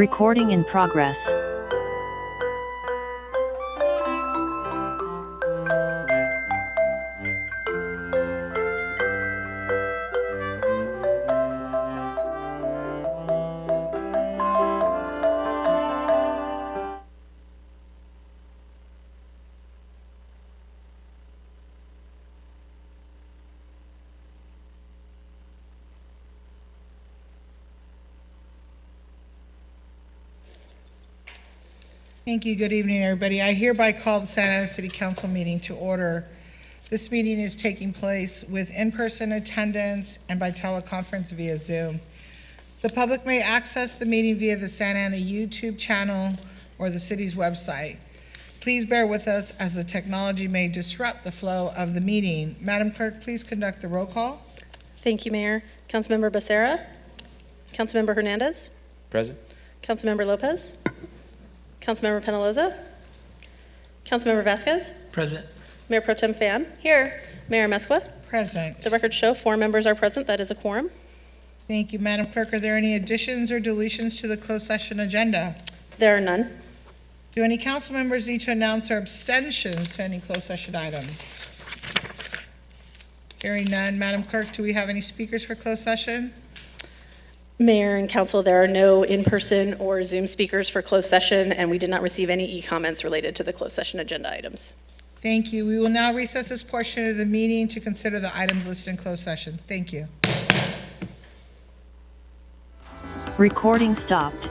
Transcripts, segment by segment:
Recording in progress. Thank you. Good evening, everybody. I hereby call the Santa Ana City Council meeting to order. This meeting is taking place with in-person attendance and by teleconference via Zoom. The public may access the meeting via the Santa Ana YouTube channel or the city's website. Please bear with us as the technology may disrupt the flow of the meeting. Madam Clerk, please conduct the roll call. Thank you, Mayor. Councilmember Becerra. Councilmember Hernandez. Present. Councilmember Lopez. Councilmember Penaloza. Councilmember Vasquez. Present. Mayor Pro Tem Fan. Here. Mayor Mesqua. Present. The records show 4 members are present. That is a quorum. Thank you, Madam Clerk. Are there any additions or deletions to the closed session agenda? There are none. Do any council members need to announce their abstentions to any closed session items? Hearing none, Madam Clerk, do we have any speakers for closed session? Mayor and Council, there are no in-person or Zoom speakers for closed session, and we did not receive any e-comments related to the closed session agenda items. Thank you. We will now recess this portion of the meeting to consider the items listed in closed session. Thank you. Recording stopped.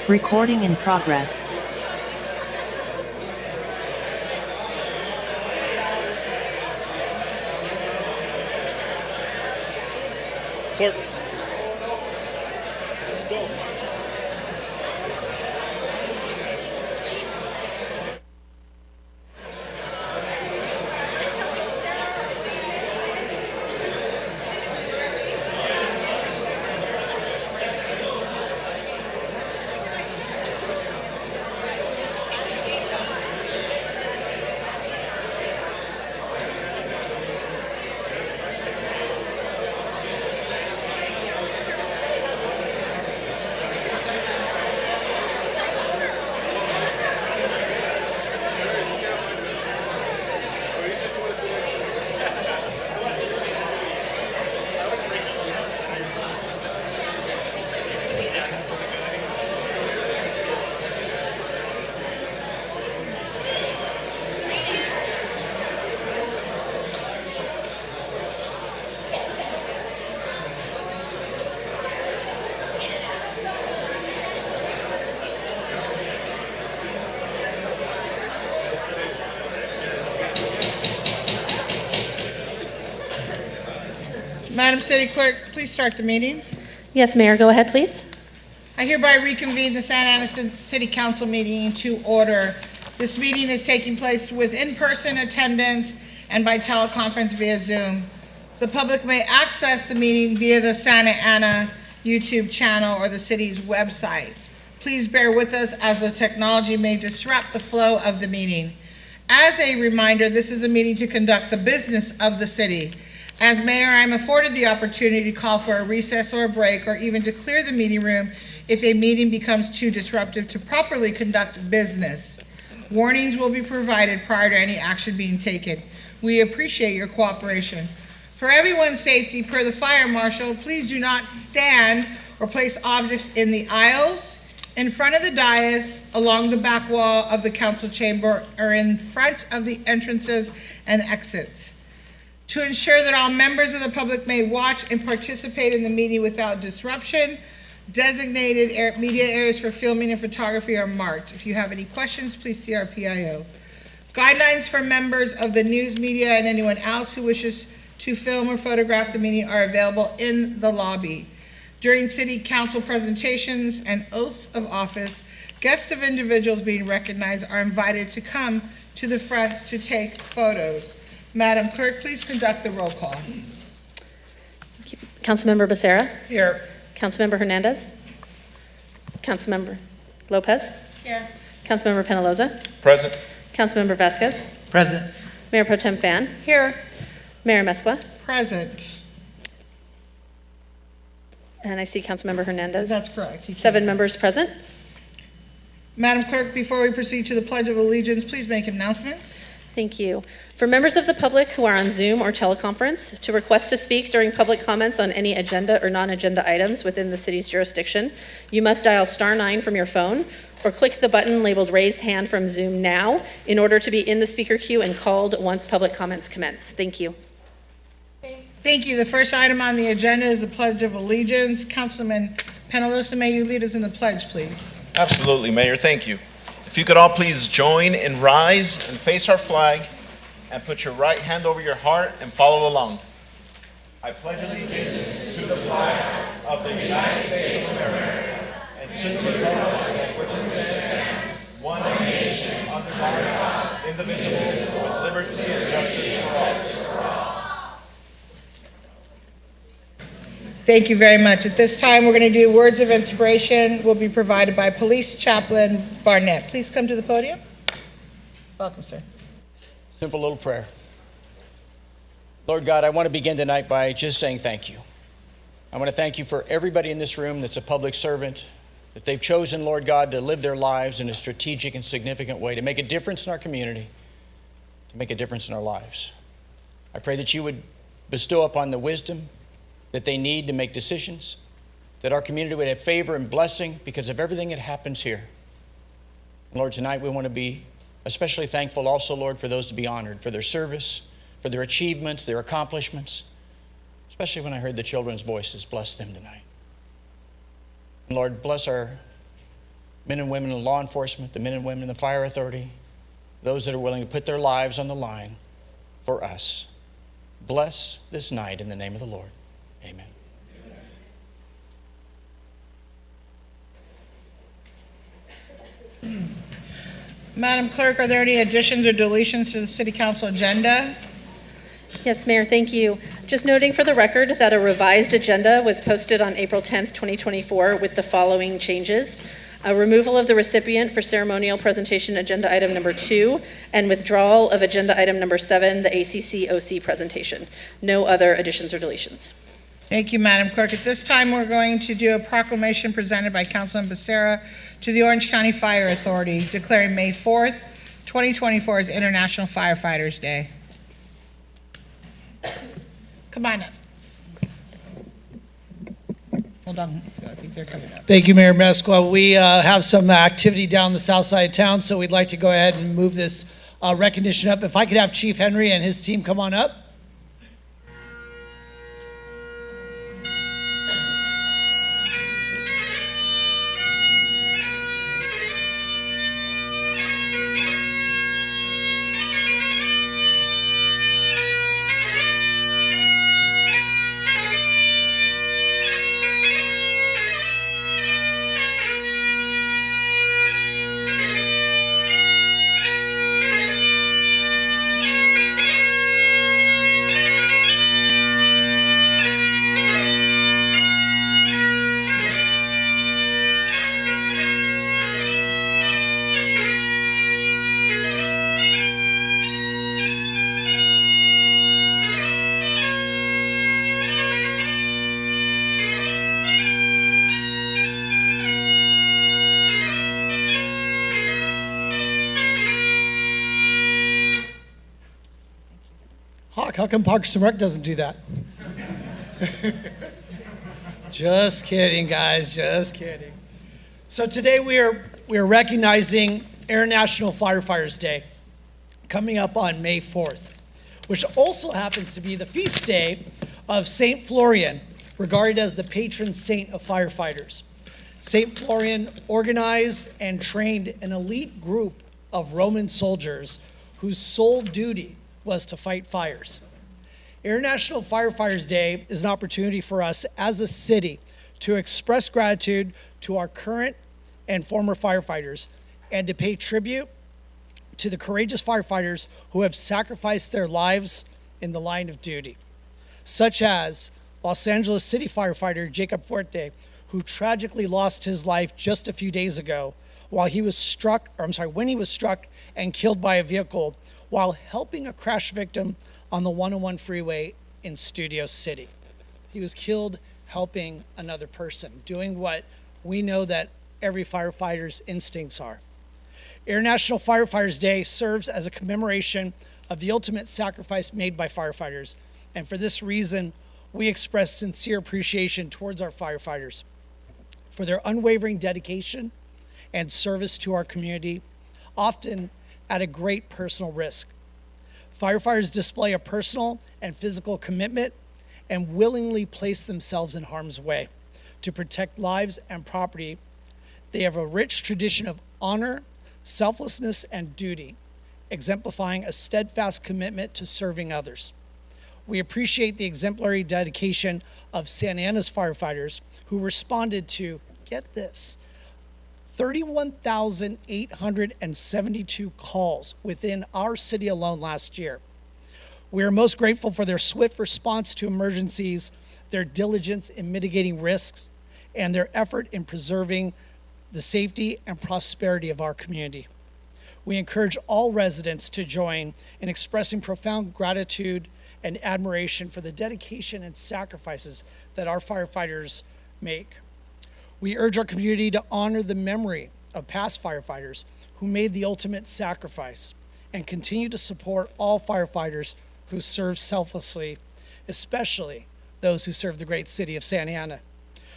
Recording in progress. Clerk. Madam City Clerk, please start the meeting. Yes, Mayor, go ahead, please. I hereby reconvene the Santa Ana City Council meeting to order. This meeting is taking place with in-person attendance and by teleconference via Zoom. The public may access the meeting via the Santa Ana YouTube channel or the city's website. Please bear with us as the technology may disrupt the flow of the meeting. As a reminder, this is a meeting to conduct the business of the city. As mayor, I am afforded the opportunity to call for a recess or a break or even to clear the meeting room if a meeting becomes too disruptive to properly conduct business. Warnings will be provided prior to any action being taken. We appreciate your cooperation. For everyone's safety, per the fire marshal, please do not stand or place objects in the aisles, in front of the dais, along the back wall of the council chamber, or in front of the entrances and exits. To ensure that all members of the public may watch and participate in the meeting without disruption, designated media areas for filming and photography are marked. If you have any questions, please see our PIO. Guidelines for members of the news media and anyone else who wishes to film or photograph the meeting are available in the lobby. During city council presentations and oaths of office, guests of individuals being recognized are invited to come to the front to take photos. Madam Clerk, please conduct the roll call. Councilmember Becerra. Here. Councilmember Hernandez. Councilmember Lopez. Here. Councilmember Penaloza. Present. Councilmember Vasquez. Present. Mayor Pro Tem Fan. Here. Mayor Mesqua. Present. And I see Councilmember Hernandez. That's correct. 7 members present. Madam Clerk, before we proceed to the Pledge of Allegiance, please make announcements. Thank you. For members of the public who are on Zoom or teleconference, to request to speak during public comments on any agenda or non-agenda items within the city's jurisdiction, you must dial *9 from your phone or click the button labeled Raise Hand from Zoom now in order to be in the speaker queue and called once public comments commence. Thank you. Thank you. The first item on the agenda is the Pledge of Allegiance. Councilman Penaloza, may you lead us in the pledge, please? Absolutely, Mayor. Thank you. If you could all please join and rise and face our flag and put your right hand over your heart and follow along. I pledge allegiance to the flag of the United States of America and to the republic which stands one nation under God, indivisible, with liberty and justice for all. Thank you very much. At this time, we're going to do words of inspiration will be provided by Police Chaplain Barnett. Please come to the podium. Welcome, sir. Simple little prayer. Lord God, I want to begin tonight by just saying thank you. I want to thank you for everybody in this room that's a public servant, that they've chosen, Lord God, to live their lives in a strategic and significant way, to make a difference in our community, to make a difference in our lives. I pray that you would bestow upon the wisdom that they need to make decisions, that our community would have favor and blessing because of everything that happens here. And Lord, tonight we want to be especially thankful also, Lord, for those to be honored, for their service, for their achievements, their accomplishments, especially when I heard the children's voices. Bless them tonight. And Lord, bless our men and women in law enforcement, the men and women in the fire authority, those that are willing to put their lives on the line for us. Bless this night in the name of the Lord. Amen. Madam Clerk, are there any additions or deletions to the City Council agenda? Yes, Mayor, thank you. Just noting for the record that a revised agenda was posted on April 10th, 2024 with the following changes. A removal of the recipient for ceremonial presentation agenda item number 2 and withdrawal of agenda item number 7, the ACC-OC presentation. No other additions or deletions. Thank you, Madam Clerk. At this time, we're going to do a proclamation presented by Councilman Becerra to the Orange County Fire Authority declaring May 4th, 2024 as International Firefighters Day. Come on up. Hold on, I think they're coming up. Thank you, Mayor Mesqua. We have some activity down the south side of town, so we'd like to go ahead and move this recognition up. If I could have Chief Henry and his team come on up. Hawk, how come Parks and Rec doesn't do that? Just kidding, guys, just kidding. So today we are recognizing International Firefighters Day, coming up on May 4th, which also happens to be the feast day of Saint Florian, regarded as the patron saint of firefighters. Saint Florian organized and trained an elite group of Roman soldiers whose sole duty was to fight fires. International Firefighters Day is an opportunity for us as a city to express gratitude to our current and former firefighters and to pay tribute to the courageous firefighters who have sacrificed their lives in the line of duty, such as Los Angeles City firefighter Jacob Fuerte, who tragically lost his life just a few days ago when he was struck and killed by a vehicle while helping a crash victim on the 101 freeway in Studio City. He was killed helping another person, doing what we know that every firefighter's instincts are. International Firefighters Day serves as a commemoration of the ultimate sacrifice made by firefighters, and for this reason, we express sincere appreciation towards our firefighters for their unwavering dedication and service to our community, often at a great personal risk. Firefighters display a personal and physical commitment and willingly place themselves in harm's way to protect lives and property. They have a rich tradition of honor, selflessness, and duty, exemplifying a steadfast commitment to serving others. We appreciate the exemplary dedication of Santa Ana's firefighters who responded to, get this, 31,872 calls within our city alone last year. We are most grateful for their swift response to emergencies, their diligence in mitigating risks, and their effort in preserving the safety and prosperity of our community. We encourage all residents to join in expressing profound gratitude and admiration for the dedication and sacrifices that our firefighters make. We urge our community to honor the memory of past firefighters who made the ultimate sacrifice and continue to support all firefighters who serve selflessly, especially those who serve the great city of Santa Ana.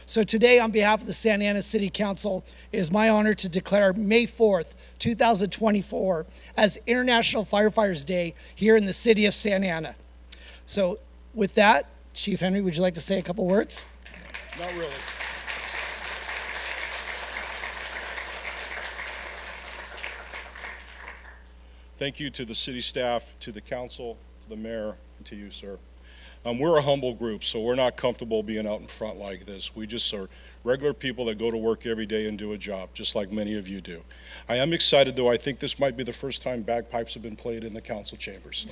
So today, on behalf of the Santa Ana City Council, it is my honor to declare May 4th, 2024 as International Firefighters Day here in the city of Santa Ana. So with that, Chief Henry, would you like to say a couple words? Not really. Thank you to the city staff, to the council, to the mayor, and to you, sir. We're a humble group, so we're not comfortable being out in front like this. We just are regular people that go to work every day and do a job, just like many of you do. I am excited, though. I think this might be the first time bagpipes have been played in the council chambers.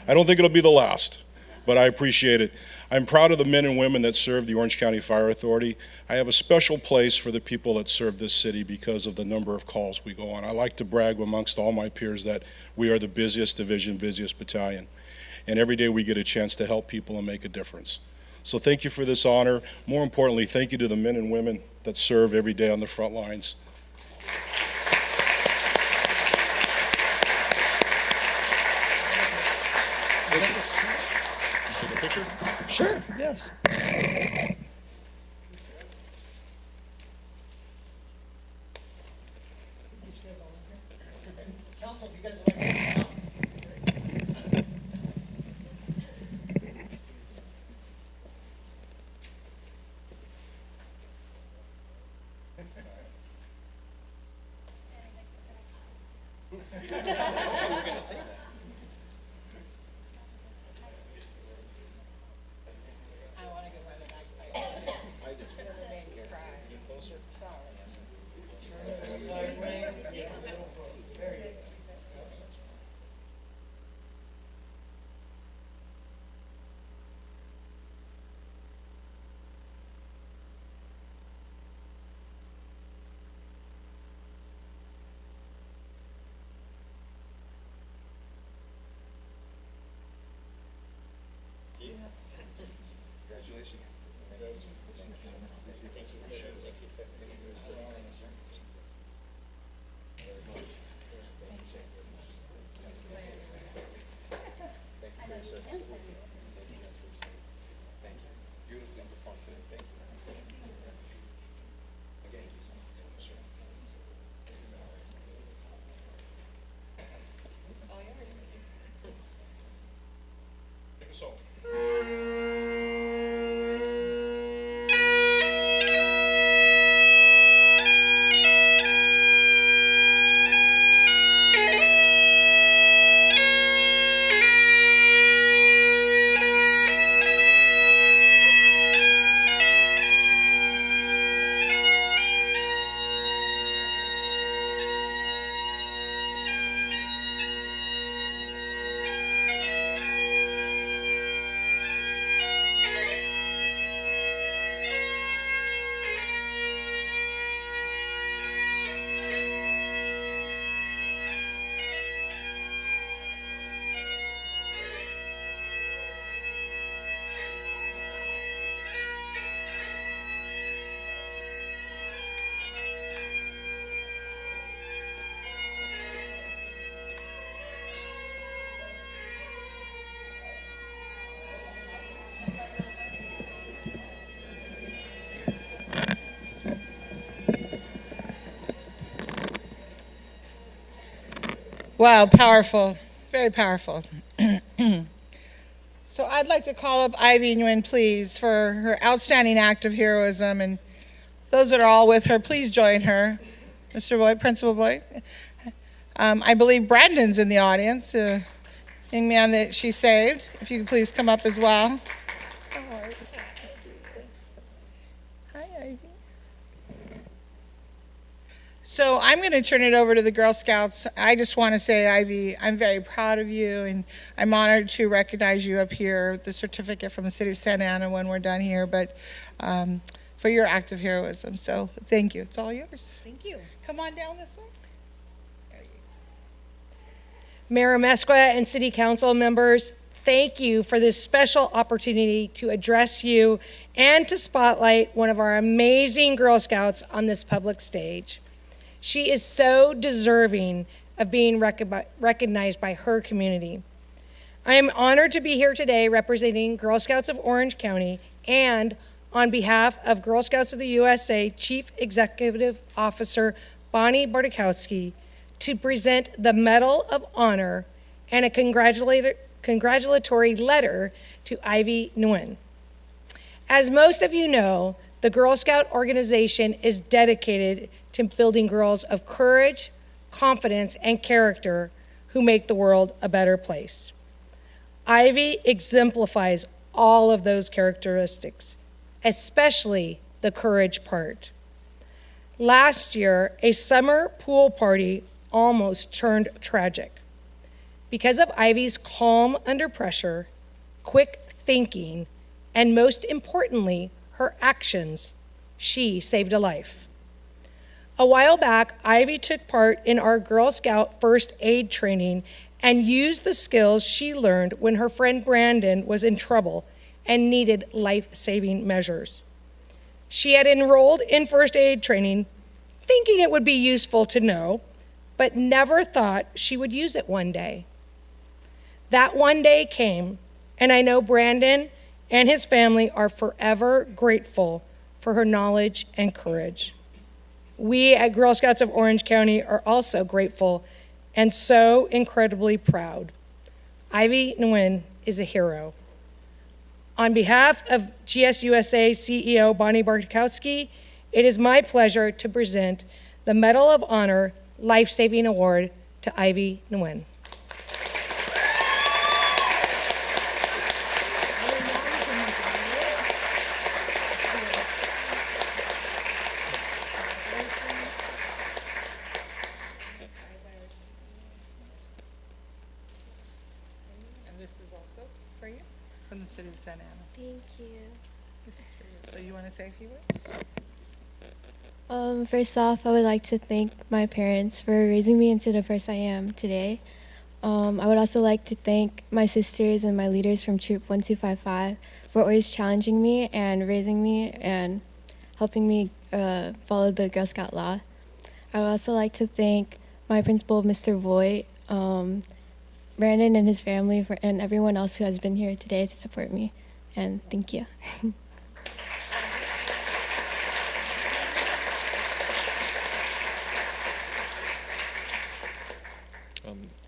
I don't think it'll be the last, but I appreciate it. I'm proud of the men and women that serve the Orange County Fire Authority. I have a special place for the people that serve this city because of the number of calls we go on. I like to brag amongst all my peers that we are the busiest division, busiest battalion. And every day we get a chance to help people and make a difference. So thank you for this honor. More importantly, thank you to the men and women that serve every day on the front lines. Take a picture? Sure, yes. Council, if you guys would like to come out. Wow, powerful, very powerful. So I'd like to call up Ivy Nguyen, please, for her outstanding act of heroism. And those that are all with her, please join her. Mr. Boyd, Principal Boyd. I believe Brandon's in the audience, the young man that she saved. If you could please come up as well. Hi, Ivy. So I'm going to turn it over to the Girl Scouts. I just want to say, Ivy, I'm very proud of you, and I'm honored to recognize you up here, the certificate from the City of Santa Ana when we're done here, but for your act of heroism. So thank you. It's all yours. Thank you. Come on down this way. Mayor Mesqua and City Council members, thank you for this special opportunity to address you and to spotlight one of our amazing Girl Scouts on this public stage. She is so deserving of being recognized by her community. I am honored to be here today representing Girl Scouts of Orange County and on behalf of Girl Scouts of the USA Chief Executive Officer Bonnie Bartkowski to present the Medal of Honor and a congratulatory letter to Ivy Nguyen. As most of you know, the Girl Scout organization is dedicated to building girls of courage, confidence, and character who make the world a better place. Ivy exemplifies all of those characteristics, especially the courage part. Last year, a summer pool party almost turned tragic. Because of Ivy's calm under pressure, quick thinking, and most importantly, her actions, she saved a life. A while back, Ivy took part in our Girl Scout first aid training and used the skills she learned when her friend Brandon was in trouble and needed life-saving measures. She had enrolled in first aid training, thinking it would be useful to know, but never thought she would use it one day. That one day came, and I know Brandon and his family are forever grateful for her knowledge and courage. We at Girl Scouts of Orange County are also grateful and so incredibly proud. Ivy Nguyen is a hero. On behalf of GSUSA CEO Bonnie Bartkowski, it is my pleasure to present the Medal of Honor Life-Saving Award to Ivy Nguyen. And this is also for you from the City of Santa Ana. Thank you. This is for you. So you want to say a few words? First off, I would like to thank my parents for raising me into the person I am today. I would also like to thank my sisters and my leaders from Troop 1255 for always challenging me and raising me and helping me follow the Girl Scout law. I would also like to thank my principal, Mr. Voigt, Brandon and his family, and everyone else who has been here today to support me. And thank you.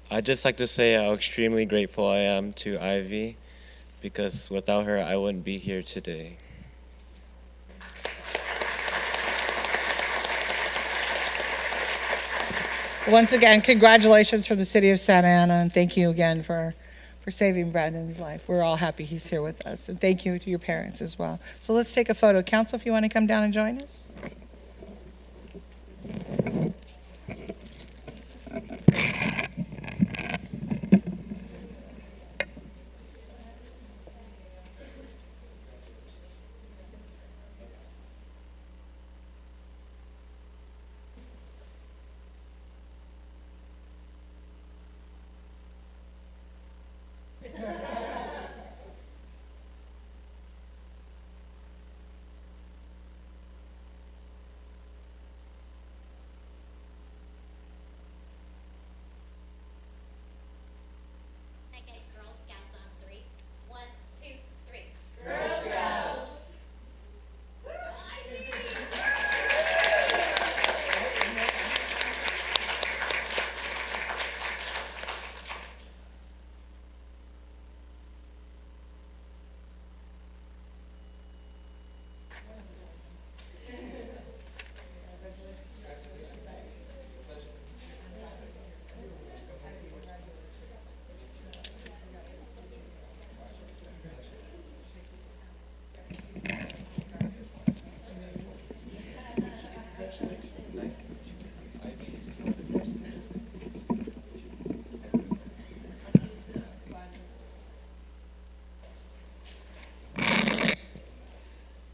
I'd just like to say how extremely grateful I am to Ivy, because without her, I wouldn't be here today. Once again, congratulations from the City of Santa Ana, and thank you again for saving Brandon's life. We're all happy he's here with us, and thank you to your parents as well. So let's take a photo. Council, if you want to come down and join us.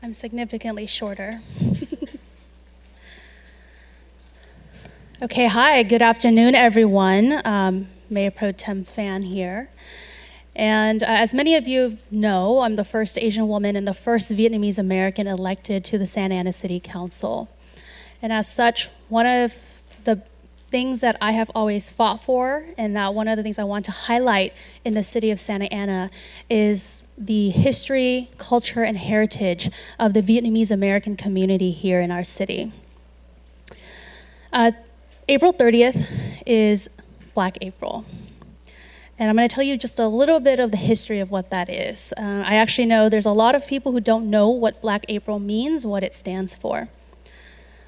I'm significantly shorter. Okay, hi, good afternoon, everyone. Mayor Pro Tem Phan here. And as many of you know, I'm the first Asian woman and the first Vietnamese American elected to the Santa Ana City Council. And as such, one of the things that I have always fought for, and that one of the things I want to highlight in the city of Santa Ana, is the history, culture, and heritage of the Vietnamese American community here in our city. April 30th is Black April. And I'm going to tell you just a little bit of the history of what that is. I actually know there's a lot of people who don't know what Black April means, what it stands for.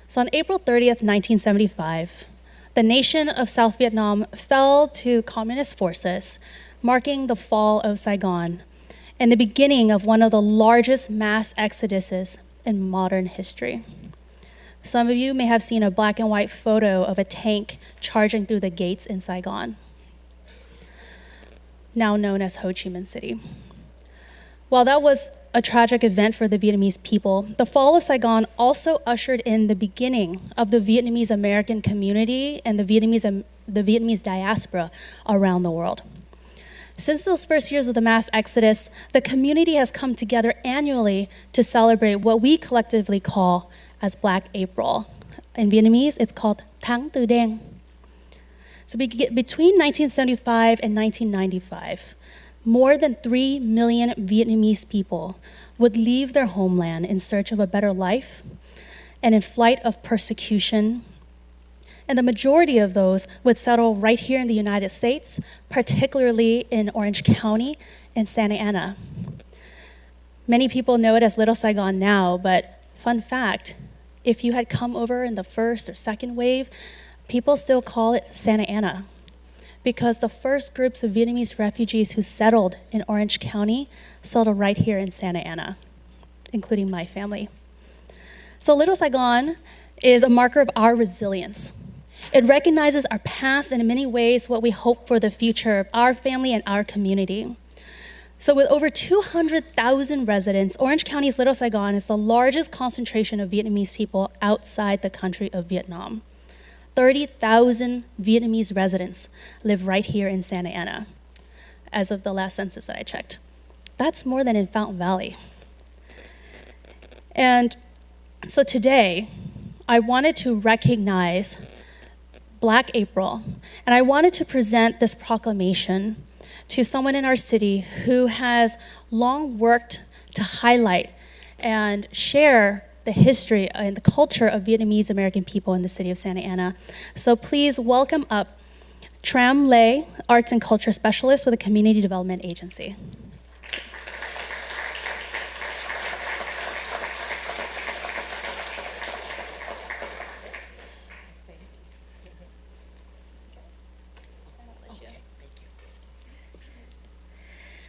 So on April 30th, 1975, the nation of South Vietnam fell to communist forces, marking the fall of Saigon and the beginning of one of the largest mass exoduses in modern history. Some of you may have seen a black and white photo of a tank charging through the gates in Saigon, now known as Ho Chi Minh City. While that was a tragic event for the Vietnamese people, the fall of Saigon also ushered in the beginning of the Vietnamese American community and the Vietnamese diaspora around the world. Since those first years of the mass exodus, the community has come together annually to celebrate what we collectively call as Black April. In Vietnamese, it's called Tháng Tư Đen. So between 1975 and 1995, more than 3 million Vietnamese people would leave their homeland in search of a better life and in flight of persecution. And the majority of those would settle right here in the United States, particularly in Orange County and Santa Ana. Many people know it as Little Saigon now, but fun fact, if you had come over in the first or second wave, people still call it Santa Ana, because the first groups of Vietnamese refugees who settled in Orange County settled right here in Santa Ana, including my family. So Little Saigon is a marker of our resilience. It recognizes our past and in many ways what we hope for the future of our family and our community. So with over 200,000 residents, Orange County's Little Saigon is the largest concentration of Vietnamese people outside the country of Vietnam. 30,000 Vietnamese residents live right here in Santa Ana, as of the last census that I checked. That's more than in Fountain Valley. And so today, I wanted to recognize Black April, and I wanted to present this proclamation to someone in our city who has long worked to highlight and share the history and the culture of Vietnamese American people in the city of Santa Ana. So please welcome up Tram Le, Arts and Culture Specialist with the Community Development Agency.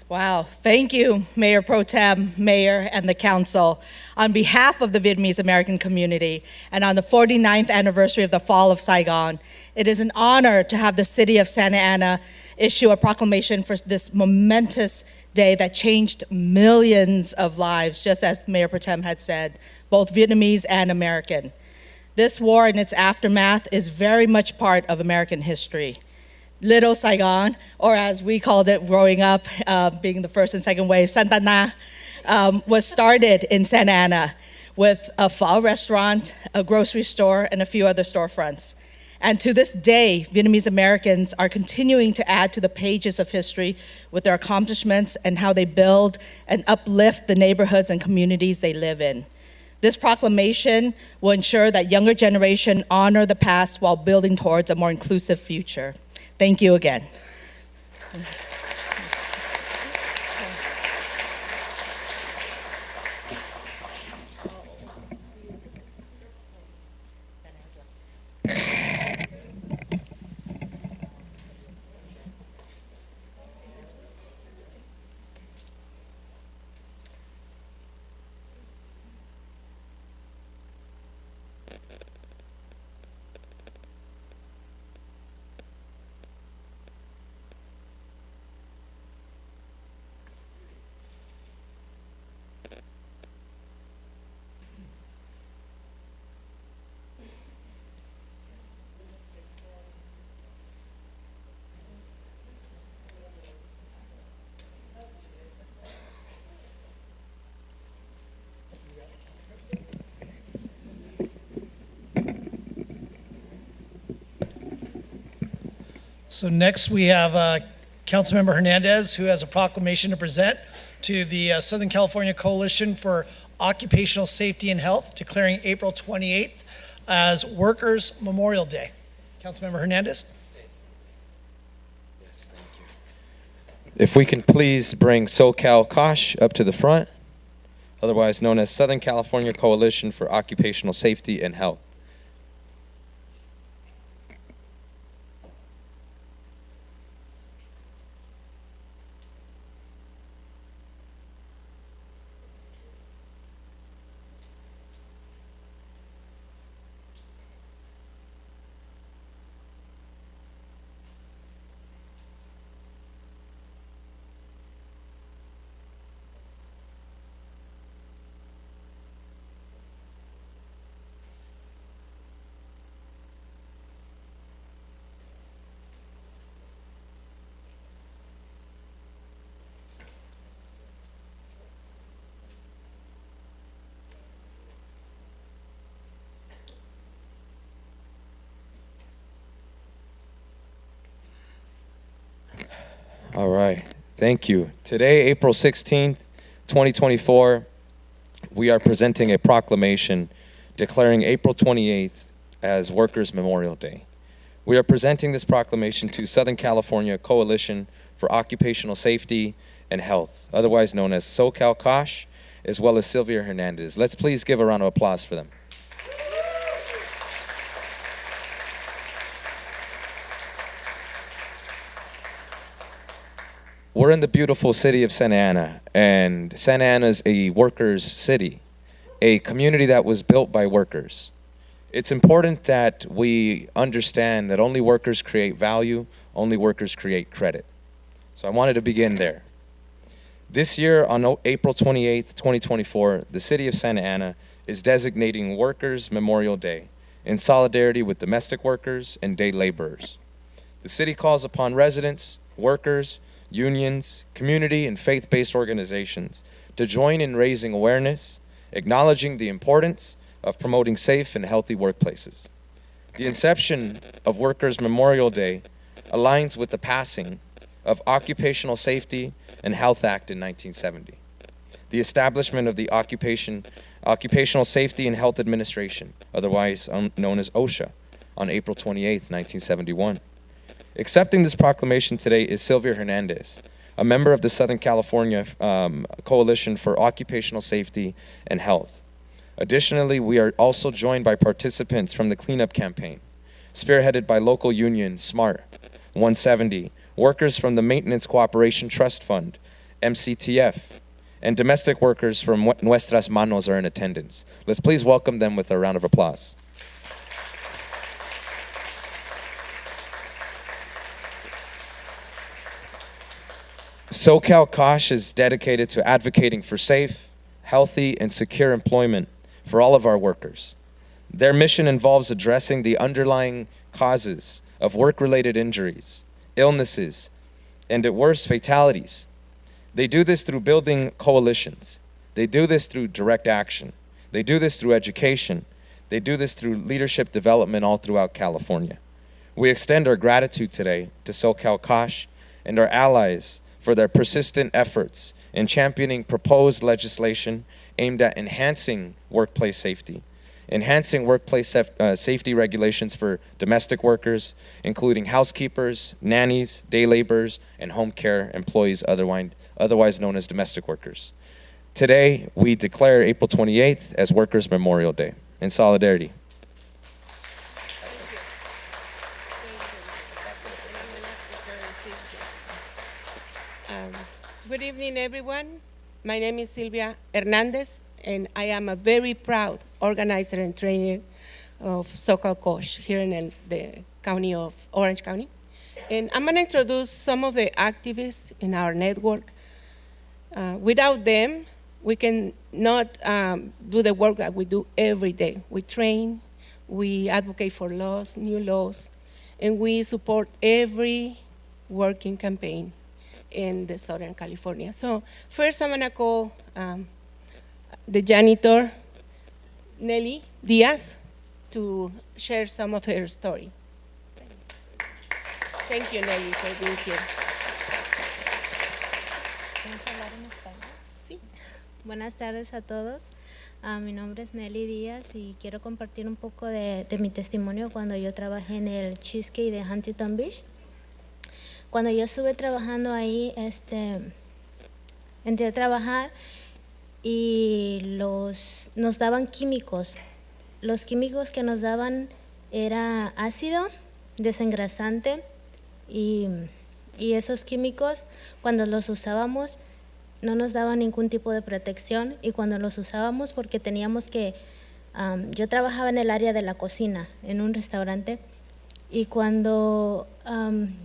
Wow, thank you, Mayor Pro Tem, Mayor, and the Council. On behalf of the Vietnamese American community, and on the 49th anniversary of the fall of Saigon, it is an honor to have the city of Santa Ana issue a proclamation for this momentous day that changed millions of lives, just as Mayor Pro Tem had said, both Vietnamese and American. This war and its aftermath is very much part of American history. Little Saigon, or as we called it growing up, being the first and second wave, Santa Ana, was started in Santa Ana with a pho restaurant, a grocery store, and a few other storefronts. And to this day, Vietnamese Americans are continuing to add to the pages of history with their accomplishments and how they build and uplift the neighborhoods and communities they live in. This proclamation will ensure that younger generation honor the past while building towards a more inclusive future. Thank you again. So next we have Councilmember Hernandez, who has a proclamation to present to the Southern California Coalition for Occupational Safety and Health, declaring April 28th as Workers' Memorial Day. Councilmember Hernandez. Yes, thank you. If we can please bring SoCal Kosh up to the front, otherwise known as Southern California Coalition for Occupational Safety and Health. All right, thank you. Today, April 16th, 2024, we are presenting a proclamation declaring April 28th as Workers' Memorial Day. We are presenting this proclamation to Southern California Coalition for Occupational Safety and Health, otherwise known as SoCal Kosh, as well as Sylvia Hernandez. Let's please give a round of applause for them. We're in the beautiful city of Santa Ana, and Santa Ana is a workers' city, a community that was built by workers. It's important that we understand that only workers create value, only workers create credit. So I wanted to begin there. This year, on April 28th, 2024, the city of Santa Ana is designating Workers' Memorial Day in solidarity with domestic workers and day laborers. The city calls upon residents, workers, unions, community, and faith-based organizations to join in raising awareness, acknowledging the importance of promoting safe and healthy workplaces. The inception of Workers' Memorial Day aligns with the passing of Occupational Safety and Health Act in 1970, the establishment of the Occupational Safety and Health Administration, otherwise known as OSHA, on April 28, 1971. Accepting this proclamation today is Sylvia Hernandez, a member of the Southern California Coalition for Occupational Safety and Health. Additionally, we are also joined by participants from the cleanup campaign, spearheaded by local union SMART 170, workers from the Maintenance Cooperation Trust Fund, MCTF, and domestic workers from Nuestras Manos are in attendance. Let's please welcome them with a round of applause. SoCal Kosh is dedicated to advocating for safe, healthy, and secure employment for all of our workers. Their mission involves addressing the underlying causes of work-related injuries, illnesses, and at worst, fatalities. They do this through building coalitions. They do this through direct action. They do this through education. They do this through leadership development all throughout California. We extend our gratitude today to SoCal Kosh and our allies for their persistent efforts in championing proposed legislation aimed at enhancing workplace safety, enhancing workplace safety regulations for domestic workers, including housekeepers, nannies, day laborers, and home care employees, otherwise known as domestic workers. Today, we declare April 28th as Workers' Memorial Day in solidarity. Good evening, everyone. My name is Sylvia Hernandez, and I am a very proud organizer and trainer of SoCal Kosh here in the county of Orange County. And I'm going to introduce some of the activists in our network. Without them, we can not do the work that we do every day. We train, we advocate for laws, new laws, and we support every working campaign in the Southern California. So first I'm gonna call the janitor, Nelly Diaz, to share some of her story. Thank you, Nelly, for being here. Sí. Buenas tardes a todos. Mi nombre es Nelly Díaz y quiero compartir un poco de mi testimonio cuando yo trabajé en el Cheesecake de Huntington Beach. Cuando yo estuve trabajando ahí, entré a trabajar y nos daban químicos. Los químicos que nos daban era ácido, desengrasante y esos químicos cuando los usábamos no nos daban ningún tipo de protección y cuando los usábamos porque teníamos que, yo trabajaba en el área de la cocina en un restaurante y cuando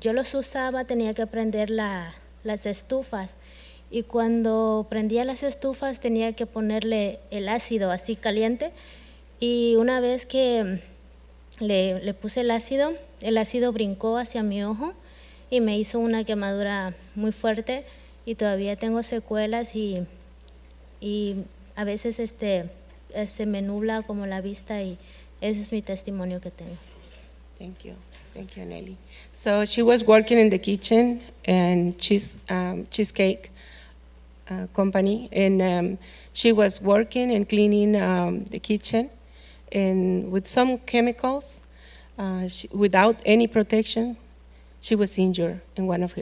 yo los usaba tenía que prender las estufas y cuando prendía las estufas tenía que ponerle el ácido así caliente y una vez que le puse el ácido brincó hacia mi ojo y me hizo una quemadura muy fuerte y todavía tengo secuelas y a veces se me nubla como la vista y ese es mi testimonio que tengo. Thank you. Thank you, Nelly. So she was working in the kitchen and cheesecake company, and she was working and cleaning the kitchen, and with some chemicals, without any protection, she was injured in one of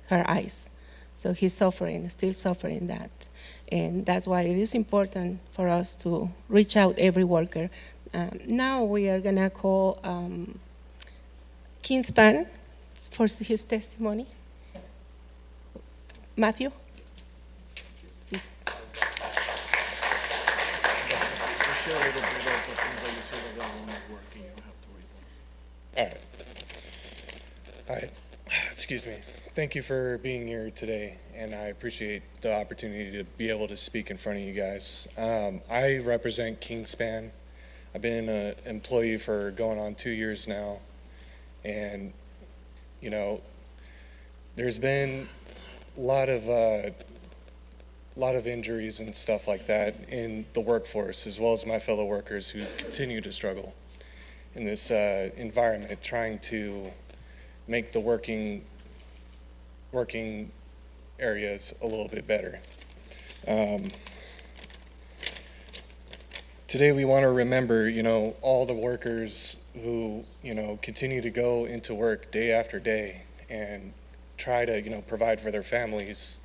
her eyes. So he's suffering, still suffering that. And that's why it is important for us to reach out every worker. Now we are gonna call Kingspan for his testimony. Matthew, please. All right. Hi. Excuse me. Thank you for being here today, and I appreciate the opportunity to be able to speak in front of you guys. I represent Kingspan. I've been an employee for going on 2 years now, and you know, there's been a lot of injuries and stuff like that in the workforce, as well as my fellow workers who continue to struggle in this environment, trying to make the working areas a little bit better. Today we want to remember, you know, all the workers who, you know, continue to go into work day after day and try to, you know, provide for their families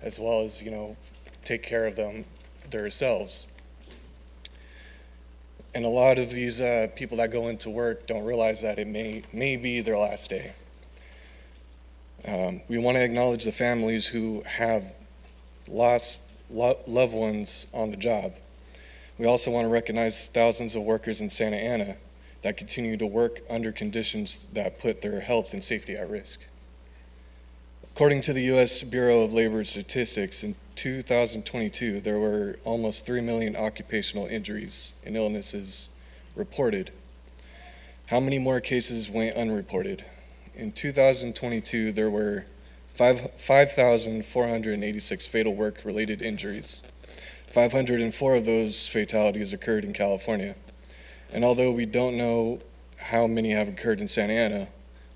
as well as, you know, take care of them themselves. And a lot of these people that go into work don't realize that it may be their last day. We want to acknowledge the families who have lost loved ones on the job. We also want to recognize thousands of workers in Santa Ana that continue to work under conditions that put their health and safety at risk. According to the U.S. Bureau of Labor Statistics, in 2022, there were almost 3 million occupational injuries and illnesses reported. How many more cases went unreported? In 2022, there were 5,486 fatal work-related injuries. 504 of those fatalities occurred in California. And although we don't know how many have occurred in Santa Ana,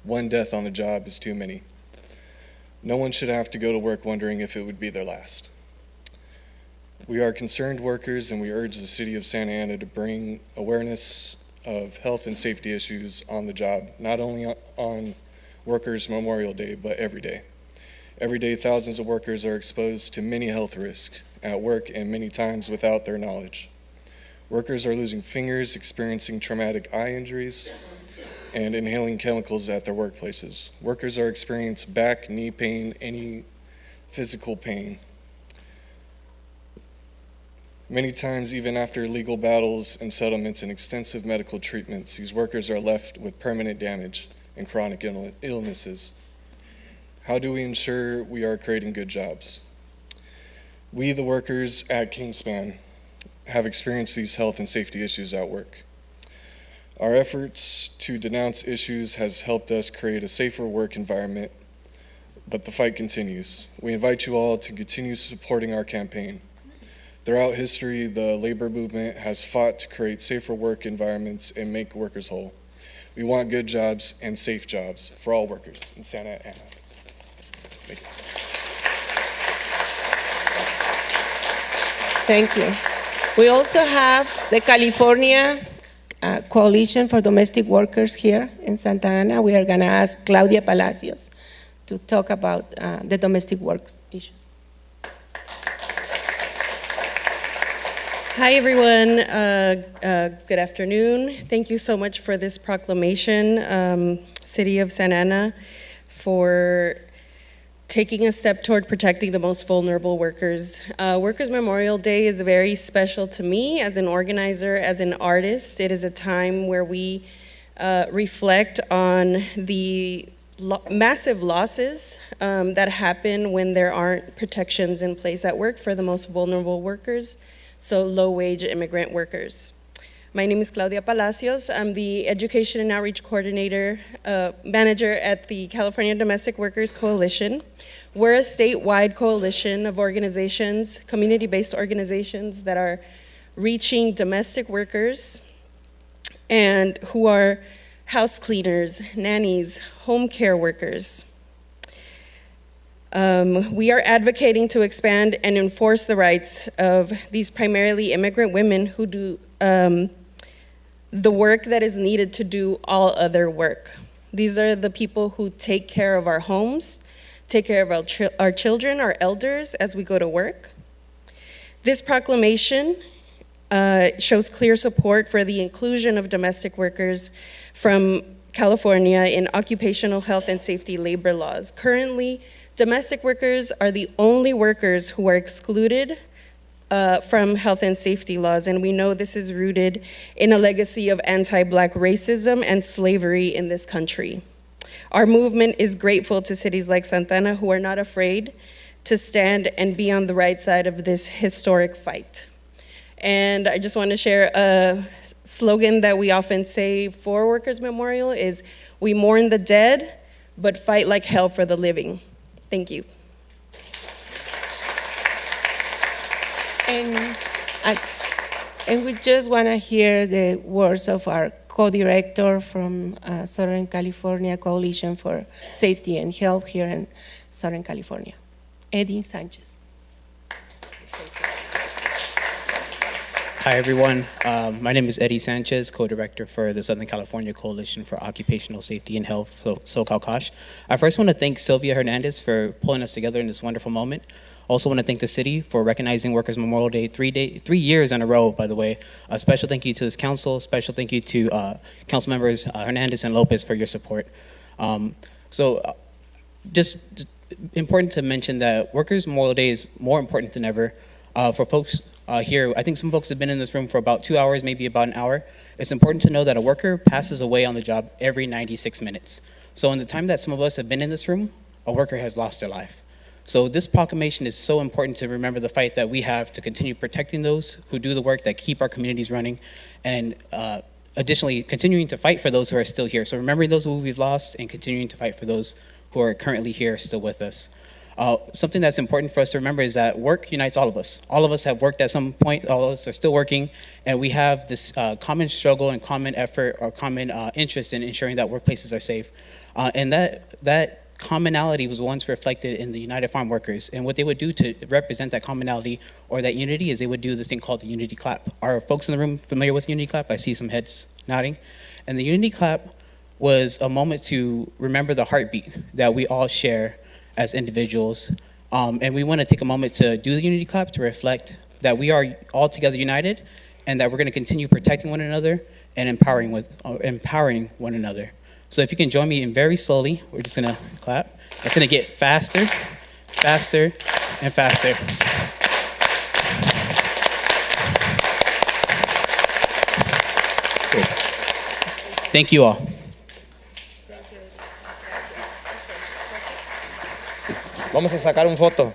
one death on the job is too many. No one should have to go to work wondering if it would be their last. We are concerned workers, and we urge the city of Santa Ana to bring awareness of health and safety issues on the job, not only on Workers' Memorial Day, but every day. Every day, thousands of workers are exposed to many health risks at work and many times without their knowledge. Workers are losing fingers, experiencing traumatic eye injuries, and inhaling chemicals at their workplaces. Workers are experiencing back, knee pain, any physical pain. Many times, even after legal battles and settlements and extensive medical treatments, these workers are left with permanent damage and chronic illnesses. How do we ensure we are creating good jobs? We, the workers at Kingspan, have experienced these health and safety issues at work. Our efforts to denounce issues has helped us create a safer work environment, but the fight continues. We invite you all to continue supporting our campaign. Throughout history, the labor movement has fought to create safer work environments and make workers whole. We want good jobs and safe jobs for all workers in Santa Ana. Thank you. Thank you. We also have the California Coalition for Domestic Workers here in Santa Ana. We are going to ask Claudia Palacios to talk about the domestic work issues. Hi, everyone. Good afternoon. Thank you so much for this proclamation, City of Santa Ana, for taking a step toward protecting the most vulnerable workers. Workers' Memorial Day is very special to me as an organizer, as an artist. It is a time where we reflect on the massive losses that happen when there aren't protections in place at work for the most vulnerable workers, so low-wage immigrant workers. My name is Claudia Palacios. I'm the Education and Outreach Coordinator, Manager at the California Domestic Workers Coalition. We're a statewide coalition of organizations, community-based organizations that are reaching domestic workers and who are house cleaners, nannies, home care workers. We are advocating to expand and enforce the rights of these primarily immigrant women who do the work that is needed to do all other work. These are the people who take care of our homes, take care of our children, our elders as we go to work. This proclamation shows clear support for the inclusion of domestic workers from California in occupational health and safety labor laws. Currently, domestic workers are the only workers who are excluded from health and safety laws, and we know this is rooted in a legacy of anti-Black racism and slavery in this country. Our movement is grateful to cities like Santa Ana who are not afraid to stand and be on the right side of this historic fight. And I just want to share a slogan that we often say for Workers' Memorial is, "We mourn the dead, but fight like hell for the living." Thank you. And we just want to hear the words of our co-director from Southern California Coalition for Safety and Health here in Southern California, Eddie Sanchez. Hi, everyone. My name is Eddie Sanchez, co-director for the Southern California Coalition for Occupational Safety and Health, SoCalCosh. I first want to thank Sylvia Hernandez for pulling us together in this wonderful moment. Also want to thank the city for recognizing Workers' Memorial Day 3 years in a row, by the way. A special thank you to this council, special thank you to council members Hernandez and Lopez for your support. Just important to mention that Workers' Memorial Day is more important than ever. For folks here, I think some folks have been in this room for about 2 hours, maybe about an hour. It's important to know that a worker passes away on the job every 96 minutes. So in the time that some of us have been in this room, a worker has lost their life. So this proclamation is so important to remember the fight that we have to continue protecting those who do the work that keep our communities running, and additionally continuing to fight for those who are still here. So remembering those who we've lost and continuing to fight for those who are currently here still with us. Something that's important for us to remember is that work unites all of us. All of us have worked at some point, all of us are still working, and we have this common struggle and common effort or common interest in ensuring that workplaces are safe. And that commonality was once reflected in the United Farm Workers, and what they would do to represent that commonality or that unity is they would do this thing called the Unity Clap. Are folks in the room familiar with Unity Clap? I see some heads nodding. And the Unity Clap was a moment to remember the heartbeat that we all share as individuals. And we want to take a moment to do the Unity Clap to reflect that we are all together united and that we're going to continue protecting one another and empowering one another. So if you can join me in very slowly, we're just gonna clap. It's gonna get faster, faster, and faster. Cool. Thank you all. Vamos a sacar un foto.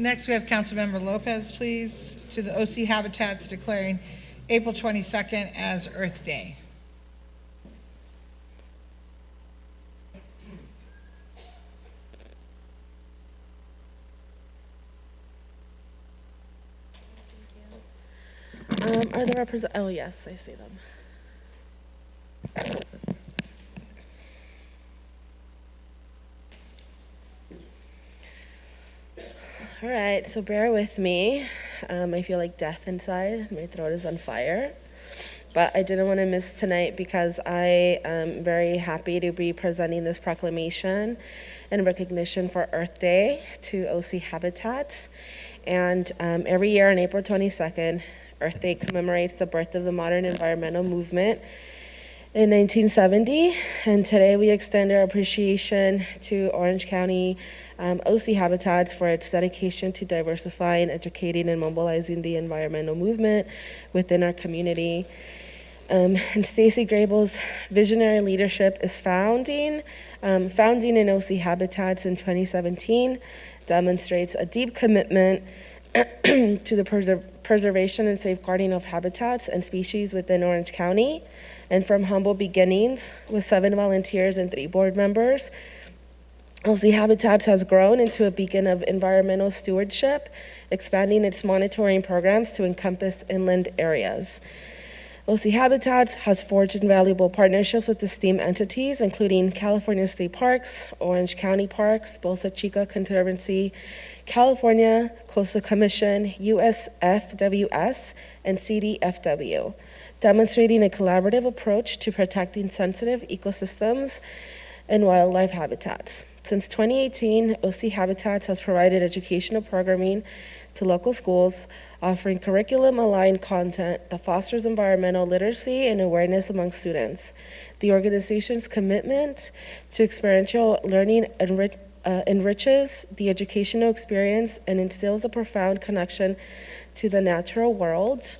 Next, we have Councilmember Lopez, please, to the OC Habitats declaring April 22nd as Earth Day. Are there oh yes, I see them. All right, so bear with me. I feel like death inside. My throat is on fire. But I didn't want to miss tonight because I am very happy to be presenting this proclamation in recognition for Earth Day to OC Habitats. And every year on April 22nd, Earth Day commemorates the birth of the modern environmental movement in 1970. And today we extend our appreciation to Orange County OC Habitats for its dedication to diversifying, educating, and mobilizing the environmental movement within our community. And Stacey Grable's visionary leadership is founding in OC Habitats in 2017 demonstrates a deep commitment to the preservation and safeguarding of habitats and species within Orange County. And from humble beginnings with 7 volunteers and 3 board members, OC Habitats has grown into a beacon of environmental stewardship, expanding its monitoring programs to encompass inland areas. OC Habitats has forged invaluable partnerships with esteemed entities, including California State Parks, Orange County Parks, Bolsa Chica Conservancy, California Coastal Commission, USFWS, and CDFW, demonstrating a collaborative approach to protecting sensitive ecosystems and wildlife habitats. Since 2018, OC Habitats has provided educational programming to local schools, offering curriculum-aligned content that fosters environmental literacy and awareness among students. The organization's commitment to experiential learning enriches the educational experience and instills a profound connection to the natural world.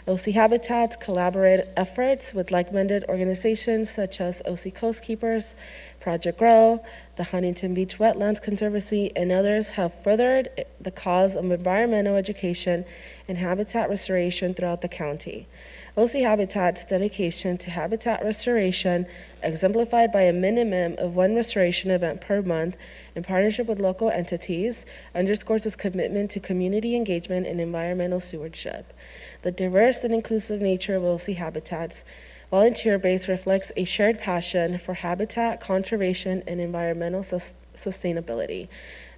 OC Habitats collaborate efforts with like-minded organizations such as OC Coastkeepers, Project Grow, the Huntington Beach Wetlands Conservancy, and others have furthered the cause of environmental education and habitat restoration throughout the county. OC Habitat's dedication to habitat restoration, exemplified by a minimum of 1 restoration event per month in partnership with local entities, underscores its commitment to community engagement and environmental stewardship. The diverse and inclusive nature of OC Habitats volunteer base reflects a shared passion for habitat conservation and environmental sustainability,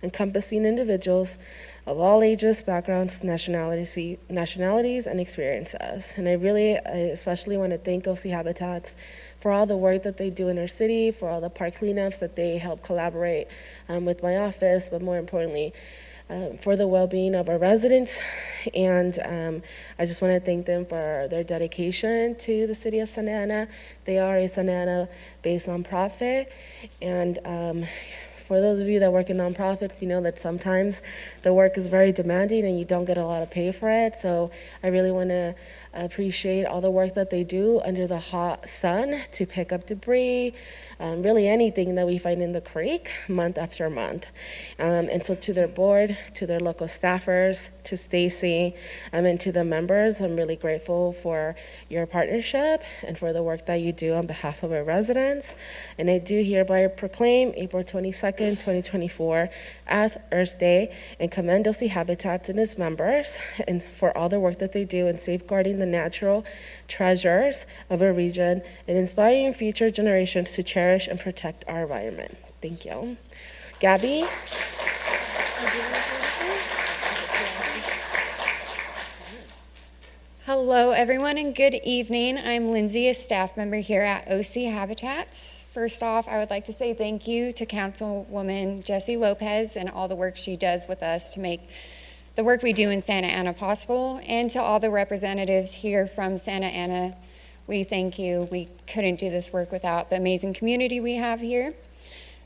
encompassing individuals of all ages, backgrounds, nationalities, and experiences. And I especially want to thank OC Habitats for all the work that they do in our city, for all the park cleanups that they help collaborate with my office, but more importantly, for the well-being of our residents. And I just want to thank them for their dedication to the city of Santa Ana. They are a Santa Ana-based nonprofit, and for those of you that work in nonprofits, you know that sometimes the work is very demanding and you don't get a lot of pay for it. So I really want to appreciate all the work that they do under the hot sun to pick up debris, really anything that we find in the creek month after month. And so to their board, to their local staffers, to Stacy, and to the members, I'm really grateful for your partnership and for the work that you do on behalf of our residents. And I do hereby proclaim April 22nd, 2024 as Earth Day and commend OC Habitats and its members and for all the work that they do in safeguarding the natural treasures of our region and inspiring future generations to cherish and protect our environment. Thank you. Gabby? Hello, everyone, and good evening. I'm Lindsay, a staff member here at OC Habitats. First off, I would like to say thank you to Councilwoman Jessie Lopez and all the work she does with us to make the work we do in Santa Ana possible, and to all the representatives here from Santa Ana. We thank you. We couldn't do this work without the amazing community we have here.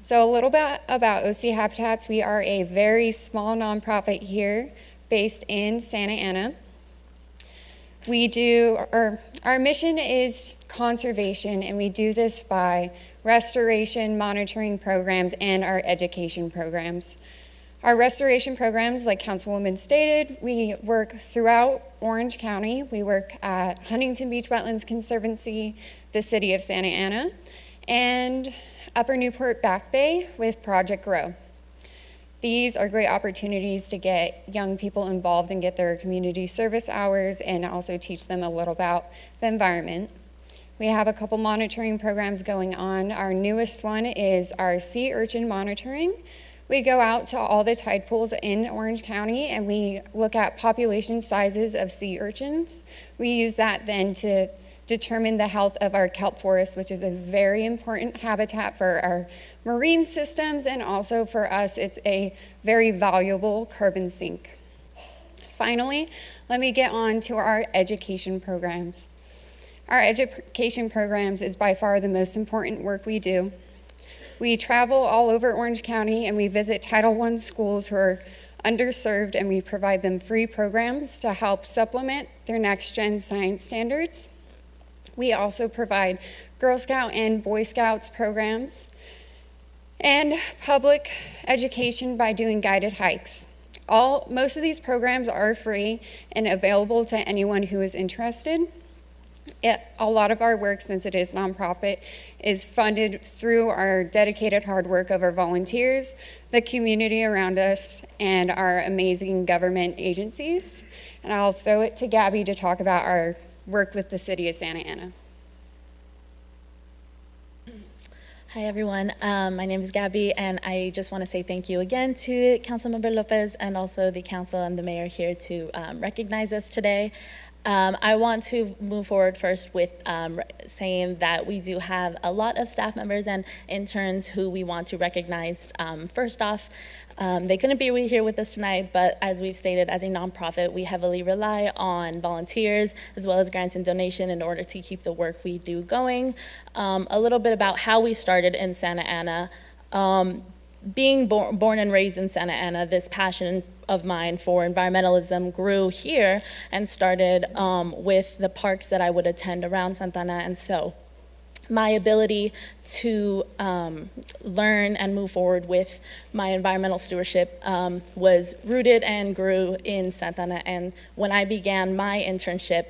So a little bit about OC Habitats. We are a very small nonprofit here based in Santa Ana. Our mission is conservation, and we do this by restoration, monitoring programs, and our education programs. Our restoration programs, like Councilwoman stated, we work throughout Orange County. We work at Huntington Beach Wetlands Conservancy, the City of Santa Ana, and Upper Newport Back Bay with Project Grow. These are great opportunities to get young people involved and get their community service hours and also teach them a little about the environment. We have a couple monitoring programs going on. Our newest one is our sea urchin monitoring. We go out to all the tide pools in Orange County and we look at population sizes of sea urchins. We use that then to determine the health of our kelp forest, which is a very important habitat for our marine systems, and also for us, it's a very valuable carbon sink. Finally, let me get on to our education programs. Our education programs is by far the most important work we do. We travel all over Orange County and we visit Title I schools who are underserved, and we provide them free programs to help supplement their next-gen science standards. We also provide Girl Scout and Boy Scouts programs and public education by doing guided hikes. Most of these programs are free and available to anyone who is interested. A lot of our work, since it is nonprofit, is funded through our dedicated hard work of our volunteers, the community around us, and our amazing government agencies. And I'll throw it to Gabby to talk about our work with the City of Santa Ana. Hi everyone, my name is Gabby, and I just want to say thank you again to Councilmember Lopez and also the council and the mayor here to recognize us today. I want to move forward first with saying that we do have a lot of staff members and interns who we want to recognize. First off, they couldn't be here with us tonight, but as we've stated, as a nonprofit, we heavily rely on volunteers as well as grants and donation in order to keep the work we do going. A little bit about how we started in Santa Ana. Being born and raised in Santa Ana, this passion of mine for environmentalism grew here and started with the parks that I would attend around Santa Ana. And so my ability to learn and move forward with my environmental stewardship was rooted and grew in Santa Ana. And when I began my internship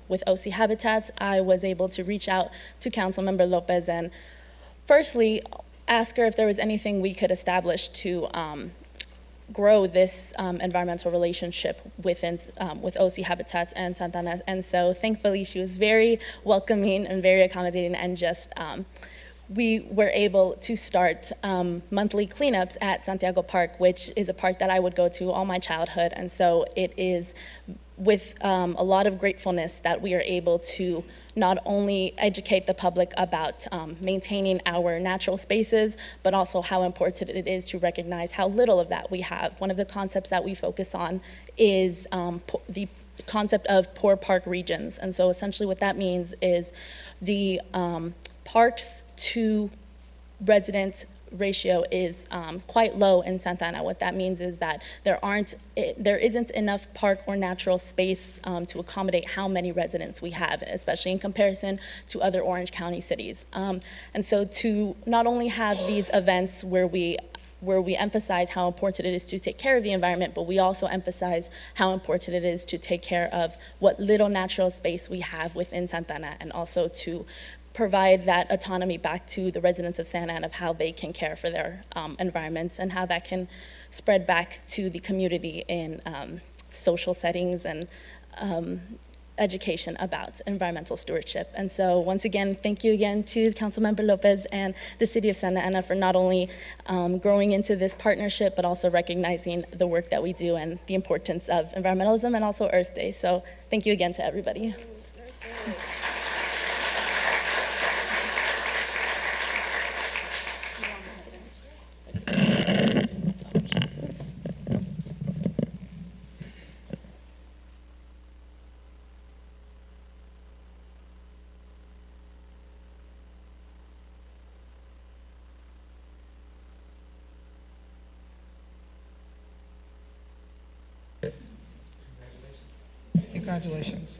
with OC Habitats, I was able to reach out to Councilmember Lopez and firstly ask her if there was anything we could establish to grow this environmental relationship with OC Habitats and Santa Ana. And so thankfully she was very welcoming and very accommodating, and just we were able to start monthly cleanups at Santiago Park, which is a park that I would go to all my childhood. And so it is with a lot of gratefulness that we are able to not only educate the public about maintaining our natural spaces, but also how important it is to recognize how little of that we have. One of the concepts that we focus on is the concept of poor park regions. And so essentially what that means is the parks to resident ratio is quite low in Santa Ana. What that means is that there isn't enough park or natural space to accommodate how many residents we have, especially in comparison to other Orange County cities. And so to not only have these events where we emphasize how important it is to take care of the environment, but we also emphasize how important it is to take care of what little natural space we have within Santa Ana, and also to provide that autonomy back to the residents of Santa Ana of how they can care for their environments and how that can spread back to the community in social settings and education about environmental stewardship. And so once again, thank you again to Councilmember Lopez and the City of Santa Ana for not only growing into this partnership, but also recognizing the work that we do and the importance of environmentalism and also Earth Day. So thank you again to everybody. Congratulations.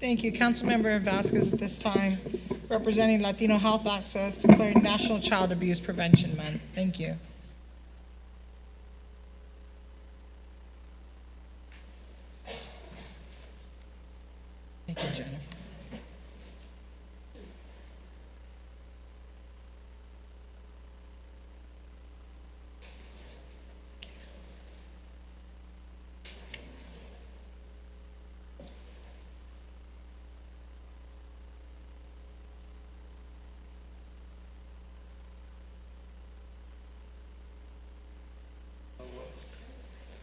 Thank you. Councilmember Vasquez at this time, representing Latino Health Access, declaring National Child Abuse Prevention Month. Thank you.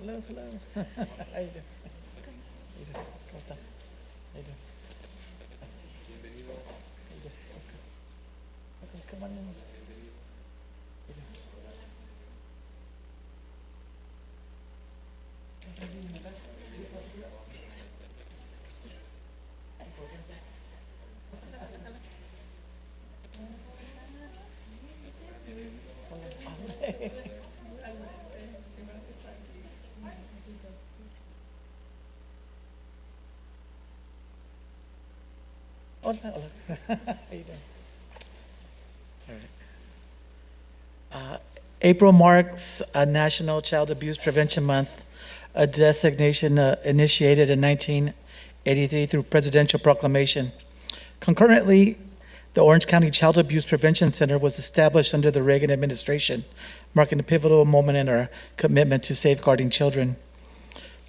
Hello, hello. How you doing? How you doing? ¿Cómo están? How you doing? Bienvenido. How you doing? ¿Cómo estás? Okay, come on in. How you doing? Hola, hola. How you doing? All right. April marks National Child Abuse Prevention Month, a designation initiated in 1983 through presidential proclamation. Concurrently, the Orange County Child Abuse Prevention Center was established under the Reagan administration, marking a pivotal moment in our commitment to safeguarding children.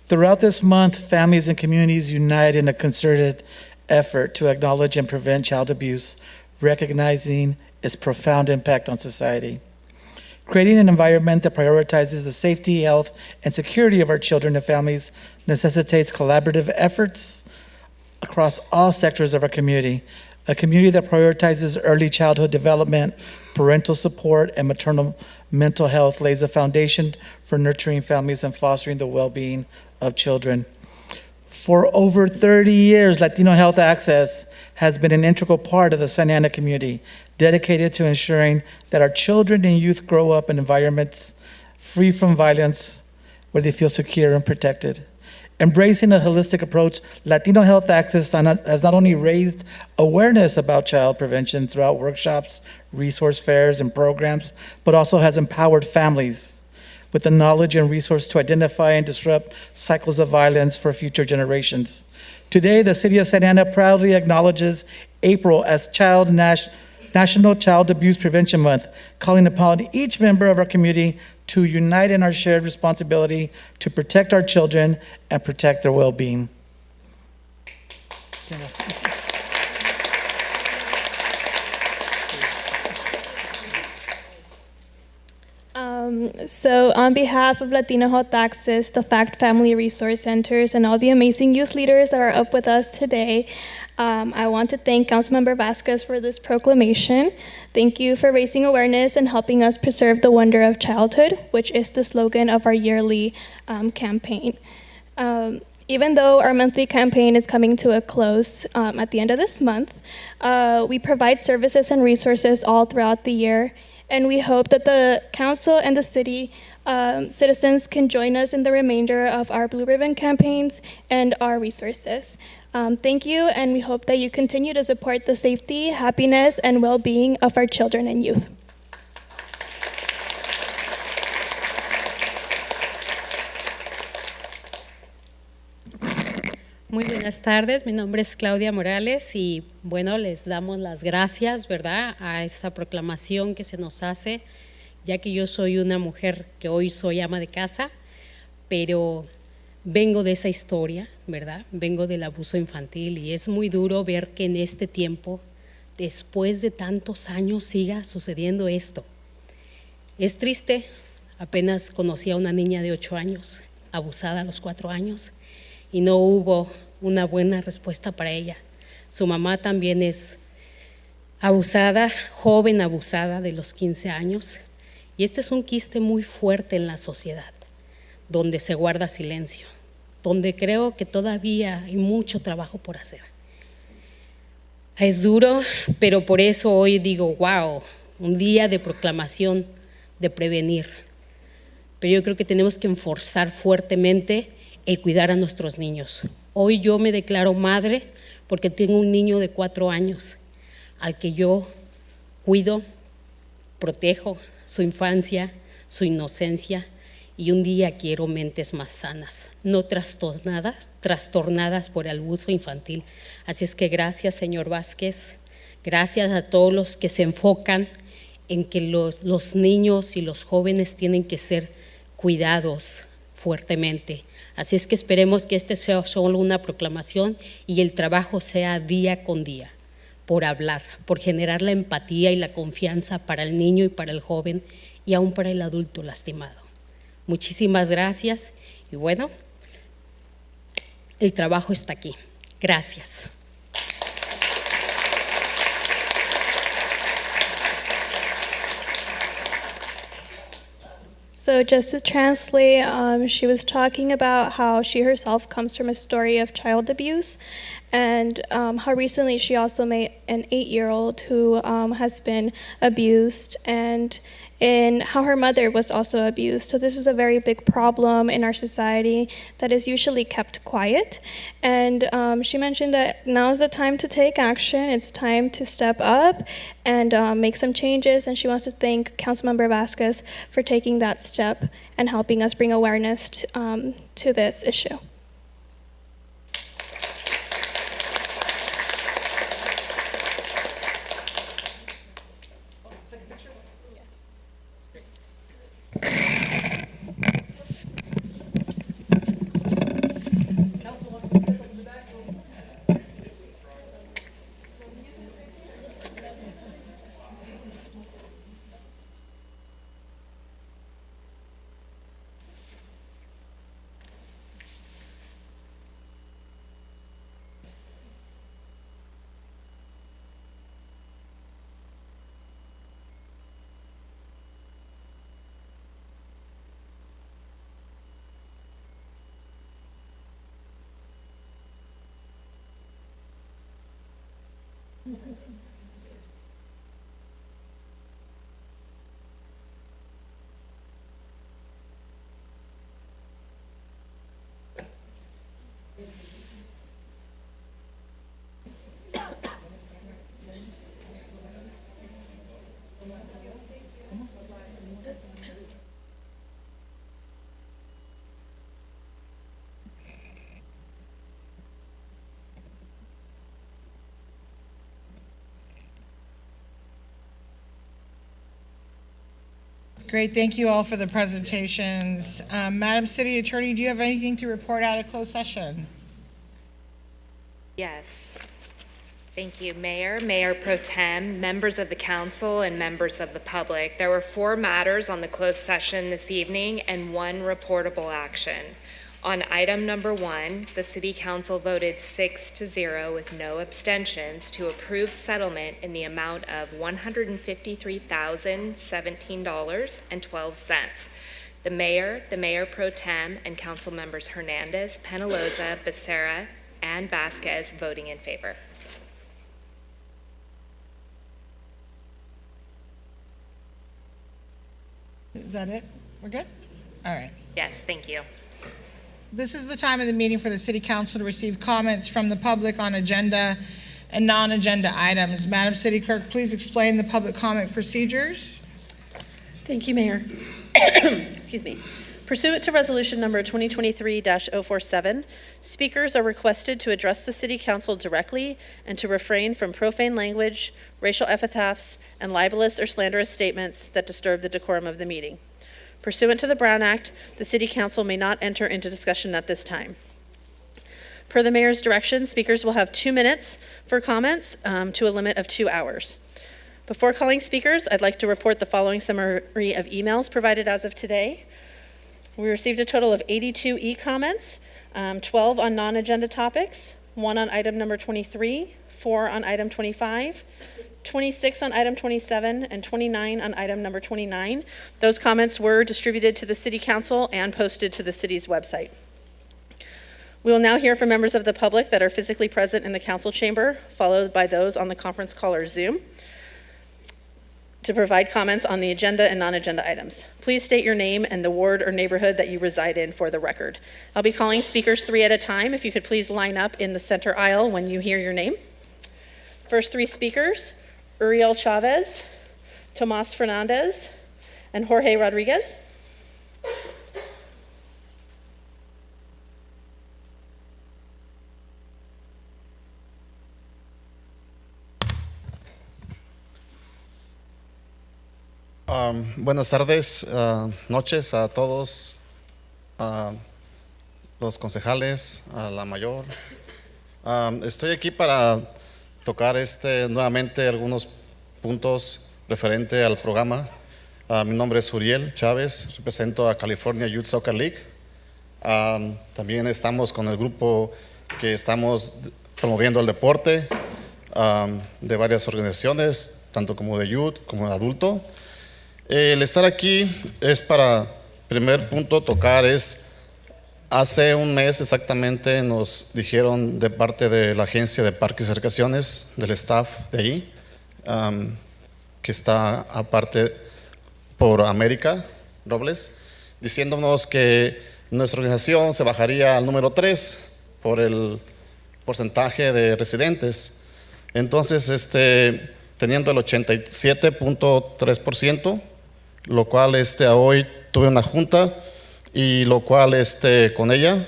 Throughout this month, families and communities unite in a concerted effort to acknowledge and prevent child abuse, recognizing its profound impact on society. Creating an environment that prioritizes the safety, health, and security of our children and families necessitates collaborative efforts across all sectors of our community. A community that prioritizes early childhood development, parental support, and maternal mental health lays a foundation for nurturing families and fostering the well-being of children. For over 30 years, Latino Health Access has been an integral part of the Santa Ana community, dedicated to ensuring that our children and youth grow up in environments free from violence, where they feel secure and protected. Embracing a holistic approach, Latino Health Access has not only raised awareness about child prevention throughout workshops, resource fairs, and programs, but also has empowered families with the knowledge and resource to identify and disrupt cycles of violence for future generations. Today, the City of Santa Ana proudly acknowledges April as National Child Abuse Prevention Month, calling upon each member of our community to unite in our shared responsibility to protect our children and protect their well-being. So on behalf of Latino Health Access, the FACT Family Resource Centers, and all the amazing youth leaders that are up with us today, I want to thank Councilmember Vasquez for this proclamation. Thank you for raising awareness and helping us preserve the wonder of childhood, which is the slogan of our yearly campaign. Even though our monthly campaign is coming to a close at the end of this month, we provide services and resources all throughout the year. And we hope that the council and the city citizens can join us in the remainder of our Blue Ribbon campaigns and our resources. Thank you, and we hope that you continue to support the safety, happiness, and well-being of our children and youth. Muy buenas tardes, mi nombre es Claudia Morales y bueno, les damos las gracias, ¿verdad?, a esta proclamación que se nos hace, ya que yo soy una mujer que hoy soy ama de casa, pero vengo de esa historia, ¿verdad?, vengo del abuso infantil y es muy duro ver que en este tiempo, después de tantos años, siga sucediendo esto. Es triste, apenas conocí a una niña de 8 años, abusada a los 4 años, y no hubo una buena respuesta para ella. Su mamá también es abusada, joven abusada de los 15 años, y este es un quiste muy fuerte en la sociedad, donde se guarda silencio, donde creo que todavía hay mucho trabajo por hacer. Es duro, pero por eso hoy digo, wow, un día de proclamación, de prevenir. Pero yo creo que tenemos que enforzar fuertemente el cuidar a nuestros niños. Hoy yo me declaro madre porque tengo un niño de 4 años al que yo cuido, protejo su infancia, su inocencia, y un día quiero mentes más sanas, no trastornadas por el abuso infantil. Así es que gracias, señor Vázquez, gracias a todos los que se enfocan en que los niños y los jóvenes tienen que ser cuidados fuertemente. Así es que esperemos que este sea solo una proclamación y el trabajo sea día con día, por hablar, por generar la empatía y la confianza para el niño y para el joven y aún para el adulto lastimado. Muchísimas gracias y bueno, el trabajo está aquí. Gracias. So, just to translate, she was talking about how she herself comes from a story of child abuse, and how recently she also met an 8-year-old who has been abused, and how her mother was also abused. So, this is a very big problem in our society that is usually kept quiet. And she mentioned that now is the time to take action. It's time to step up and make some changes. And she wants to thank Councilmember Vasquez for taking that step and helping us bring awareness to this issue. Great, thank you all for the presentations. Madam City Attorney, do you have anything to report out of closed session? Yes. Thank you, Mayor, Mayor Pro Tem, members of the council, and members of the public. There were 4 matters on the closed session this evening and 1 reportable action. On item number 1, the City Council voted 6-0 with no abstentions to approve settlement in the amount of $153,017.12. The Mayor Pro Tem, and Council members Hernandez, Penaloza, Becerra, and Vasquez voting in favor. Is that it? We're good? All right. Yes, thank you. This is the time of the meeting for the City Council to receive comments from the public on agenda and non-agenda items. Madam City Clerk, please explain the public comment procedures. Thank you, Mayor. Excuse me. Pursuant to Resolution Number 2023-047, speakers are requested to address the City Council directly and to refrain from profane language, racial epithets, and libelous or slanderous statements that disturb the decorum of the meeting. Pursuant to the Brown Act, the City Council may not enter into discussion at this time. Per the Mayor's direction, speakers will have 2 minutes for comments to a limit of 2 hours. Before calling speakers, I'd like to report the following summary of emails provided as of today. We received a total of 82 e-comments, 12 on non-agenda topics, 1 on item number 23, 4 on item 25, 26 on item 27, and 29 on item number 29. Those comments were distributed to the City Council and posted to the city's website. We will now hear from members of the public that are physically present in the council chamber, followed by those on the conference call or Zoom, to provide comments on the agenda and non-agenda items. Please state your name and the ward or neighborhood that you reside in for the record. I'll be calling speakers 3 at a time. If you could please line up in the center aisle when you hear your name. First 3 speakers: Uriel Chavez, Tomas Fernandez, and Jorge Rodriguez. Buenas tardes, noches a todos, los concejales, a la mayor. Estoy aquí para tocar nuevamente algunos puntos referente al programa. Mi nombre es Uriel Chávez, represento a California Youth Soccer League. También estamos con el grupo que estamos promoviendo el deporte de varias organizaciones, tanto como de youth como de adulto. El estar aquí es para, primer punto tocar es, hace un mes exactamente nos dijeron de parte de la agencia de parques y recreaciones, del staff de ahí, que está aparte por América Robles, diciéndonos que nuestra organización se bajaría al número 3 por el porcentaje de residentes. Entonces, teniendo el 87.3%, lo cual hoy tuve una junta y lo cual con ella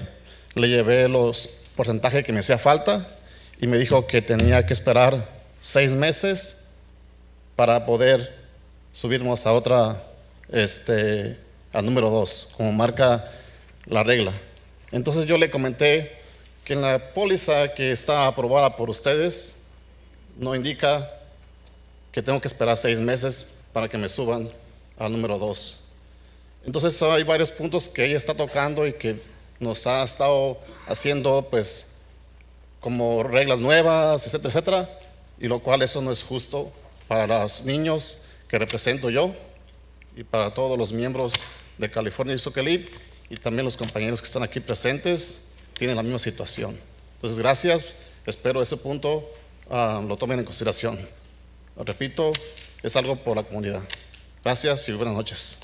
le llevé los porcentajes que me hacía falta y me dijo que tenía que esperar 6 meses para poder subirnos a otra, al número 2, como marca la regla. Entonces yo le comenté que en la póliza que está aprobada por ustedes no indica que tengo que esperar 6 meses para que me suban al número 2. Entonces hay varios puntos que ella está tocando y que nos ha estado haciendo pues como reglas nuevas, etcétera, etcétera, y lo cual eso no es justo para los niños que represento yo y para todos los miembros de California Youth Soccer League y también los compañeros que están aquí presentes tienen la misma situación. Entonces gracias, espero ese punto lo tomen en consideración. Lo repito, es algo por la comunidad. Gracias y buenas noches.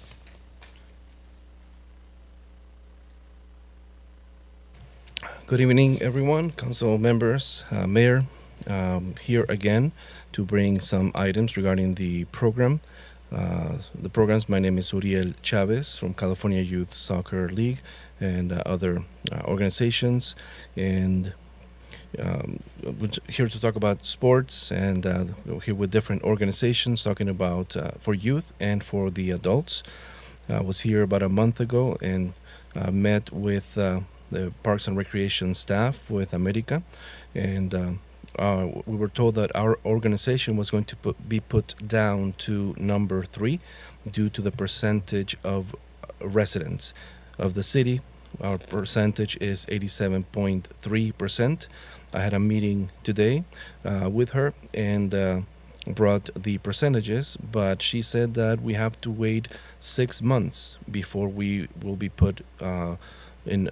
Good evening, everyone, council members, mayor, here again to bring some items regarding the program. The programs, my name is Uriel Chavez from California Youth Soccer League and other organizations, and we're here to talk about sports, and we're here with different organizations talking about for youth and for the adults. I was here about a month ago and met with the Parks and Recreation staff with America, and we were told that our organization was going to be put down to number 3 due to the percentage of residents of the city. Our percentage is 87.3%. I had a meeting today with her and brought the percentages, but she said that we have to wait 6 months before we will be put in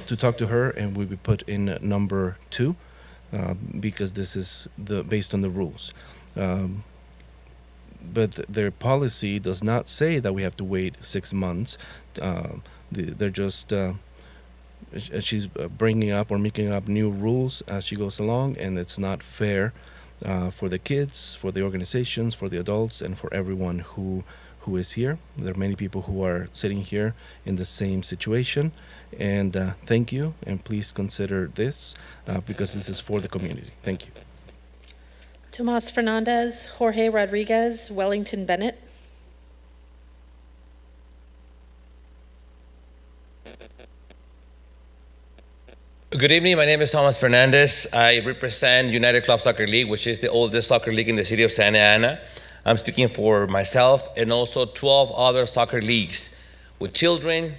to talk to her, and we'll be put in number 2 because this is based on the rules. But their policy does not say that we have to wait 6 months. They're just she's bringing up or making up new rules as she goes along, and it's not fair for the kids, for the organizations, for the adults, and for everyone who is here. There are many people who are sitting here in the same situation, and thank you, and please consider this because this is for the community. Thank you. Tomas Fernandez, Jorge Rodriguez, Wellington Bennett. Good evening, my name is Thomas Fernandez. I represent United Club Soccer League, which is the oldest soccer league in the city of Santa Ana. I'm speaking for myself and also 12 other soccer leagues with children,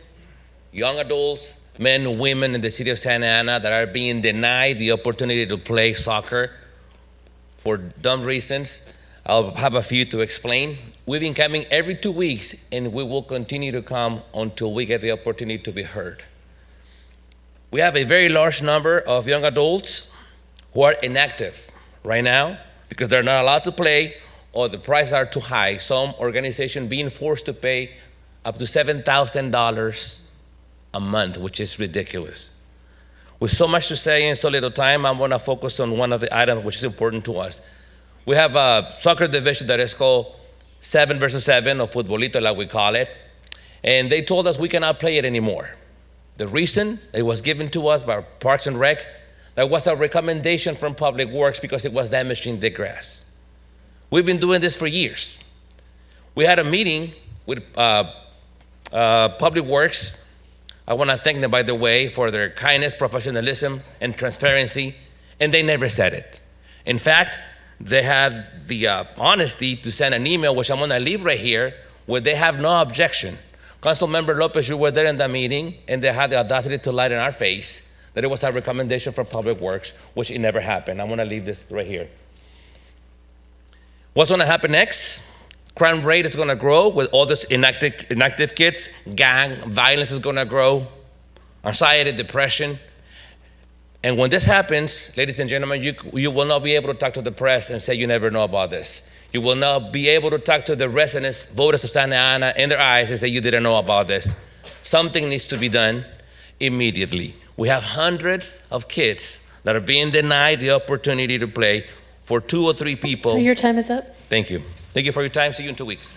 young adults, men, women in the city of Santa Ana that are being denied the opportunity to play soccer for dumb reasons. I'll have a few to explain. We've been coming every 2 weeks, and we will continue to come until we get the opportunity to be heard. We have a very large number of young adults who are inactive right now because they're not allowed to play or the prices are too high. Some organizations being forced to pay up to $7,000 a month, which is ridiculous. With so much to say in so little time, I'm going to focus on one of the items which is important to us. We have a soccer division that is called 7 versus 7, or futbolito like we call it, and they told us we cannot play it anymore. The reason it was given to us by Parks and Rec, that was a recommendation from Public Works because it was damaging the grass. We've been doing this for years. We had a meeting with Public Works. I want to thank them, by the way, for their kindness, professionalism, and transparency, and they never said it. In fact, they had the honesty to send an email, which I'm going to leave right here, where they have no objection. Councilmember Lopez, you were there in that meeting, and they had the audacity to lie in our face that it was a recommendation for Public Works, which it never happened. I want to leave this right here. What's going to happen next? Crime rate is going to grow with all this inactive kids. Gang violence is going to grow. Anxiety, depression. And when this happens, ladies and gentlemen, you will not be able to talk to the press and say you never know about this. You will not be able to talk to the residents, voters of Santa Ana in their eyes and say you didn't know about this. Something needs to be done immediately. We have hundreds of kids that are being denied the opportunity to play for 2 or 3 people. So your time is up. Thank you. Thank you for your time. See you in 2 weeks.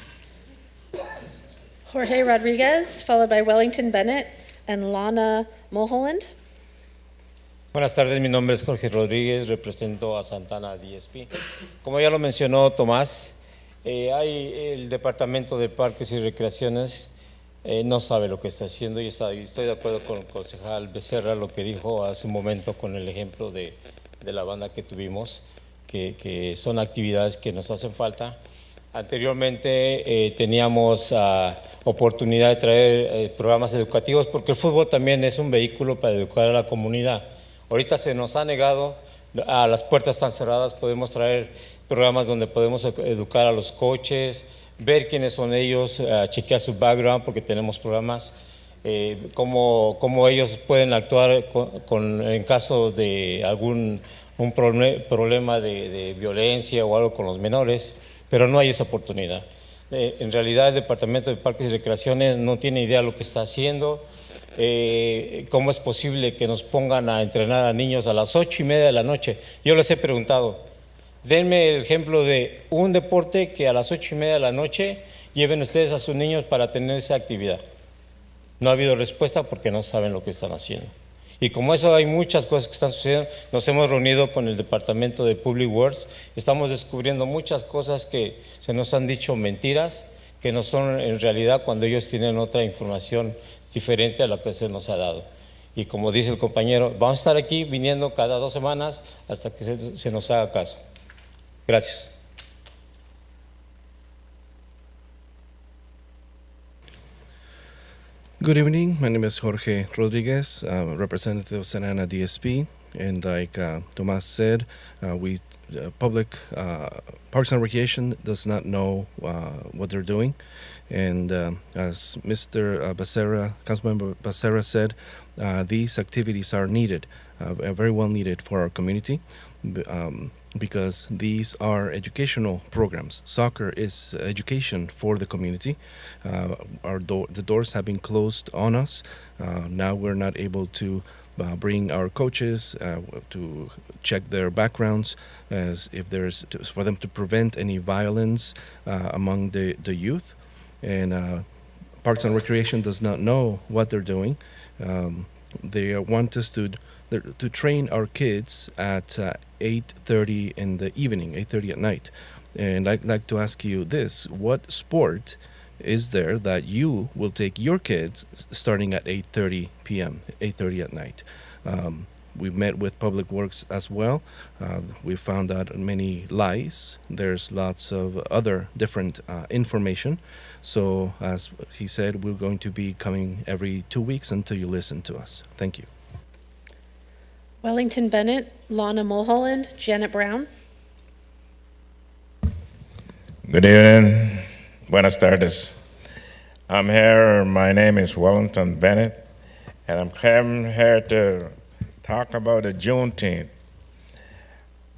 Jorge Rodriguez, followed by Wellington Bennett and Lana Mulholland. Buenas tardes, mi nombre es Jorge Rodríguez, represento a Santana DSP. Como ya lo mencionó Tomás, el Departamento de Parques y Recreaciones no sabe lo que está haciendo y estoy de acuerdo con el concejal Becerra, lo que dijo hace un momento con el ejemplo de la banda que tuvimos, que son actividades que nos hacen falta. Anteriormente teníamos oportunidad de traer programas educativos porque el fútbol también es un vehículo para educar a la comunidad. Ahorita se nos ha negado, las puertas están cerradas, podemos traer programas donde podemos educar a los coaches, ver quiénes son ellos, chequear su background porque tenemos programas, cómo ellos pueden actuar en caso de algún problema de violencia o algo con los menores, pero no hay esa oportunidad. En realidad el Departamento de Parques y Recreaciones no tiene idea de lo que está haciendo. ¿Cómo es posible que nos pongan a entrenar a niños a las 8:30 de la noche? Yo les he preguntado, denme el ejemplo de un deporte que a las 8:30 de la noche lleven ustedes a sus niños para tener esa actividad. No ha habido respuesta porque no saben lo que están haciendo. Y como eso hay muchas cosas que están sucediendo, nos hemos reunido con el Departamento de Public Works, estamos descubriendo muchas cosas que se nos han dicho mentiras, que no son en realidad cuando ellos tienen otra información diferente a la que se nos ha dado. Y como dice el compañero, vamos a estar aquí viniendo cada 2 semanas hasta que se nos haga caso. Gracias. Good evening. My name is Jorge Rodriguez, representative of Santa Ana DSP. And like Tomas said, public Parks and Recreation does not know what they're doing. And as Mr. Becerra, Councilmember Becerra said, these activities are needed, very well needed for our community. Because these are educational programs. Soccer is education for the community. The doors have been closed on us. Now we're not able to bring our coaches to check their backgrounds as if for them to prevent any violence among the youth. And Parks and Recreation does not know what they're doing. They want us to train our kids at 8:30 in the evening, 8:30 at night. And I'd like to ask you this: what sport is there that you will take your kids starting at 8:30 p.m., 8:30 at night? We've met with Public Works as well. We found out many lies. There's lots of other different information. So as he said, we're going to be coming every 2 weeks until you listen to us. Thank you. Wellington Bennett, Lana Mulholland, Janet Brown. Good evening. Buenas tardes. I'm here. My name is Wellington Bennett, and I'm here to talk about the Juneteenth.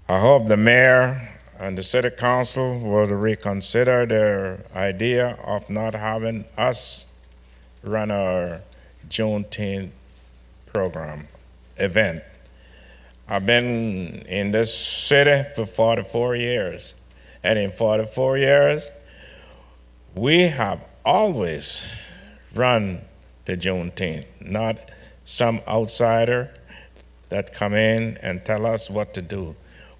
I hope the mayor and the city council will reconsider their idea of not having us run our Juneteenth program event. I've been in this city for 44 years, and in 44 years, we have always run the Juneteenth, not some outsider that come in and tell us what to do.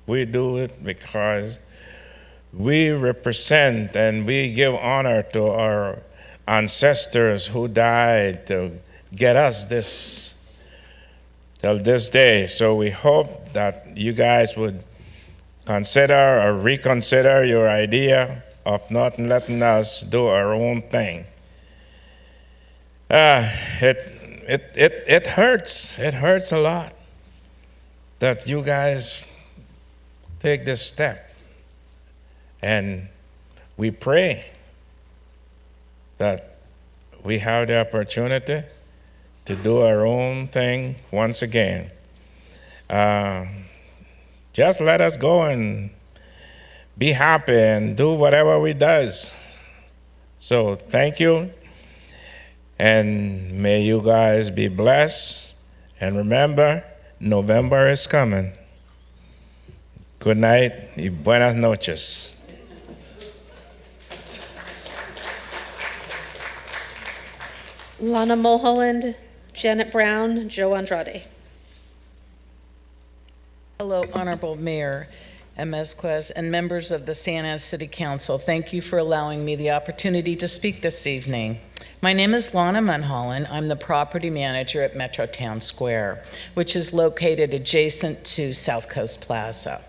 We do it because we represent and we give honor to our ancestors who died to get us this till this day. So we hope that you guys would consider or reconsider your idea of not letting us do our own thing. It hurts. It hurts a lot that you guys take this step. And we pray that we have the opportunity to do our own thing once again. Just let us go and be happy and do whatever we does. So thank you, and may you guys be blessed. And remember, November is coming. Good night y buenas noches. Lana Mulholland, Janet Brown, Joe Andrade. Hello, Honorable Mayor Amezquez and members of the Santa Ana City Council. Thank you for allowing me the opportunity to speak this evening. My name is Lana Mulholland. I'm the property manager at Metro Town Square, which is located adjacent to South Coast Plaza.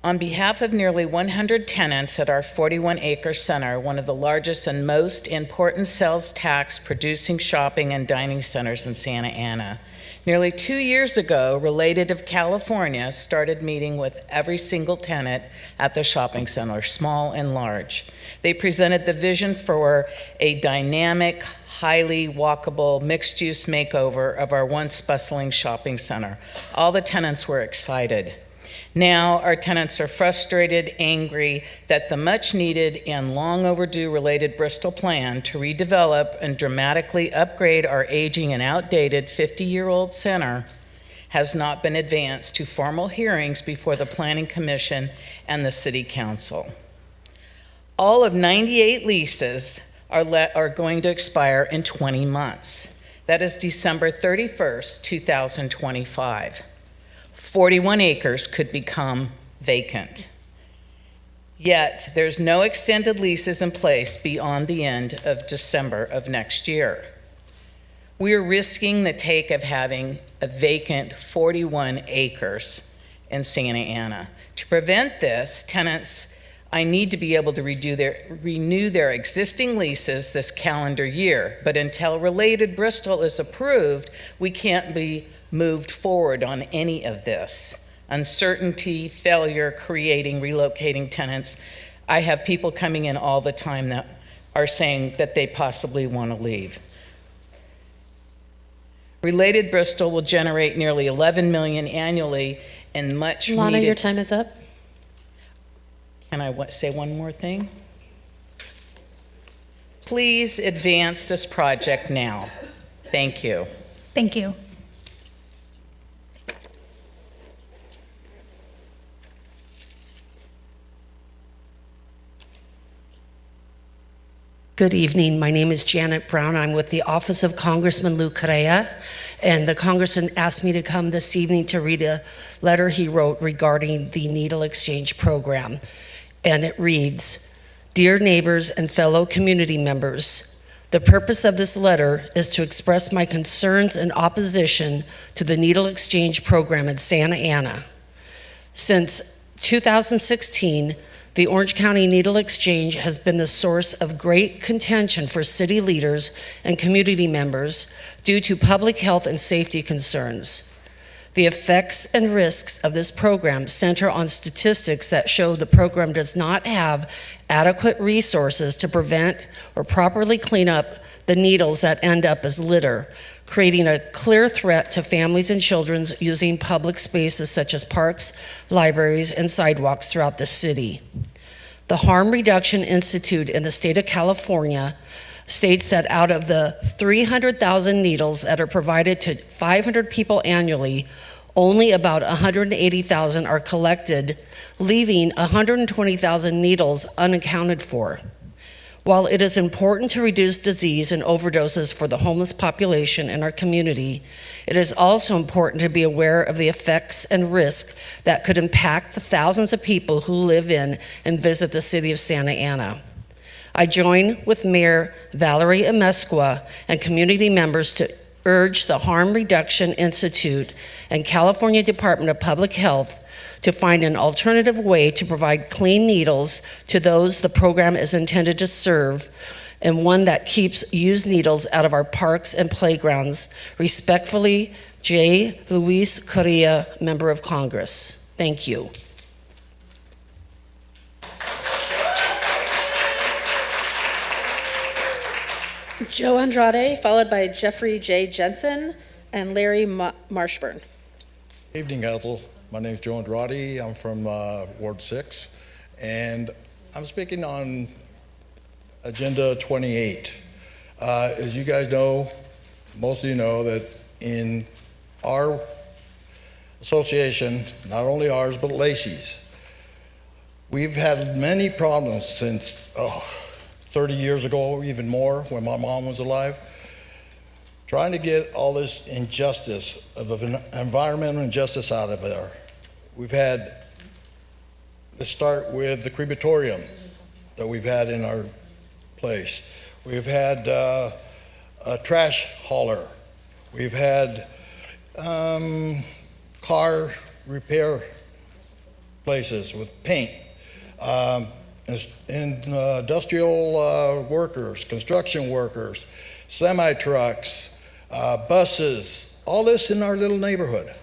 On behalf of nearly 100 tenants at our 41-acre center, one of the largest and most important sales tax producing shopping and dining centers in Santa Ana, nearly 2 years ago, Related of California started meeting with every single tenant at the shopping center, small and large. They presented the vision for a dynamic, highly walkable, mixed-use makeover of our once bustling shopping center. All the tenants were excited. Now, our tenants are frustrated, angry that the much-needed and long overdue Related Bristol plan to redevelop and dramatically upgrade our aging and outdated 50-year-old center has not been advanced to formal hearings before the Planning Commission and the City Council. All of 98 leases are going to expire in 20 months. That is December 31st, 2025. 41 acres could become vacant. Yet, there's no extended leases in place beyond the end of December of next year. We're risking the take of having a vacant 41 acres in Santa Ana. To prevent this, tenants, I need to be able to renew their existing leases this calendar year, but until Related Bristol is approved, we can't be moved forward on any of this. Uncertainty, failure, creating, relocating tenants. I have people coming in all the time that are saying that they possibly want to leave. Related Bristol will generate nearly $11 million annually and much needed. Lana, your time is up. Can I say one more thing? Please advance this project now. Thank you. Thank you. Good evening. My name is Janet Brown. I'm with the Office of Congressman Lou Correa, and the congressman asked me to come this evening to read a letter he wrote regarding the needle exchange program. And it reads, "Dear neighbors and fellow community members, the purpose of this letter is to express my concerns and opposition to the needle exchange program in Santa Ana. Since 2016, the Orange County Needle Exchange has been the source of great contention for city leaders and community members due to public health and safety concerns. The effects and risks of this program center on statistics that show the program does not have adequate resources to prevent or properly clean up the needles that end up as litter, creating a clear threat to families and children using public spaces such as parks, libraries, and sidewalks throughout the city. The Harm Reduction Institute in the state of California states that out of the 300,000 needles that are provided to 500 people annually, only about 180,000 are collected, leaving 120,000 needles unaccounted for. While it is important to reduce disease and overdoses for the homeless population in our community, it is also important to be aware of the effects and risks that could impact the thousands of people who live in and visit the city of Santa Ana. I join with Mayor Valerie Amezquez and community members to urge the Harm Reduction Institute and California Department of Public Health to find an alternative way to provide clean needles to those the program is intended to serve, and one that keeps used needles out of our parks and playgrounds. Respectfully, J. Luis Correa, Member of Congress. Thank you. Joe Andrade, followed by Jeffrey J. Jensen and Larry Marshburn. Evening, Council. My name is Joe Andrade. I'm from Ward 6, and I'm speaking on Agenda 28. As you guys know, most of you know that in our association, not only ours, but Lacey's, we've had many problems since 30 years ago, even more, when my mom was alive, trying to get all this injustice of environmental injustice out of there. We've had, let's start with the crematorium that we've had in our place. We've had a trash hauler. We've had car repair places with paint. Industrial workers, construction workers, semi-trucks, buses, all this in our little neighborhood.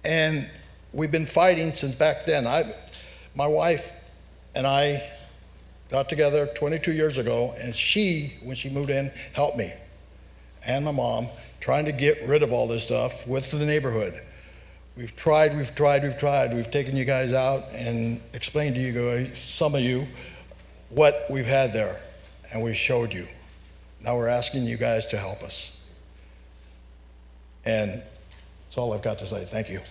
And we've been fighting since back then. My wife and I got together 22 years ago, and she, when she moved in, helped me and my mom trying to get rid of all this stuff with the neighborhood. We've tried. We've taken you guys out and explained to you guys, some of you, what we've had there, and we showed you. Now we're asking you guys to help us. And that's all I've got to say. Thank you.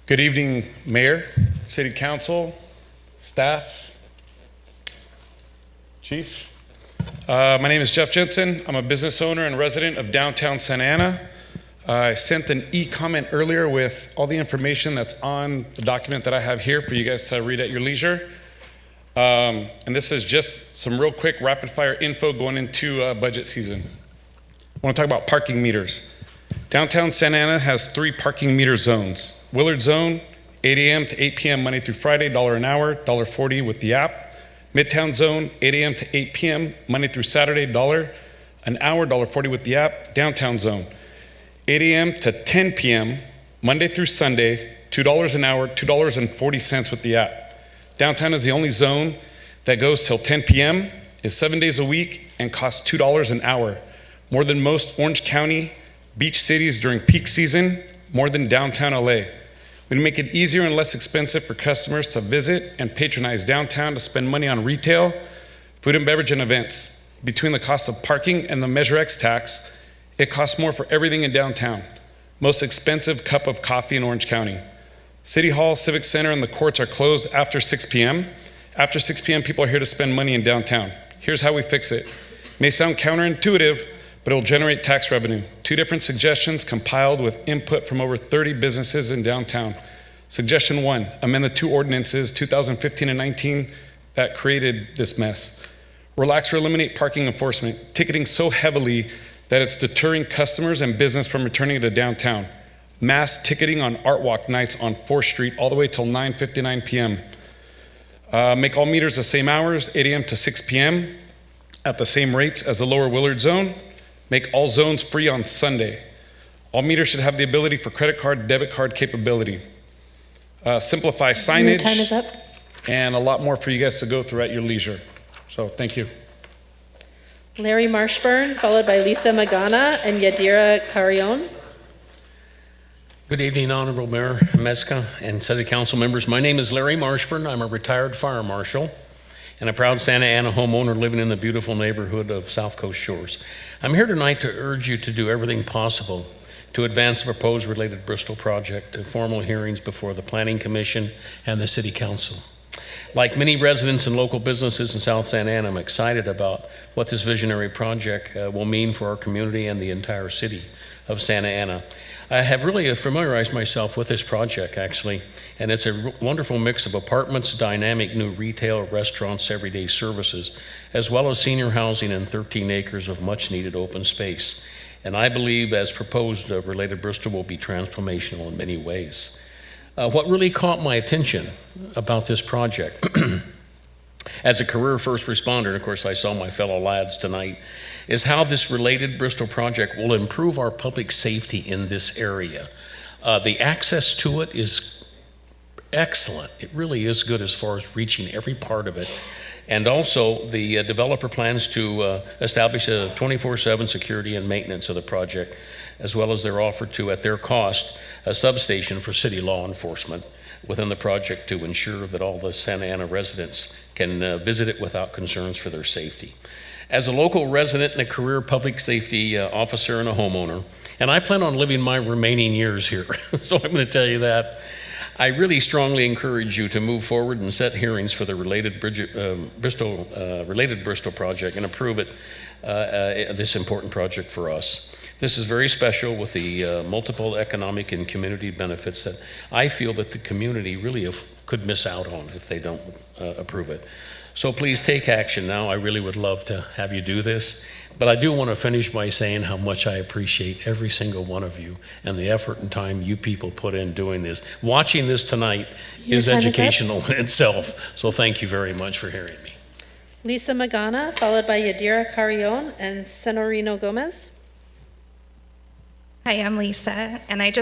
Good evening, Mayor, City Council, staff, Chief. My name is Jeff Jensen. I'm a business owner and resident of downtown Santa Ana. I sent an e-comment earlier with all the information that's on the document that I have here for you guys to read at your leisure. And this is just some real quick rapid fire info going into budget season. I want to talk about parking meters. Downtown Santa Ana has 3 parking meter zones. Willard Zone, 8 a.m. to 8 p.m. Monday through Friday, $1 an hour, $1.40 with the app. Midtown Zone, 8 a.m. to 8 p.m. Monday through Saturday, $1 an hour, $1.40 with the app. Downtown Zone, 8 a.m. to 10 p.m. Monday through Sunday, $2 an hour, $2.40 with the app. Downtown is the only zone that goes till 10 p.m., is 7 days a week, and costs $2 an hour. More than most Orange County beach cities during peak season, more than downtown LA. We make it easier and less expensive for customers to visit and patronize downtown to spend money on retail, food and beverage, and events. Between the cost of parking and the Measure X tax, it costs more for everything in downtown. Most expensive cup of coffee in Orange County. City Hall, Civic Center, and the courts are closed after 6 p.m. After 6 p.m., people are here to spend money in downtown. Here's how we fix it. It may sound counterintuitive, but it will generate tax revenue. 2 different suggestions compiled with input from over 30 businesses in downtown. Suggestion 1, amend the 2 ordinances, 2015 and 19, that created this mess. Relax or eliminate parking enforcement, ticketing so heavily that it's deterring customers and business from returning to downtown. Mass ticketing on Art Walk nights on 4th Street all the way till 9:59 p.m. Make all meters the same hours, 8 a.m. to 6 p.m. at the same rates as the lower Willard Zone. Make all zones free on Sunday. All meters should have the ability for credit card, debit card capability. Simplify signage. Your time is up. And a lot more for you guys to go through at your leisure. So thank you. Larry Marshburn, followed by Lisa Magana and Yadira Carrion. Good evening, Honorable Mayor Mezca and City Council members. My name is Larry Marshburn. I'm a retired fire marshal and a proud Santa Ana homeowner living in the beautiful neighborhood of South Coast Shores. I'm here tonight to urge you to do everything possible to advance the proposed related Bristol project to formal hearings before the Planning Commission and the City Council. Like many residents and local businesses in South Santa Ana, I'm excited about what this visionary project will mean for our community and the entire city of Santa Ana. I have really familiarized myself with this project, actually, and it's a wonderful mix of apartments, dynamic new retail, restaurants, everyday services, as well as senior housing and 13 acres of much-needed open space. And I believe, as proposed, Related Bristol will be transformational in many ways. What really caught my attention about this project, as a career first responder, and of course I saw my fellow lads tonight, is how this Related Bristol project will improve our public safety in this area. The access to it is excellent. It really is good as far as reaching every part of it. And also, the developer plans to establish a 24/7 security and maintenance of the project, as well as they're offered to, at their cost, a substation for city law enforcement within the project to ensure that all the Santa Ana residents can visit it without concerns for their safety. As a local resident and a career public safety officer and a homeowner, and I plan on living my remaining years here, so I'm going to tell you that, I really strongly encourage you to move forward and set hearings for the Related Bristol project and approve it, this important project for us. This is very special with the multiple economic and community benefits that I feel that the community really could miss out on if they don't approve it. So please take action now. I really would love to have you do this. But I do want to finish by saying how much I appreciate every single one of you and the effort and time you people put in doing this. Watching this tonight is educational in itself. So thank you very much for hearing me. Lisa Magana, followed by Yadira Carrion and Senorino Gomez. Hi, I'm Lisa, and I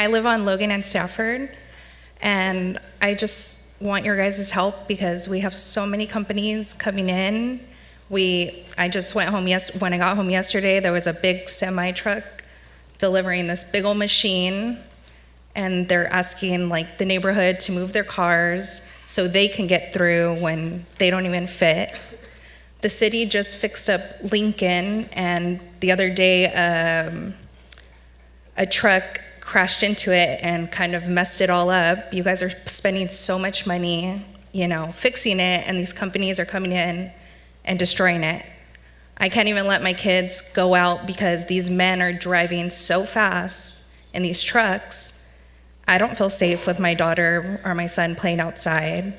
live on Logan and Stafford, and I just want your guys' help because we have so many companies coming in. I just went home when I got home yesterday, there was a big semi truck delivering this big old machine, and they're asking like the neighborhood to move their cars so they can get through when they don't even fit. The city just fixed up Lincoln, and the other day, a truck crashed into it and kind of messed it all up. You guys are spending so much money, fixing it, and these companies are coming in and destroying it. I can't even let my kids go out because these men are driving so fast in these trucks. I don't feel safe with my daughter or my son playing outside.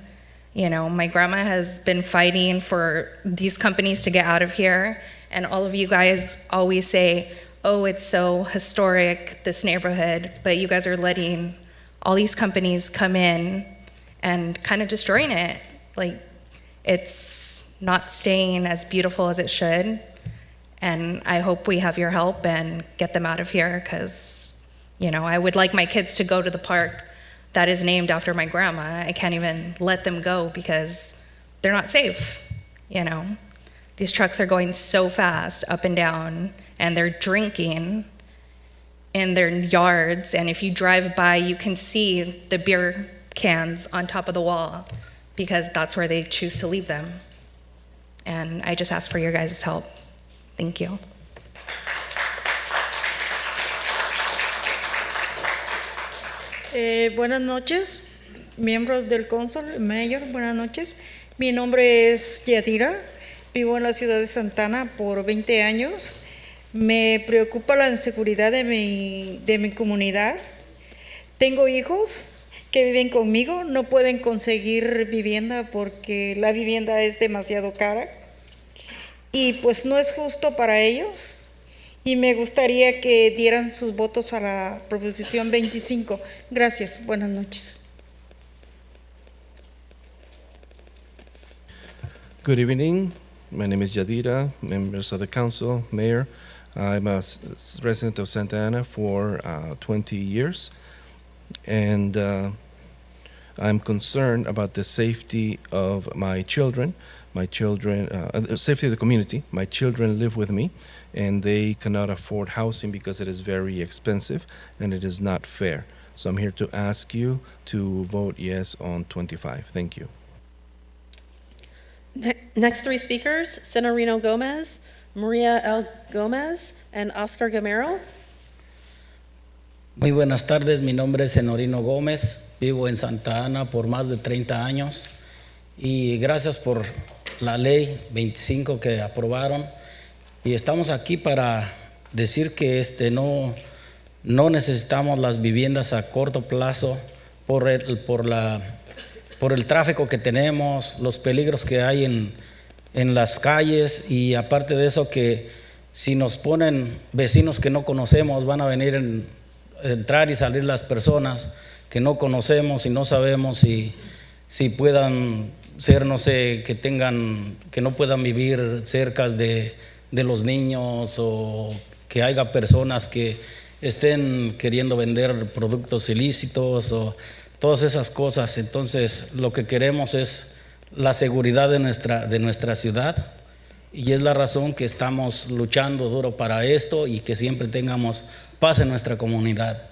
My grandma has been fighting for these companies to get out of here, and all of you guys always say, oh, it's so historic, this neighborhood, but you guys are letting all these companies come in and kind of destroying it. Like, it's not staying as beautiful as it should, and I hope we have your help and get them out of here, because, I would like my kids to go to the park that is named after my grandma. I can't even let them go because they're not safe, These trucks are going so fast up and down, and they're drinking in their yards, and if you drive by, you can see the beer cans on top of the wall because that's where they choose to leave them. And I just ask for your guys' help. Thank you. Buenas noches, miembros del Council, Mayor, buenas noches. Mi nombre es Yadira, vivo en la ciudad de Santana por 20 años. Me preocupa la inseguridad de mi comunidad. Tengo hijos que viven conmigo, no pueden conseguir vivienda porque la vivienda es demasiado cara. Y pues no es justo para ellos. Y me gustaría que dieran sus votos a la proposición 25. Gracias, buenas noches. Good evening. My name is Yadira, members of the council, mayor. I'm a resident of Santa Ana for 20 years, and I'm concerned about the safety of my children. The safety of the community. My children live with me, and they cannot afford housing because it is very expensive and it is not fair. So I'm here to ask you to vote yes on 25. Thank you. Next three speakers, Senorino Gomez, Maria L. Gomez, and Oscar Gamero. Muy buenas tardes, mi nombre es Senorino Gómez, vivo en Santa Ana por más de 30 años y gracias por la ley 25 que aprobaron y estamos aquí para decir que no No necesitamos las viviendas a corto plazo por el tráfico que tenemos, los peligros que hay en las calles, y aparte de eso, que si nos ponen vecinos que no conocemos, van a venir entrar y salir las personas que no conocemos y no sabemos si puedan ser, no sé, que no puedan vivir cerca de los niños, o que haya personas que estén queriendo vender productos ilícitos o todas esas cosas. Entonces, lo que queremos es la seguridad de nuestra ciudad, y es la razón que estamos luchando duro para esto y que siempre tengamos paz en nuestra comunidad,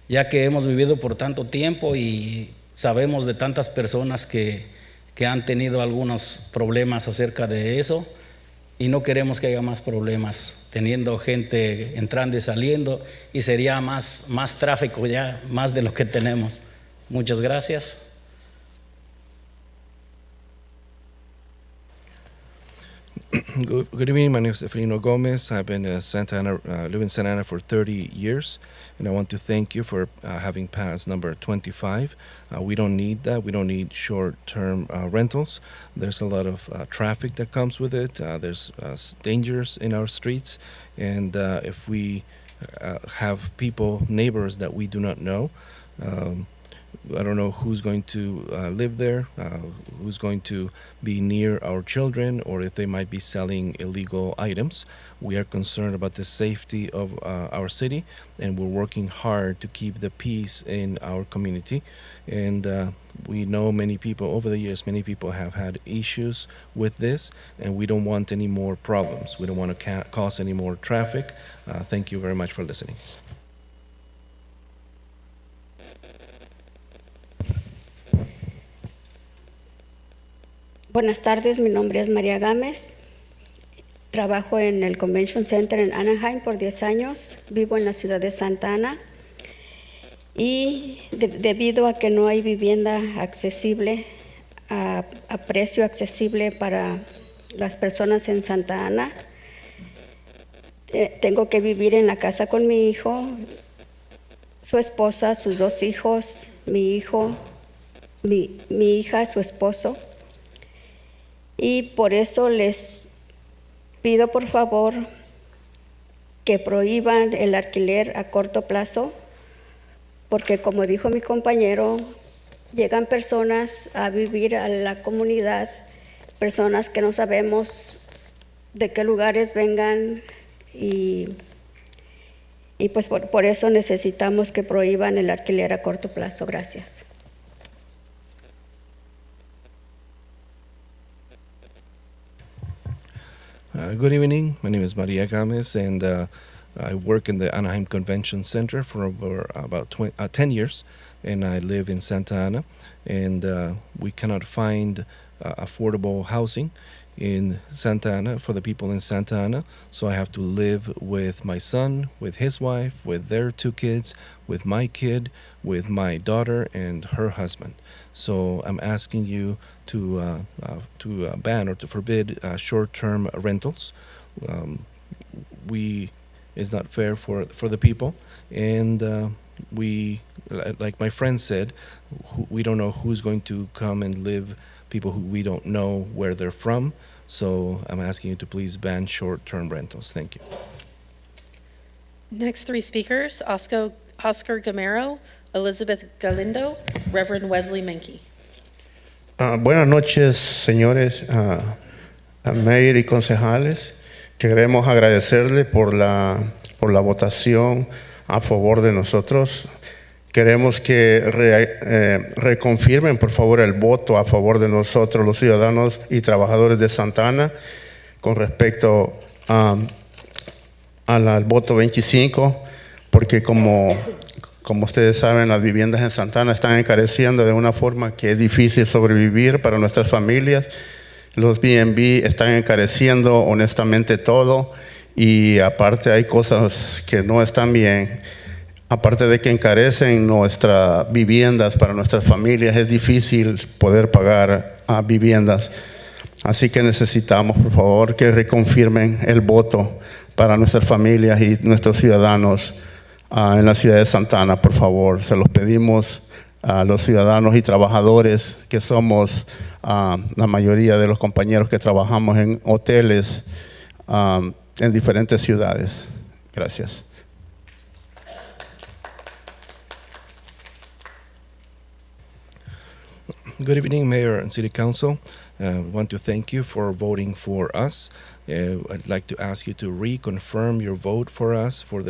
ya que hemos vivido por tanto tiempo y sabemos de tantas personas que han tenido algunos problemas acerca de eso, y no queremos que haya más problemas, teniendo gente entrando y saliendo, y sería más tráfico ya, más de lo que tenemos. Muchas gracias. Good evening. My name is Efraino Gomez. I've been live in Santa Ana for 30 years, and I want to thank you for having passed number 25. We don't need that. We don't need short-term rentals. There's a lot of traffic that comes with it. There's dangers in our streets, and if we have neighbors that we do not know, I don't know who's going to live there, who's going to be near our children, or if they might be selling illegal items. We are concerned about the safety of our city, and we're working hard to keep the peace in our community. And we know many people, over the years, many people have had issues with this, and we don't want any more problems. We don't want to cause any more traffic. Thank you very much for listening. Buenas tardes, mi nombre es María Gámez. Trabajo en el Convention Center en Anaheim por 10 años. Vivo en la ciudad de Santa Ana. Y debido a que no hay vivienda accesible, a precio accesible para las personas en Santa Ana, tengo que vivir en la casa con mi hijo, su esposa, sus 2 hijos, mi hijo, mi hija, su esposo. Y por eso les pido por favor que prohíban el alquiler a corto plazo, porque como dijo mi compañero, llegan personas a vivir a la comunidad, personas que no sabemos de qué lugares vengan, y pues por eso necesitamos que prohíban el alquiler a corto plazo. Gracias. Good evening. My name is Maria Gomez, and I work in the Anaheim Convention Center for over about 10 years, and I live in Santa Ana, and we cannot find affordable housing in Santa Ana for the people in Santa Ana, so I have to live with my son, with his wife, with their 2 kids, with my kid, with my daughter and her husband. So I'm asking you to ban or to forbid short-term rentals. It's not fair for the people, and we, like my friend said, we don't know who's going to come and live. People who we don't know where they're from. So I'm asking you to please ban short-term rentals. Thank you. Next 3 speakers, Oscar Gamero, Elizabeth Galindo, Reverend Wesley Menke. Buenas noches, señores, mayor y concejales. Queremos agradecerle por la votación a favor de nosotros. Queremos que reconfirmen, por favor, el voto a favor de nosotros, los ciudadanos y trabajadores de Santa Ana, con respecto al voto 25, porque como ustedes saben, las viviendas en Santa Ana están encareciendo de una forma que es difícil sobrevivir para nuestras familias. Los B&B están encareciendo honestamente todo, y aparte hay cosas que no están bien. Aparte de que encarecen nuestras viviendas para nuestras familias, es difícil poder pagar viviendas. Así que necesitamos, por favor, que reconfirmen el voto para nuestras familias y nuestros ciudadanos en la ciudad de Santa Ana, por favor. Se los pedimos a los ciudadanos y trabajadores que somos la mayoría de los compañeros que trabajamos en hoteles en diferentes ciudades. Gracias. Good evening, Mayor and City Council. I want to thank you for voting for us. I'd like to ask you to reconfirm your vote for us for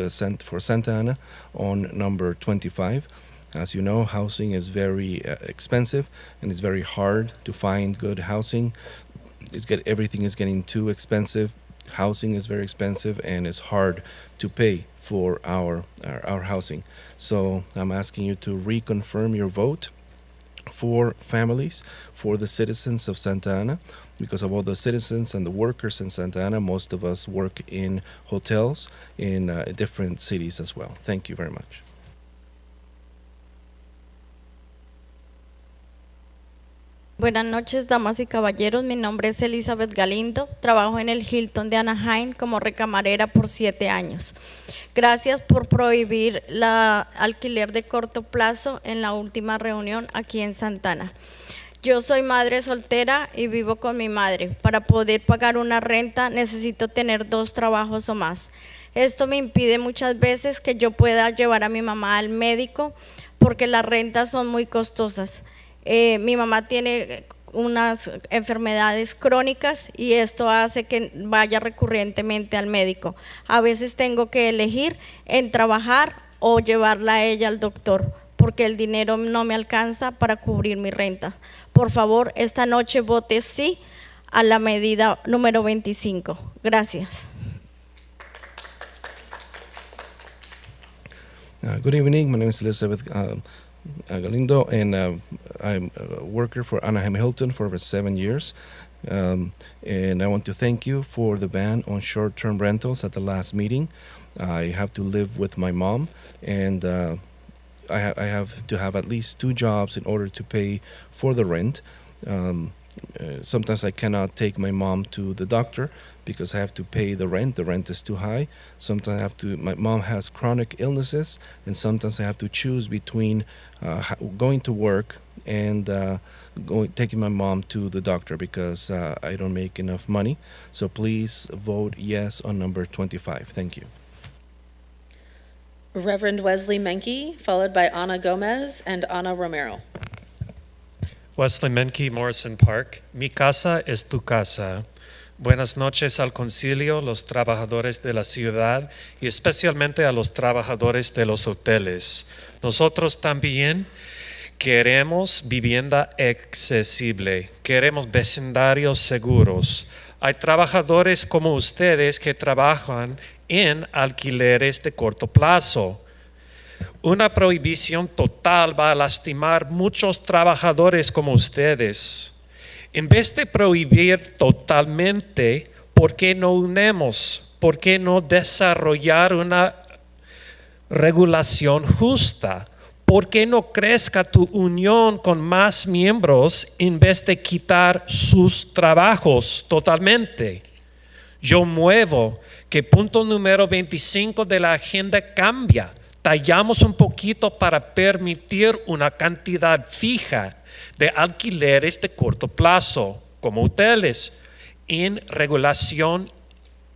Santa Ana on number 25. As you know, housing is very expensive, and it's very hard to find good housing. Everything is getting too expensive. Housing is very expensive, and it's hard to pay for our housing. So I'm asking you to reconfirm your vote for families, for the citizens of Santa Ana, because of all the citizens and the workers in Santa Ana. Most of us work in hotels in different cities as well. Thank you very much. Buenas noches, damas y caballeros. Mi nombre es Elizabeth Galindo. Trabajo en el Hilton de Anaheim como recamarera por 7 años. Gracias por prohibir la alquiler de corto plazo en la última reunión aquí en Santa Ana. Yo soy madre soltera y vivo con mi madre. Para poder pagar una renta necesito tener 2 trabajos o más. Esto me impide muchas veces que yo pueda llevar a mi mamá al médico porque las rentas son muy costosas. Mi mamá tiene unas enfermedades crónicas y esto hace que vaya recurrentemente al médico. A veces tengo que elegir en trabajar o llevarla a ella al doctor porque el dinero no me alcanza para cubrir mi renta. Por favor, esta noche vote sí a la medida número 25. Gracias. Good evening. My name is Elizabeth Galindo, and I'm a worker for Anaheim Hilton for over 7 years. And I want to thank you for the ban on short-term rentals at the last meeting. I have to live with my mom, and I have to have at least 2 jobs in order to pay for the rent. Sometimes I cannot take my mom to the doctor because I have to pay the rent. The rent is too high. Sometimes my mom has chronic illnesses, and sometimes I have to choose between going to work and taking my mom to the doctor because I don't make enough money. So please vote yes on number 25. Thank you. Reverend Wesley Menke, followed by Ana Gomez and Ana Romero. Wesley Menke, Morrison Park. Mi casa es tu casa. Buenas noches al concilio, los trabajadores de la ciudad y especialmente a los trabajadores de los hoteles. Nosotros también queremos vivienda accesible, queremos vecindarios seguros. Hay trabajadores como ustedes que trabajan en alquileres de corto plazo. Una prohibición total va a lastimar muchos trabajadores como ustedes. En vez de prohibir totalmente, ¿por qué no unimos? ¿Por qué no desarrollar una regulación justa? ¿Por qué no crezca tu unión con más miembros en vez de quitar sus trabajos totalmente? Yo muevo que punto número 25 de la agenda cambia. Tallamos un poquito para permitir una cantidad fija de alquileres de corto plazo, como hoteles, en regulación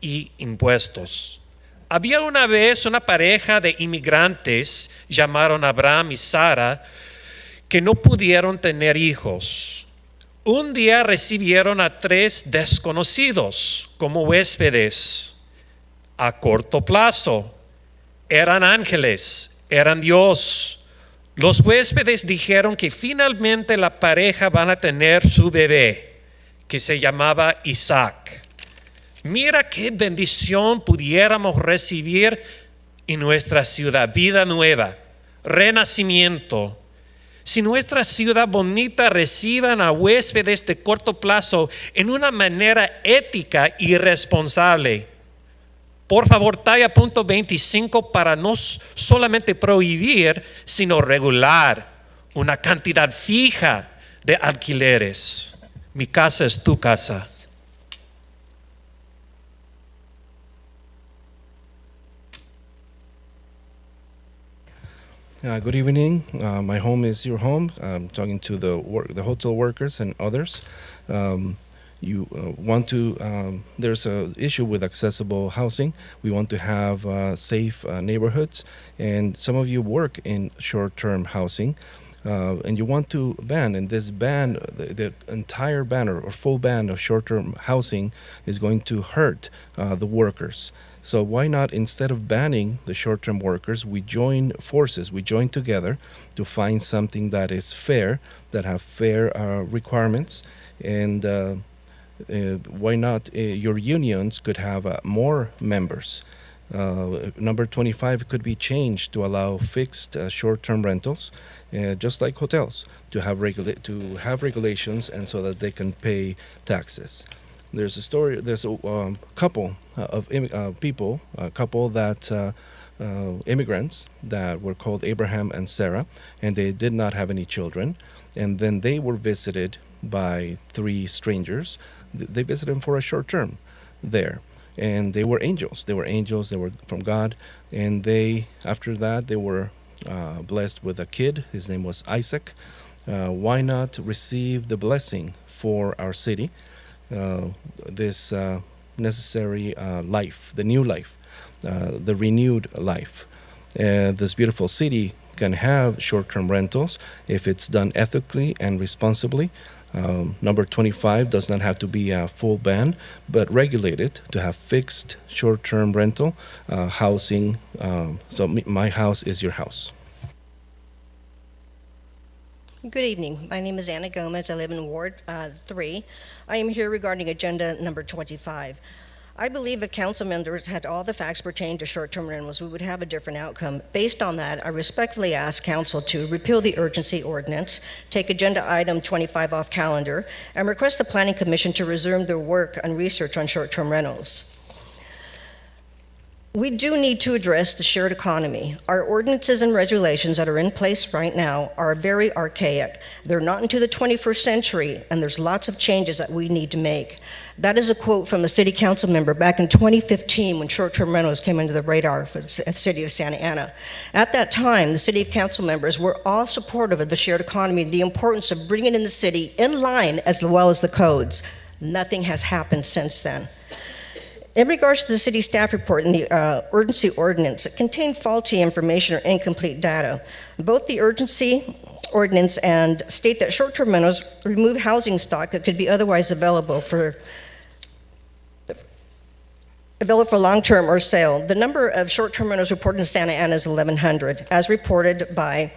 y impuestos. Había una vez una pareja de inmigrantes, llamaron Abraham y Sara, que no pudieron tener hijos. Un día recibieron a 3 desconocidos como huéspedes a corto plazo. Eran ángeles, eran Dios. Los huéspedes dijeron que finalmente la pareja van a tener su bebé, que se llamaba Isaac. Mira qué bendición pudiéramos recibir en nuestra ciudad, vida nueva, renacimiento. Si nuestra ciudad bonita reciban a huéspedes de corto plazo en una manera ética y responsable, por favor, talla punto 25 para no solamente prohibir, sino regular una cantidad fija de alquileres. Mi casa es tu casa. Good evening. My home is your home. I'm talking to the hotel workers and others. You want to, there's an issue with accessible housing. We want to have safe neighborhoods, and some of you work in short-term housing, and you want to ban, and this ban, the entire ban or full ban of short-term housing is going to hurt the workers. So why not, instead of banning the short-term workers, we join forces, we join together to find something that is fair, that have fair requirements, and why not your unions could have more members. Number 25 could be changed to allow fixed short-term rentals, just like hotels, to have regulations, and so that they can pay taxes. There's a story. There's a couple of people, a couple that immigrants that were called Abraham and Sarah, and they did not have any children, and then they were visited by 3 strangers. They visited them for a short term there, and they were angels. They were angels. They were from God, and they, after that, they were blessed with a kid. His name was Isaac. Why not receive the blessing for our city? This necessary life, the new life, the renewed life. This beautiful city can have short-term rentals if it's done ethically and responsibly. Number 25 does not have to be a full ban, but regulated to have fixed short-term rental housing. So my house is your house. Good evening. My name is Anna Gomez. I live in Ward 3. I am here regarding agenda number 25. I believe if council members had all the facts pertaining to short-term rentals, we would have a different outcome. Based on that, I respectfully ask council to repeal the urgency ordinance, take agenda item 25 off calendar, and request the Planning Commission to resume their work on research on short-term rentals. We do need to address the shared economy. Our ordinances and regulations that are in place right now are very archaic. They're not into the 21st century, and there's lots of changes that we need to make. That is a quote from a city council member back in 2015 when short-term rentals came into the radar for the city of Santa Ana. At that time, the city council members were all supportive of the shared economy, the importance of bringing in the city in line as well as the codes. Nothing has happened since then. In regards to the city staff report and the urgency ordinance, it contained faulty information or incomplete data. Both the urgency ordinance and state that short-term rentals remove housing stock that could be otherwise available for long-term or sale. The number of short-term rentals reported in Santa Ana is 1,100, as reported by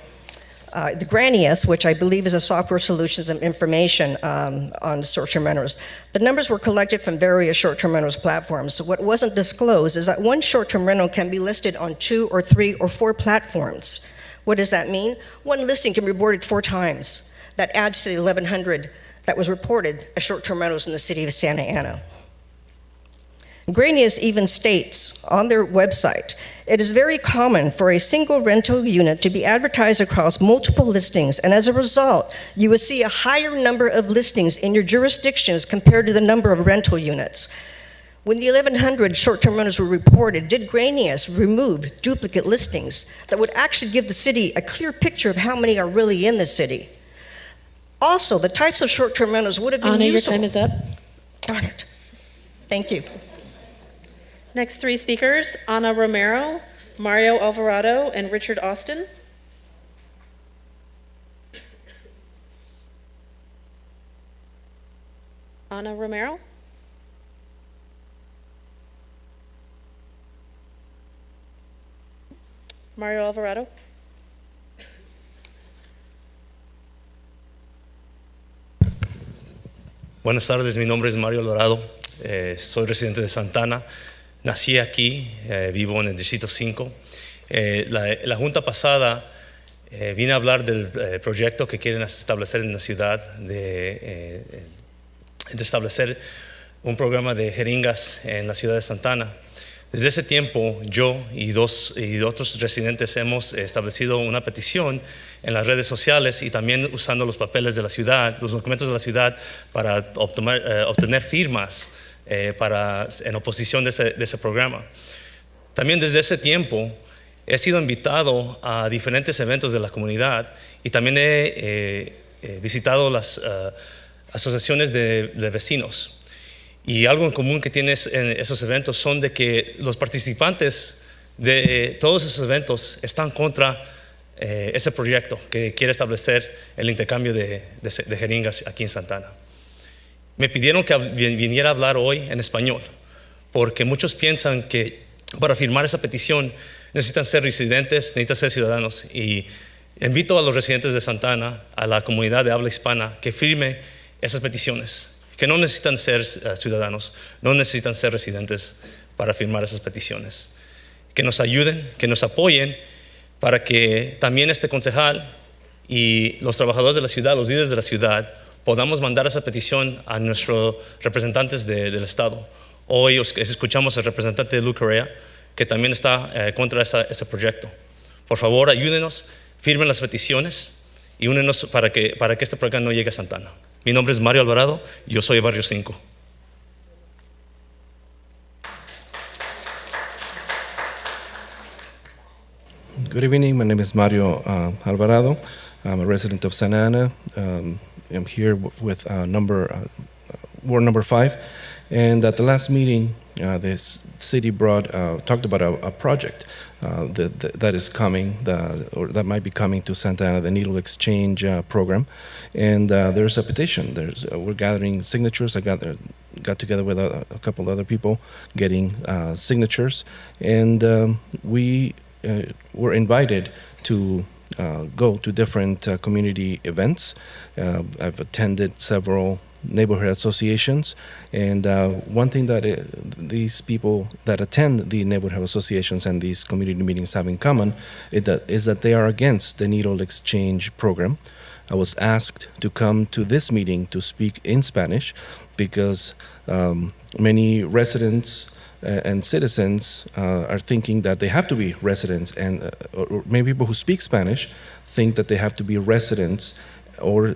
the Granius, which I believe is a software solutions and information on short-term rentals. The numbers were collected from various short-term rentals platforms. So what wasn't disclosed is that one short-term rental can be listed on 2 or 3 or 4 platforms. What does that mean? One listing can be reported 4 times. That adds to the 1,100 that was reported as short-term rentals in the city of Santa Ana. Granius even states on their website, it is very common for a single rental unit to be advertised across multiple listings, and as a result, you will see a higher number of listings in your jurisdictions compared to the number of rental units. When the 1,100 short-term rentals were reported, did Granius remove duplicate listings that would actually give the city a clear picture of how many are really in the city? Also, the types of short-term rentals would have been useful. Anna, your time is up. Darn it. Thank you. Next 3 speakers, Ana Romero, Mario Alvarado, and Richard Austin. Ana Romero. Mario Alvarado. Buenas tardes, mi nombre es Mario Alvarado, soy residente de Santana. Nací aquí, vivo en el Distrito 5. La junta pasada vine a hablar del proyecto que quieren establecer en la ciudad de establecer un programa de jeringas en la ciudad de Santana. Desde ese tiempo, yo y otros residentes hemos establecido una petición en las redes sociales y también usando los papeles de la ciudad, los documentos de la ciudad para obtener firmas en oposición de ese programa. También desde ese tiempo he sido invitado a diferentes eventos de la comunidad y también he visitado las asociaciones de vecinos. Y algo en común que tienen esos eventos son de que los participantes de todos esos eventos están contra ese proyecto que quiere establecer el intercambio de jeringas aquí en Santana. Me pidieron que viniera a hablar hoy en español, porque muchos piensan que para firmar esa petición necesitan ser residentes, necesitan ser ciudadanos. Y invito a los residentes de Santana, a la comunidad de habla hispana, que firme esas peticiones, que no necesitan ser ciudadanos, no necesitan ser residentes para firmar esas peticiones. Que nos ayuden, que nos apoyen, para que también este concejal y los trabajadores de la ciudad, los líderes de la ciudad, podamos mandar esa petición a nuestros representantes del Estado. Hoy escuchamos al representante de Lou Correa, que también está contra ese proyecto. Por favor, ayúdenos, firmen las peticiones y únenos para que este programa no llegue a Santana. Mi nombre es Mario Alvarado y yo soy de Barrio 5. Good evening. My name is Mario Alvarado. I'm a resident of Santa Ana. I'm here with Ward number 5. And at the last meeting, the city talked about a project that is coming, or that might be coming to Santa Ana, the Needle Exchange program. And there's a petition. We're gathering signatures. I got together with a couple other people getting signatures, and we were invited to go to different community events. I've attended several neighborhood associations, and one thing that these people that attend the neighborhood associations and these community meetings have in common is that they are against the needle exchange program. I was asked to come to this meeting to speak in Spanish because many residents and citizens are thinking that they have to be residents, and or maybe people who speak Spanish think that they have to be residents or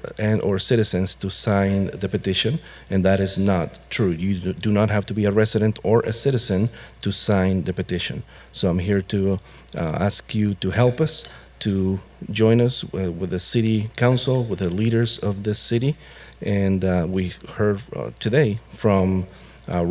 citizens to sign the petition, and that is not true. You do not have to be a resident or a citizen to sign the petition. So I'm here to ask you to help us, to join us with the city council, with the leaders of this city, and we heard today from our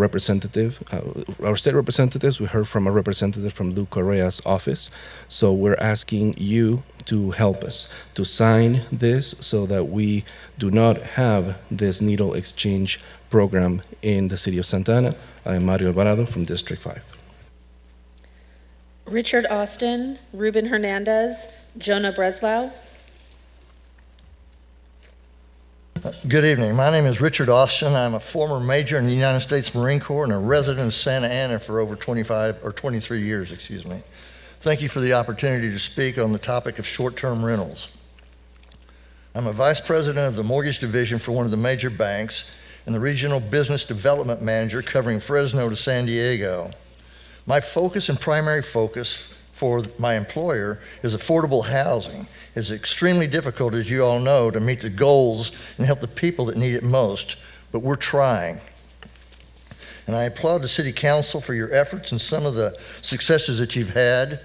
state representatives. We heard from a representative from Lou Correa's office. So we're asking you to help us to sign this so that we do not have this needle exchange program in the city of Santa Ana. I'm Mario Alvarado from District 5. Richard Austin, Ruben Hernandez, Jonah Breslau. Good evening. My name is Richard Austin. I'm a former major in the United States Marine Corps and a resident of Santa Ana for over 23 years, excuse me. Thank you for the opportunity to speak on the topic of short-term rentals. I'm a vice president of the mortgage division for one of the major banks and the regional business development manager covering Fresno to San Diego. My focus and primary focus for my employer is affordable housing. It's extremely difficult, as you all know, to meet the goals and help the people that need it most, but we're trying. And I applaud the City Council for your efforts and some of the successes that you've had.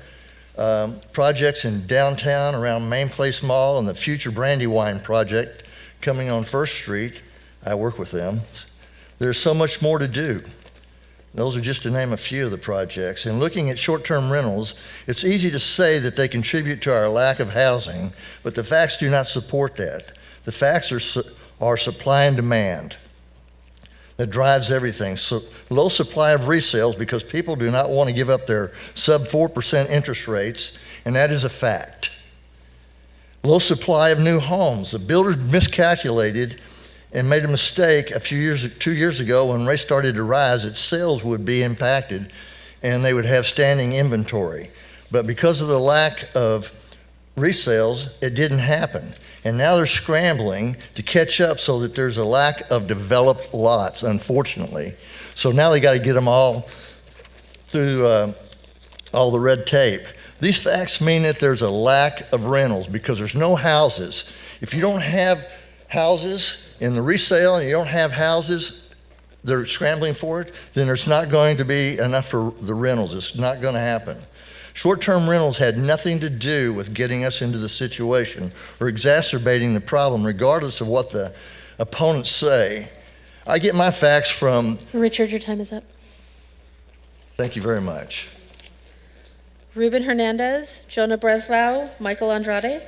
Projects in downtown around Main Place Mall and the future Brandywine project coming on First Street. I work with them. There's so much more to do. Those are just to name a few of the projects. And looking at short-term rentals, it's easy to say that they contribute to our lack of housing, but the facts do not support that. The facts are supply and demand. That drives everything. So low supply of resales because people do not want to give up their sub 4% interest rates, and that is a fact. Low supply of new homes. The builders miscalculated and made a mistake 2 years ago when rates started to rise, that sales would be impacted and they would have standing inventory. But because of the lack of resales, it didn't happen. And now they're scrambling to catch up so that there's a lack of developed lots, unfortunately. So now they got to get them all through all the red tape. These facts mean that there's a lack of rentals because there's no houses. If you don't have houses in the resale and you don't have houses, they're scrambling for it, then there's not going to be enough for the rentals. It's not going to happen. Short-term rentals had nothing to do with getting us into the situation or exacerbating the problem, regardless of what the opponents say. I get my facts from... Richard, your time is up. Thank you very much. Ruben Hernandez, Jonah Breslau, Michael Andrade.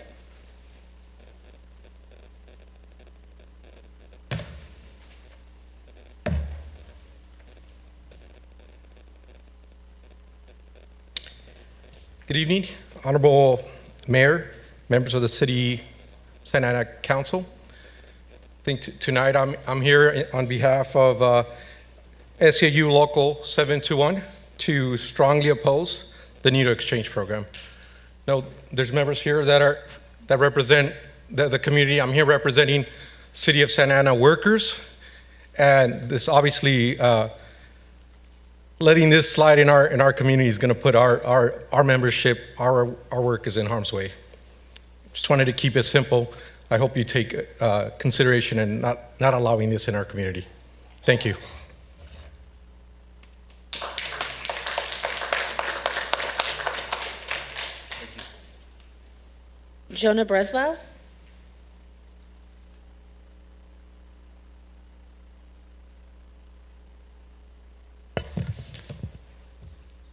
Good evening, Honorable Mayor, members of the City Santa Ana Council. I think tonight I'm here on behalf of SAU Local 721 to strongly oppose the needle exchange program. Now, there's members here that represent the community. I'm here representing City of Santa Ana workers, and this obviously letting this slide in our community is going to put our membership, our workers in harm's way. Just wanted to keep it simple. I hope you take consideration in not allowing this in our community. Thank you. Jonah Breslau.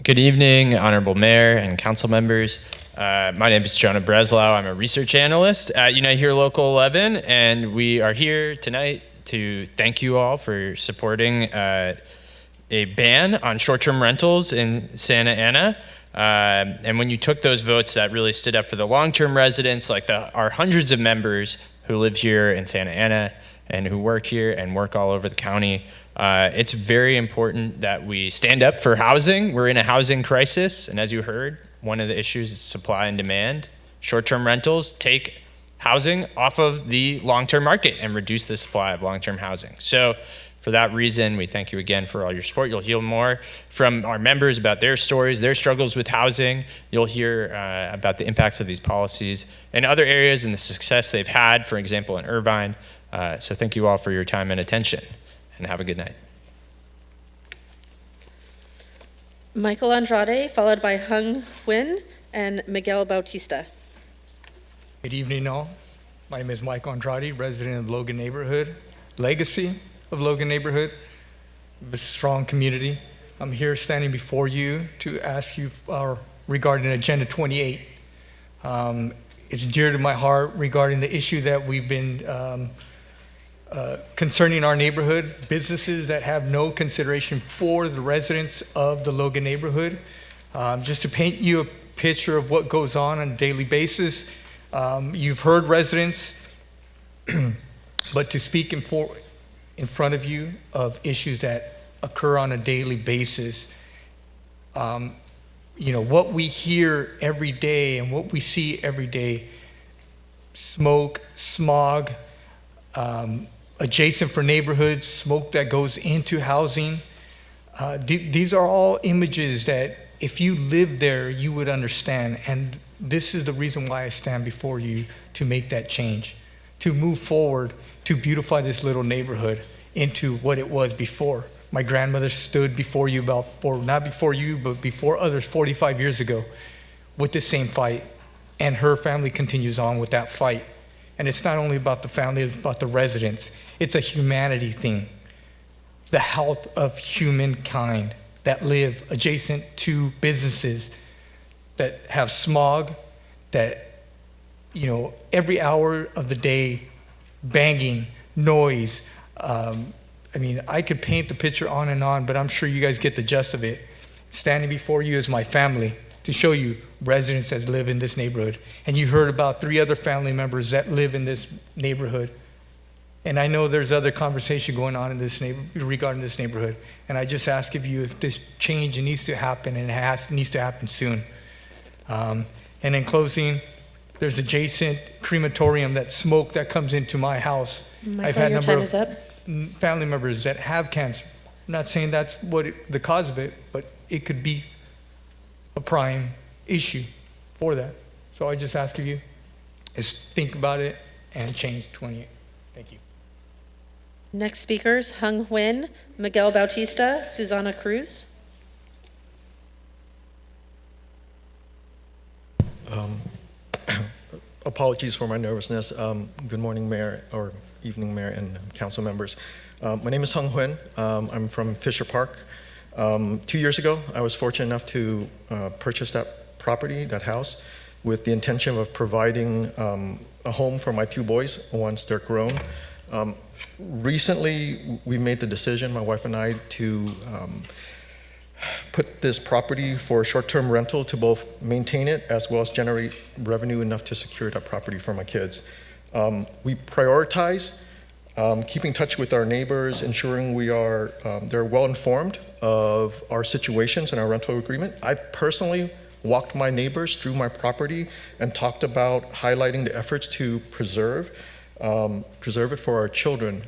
Good evening, Honorable Mayor and council members. My name is Jonah Breslau. I'm a research analyst at Unite Here Local 11, and we are here tonight to thank you all for supporting a ban on short-term rentals in Santa Ana. And when you took those votes, that really stood up for the long-term residents, like our hundreds of members who live here in Santa Ana and who work here and work all over the county. It's very important that we stand up for housing. We're in a housing crisis, and as you heard, one of the issues is supply and demand. Short-term rentals take housing off of the long-term market and reduce the supply of long-term housing. So for that reason, we thank you again for all your support. You'll hear more from our members about their stories, their struggles with housing. You'll hear about the impacts of these policies in other areas and the success they've had, for example, in Irvine. So thank you all for your time and attention, and have a good night. Michael Andrade, followed by Hung Nguyen and Miguel Bautista. Good evening, all. My name is Mike Andrade, resident of Logan Neighborhood, legacy of Logan Neighborhood, a strong community. I'm here standing before you to ask you regarding Agenda 28. It's dear to my heart regarding the issue that we've been concerning our neighborhood, businesses that have no consideration for the residents of the Logan neighborhood. Just to paint you a picture of what goes on a daily basis, you've heard residents, but to speak in front of you of issues that occur on a daily basis, what we hear every day and what we see every day, smoke, smog, adjacent for neighborhoods, smoke that goes into housing. These are all images that if you lived there, you would understand. And this is the reason why I stand before you to make that change, to move forward, to beautify this little neighborhood into what it was before. My grandmother stood before you not before you, but before others 45 years ago with the same fight. And her family continues on with that fight. And it's not only about the family, it's about the residents. It's a humanity thing. The health of humankind that live adjacent to businesses that have smog, that, every hour of the day, banging, noise. I could paint the picture on and on, but I'm sure you guys get the gist of it. Standing before you is my family to show you residents that live in this neighborhood. And you heard about 3 other family members that live in this neighborhood. And I know there's other conversation going on in this regarding this neighborhood. And I just ask of you if this change needs to happen, and it needs to happen soon. And in closing, there's adjacent crematorium, that smoke that comes into my house. Michael, I've had a your number time of is up. family members that have cancer. I'm not saying that's the cause of it, but it could be a prime issue for that. So I just ask of you is think about it and change 28. Thank you. Next speakers, Hung Nguyen, Miguel Bautista, Susana Cruz. Apologies for my nervousness. Good morning, Mayor, or evening, Mayor and council members. My name is Hung Huynh. I'm from Fisher Park. 2 years ago, I was fortunate enough to purchase that property, that house, with the intention of providing a home for my 2 boys once they're grown. Recently, we made the decision, my wife and I, to put this property for short-term rental to both maintain it as well as generate revenue enough to secure that property for my kids. We prioritize keeping in touch with our neighbors, ensuring they're well informed of our situations and our rental agreement. I personally walked my neighbors through my property and talked about highlighting the efforts to preserve it for our children.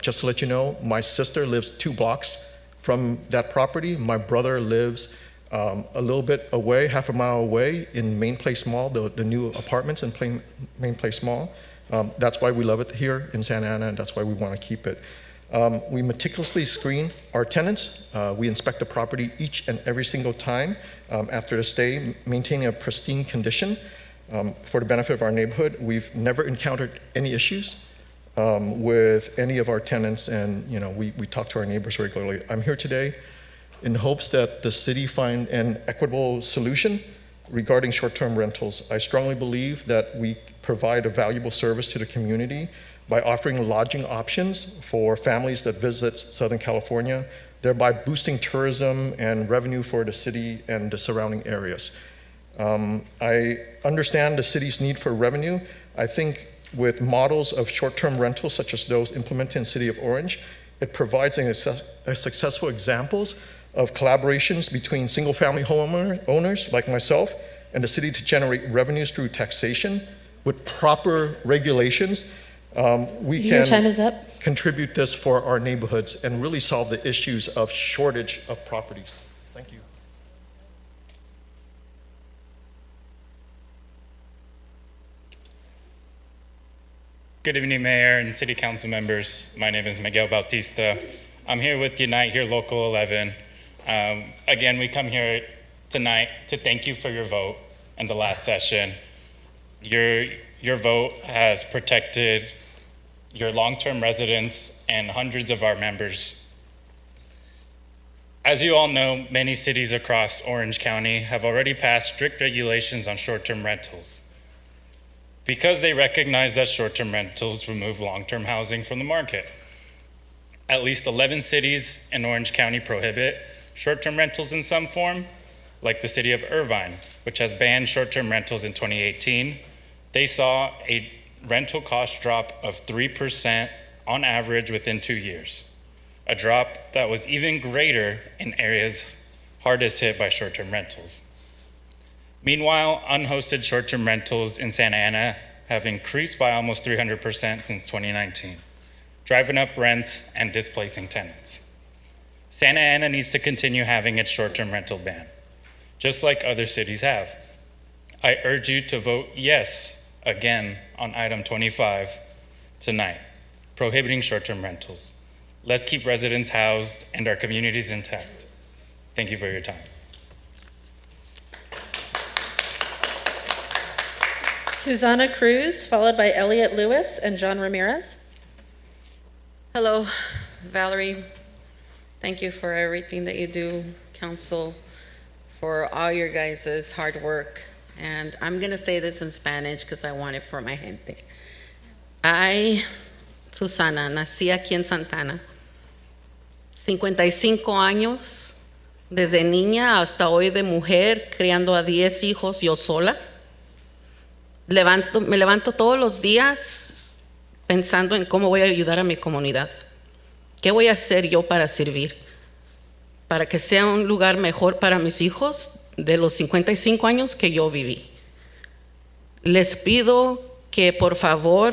Just to let you know, my sister lives 2 blocks from that property. My brother lives a little bit away, half a mile away in Main Place Mall, the new apartments in Main Place Mall. That's why we love it here in Santa Ana, and that's why we want to keep it. We meticulously screen our tenants. We inspect the property each and every single time after the stay, maintaining a pristine condition for the benefit of our neighborhood. We've never encountered any issues with any of our tenants, and we talk to our neighbors regularly. I'm here today in hopes that the city find an equitable solution regarding short-term rentals. I strongly believe that we provide a valuable service to the community by offering lodging options for families that visit Southern California, thereby boosting tourism and revenue for the city and the surrounding areas. I understand the city's need for revenue. I think with models of short-term rentals such as those implemented in the city of Orange, it provides a successful examples of collaborations between single-family homeowners like myself and the city to generate revenues through taxation. With proper regulations, we Your time can is up. contribute this for our neighborhoods and really solve the issues of shortage of properties. Thank you. Good evening, Mayor and City Council members. My name is Miguel Bautista. I'm here with Unite Here Local 11. Again, we come here tonight to thank you for your vote in the last session. Your vote has protected your long-term residents and hundreds of our members. As you all know, many cities across Orange County have already passed strict regulations on short-term rentals because they recognize that short-term rentals remove long-term housing from the market. At least 11 cities in Orange County prohibit short-term rentals in some form, like the city of Irvine, which has banned short-term rentals in 2018. They saw a rental cost drop of 3% on average within 2 years, a drop that was even greater in areas hardest hit by short-term rentals. Meanwhile, unhosted short-term rentals in Santa Ana have increased by almost 300% since 2019, driving up rents and displacing tenants. Santa Ana needs to continue having its short-term rental ban, just like other cities have. I urge you to vote yes again on item 25 tonight, prohibiting short-term rentals. Let's keep residents housed and our communities intact. Thank you for your time. Susana Cruz, followed by Elliot Lewis and John Ramirez. Hello, Valerie. Thank you for everything that you do, Council, for all your guys' hard work. And I'm going to say this in Spanish because I want it for my gente. I, Susana, nací aquí en Santana. 55 años, desde niña hasta hoy de mujer, criando a 10 hijos yo sola. Me levanto todos los días pensando en cómo voy a ayudar a mi comunidad. ¿Qué voy a hacer yo para servir? Para que sea un lugar mejor para mis hijos de los 55 años que yo viví. Les pido que por favor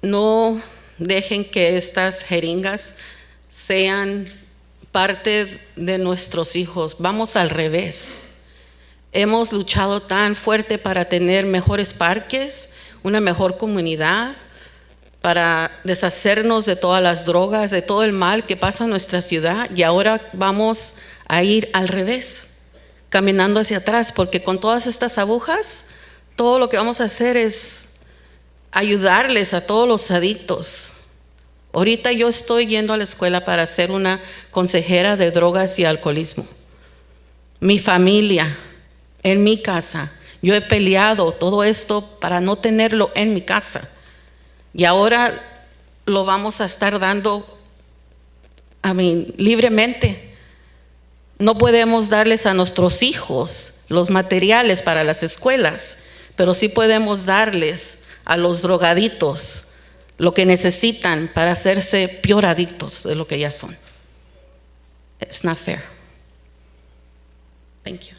no dejen que estas jeringas sean parte de nuestros hijos. Vamos al revés. Hemos luchado tan fuerte para tener mejores parques, una mejor comunidad, para deshacernos de todas las drogas, de todo el mal que pasa en nuestra ciudad, y ahora vamos a ir al revés. caminando hacia atrás, porque con todas estas agujas, todo lo que vamos a hacer es ayudarles a todos los adictos. Ahorita yo estoy yendo a la escuela para ser una consejera de drogas y alcoholismo. Mi familia, en mi casa, yo he peleado todo esto para no tenerlo en mi casa. Y ahora lo vamos a estar dando libremente. No podemos darles a nuestros hijos los materiales para las escuelas, pero sí podemos darles a los drogaditos lo que necesitan para hacerse peor adictos de lo que ya son. It's not fair. Thank you.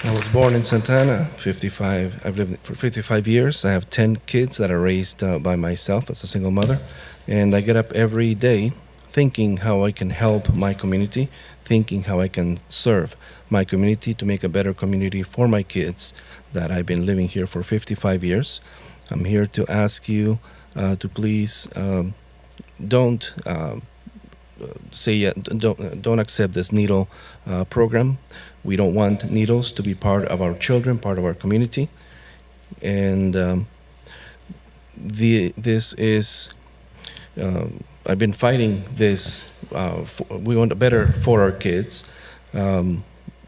I was born in Santana, 55. I've lived for 55 years. I have 10 kids that are raised by myself as a single mother. And I get up every day thinking how I can help my community, thinking how I can serve my community to make a better community for my kids that I've been living here for 55 years. I'm here to ask you to please don't don't accept this needle program. We don't want needles to be part of our children, part of our community. And this is, I've been fighting this. We want better for our kids.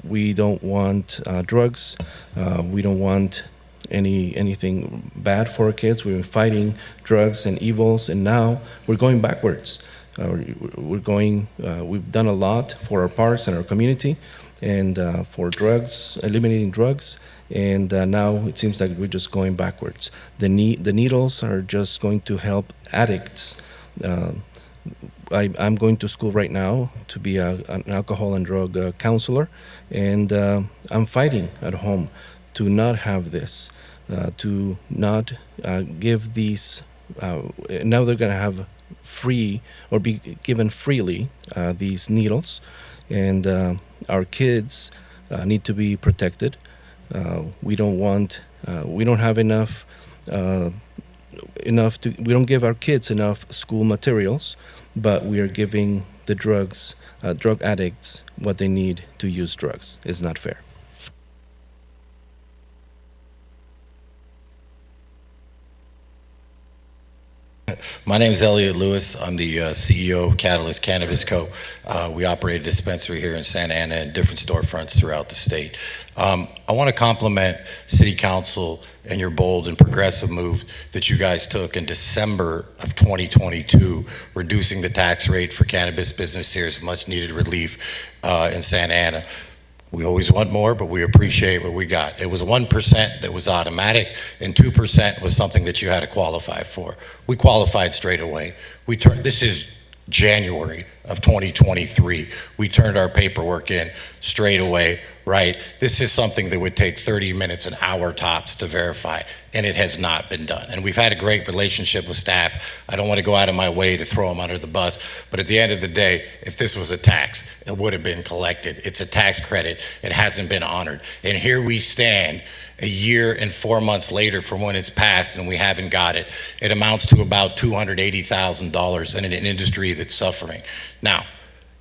We don't want drugs. We don't want anything bad for our kids. We've been fighting drugs and evils, and now we're going backwards. We've done a lot for our parks and our community, and for drugs, eliminating drugs, and now it seems like we're just going backwards. The needles are just going to help addicts. I'm going to school right now to be an alcohol and drug counselor, and I'm fighting at home to not have this, to not give these. Now they're going to have free or be given freely these needles, and our kids need to be protected. We don't have enough we don't give our kids enough school materials, but we are giving the drug addicts what they need to use drugs. It's not fair. My name is Elliot Lewis. I'm the CEO of Catalyst Cannabis Co. We operate a dispensary here in Santa Ana and different storefronts throughout the state. I want to compliment City Council and your bold and progressive move that you guys took in December of 2022, reducing the tax rate for cannabis business here is much needed relief in Santa Ana. We always want more, but we appreciate what we got. It was 1% that was automatic, and 2% was something that you had to qualify for. We qualified straight away. This is January of 2023. We turned our paperwork in straight away, right? This is something that would take 30 minutes, an hour tops to verify, and it has not been done. And we've had a great relationship with staff. I don't want to go out of my way to throw them under the bus, but at the end of the day, if this was a tax, it would have been collected. It's a tax credit. It hasn't been honored. And here we stand a year and 4 months later from when it's passed and we haven't got it. It amounts to about $280,000 in an industry that's suffering. Now,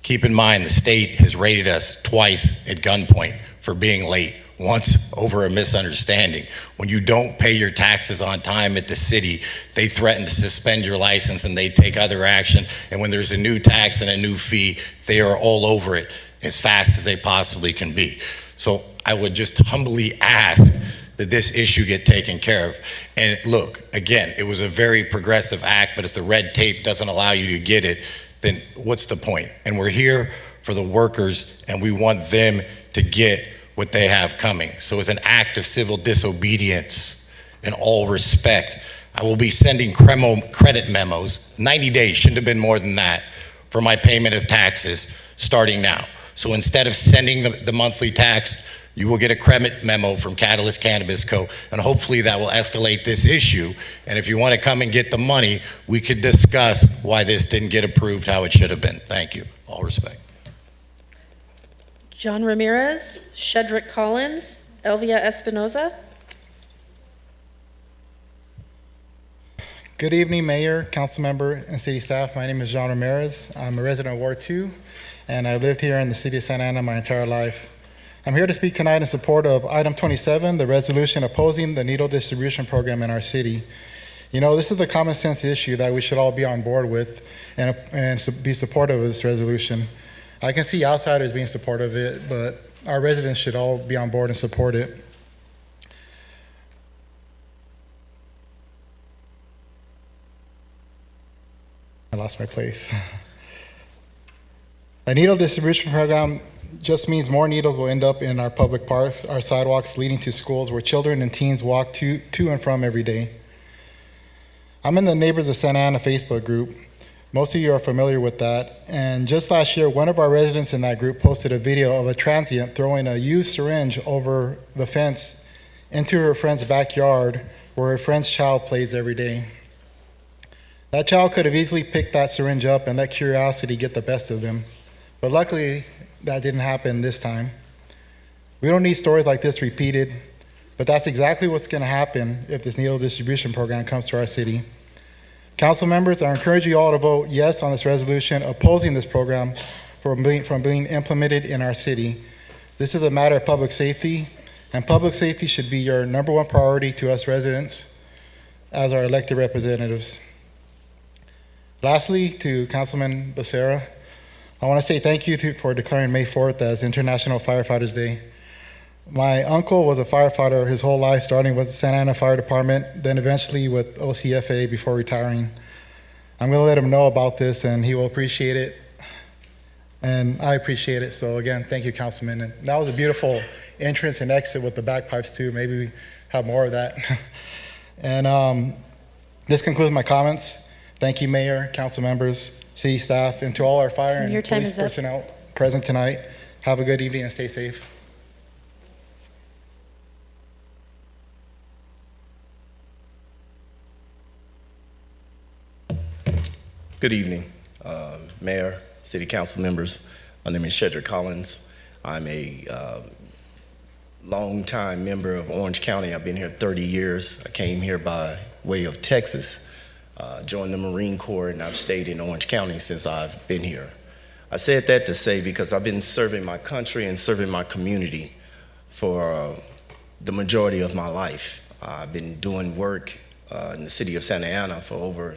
keep in mind the state has rated us twice at gunpoint for being late, once over a misunderstanding. When you don't pay your taxes on time at the city, they threaten to suspend your license and they take other action. And when there's a new tax and a new fee, they are all over it as fast as they possibly can be. So I would just humbly ask that this issue get taken care of. And look, again, it was a very progressive act, but if the red tape doesn't allow you to get it, then what's the point? And we're here for the workers, and we want them to get what they have coming. So as an act of civil disobedience, in all respect, I will be sending credit memos, 90 days, shouldn't have been more than that, for my payment of taxes starting now. So instead of sending the monthly tax, you will get a credit memo from Catalyst Cannabis Co., and hopefully that will escalate this issue. And if you want to come and get the money, we could discuss why this didn't get approved how it should have been. Thank you. All respect. John Ramirez, Shedrick Collins, Elvia Espinoza. Good evening, Mayor, Council Member, and City staff. My name is John Ramirez. I'm a resident of Ward 2, and I've lived here in the City of Santa Ana my entire life. I'm here to speak tonight in support of item 27, the resolution opposing the needle distribution program in our city. You know, this is a common sense issue that we should all be on board with and be supportive of this resolution. I can see outsiders being supportive of it, but our residents should all be on board and support it. I lost my place. A needle distribution program just means more needles will end up in our public parks, our sidewalks leading to schools where children and teens walk to and from every day. I'm in the Neighbors of Santa Ana Facebook group. Most of you are familiar with that. And just last year, one of our residents in that group posted a video of a transient throwing a used syringe over the fence into her friend's backyard where her friend's child plays every day. That child could have easily picked that syringe up and let curiosity get the best of them. But luckily, that didn't happen this time. We don't need stories like this repeated, but that's exactly what's going to happen if this needle distribution program comes to our city. Council members, I encourage you all to vote yes on this resolution opposing this program from being implemented in our city. This is a matter of public safety, and public safety should be your number one priority to us residents as our elected representatives. Lastly, to Councilman Becerra, I want to say thank you for declaring May 4th as International Firefighters Day. My uncle was a firefighter his whole life, starting with the Santa Ana Fire Department, then eventually with OCFA before retiring. I'm going to let him know about this, and he will appreciate it, and I appreciate it. So again, thank you, Councilman. And that was a beautiful entrance and exit with the bagpipes too. Maybe we have more of that. And this concludes my comments. Thank you, Mayor, council members, city staff, and to all our fire and police personnel present tonight. Have a good evening and stay safe. Good evening, Mayor, City Council members. My name is Shedrick Collins. I'm a longtime member of Orange County. I've been here 30 years. I came here by way of Texas, joined the Marine Corps, and I've stayed in Orange County since I've been here. I said that to say because I've been serving my country and serving my community for the majority of my life. I've been doing work in the city of Santa Ana for over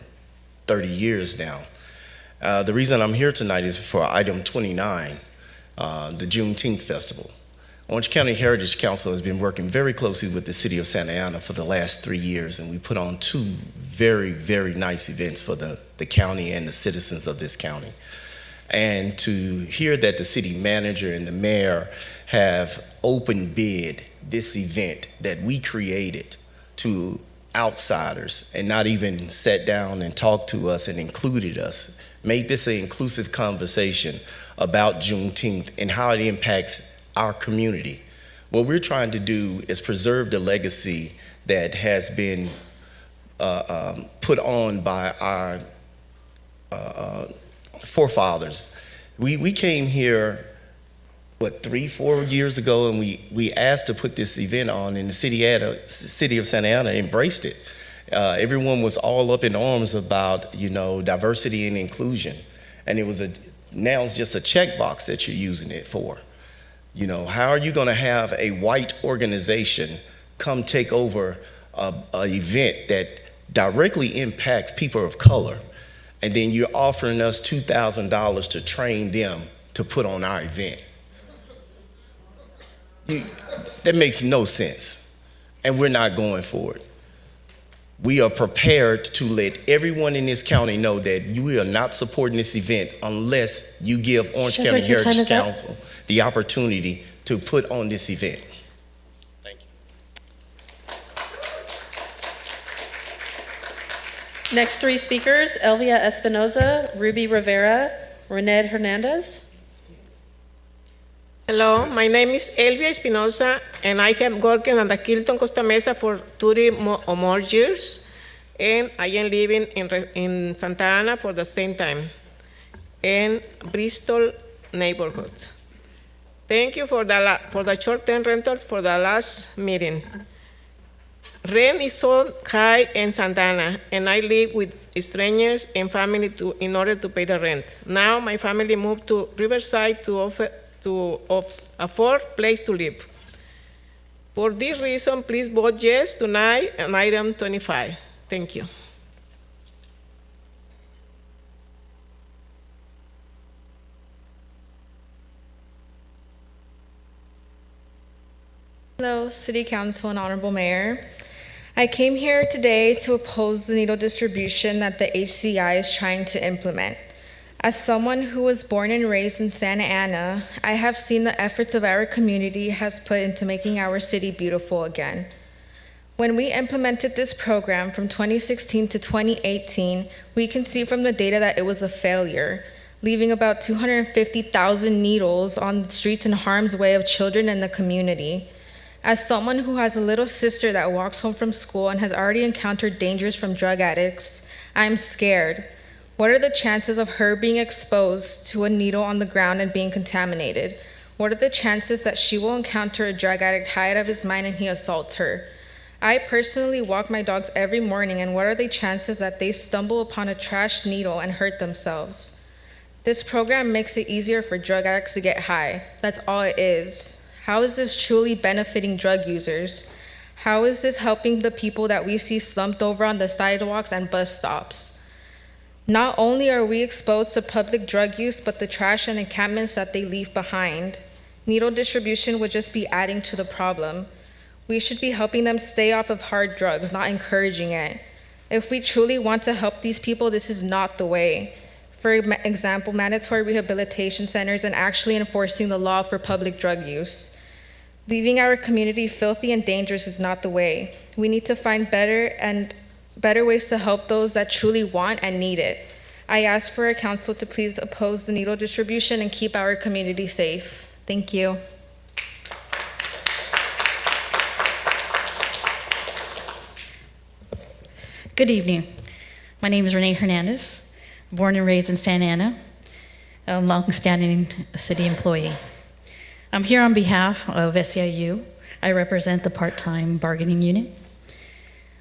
30 years now. The reason I'm here tonight is for item 29, the Juneteenth Festival. Orange County Heritage Council has been working very closely with the city of Santa Ana for the last 3 years, and we put on two very, very nice events for the county and the citizens of this county. And to hear that the city manager and the mayor have open bid this event that we created to outsiders and not even sat down and talked to us and included us, made this an inclusive conversation about Juneteenth and how it impacts our community. What we're trying to do is preserve the legacy that has been put on by our forefathers. We came here, 3-4 years ago, and we asked to put this event on, and the city of Santa Ana embraced it. Everyone was all up in arms about, diversity and inclusion, and now it's just a checkbox that you're using it for. How are you going to have a white organization come take over an event that directly impacts people of color, and then you're offering us $2,000 to train them to put on our event? That makes no sense, and we're not going for it. We are prepared to let everyone in this county know that we are not supporting this event unless you give Orange County Heritage Council the opportunity to put on this event. Thank you. Next three speakers, Elvia Espinoza, Ruby Rivera, Renee Hernandez. Hello, my name is Elvia Espinoza, and I have worked at the Kilton Costa Mesa for 30 or more years, and I am living in Santa Ana for the same time, in Bristol neighborhood. Thank you for the short-term rentals for the last meeting. Rent is so high in Santana, and I live with strangers and family in order to pay the rent. Now my family moved to Riverside to afford place to live. For this reason, please vote yes tonight on item 25. Thank you. Hello, City Council and Honorable Mayor. I came here today to oppose the needle distribution that the HCI is trying to implement. As someone who was born and raised in Santa Ana, I have seen the efforts of our community has put into making our city beautiful again. When we implemented this program from 2016 to 2018, we can see from the data that it was a failure, leaving about 250,000 needles on the streets in harm's way of children in the community. As someone who has a little sister that walks home from school and has already encountered dangers from drug addicts, I'm scared. What are the chances of her being exposed to a needle on the ground and being contaminated? What are the chances that she will encounter a drug addict high out of his mind and he assaults her? I personally walk my dogs every morning, and what are the chances that they stumble upon a trash needle and hurt themselves? This program makes it easier for drug addicts to get high. That's all it is. How is this truly benefiting drug users? How is this helping the people that we see slumped over on the sidewalks and bus stops? Not only are we exposed to public drug use, but the trash and encampments that they leave behind. Needle distribution would just be adding to the problem. We should be helping them stay off of hard drugs, not encouraging it. If we truly want to help these people, this is not the way. For example, mandatory rehabilitation centers and actually enforcing the law for public drug use. Leaving our community filthy and dangerous is not the way. We need to find better ways to help those that truly want and need it. I ask for our council to please oppose the needle distribution and keep our community safe. Thank you. Good evening. My name is Renee Hernandez, born and raised in Santa Ana, a long-standing city employee. I'm here on behalf of SEIU. I represent the part-time bargaining unit.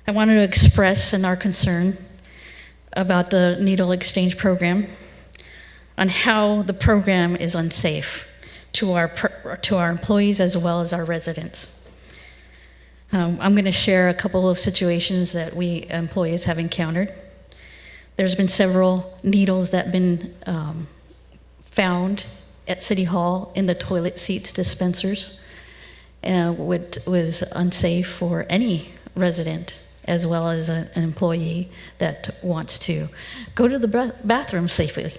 I wanted to express our concern about the needle exchange program, on how the program is unsafe to our employees as well as our residents. I'm going to share a couple of situations that we employees have encountered. There's been several needles that have been found at City Hall in the toilet seats dispensers, which was unsafe for any resident as well as an employee that wants to go to the bathroom safely.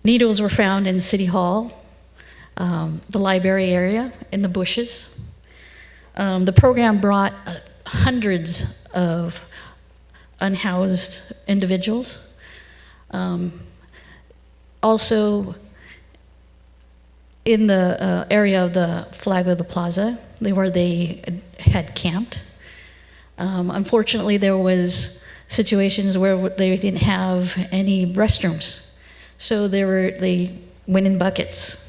Needles were found in City Hall, the library area, in the bushes. The program brought hundreds of unhoused individuals. Also, in the area of the flag of the plaza, where they had camped. Unfortunately, there was situations where they didn't have any restrooms, so they went in buckets.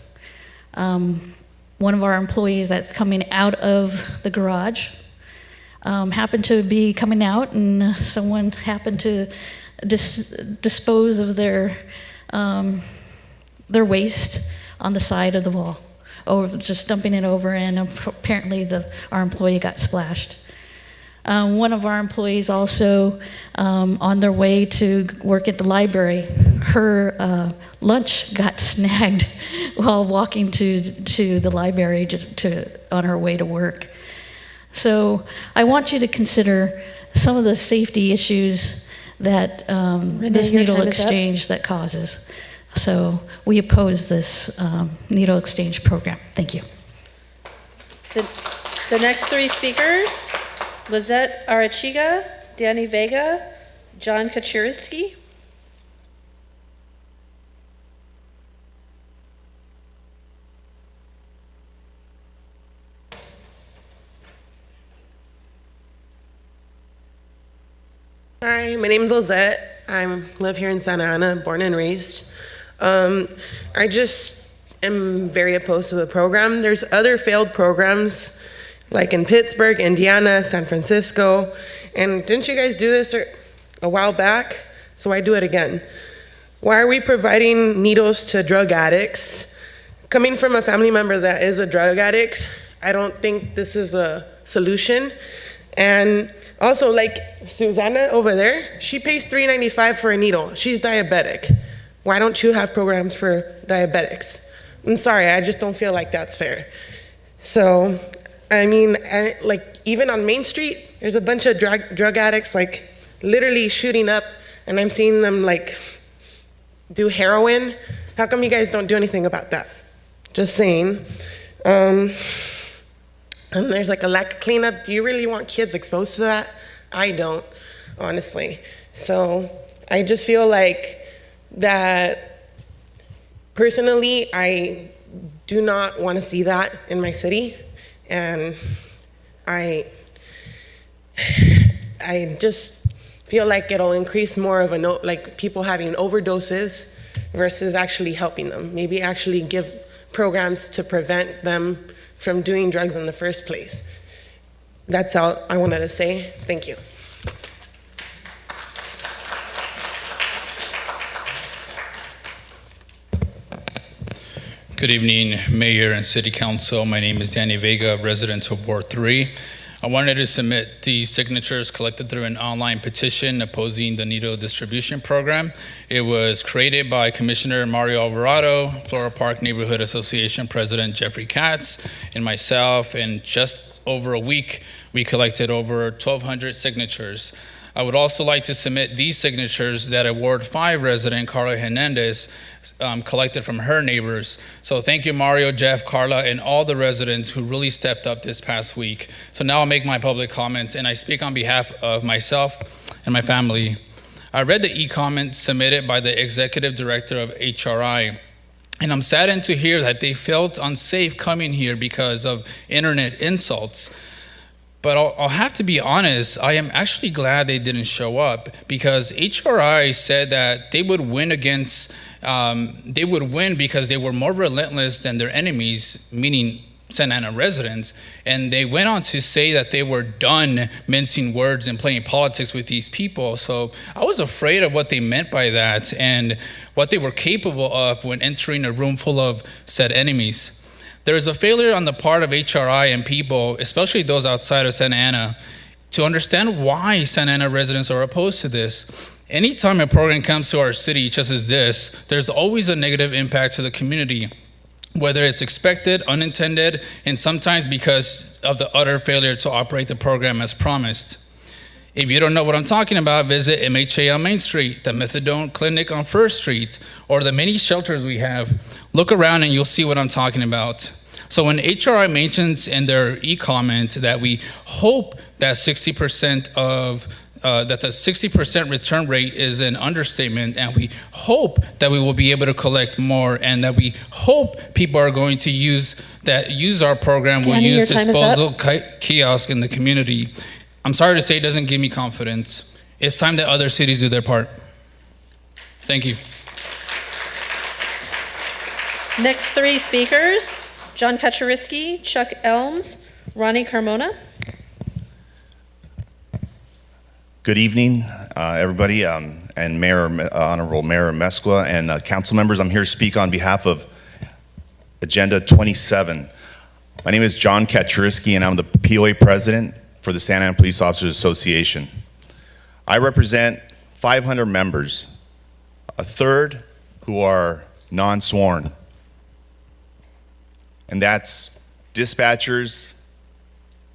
One of our employees that's coming out of the garage happened to be coming out, and someone happened to dispose of their waste on the side of the wall, or just dumping it over, and apparently our employee got splashed. One of our employees also, on their way to work at the library, her lunch got snagged while walking to the library on her way to work. So I want you to consider some of the safety issues that this needle exchange that causes. So we oppose this needle exchange program. Thank you. The next three speakers, Lizette Arachiga, Danny Vega, John Kaczynski. Hi, my name is Lizette. I live here in Santa Ana, born and raised. I just am very opposed to the program. There's other failed programs like in Pittsburgh, Indiana, San Francisco. And didn't you guys do this a while back? So I do it again. Why are we providing needles to drug addicts? Coming from a family member that is a drug addict, I don't think this is a solution. And also, like Susanna over there, she pays $3.95 for a needle. She's diabetic. Why don't you have programs for diabetics? I'm sorry, I just don't feel like that's fair. So, I mean, like even on Main Street, there's a bunch of drug addicts like literally shooting up, and I'm seeing them like do heroin. How come you guys don't do anything about that? Just saying. And there's like a lack of cleanup. Do you really want kids exposed to that? I don't, honestly. So I just feel like that personally, I do not want to see that in my city. And I just feel like it'll increase more of like people having overdoses versus actually helping them. Maybe actually give programs to prevent them from doing drugs in the first place. That's all I wanted to say. Thank you. Good evening, Mayor and City Council. My name is Danny Vega, resident of Ward 3. I wanted to submit the signatures collected through an online petition opposing the needle distribution program. It was created by Commissioner Mario Alvarado, Floral Park Neighborhood Association President Jeffrey Katz, and myself. In just over a week, we collected over 1,200 signatures. I would also like to submit these signatures that a Ward 5 resident, Carla Hernandez, collected from her neighbors. So thank you, Mario, Jeff, Carla, and all the residents who really stepped up this past week. So now I'll make my public comments, and I speak on behalf of myself and my family. I read the e-comments submitted by the executive director of HRI, and I'm saddened to hear that they felt unsafe coming here because of internet insults. But I'll have to be honest, I am actually glad they didn't show up, because HRI said that they would win because they were more relentless than their enemies, meaning Santa Ana residents. And they went on to say that they were done mincing words and playing politics with these people. So I was afraid of what they meant by that and what they were capable of when entering a room full of said enemies. There is a failure on the part of HRI and people, especially those outside of Santa Ana, to understand why Santa Ana residents are opposed to this. Anytime a program comes to our city, just as this, there's always a negative impact to the community, whether it's expected, unintended, and sometimes because of the utter failure to operate the program as promised. If you don't know what I'm talking about, visit MHA on Main Street, the Methadone Clinic on First Street, or the many shelters we have. Look around and you'll see what I'm talking about. So when HRI mentions in their e-comment that we hope that 60% that the 60% return rate is an understatement, and we hope that we will be able to collect more, and that we hope people are going to use our program, will use disposal kiosk in the community. I'm sorry to say, it doesn't give me confidence. It's time that other cities do their part. Thank you. Next three speakers, John Kaczorowski, Chuck Elms, Ronnie Carmona. Good evening, everybody, and Honorable Mayor Mescua and council members. I'm here to speak on behalf of Agenda 27. My name is John Kaczorowski, and I'm the POA president for the Santa Ana Police Officers Association. I represent 500 members, a third who are non-sworn, and that's dispatchers,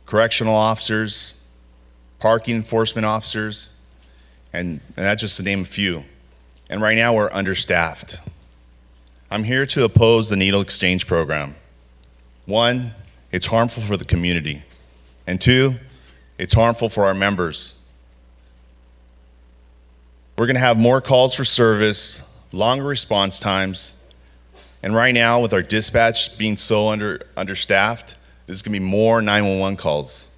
correctional officers, parking enforcement officers, and that's just to name a few. And right now we're understaffed. I'm here to oppose the needle exchange program. One, it's harmful for the community. And two, it's harmful for our members. We're gonna have more calls for service, longer response times, and right now with our dispatch being so understaffed, there's gonna be more 911 calls.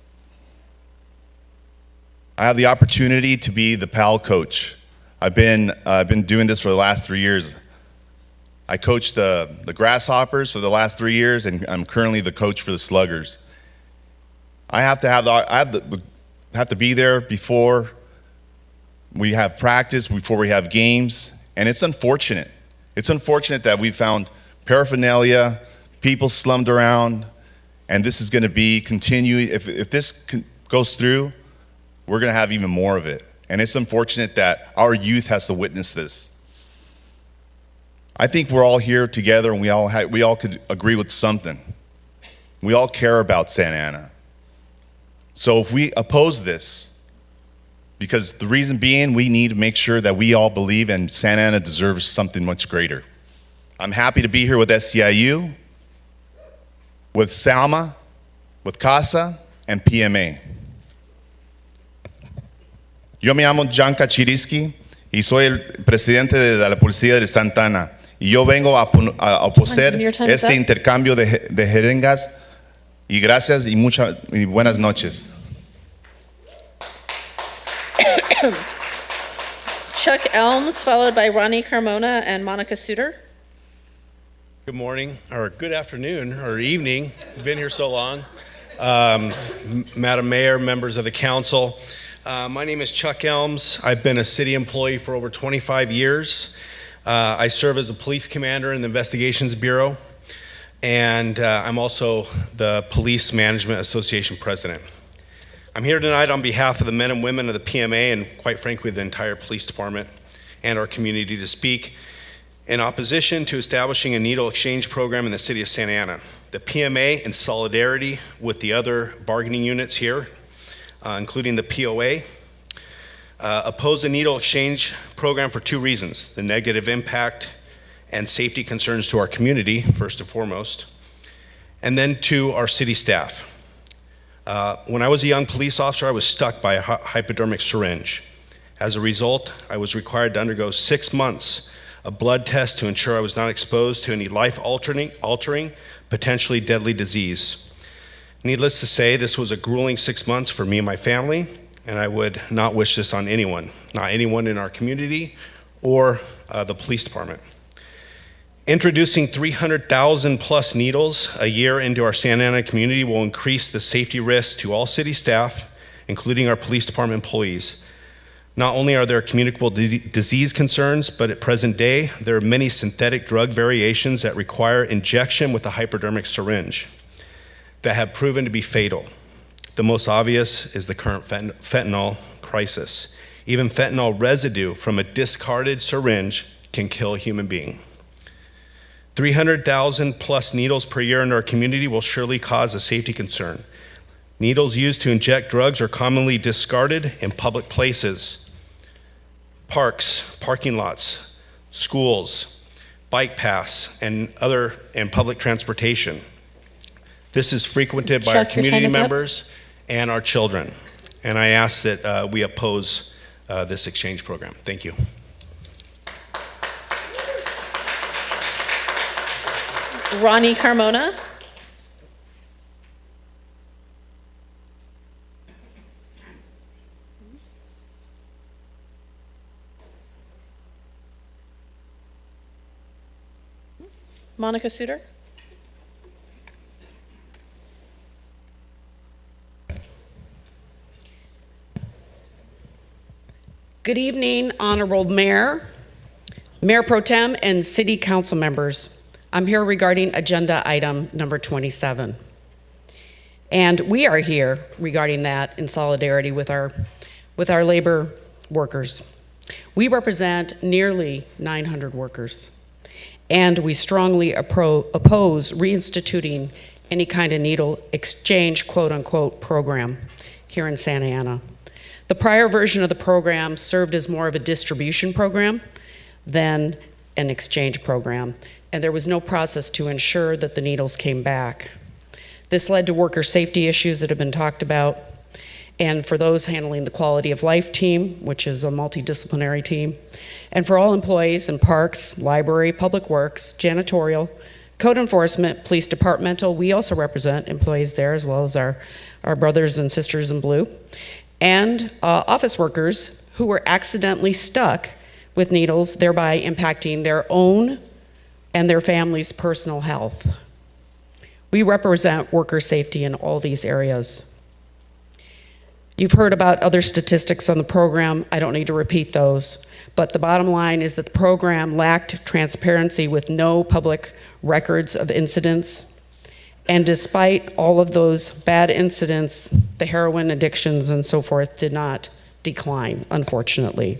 I have the opportunity to be the PAL coach. I've been doing this for the last 3 years. I coached the Grasshoppers for the last 3 years, and I'm currently the coach for the Sluggers. I have to be there before we have practice, before we have games, and it's unfortunate. It's unfortunate that we found paraphernalia, people slummed around, and this is going to be continuing. If this goes through, we're going to have even more of it. And it's unfortunate that our youth has to witness this. I think we're all here together, and we all could agree with something. We all care about Santa Ana. So if we oppose this, because the reason being, we need to make sure that we all believe and Santa Ana deserves something much greater. I'm happy to be here with SCIU, with Salma, with CASA, and PMA. Yo me llamo Jan Kachiriski y soy el presidente de la Policía de Santa Ana. Y yo vengo a oponer este intercambio de jeringas. Y gracias y buenas noches. Chuck Elms, followed by Ronnie Carmona and Monica Suter. Good morning, or good afternoon, or evening. You've been here so long. Madam Mayor, members of the council. My name is Chuck Elms. I've been a city employee for over 25 years. I serve as a police commander in the Investigations Bureau, and I'm also the Police Management Association president. I'm here tonight on behalf of the men and women of the PMA and, quite frankly, the entire police department and our community to speak in opposition to establishing a needle exchange program in the city of Santa Ana. The PMA, in solidarity with the other bargaining units here, including the POA, oppose the needle exchange program for two reasons: the negative impact and safety concerns to our community, first and foremost, and then to our city staff. When I was a young police officer, I was stuck by a hypodermic syringe. As a result, I was required to undergo 6 months of blood tests to ensure I was not exposed to any life-altering, potentially deadly disease. Needless to say, this was a grueling 6 months for me and my family, and I would not wish this on anyone, not anyone in our community or the police department. Introducing 300,000 plus needles a year into our Santa Ana community will increase the safety risks to all city staff, including our police department employees. Not only are there communicable disease concerns, but at present day, there are many synthetic drug variations that require injection with a hypodermic syringe that have proven to be fatal. The most obvious is the current fentanyl crisis. Even fentanyl residue from a discarded syringe can kill a human being. 300,000 plus needles per year in our community will surely cause a safety concern. Needles used to inject drugs are commonly discarded in public places, parks, parking lots, schools, bike paths, and public transportation. This is frequented by our community members and our children. And I ask that we oppose this exchange program. Thank you. Ronnie Carmona. Monica Suter. Good evening, Honorable Mayor, Mayor Pro Tem, and City Council members. I'm here regarding agenda item number 27. And we are here regarding that in solidarity with our labor workers. We represent nearly 900 workers, and we strongly oppose reinstituting any kind of needle exchange, quote unquote, program here in Santa Ana. The prior version of the program served as more of a distribution program than an exchange program, and there was no process to ensure that the needles came back. This led to worker safety issues that have been talked about, and for those handling the quality of life team, which is a multidisciplinary team, and for all employees in parks, library, public works, janitorial, code enforcement, police departmental. We also represent employees there, as well as our brothers and sisters in blue, and office workers who were accidentally stuck with needles, thereby impacting their own and their family's personal health. We represent worker safety in all these areas. You've heard about other statistics on the program. I don't need to repeat those. But the bottom line is that the program lacked transparency with no public records of incidents. And despite all of those bad incidents, the heroin addictions and so forth did not decline, unfortunately.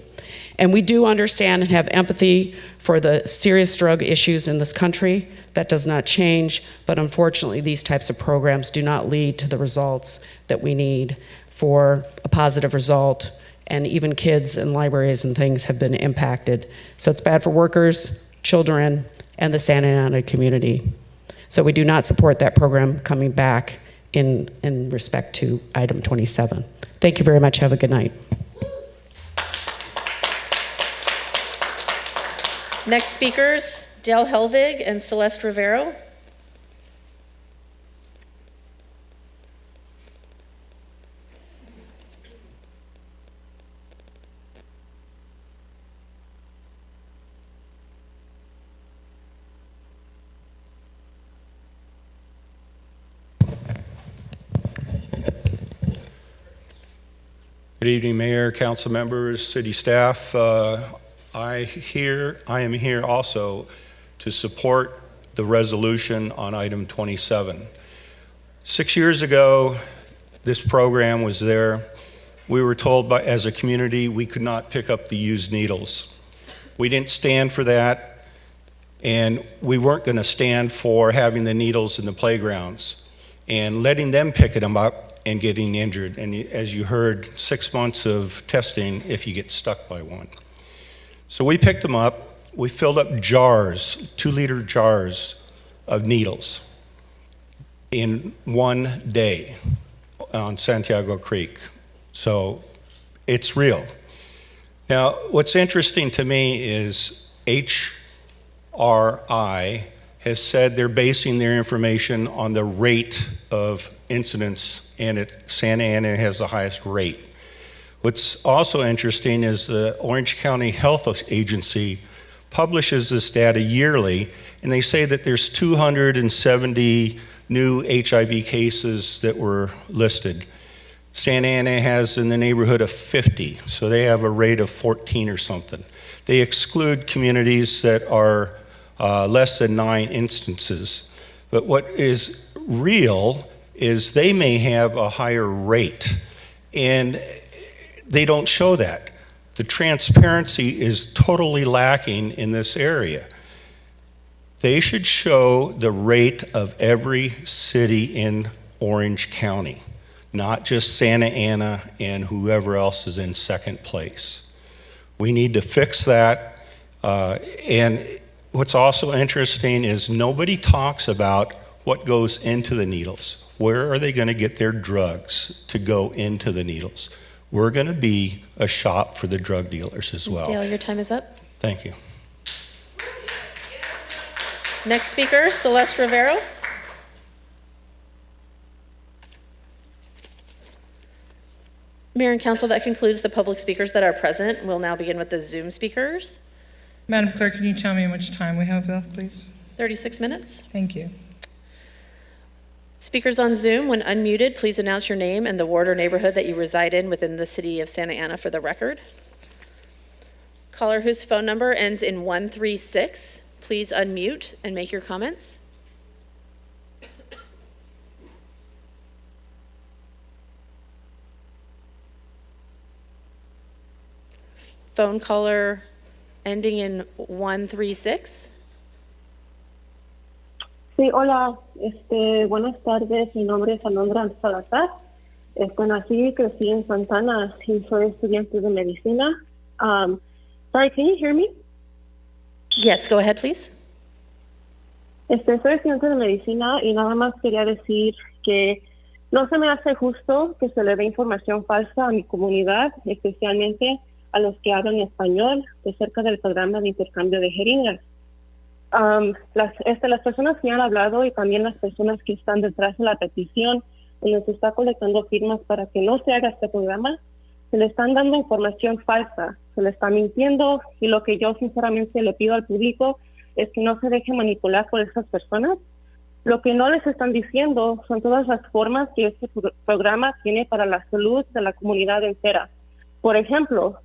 And we do understand and have empathy for the serious drug issues in this country. That does not change, but unfortunately, these types of programs do not lead to the results that we need for a positive result, and even kids and libraries and things have been impacted. So it's bad for workers, children, and the Santa Ana community. So we do not support that program coming back in respect to item 27. Thank you very much. Have a good night. Next speakers, Dale Helvig and Celeste Rivero. Good evening, Mayor, council members, city staff. I am here also to support the resolution on item 27. 6 years ago, this program was there. We were told as a community we could not pick up the used needles. We didn't stand for that, and we weren't going to stand for having the needles in the playgrounds and letting them pick them up and getting injured. And as you heard, 6 months of testing if you get stuck by one. So we picked them up. We filled up jars, 2-liter jars of needles in one day on Santiago Creek. So it's real. Now, what's interesting to me is HRI has said they're basing their information on the rate of incidents, and Santa Ana has the highest rate. What's also interesting is the Orange County Health Agency publishes this data yearly, and they say that there's 270 new HIV cases that were listed. Santa Ana has in the neighborhood of 50, so they have a rate of 14 or something. They exclude communities that are less than 9 instances. But what is real is they may have a higher rate, and they don't show that. The transparency is totally lacking in this area. They should show the rate of every city in Orange County, not just Santa Ana and whoever else is in second place. We need to fix that. And what's also interesting is nobody talks about what goes into the needles. Where are they going to get their drugs to go into the needles? We're going to be a shop for the drug dealers as well. Dale, your time is up. Thank you. Next speaker, Celeste Rivero. Mayor and Council, that concludes the public speakers that are present. We'll now begin with the Zoom speakers. Madam Clerk, can you tell me how much time we have left, please? 36 minutes. Thank you. Speakers on Zoom, when unmuted, please announce your name and the ward or neighborhood that you reside in within the city of Santa Ana for the record. Caller whose phone number ends in 136, please unmute and make your comments. Phone caller ending in 136. Sí, hola, buenas tardes, mi nombre es Alondra Salazar, nací y crecí en Santana y soy estudiante de medicina. Sorry, can you hear me? Yes, go ahead, please. Soy estudiante de medicina y nada más quería decir que no se me hace justo que se le dé información falsa a mi comunidad, especialmente a los que hablan español, acerca del programa de intercambio de jeringas. Las personas que han hablado y también las personas que están detrás de la petición y nos está colectando firmas para que no se haga este programa, se le están dando información falsa, se le está mintiendo, y lo que yo sinceramente le pido al público es que no se deje manipular por esas personas. Lo que no les están diciendo son todas las formas que este programa tiene para la salud de la comunidad entera. Por ejemplo,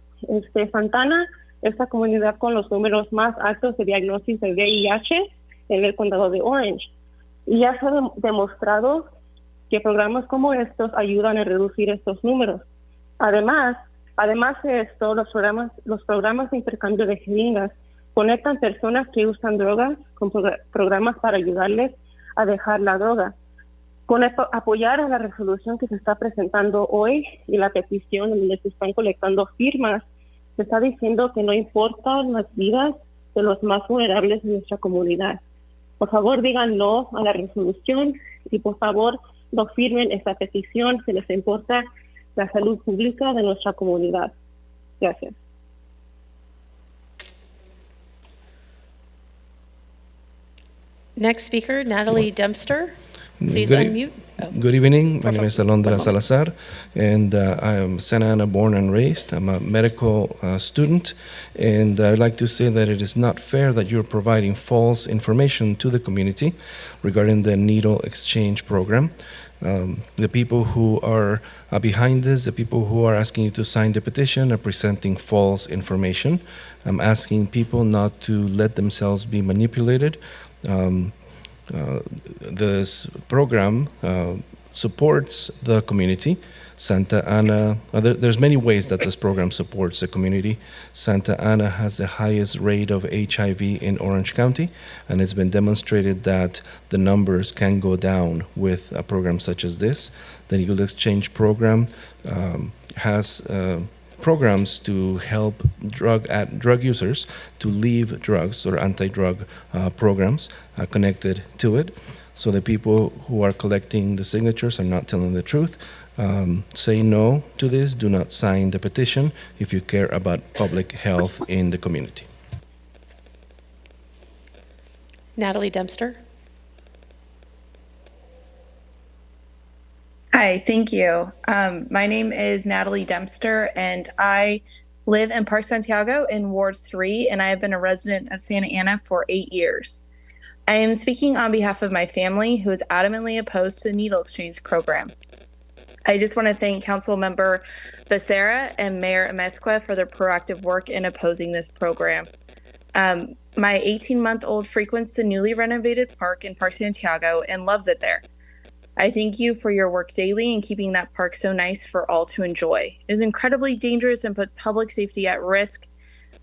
Santana es la comunidad con los números más altos de diagnóstico de VIH en el condado de Orange. Y ya se ha demostrado que programas como estos ayudan a reducir estos números. Además de esto, los programas de intercambio de jeringas conectan personas que usan drogas con programas para ayudarles a dejar la droga. Con esto, apoyar a la resolución que se está presentando hoy y la petición donde se están colectando firmas, se está diciendo que no importan las vidas de los más vulnerables de nuestra comunidad. Por favor, digan no a la resolución y por favor no firmen esta petición si les importa la salud pública de nuestra comunidad. Gracias. Next speaker, Natalie Dempster. Please Good, unmute. Good evening. My name is Alondra Salazar, and I am Santa Ana born and raised. I'm a medical student, and I'd like to say that it is not fair that you're providing false information to the community regarding the needle exchange program. The people who are behind this, the people who are asking you to sign the petition, are presenting false information. I'm asking people not to let themselves be manipulated. This program supports the community. Santa Ana, there's many ways that this program supports the community. Santa Ana has the highest rate of HIV in Orange County, and it's been demonstrated that the numbers can go down with a program such as this. The Needle Exchange program has programs to help drug users to leave drugs, or anti-drug programs connected to it. So the people who are collecting the signatures are not telling the truth. Say no to this. Do not sign the petition if you care about public health in the community. Natalie Dempster. Hi, thank you. My name is Natalie Dempster, and I live in Park Santiago in Ward 3, and I have been a resident of Santa Ana for 8 years. I am speaking on behalf of my family, who is adamantly opposed to the needle exchange program. I just want to thank Council Member Becerra and Mayor Amezcua for their proactive work in opposing this program. My 18-month-old frequents the newly renovated park in Park Santiago and loves it there. I thank you for your work daily in keeping that park so nice for all to enjoy. It is incredibly dangerous and puts public safety at risk,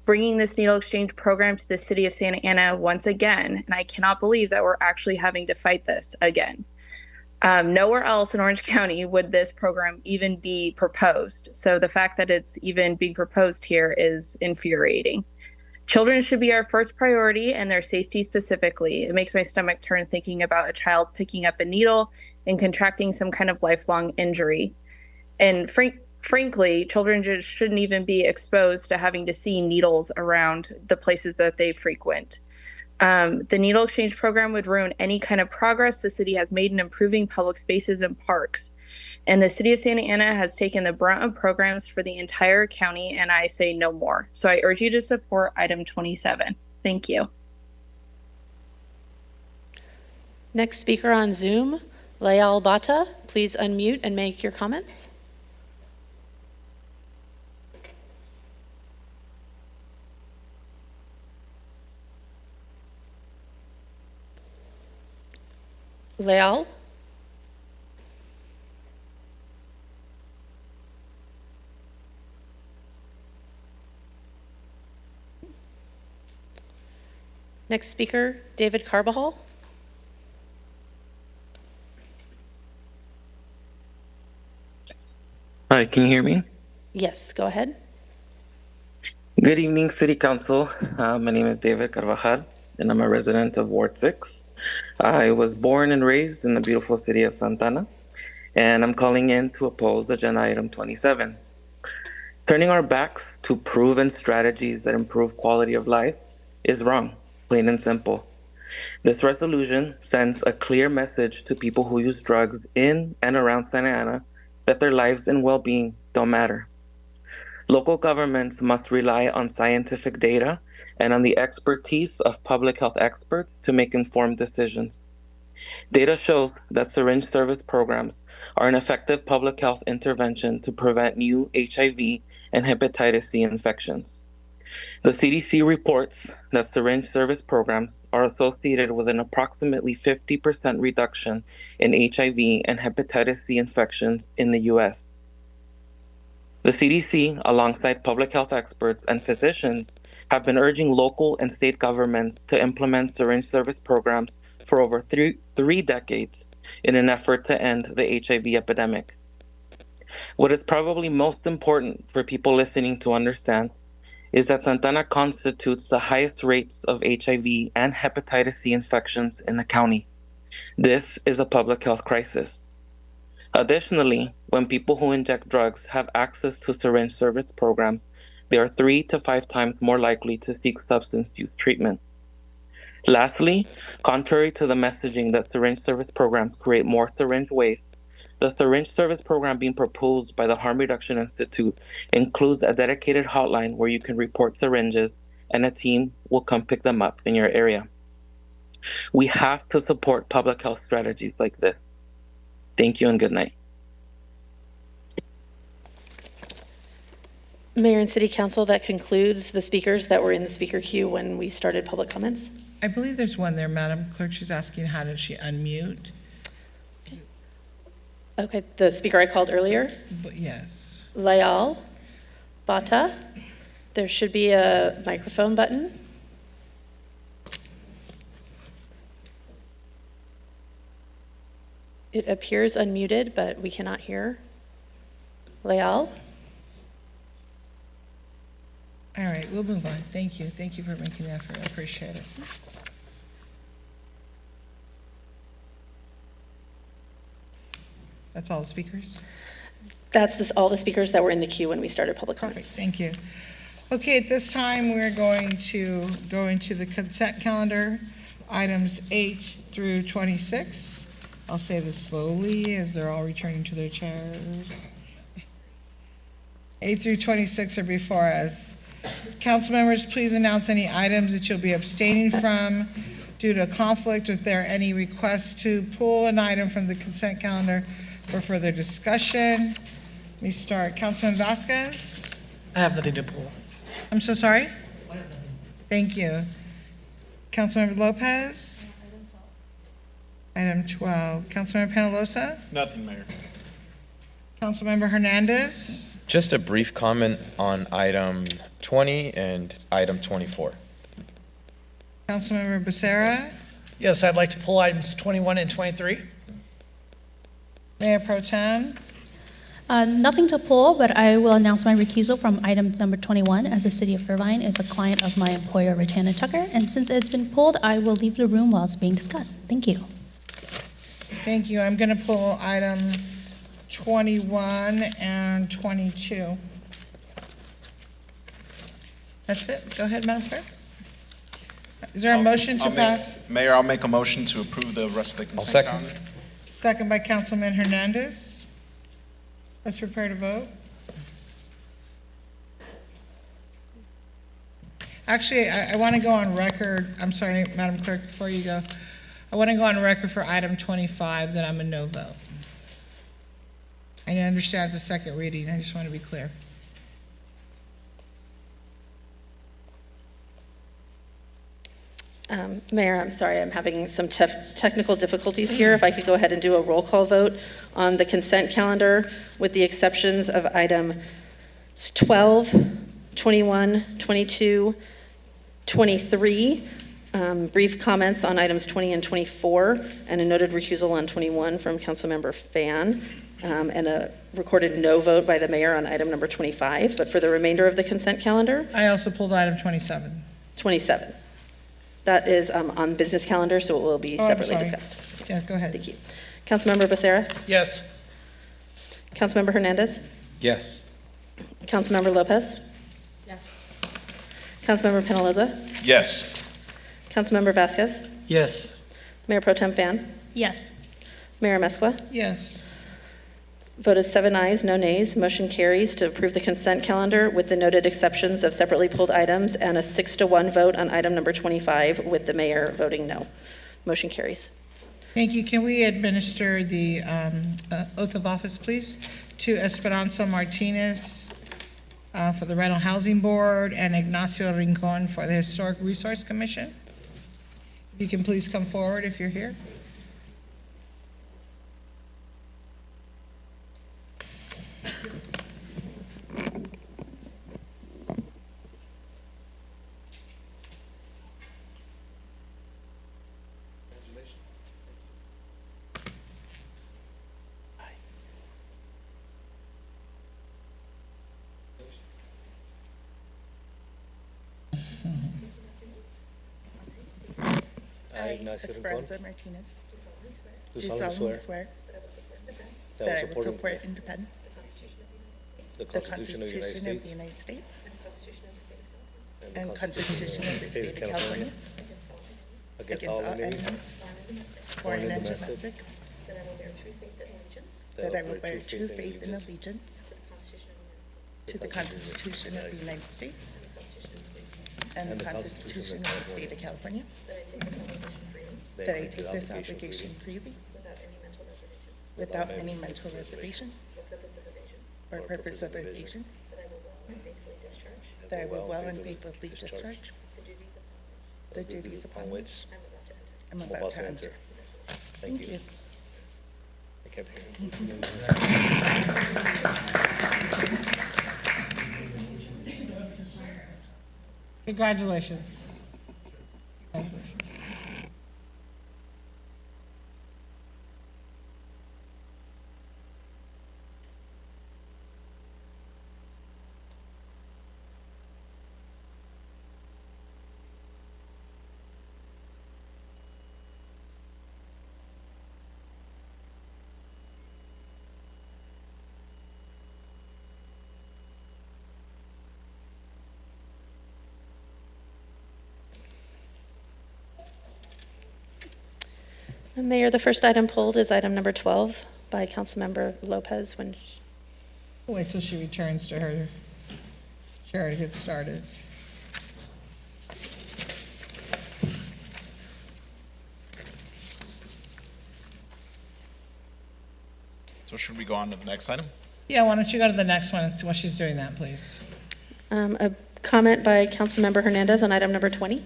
bringing this needle exchange program to the city of Santa Ana once again, and I cannot believe that we're actually having to fight this again. Nowhere else in Orange County would this program even be proposed, so the fact that it's even being proposed here is infuriating. Children should be our first priority, and their safety specifically. It makes my stomach turn thinking about a child picking up a needle and contracting some kind of lifelong injury. And frankly, children just shouldn't even be exposed to having to see needles around the places that they frequent. The needle exchange program would ruin any kind of progress the city has made in improving public spaces and parks. And the city of Santa Ana has taken the brunt of programs for the entire county, and I say no more. So I urge you to support item 27. Thank you. Next speaker on Zoom, Layal Bata. Please unmute and make your comments. Layal? Next speaker, David Carbajal. Hi, can you hear me? Yes, go ahead. Good evening, City Council. My name is David Carvajal, and I'm a resident of Ward 6. I was born and raised in the beautiful city of Santa Ana, and I'm calling in to oppose agenda item 27. Turning our backs to proven strategies that improve quality of life is wrong, plain and simple. This resolution sends a clear message to people who use drugs in and around Santa Ana that their lives and well-being don't matter. Local governments must rely on scientific data and on the expertise of public health experts to make informed decisions. Data shows that syringe service programs are an effective public health intervention to prevent new HIV and hepatitis C infections. The CDC reports that syringe service programs are associated with an approximately 50% reduction in HIV and hepatitis C infections in the US. The CDC, alongside public health experts and physicians, have been urging local and state governments to implement syringe service programs for over three decades in an effort to end the HIV epidemic. What is probably most important for people listening to understand is that Santana constitutes the highest rates of HIV and hepatitis C infections in the county. This is a public health crisis. Additionally, when people who inject drugs have access to syringe service programs, they are 3 to 5 times more likely to seek substance use treatment. Lastly, contrary to the messaging that syringe service programs create more syringe waste, the syringe service program being proposed by the Harm Reduction Institute includes a dedicated hotline where you can report syringes and a team will come pick them up in your area. We have to support public health strategies like this. Thank you and good night. Mayor and City Council, that concludes the speakers that were in the speaker queue when we started public comments. I believe there's one there, Madam Clerk. She's asking how did she unmute? Okay, the speaker I called earlier, But yes. Layal Bata. There should be a microphone button. It appears unmuted, but we cannot hear. Layal? All right, we'll move on. Thank you. Thank you for making the effort. I appreciate it. That's all the speakers? That's all the speakers that were in the queue when we started public Perfect, comments. thank you. Okay, at this time, we're going to go into the consent calendar, items 8 through 26. I'll say this slowly as they're all returning to their chairs. 8 through 26 are before us. Council members, please announce any items that you'll be abstaining from due to conflict. If there are any requests to pull an item from the consent calendar for further discussion. Let me start. Councilman Vasquez? I have nothing to pull. I'm so sorry? Thank you. Councilmember Lopez? Item 12. Councilmember Penalosa? Nothing, Mayor. Councilmember Hernandez? Just a brief comment on item 20 and item 24. Councilmember Becerra? Yes, I'd like to pull items 21 and 23. Mayor Pro Tem? Nothing to pull, but I will announce my recusal from item number 21 as the City of Irvine is a client of my employer, Ratana Tucker. And since it's been pulled, I will leave the room while it's being discussed. Thank you. Thank you. I'm going to pull item 21 and 22. That's it. Go ahead, Madam Clerk. Is there a motion to pass? Mayor, I'll make a motion to approve the rest of the consent calendar. Second by Councilman Hernandez. Let's prepare to vote. Actually, I want to go on record. I'm sorry, Madam Clerk, before you go. I want to go on record for item 25 that I'm a no vote. I understand it's a second reading. I just want to be clear. Mayor, I'm sorry, I'm having some technical difficulties here. If I could go ahead and do a roll call vote on the consent calendar with the exceptions of item 12, 21, 22, 23, brief comments on items 20 and 24, and a noted recusal on 21 from Councilmember Fan, and a recorded no vote by the mayor on item number 25. But for the remainder of the consent calendar? I also pulled item 27. 27. That is on business calendar, so it will be separately sorry. discussed. Yeah, go ahead. Thank you. Councilmember Becerra? Yes. Councilmember Hernandez? Yes. Councilmember Lopez? Yes. Councilmember Penaloza? Yes. Councilmember Vasquez? Yes. Mayor Pro Tem Fan? Yes. Mayor Mesqua? Yes. Vote is 7 ayes, no nays. Motion carries to approve the consent calendar with the noted exceptions of separately pulled items and a 6-1 vote on item number 25 with the mayor voting no. Motion carries. Thank you. Can we administer the oath of office, please, to Esperanza Martinez for the Rental Housing Board and Ignacio Rincon for the Historic Resource Commission? If you can please come forward if you're here. I, Esperanza Martinez, do solemnly swear that I will support and defend the Constitution of the United States and Constitution of the State of California against all enemies, foreign and domestic, that I will bear true faith and allegiance to the Constitution of the United States and the Constitution of the State of California, that I take this obligation freely without any mental reservation or purpose of evasion, that I will well and faithfully discharge the duties upon which I'm about to enter. Thank you. Congratulations. Congratulations. Mayor, the first item pulled is item number 12 by Councilmember Lopez. Wait till she returns to her chair to get started. So should we go on to the next item? Yeah, why don't you go to the next one while she's doing that, please? A comment by Councilmember Hernandez on item number 20.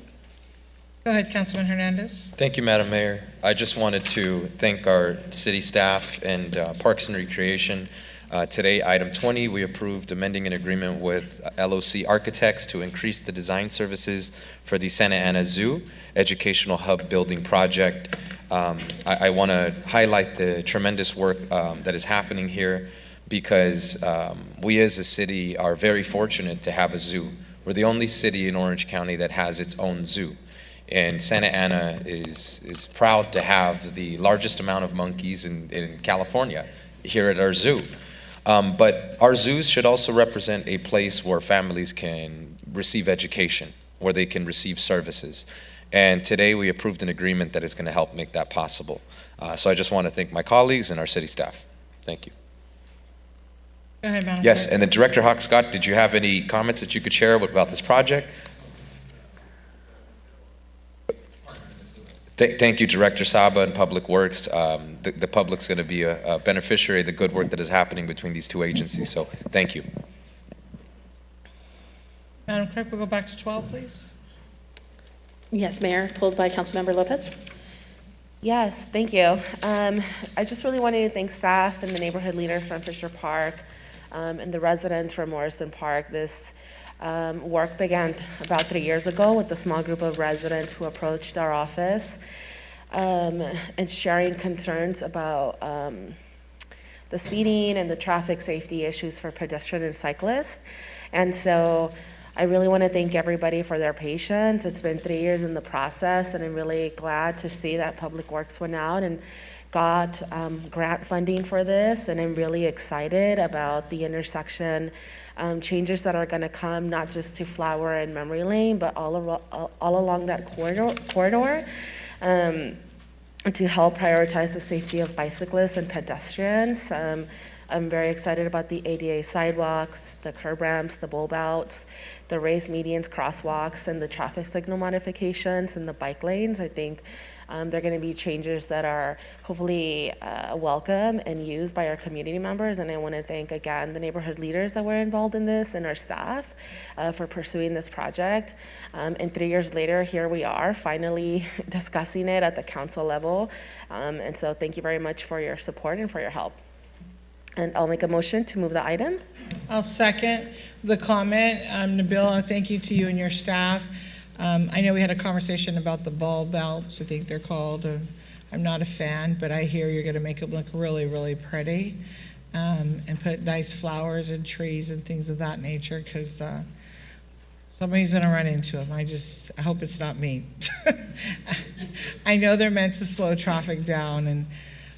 Go ahead, Councilman Hernandez. Thank you, Madam Mayor. I just wanted to thank our city staff and Parks and Recreation. Today, item 20, we approved amending an agreement with LOC Architects to increase the design services for the Santa Ana Zoo Educational Hub Building Project. I want to highlight the tremendous work that is happening here because we as a city are very fortunate to have a zoo. We're the only city in Orange County that has its own zoo. And Santa Ana is proud to have the largest amount of monkeys in California here at our zoo. But our zoos should also represent a place where families can receive education, where they can receive services. And today we approved an agreement that is going to help make that possible. So I just want to thank my colleagues and our city staff. Thank you. Go ahead, Madam Yes, Clerk. and then Director Hawk Scott, did you have any comments that you could share about this project? Thank you, Director Saba and Public Works. The public's going to be a beneficiary of the good work that is happening between these two agencies, so thank you. Madam Clerk, we'll go back to 12, please. Yes, Mayor, pulled by Councilmember Lopez. Yes, thank you. I just really wanted to thank staff and the neighborhood leaders from Fisher Park and the residents from Morrison Park. This work began about 3 years ago with a small group of residents who approached our office and sharing concerns about the speeding and the traffic safety issues for pedestrian and cyclists. And so I really want to thank everybody for their patience. It's been 3 years in the process, and I'm really glad to see that Public Works went out and got grant funding for this, and I'm really excited about the intersection changes that are going to come, not just to Flower and Memory Lane, but all along that corridor to help prioritize the safety of bicyclists and pedestrians. I'm very excited about the ADA sidewalks, the curb ramps, the bulb outs, the raised medians, crosswalks, and the traffic signal modifications and the bike lanes. I think They're going to be changes that are hopefully welcome and used by our community members. And I want to thank again the neighborhood leaders that were involved in this and our staff for pursuing this project. And 3 years later, here we are finally discussing it at the council level. And so thank you very much for your support and for your help. And I'll make a motion to move the item. I'll second the comment. Nabil, thank you to you and your staff. I know we had a conversation about the ball belts, I think they're called. I'm not a fan, but I hear you're going to make them look really, really pretty, and put nice flowers and trees and things of that nature, because somebody's going to run into them. I hope it's not me. I know they're meant to slow traffic down, and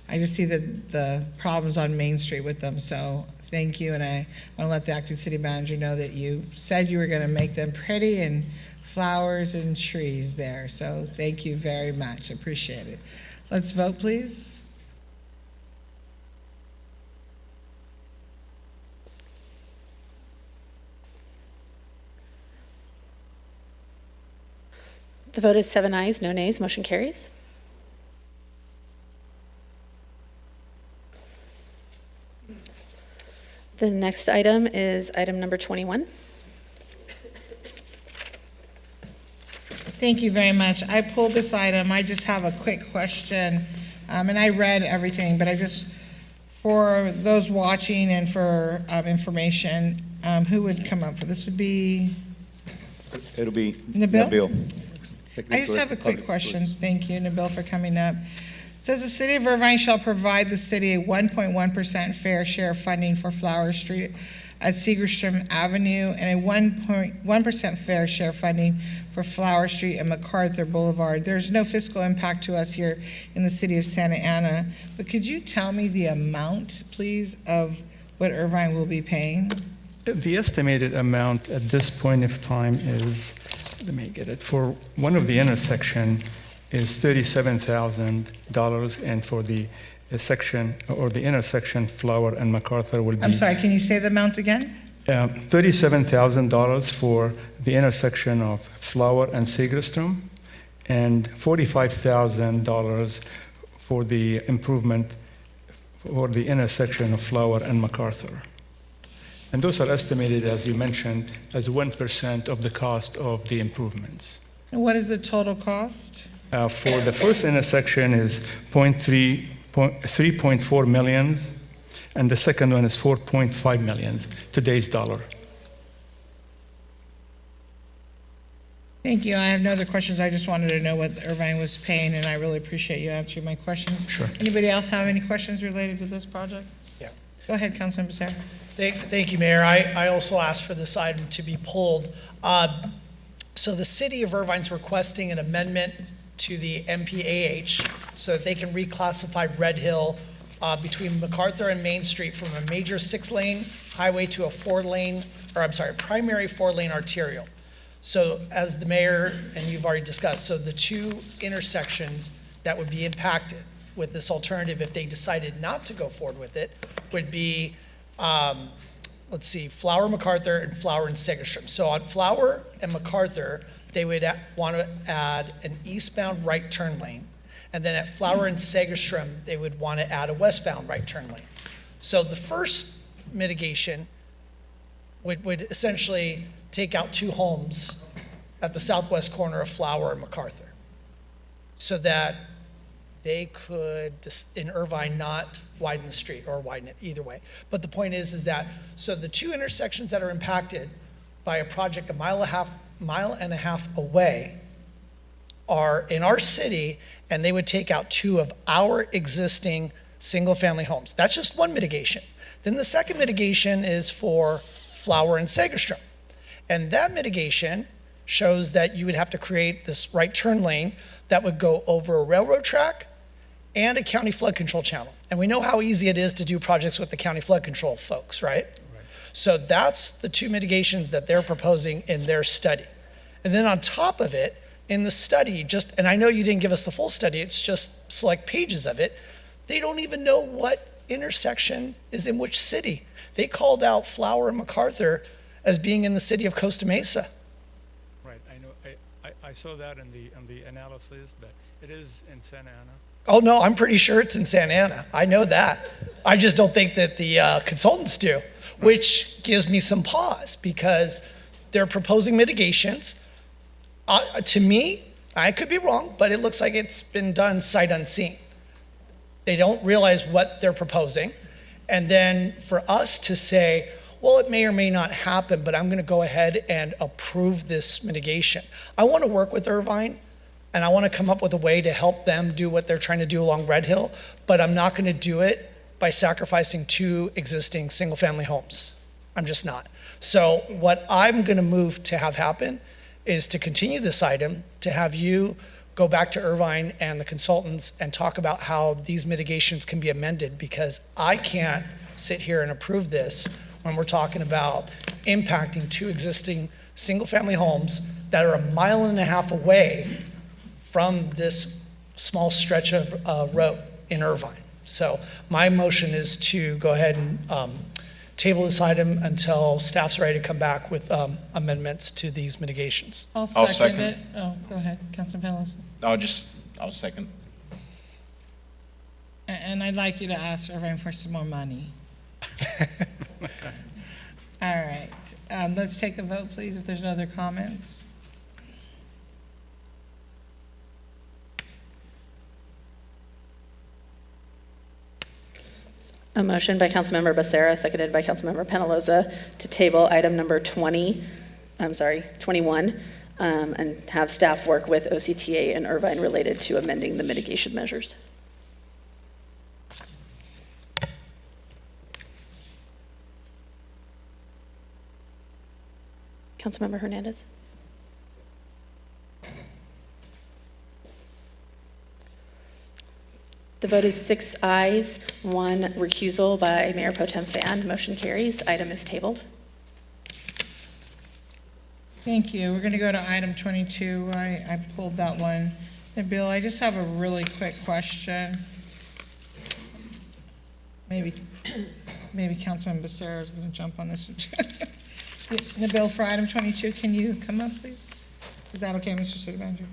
I just see the problems on Main Street with them. So thank you, and I want to let the acting city manager know that you said you were going to make them pretty and flowers and trees there. So thank you very much. Appreciate it. Let's vote, please. The vote is 7 ayes, no nays. Motion carries. The next item is item number 21. Thank you very much. I pulled this item. I just have a quick question. And I read everything, but for those watching and for information, who would come up for this? Would be It'll be Nabil? City I just Clerk, have a quick Public question. Works. Thank you, Nabil, for coming up. It says the city of Irvine shall provide the city a 1.1% fair share of funding for Flower Street at Segerstrom Avenue and a 1.1% fair share funding for Flower Street and MacArthur Boulevard. There's no fiscal impact to us here in the city of Santa Ana, but could you tell me the amount, please, of what Irvine will be paying? The estimated amount at this point of time is, let me get it, for one of the intersection is $37,000, and for the section or the intersection Flower and MacArthur will be. I'm sorry, can you say the amount again? $37,000 for the intersection of Flower and Segerstrom, and $45,000 for the improvement for the intersection of Flower and MacArthur. And those are estimated, as you mentioned, as 1% of the cost of the improvements. And what is the total cost? For the first intersection is 3.4 million, and the second one is 4.5 million, today's dollar. Thank you. I have no other questions. I just wanted to know what Irvine was paying, and I really appreciate you answering my questions. Sure. Anybody else have any questions related to this project? Yeah. Go ahead, Councilmember Sarah. Thank you, Mayor. I also asked for this item to be pulled. So the city of Irvine's requesting an amendment to the MPAH so that they can reclassify Red Hill between MacArthur and Main Street from a major 6-lane highway to a primary 4-lane arterial. So as the mayor and you've already discussed, so the two intersections that would be impacted with this alternative if they decided not to go forward with it would be, Flower, MacArthur, and Flower and Segerstrom. So on Flower and MacArthur, they would want to add an eastbound right turn lane. And then at Flower and Segerstrom, they would want to add a westbound right turn lane. So the first mitigation would essentially take out 2 homes at the southwest corner of Flower and MacArthur so that they could, in Irvine, not widen the street or widen it either way. But the point is that, so the 2 intersections that are impacted by a project a mile and a half away are in our city, and they would take out 2 of our existing single-family homes. That's just one mitigation. Then the second mitigation is for Flower and Segerstrom. And that mitigation shows that you would have to create this right turn lane that would go over a railroad track and a county flood control channel. And we know how easy it is to do projects with the county flood control folks, right? So that's the 2 mitigations that they're proposing in their study. And then on top of it, in the study, and I know you didn't give us the full study, it's just select pages of it, they don't even know what intersection is in which city. They called out Flower and MacArthur as being in the city of Costa Mesa. Right, I know. I saw that in the analysis, but it is in Santa Ana. Oh, no, I'm pretty sure it's in Santa Ana. I know that. I just don't think that the consultants do, which gives me some pause because they're proposing mitigations. To me, I could be wrong, but it looks like it's been done sight unseen. They don't realize what they're proposing. And then for us to say, well, it may or may not happen, but I'm going to go ahead and approve this mitigation. I want to work with Irvine, and I want to come up with a way to help them do what they're trying to do along Red Hill, but I'm not going to do it by sacrificing 2 existing single-family homes. I'm just not. So what I'm going to move to have happen is to continue this item, to have you go back to Irvine and the consultants and talk about how these mitigations can be amended, because I can't sit here and approve this when we're talking about impacting 2 existing single-family homes that are 1.5 miles away from this small stretch of road in Irvine. So my motion is to go ahead and table this item until staff's ready to come back with amendments to these mitigations. I'll second it. Oh, go ahead, Councilman Pelosi. I'll second. And I'd like you to ask Irvine for some more money. All right, let's take a vote, please, if there's no other comments. A motion by Councilmember Becerra, seconded by Councilmember Penaloza, to table item number 21, and have staff work with OCTA and Irvine related to amending the mitigation measures. Councilmember Hernandez. The vote is 6 ayes, 1 recusal by Mayor Pro Tem Fan. Motion carries. Item is tabled. Thank you. We're going to go to item 22. I pulled that one. And Bill, I just have a really quick question. Maybe Councilman Becerra is going to jump on this. Nabil, for item 22, can you come up, please? Is that okay, Mr. City Manager?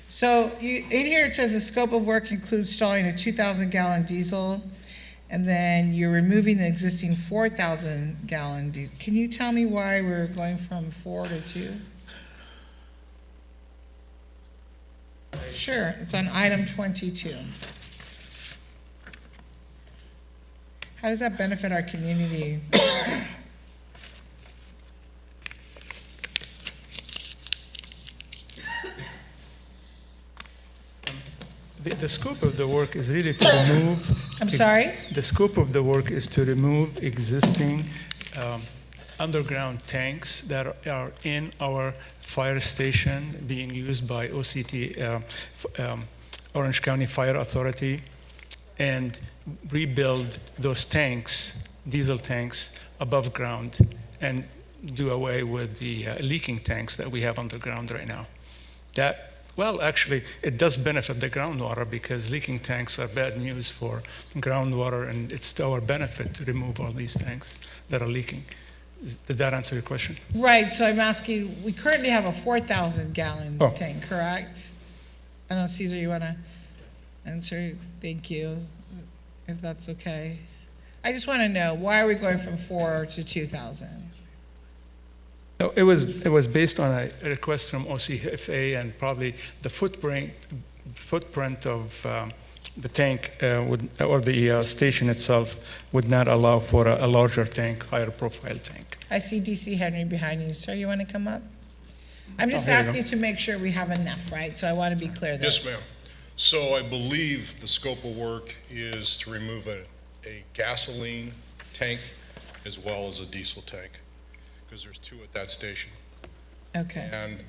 So in here it says the scope of work includes installing a 2,000-gallon diesel, and then you're removing the existing 4,000-gallon diesel. Can you tell me why we're going from 4 to 2? Sure, it's on item 22. How does that benefit our community? The scope of the work is really to remove. I'm sorry? The scope of the work is to remove existing underground tanks that are in our fire station being used by OCT, Orange County Fire Authority, and rebuild those tanks, diesel tanks, above ground, and do away with the leaking tanks that we have underground right now. Well, actually, it does benefit the groundwater because leaking tanks are bad news for groundwater, and it's to our benefit to remove all these tanks that are leaking. Did that answer your question? Right, so I'm asking, we currently have a 4,000-gallon tank, correct? I don't know, Cesar, you want to answer? Thank you, if that's okay. I just want to know, why are we going from 4 to 2,000? No, it was based on a request from OCFA, and probably the footprint of the tank or the station itself would not allow for a larger tank, higher profile tank. I see DC Henry behind you. Sir, you want to come up? I'm just asking to make sure we have enough, right? So I want to be clear there. Yes, ma'am. So I believe the scope of work is to remove a gasoline tank as well as a diesel tank, because there's 2 at that station. Okay. And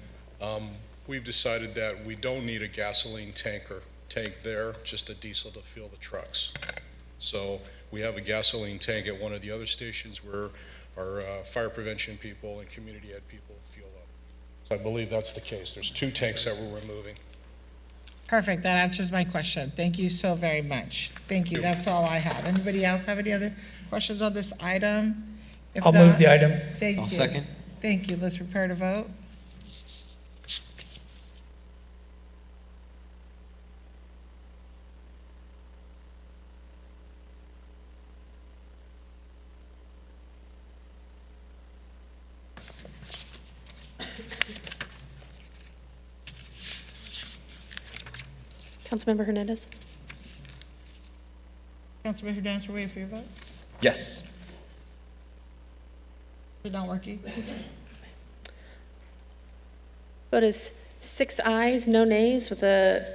we've decided that we don't need a gasoline tank there, just a diesel to fuel the trucks. So we have a gasoline tank at one of the other stations where our fire prevention people and community ed people fuel up. So I believe that's the case. There's 2 tanks that we're removing. Perfect, that answers my question. Thank you so very much. Thank you, that's all I have. Anybody else have any other questions on this item? If I'll not, move the item. Thank you. I'll second. Thank you, let's prepare to vote. Councilmember Hernandez? Councilmember Hernandez, we're waiting for your vote. Yes. Is it not working? Vote is 6 ayes, no nays, with a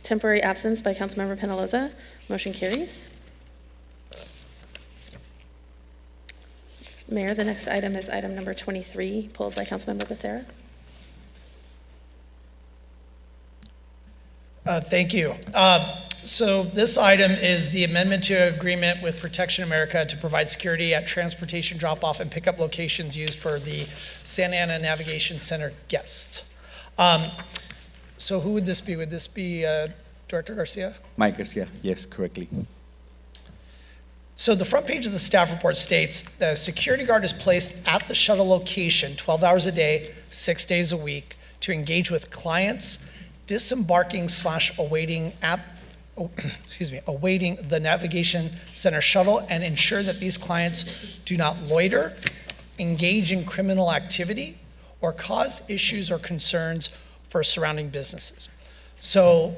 temporary absence by Councilmember Penaloza. Motion carries. Mayor, the next item is item number 23, pulled by Councilmember Becerra. Thank you. So this item is the amendment to agreement with Protection America to provide security at transportation drop-off and pickup locations used for the Santa Ana Navigation Center guests. So who would this be? Would this be Director Garcia? Mike Garcia, yes, correctly. So the front page of the staff report states the security guard is placed at the shuttle location 12 hours a day, 6 days a week to engage with clients disembarking / awaiting awaiting the Navigation Center shuttle and ensure that these clients do not loiter, engage in criminal activity, or cause issues or concerns for surrounding businesses. So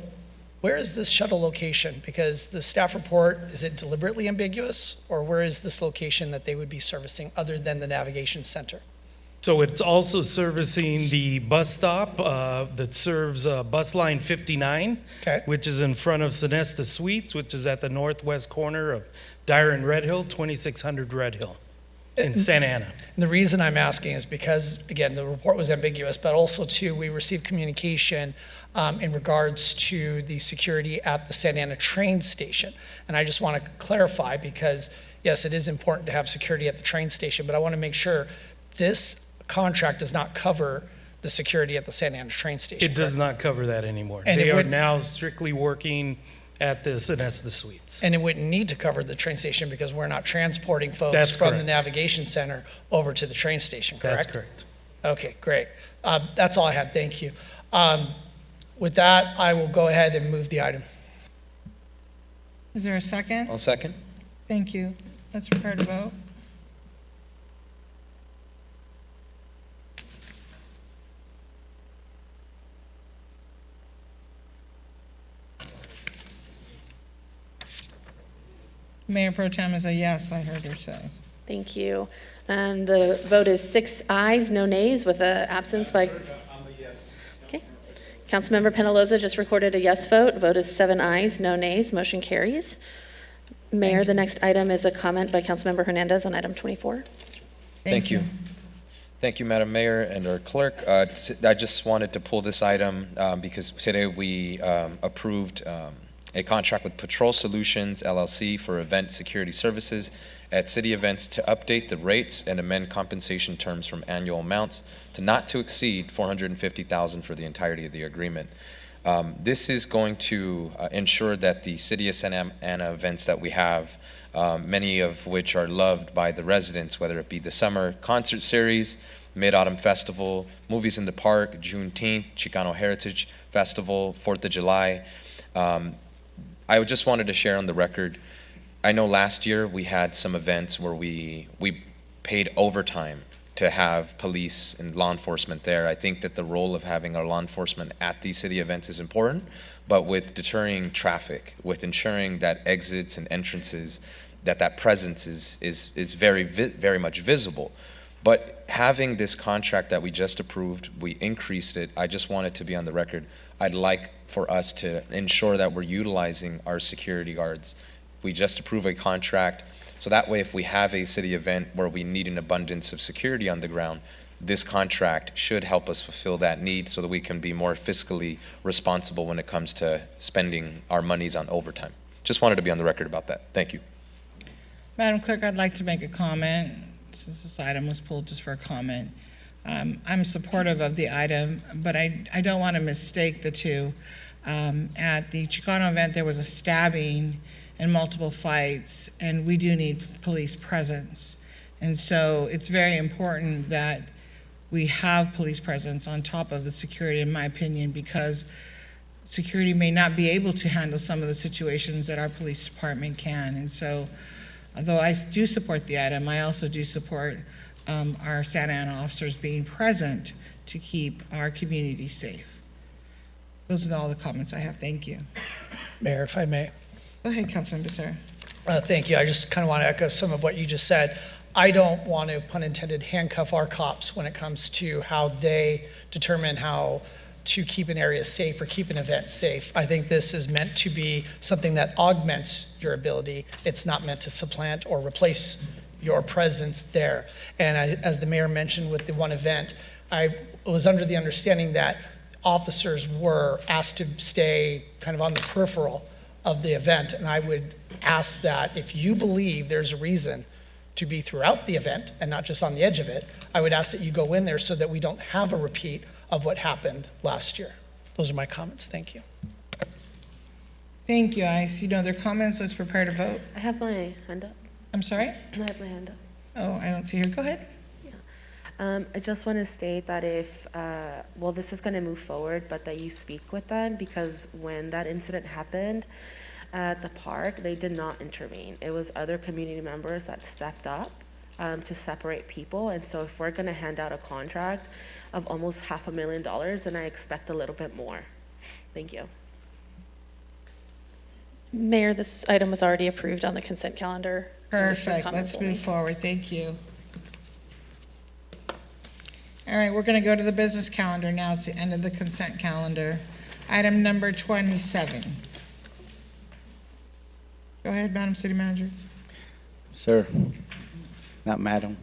where is this shuttle location? Because the staff report, is it deliberately ambiguous, or where is this location that they would be servicing other than the Navigation Center? So it's also servicing the bus stop that serves bus line 59, which is in front of Sonesta Suites, which is at the northwest corner of Dyer and Red Hill, 2600 Red Hill in Santa Ana. And the reason I'm asking is because, again, the report was ambiguous, but also, too, we received communication in regards to the security at the Santa Ana train station. And I just want to clarify because, yes, it is important to have security at the train station, but I want to make sure this contract does not cover the security at the Santa Ana train station. It does not cover that anymore. And They it are would- now strictly working at the Sonesta Suites. And it wouldn't need to cover the train station because we're not transporting folks That's from the correct. Navigation Center over to the train station, correct? That's correct. Okay, great. That's all I had, thank you. With that, I will go ahead and move the item. Is there a second? I'll second. Thank you. Let's prepare to vote. Mayor Pro Tem is a yes, I heard her say. Thank you. And the vote is 6 ayes, no nays, with an absence by... Okay. Councilmember Penaloza just recorded a yes vote. Vote is 7 ayes, no nays. Motion carries. Mayor, the next item is a comment by Councilmember Hernandez on item 24. Thank you. Thank you, Madam Mayor and our clerk. I just wanted to pull this item because today we approved a contract with Patrol Solutions LLC for event security services at city events to update the rates and amend compensation terms from annual amounts to not to exceed $450,000 for the entirety of the agreement. This is going to ensure that the City of Santa Ana events that we have, many of which are loved by the residents, whether it be the summer concert series, Mid-Autumn Festival, Movies in the Park, Juneteenth, Chicano Heritage Festival, 4th of July. I just wanted to share on the record, I know last year we had some events where we paid overtime to have police and law enforcement there. I think that the role of having our law enforcement at these city events is important, but with deterring traffic, with ensuring that exits and entrances, that presence is very much visible. But having this contract that we just approved, we increased it. I just wanted to be on the record. I'd like for us to ensure that we're utilizing our security guards. We just approved a contract, so that way if we have a city event where we need an abundance of security on the ground, this contract should help us fulfill that need so that we can be more fiscally responsible when it comes to spending our monies on overtime. Just wanted to be on the record about that. Thank you. Madam Clerk, I'd like to make a comment, since this item was pulled just for a comment. I'm supportive of the item, but I don't want to mistake the two. At the Chicano event, there was a stabbing and multiple fights, and we do need police presence. And so it's very important that we have police presence on top of the security, in my opinion, because security may not be able to handle some of the situations that our police department can. And so, although I do support the item, I also do support our Santa Ana officers being present to keep our community safe. Those are all the comments I have. Thank you. Mayor, if I may. Go ahead, Councilmember Becerra. Thank you. I just kind of want to echo some of what you just said. I don't want to, pun intended, handcuff our cops when it comes to how they determine how to keep an area safe or keep an event safe. I think this is meant to be something that augments your ability. It's not meant to supplant or replace your presence there. And as the mayor mentioned with the one event, I was under the understanding that officers were asked to stay kind of on the peripheral of the event. And I would ask that if you believe there's a reason to be throughout the event and not just on the edge of it, I would ask that you go in there so that we don't have a repeat of what happened last year. Those are my comments. Thank you. Thank you. I see no other comments. Let's prepare to vote. I have my hand up. I'm sorry? I have my hand up. Oh, I don't see her. Go ahead. I just want to state that if, well, this is going to move forward, but that you speak with them, because when that incident happened at the park, they did not intervene. It was other community members that stepped up to separate people. And so if we're going to hand out a contract of almost $500,000, then I expect a little bit more. Thank you. Mayor, this item was already approved on the consent calendar. Perfect. Let's move forward. Thank you. All right, we're going to go to the business calendar now. It's the end of the consent calendar. Item number 27. Go ahead, Madam City Manager. Sir, not madam.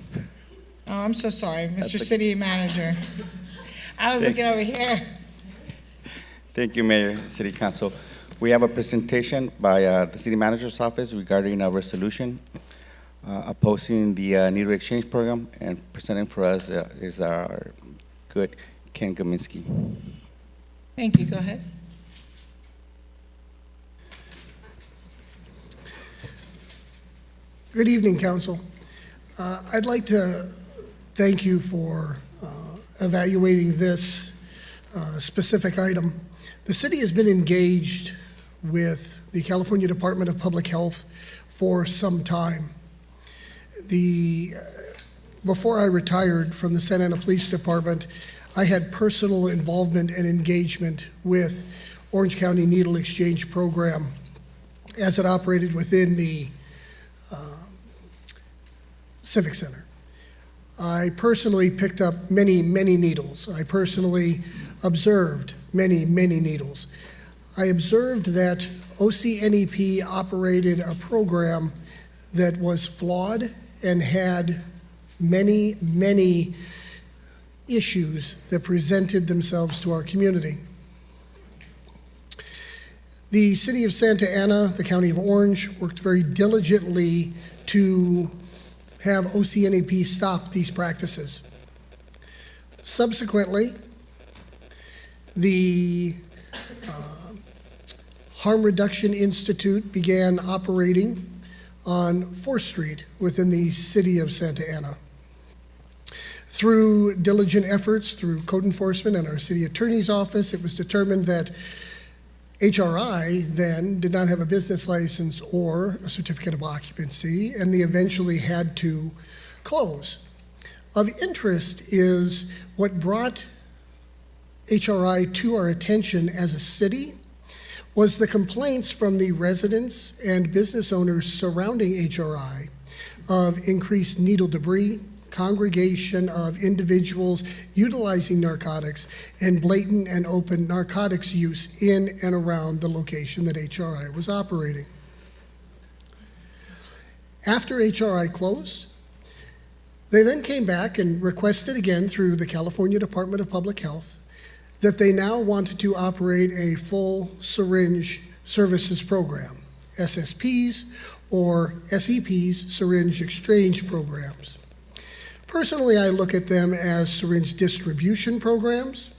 Oh, I'm so sorry, Mr. That's City Manager. I was looking over here. Thank you, Mayor, City Council. We have a presentation by the City Manager's Office regarding a resolution opposing the Needle Exchange Program, and presenting for us is our good Ken Gominski. Thank you. Go ahead. Good evening, Council. I'd like to thank you for evaluating this specific item. The city has been engaged with the California Department of Public Health for some time. Before I retired from the Santa Ana Police Department, I had personal involvement and engagement with Orange County Needle Exchange Program as it operated within the Civic Center. I personally picked up many needles. I personally observed many needles. I observed that OCNEP operated a program that was flawed and had many issues that presented themselves to our community. The City of Santa Ana, the County of Orange, worked very diligently to have OCNEP stop these practices. Subsequently, the Harm Reduction Institute began operating on 4th Street within the City of Santa Ana. Through diligent efforts through code enforcement and our city attorney's office, it was determined that HRI then did not have a business license or a certificate of occupancy, and they eventually had to close. Of interest is what brought HRI to our attention as a city was the complaints from the residents and business owners surrounding HRI of increased needle debris, congregation of individuals utilizing narcotics, and blatant and open narcotics use in and around the location that HRI was operating. After HRI closed, they then came back and requested again through the California Department of Public Health that they now wanted to operate a full syringe services program, SSPs or SEPs, syringe exchange programs. Personally, I look at them as syringe distribution programs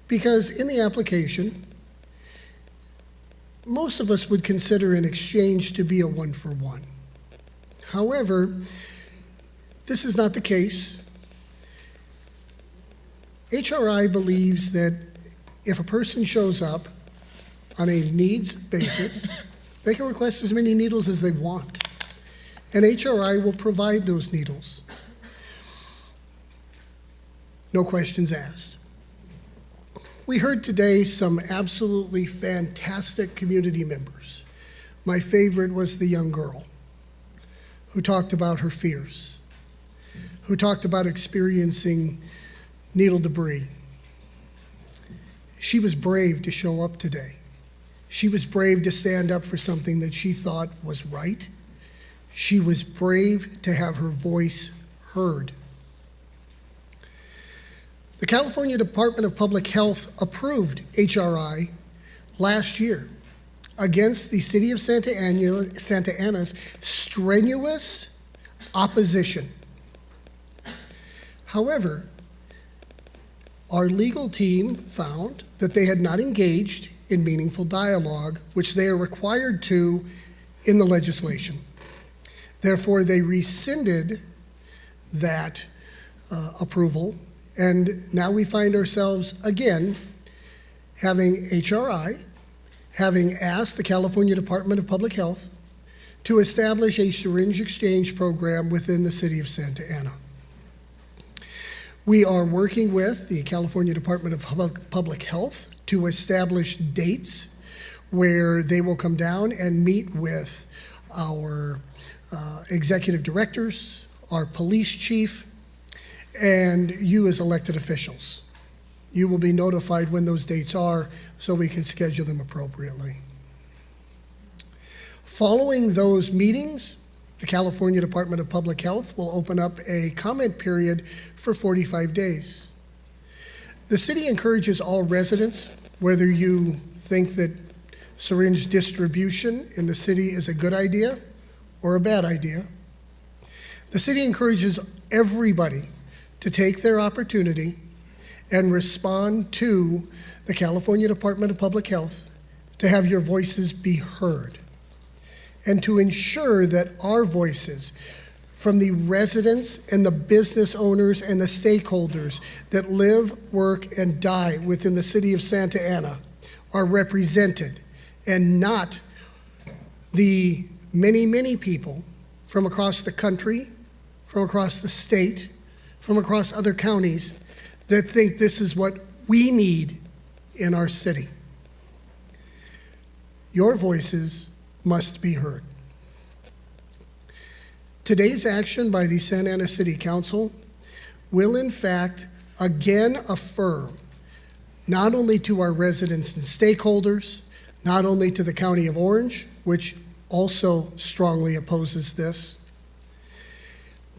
because in the application, most of us would consider an exchange to be a one-for-one. However, this is not the case. HRI believes that if a person shows up on a needs basis, they can request as many needles as they want, and HRI will provide those needles. No questions asked. We heard today some absolutely fantastic community members. My favorite was the young girl who talked about her fears, who talked about experiencing needle debris. She was brave to show up today. She was brave to stand up for something that she thought was right. She was brave to have her voice heard. The California Department of Public Health approved HRI last year against the City of Santa Ana's strenuous opposition. However, our legal team found that they had not engaged in meaningful dialogue, which they are required to in the legislation. Therefore, they rescinded that approval, and now we find ourselves again having HRI, having asked the California Department of Public Health to establish a syringe exchange program within the City of Santa Ana. We are working with the California Department of Public Health to establish dates where they will come down and meet with our executive directors, our police chief, and you as elected officials. You will be notified when those dates are so we can schedule them appropriately. Following those meetings, the California Department of Public Health will open up a comment period for 45 days. The city encourages all residents, whether you think that syringe distribution in the city is a good idea or a bad idea. The city encourages everybody to take their opportunity and respond to the California Department of Public Health to have your voices be heard, and to ensure that our voices from the residents and the business owners and the stakeholders that live, work, and die within the city of Santa Ana are represented, and not the many, many people from across the country, from across the state, from across other counties that think this is what we need in our city. Your voices must be heard. Today's action by the Santa Ana City Council will in fact again affirm, not only to our residents and stakeholders, not only to the County of Orange, which also strongly opposes this,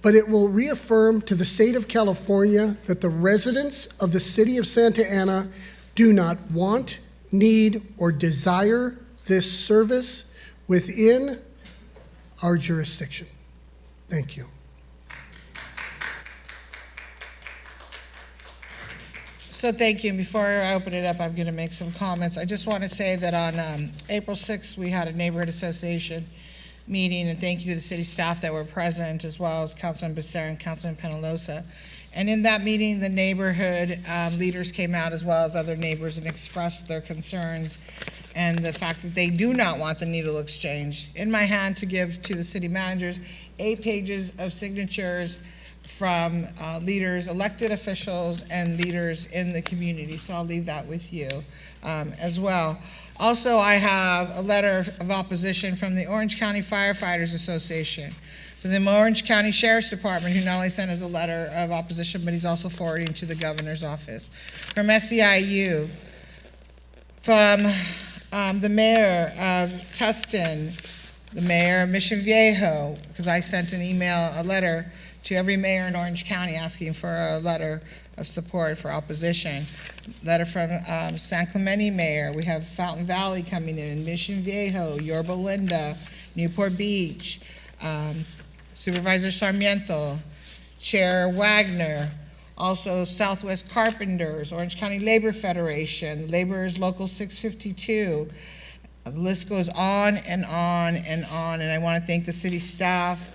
but it will reaffirm to the state of California that the residents of the city of Santa Ana do not want, need, or desire this service within our jurisdiction. Thank you. So thank you. Before I open it up, I'm going to make some comments. I just want to say that on April 6th, we had a neighborhood association meeting, and thank you to the city staff that were present, as well as Councilman Becerra and Councilman Penalosa. And in that meeting, the neighborhood leaders came out, as well as other neighbors, and expressed their concerns and the fact that they do not want the needle exchange. In my hand to give to the city managers, 8 pages of signatures from leaders, elected officials, and leaders in the community. So I'll leave that with you as well. Also, I have a letter of opposition from the Orange County Firefighters Association, from the Orange County Sheriff's Department, who not only sent us a letter of opposition, but he's also forwarding to the governor's office, from SEIU, from the mayor of Tustin, the mayor of Mission Viejo, because I sent a letter to every mayor in Orange County asking for a letter of support for opposition. Letter from San Clemente mayor. We have Fountain Valley coming in, Mission Viejo, Yorba Linda, Newport Beach, Supervisor Sarmiento, Chair Wagner, also Southwest Carpenters, Orange County Labor Federation, Laborers Local 652. The list goes on and on and on, and I want to thank the city staff,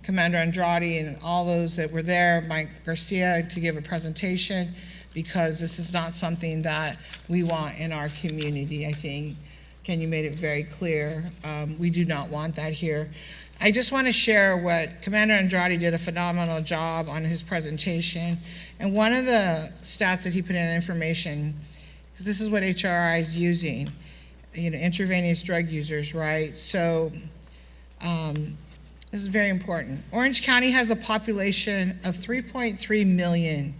Commander Andrade, and all those that were there, Mike Garcia, to give a presentation, because this is not something that we want in our community. I think Ken, you made it very clear. We do not want that here. I just want to share what Commander Andrade did a phenomenal job on his presentation. And one of the stats that he put in information, because this is what HRI is using, intravenous drug users, right? So this is very important. Orange County has a population of 3.3 million,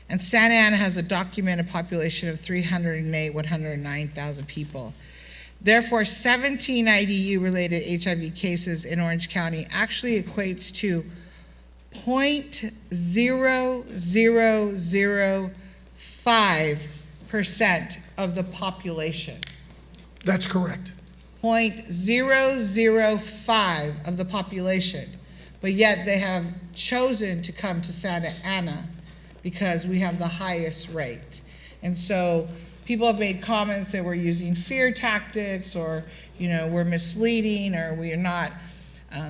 and Santa Ana has a documented population of 109,000 people. Therefore, 17 IDU-related HIV cases in Orange County actually equates to 0.0005% of the population. That's correct. 0.005 of the population. But yet they have chosen to come to Santa Ana because we have the highest rate. And so people have made comments that we're using fear tactics, or we're misleading, or we are not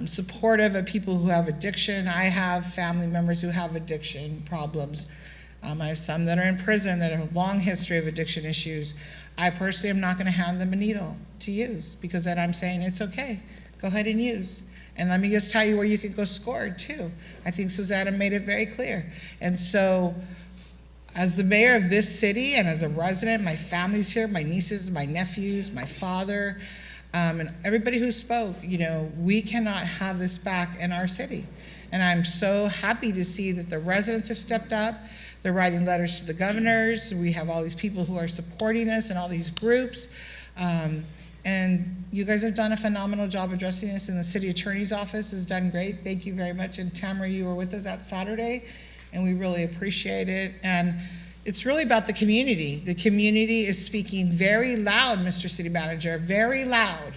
supportive of people who have addiction. I have family members who have addiction problems. I have some that are in prison that have a long history of addiction issues. I personally am not going to hand them a needle to use, because then I'm saying it's okay, go ahead and use. And let me just tell you where you could go scored too. I think Susanna made it very clear. And so, as the mayor of this city and as a resident, my family's here, my nieces, my nephews, my father, and everybody who spoke, we cannot have this back in our city. And I'm so happy to see that the residents have stepped up. They're writing letters to the governors. We have all these people who are supporting us and all these groups. And you guys have done a phenomenal job addressing this, and the city attorney's office has done great. Thank you very much. And Tamara, you were with us that Saturday, and we really appreciate it. And it's really about the community. The community is speaking very loud, Mr. City Manager, very loud.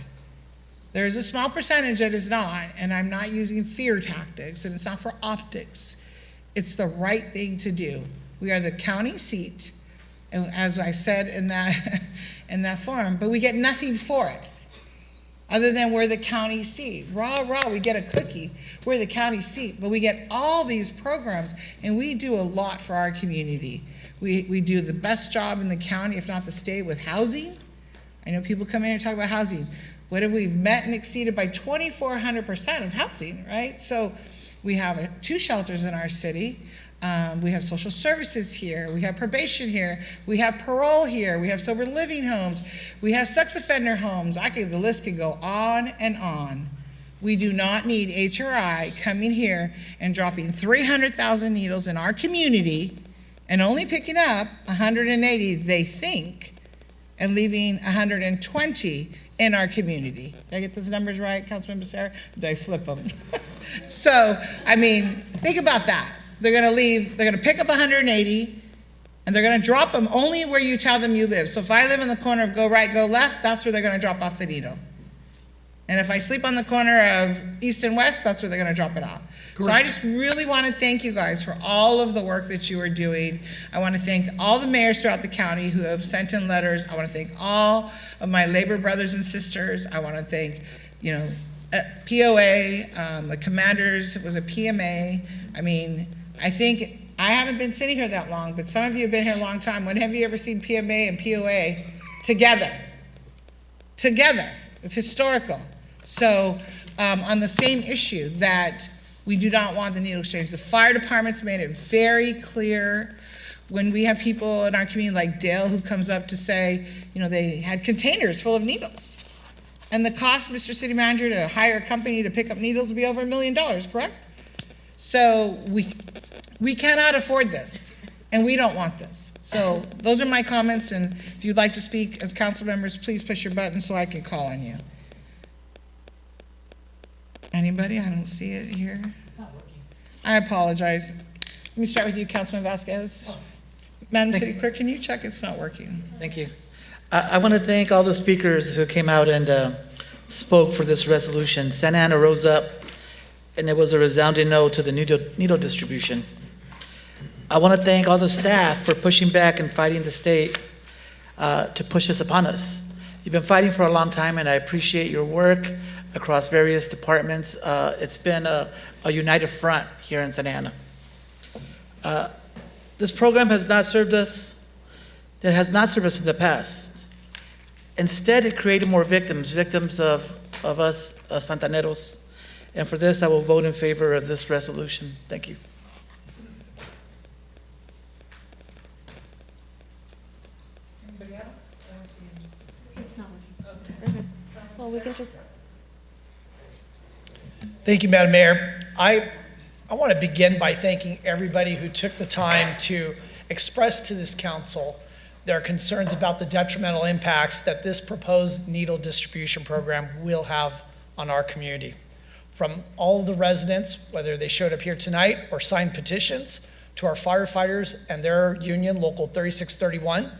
There's a small percentage that is not, and I'm not using fear tactics, and it's not for optics. It's the right thing to do. We are the county seat, and as I said in that in that forum, but we get nothing for it, other than we're the county seat. Rah, rah, we get a cookie. We're the county seat, but we get all these programs, and we do a lot for our community. We do the best job in the county, if not the state, with housing. I know people come in and talk about housing. What have we met and exceeded by 2,400% of housing, right? So we have 2 shelters in our city. We have social services here. We have probation here. We have parole here. We have sober living homes. We have sex offender homes. The list could go on and on. We do not need HRI coming here and dropping 300,000 needles in our community and only picking up 180, they think, and leaving 120 in our community. Did I get those numbers right, Councilmember Sarah? Did I flip them? So, think about that. They're gonna pick up 180, and they're gonna drop them only where you tell them you live. So if I live in the corner of go right, go left, that's where they're gonna drop off the needle. And if I sleep on the corner of east and west, that's where they're gonna drop it off. Correct. So I just really wanna thank you guys for all of the work that you are doing. I wanna thank all the mayors throughout the county who have sent in letters. I wanna thank all of my labor brothers and sisters. I wanna thank, POA, the commanders, it was a PMA. I think, I haven't been sitting here that long, but some of you have been here a long time. When have you ever seen PMA and POA together? Together, it's historical. So on the same issue that we do not want the needle exchange, the fire department's made it very clear. When we have people in our community like Dale who comes up to say, they had containers full of needles. And the cost, Mr. City Manager, to hire a company to pick up needles would be over $1 million, correct? So we cannot afford this, and we don't want this. So those are my comments, and if you'd like to speak as council members, please push your button so I can call on you. Anybody? I don't see it here. It's not working. I apologize. Let me start with you, Councilman Vasquez. Madam City Clerk, can you check it's not working? Thank you. I want to thank all the speakers who came out and spoke for this resolution. Santa Ana rose up, and it was a resounding no to the needle distribution. I want to thank all the staff for pushing back and fighting the state to push this upon us. You've been fighting for a long time, and I appreciate your work across various departments. It's been a united front here in Santa Ana. This program has not served us. It has not served us in the past. Instead, it created more victims of us Santaneros, And for this, I will vote in favor of this resolution. Thank you. Well, we can just. Thank you, Madam Mayor. I want to begin by thanking everybody who took the time to express to this council their concerns about the detrimental impacts that this proposed needle distribution program will have on our community. From all of the residents, whether they showed up here tonight or signed petitions, to our firefighters and their union, Local 3631,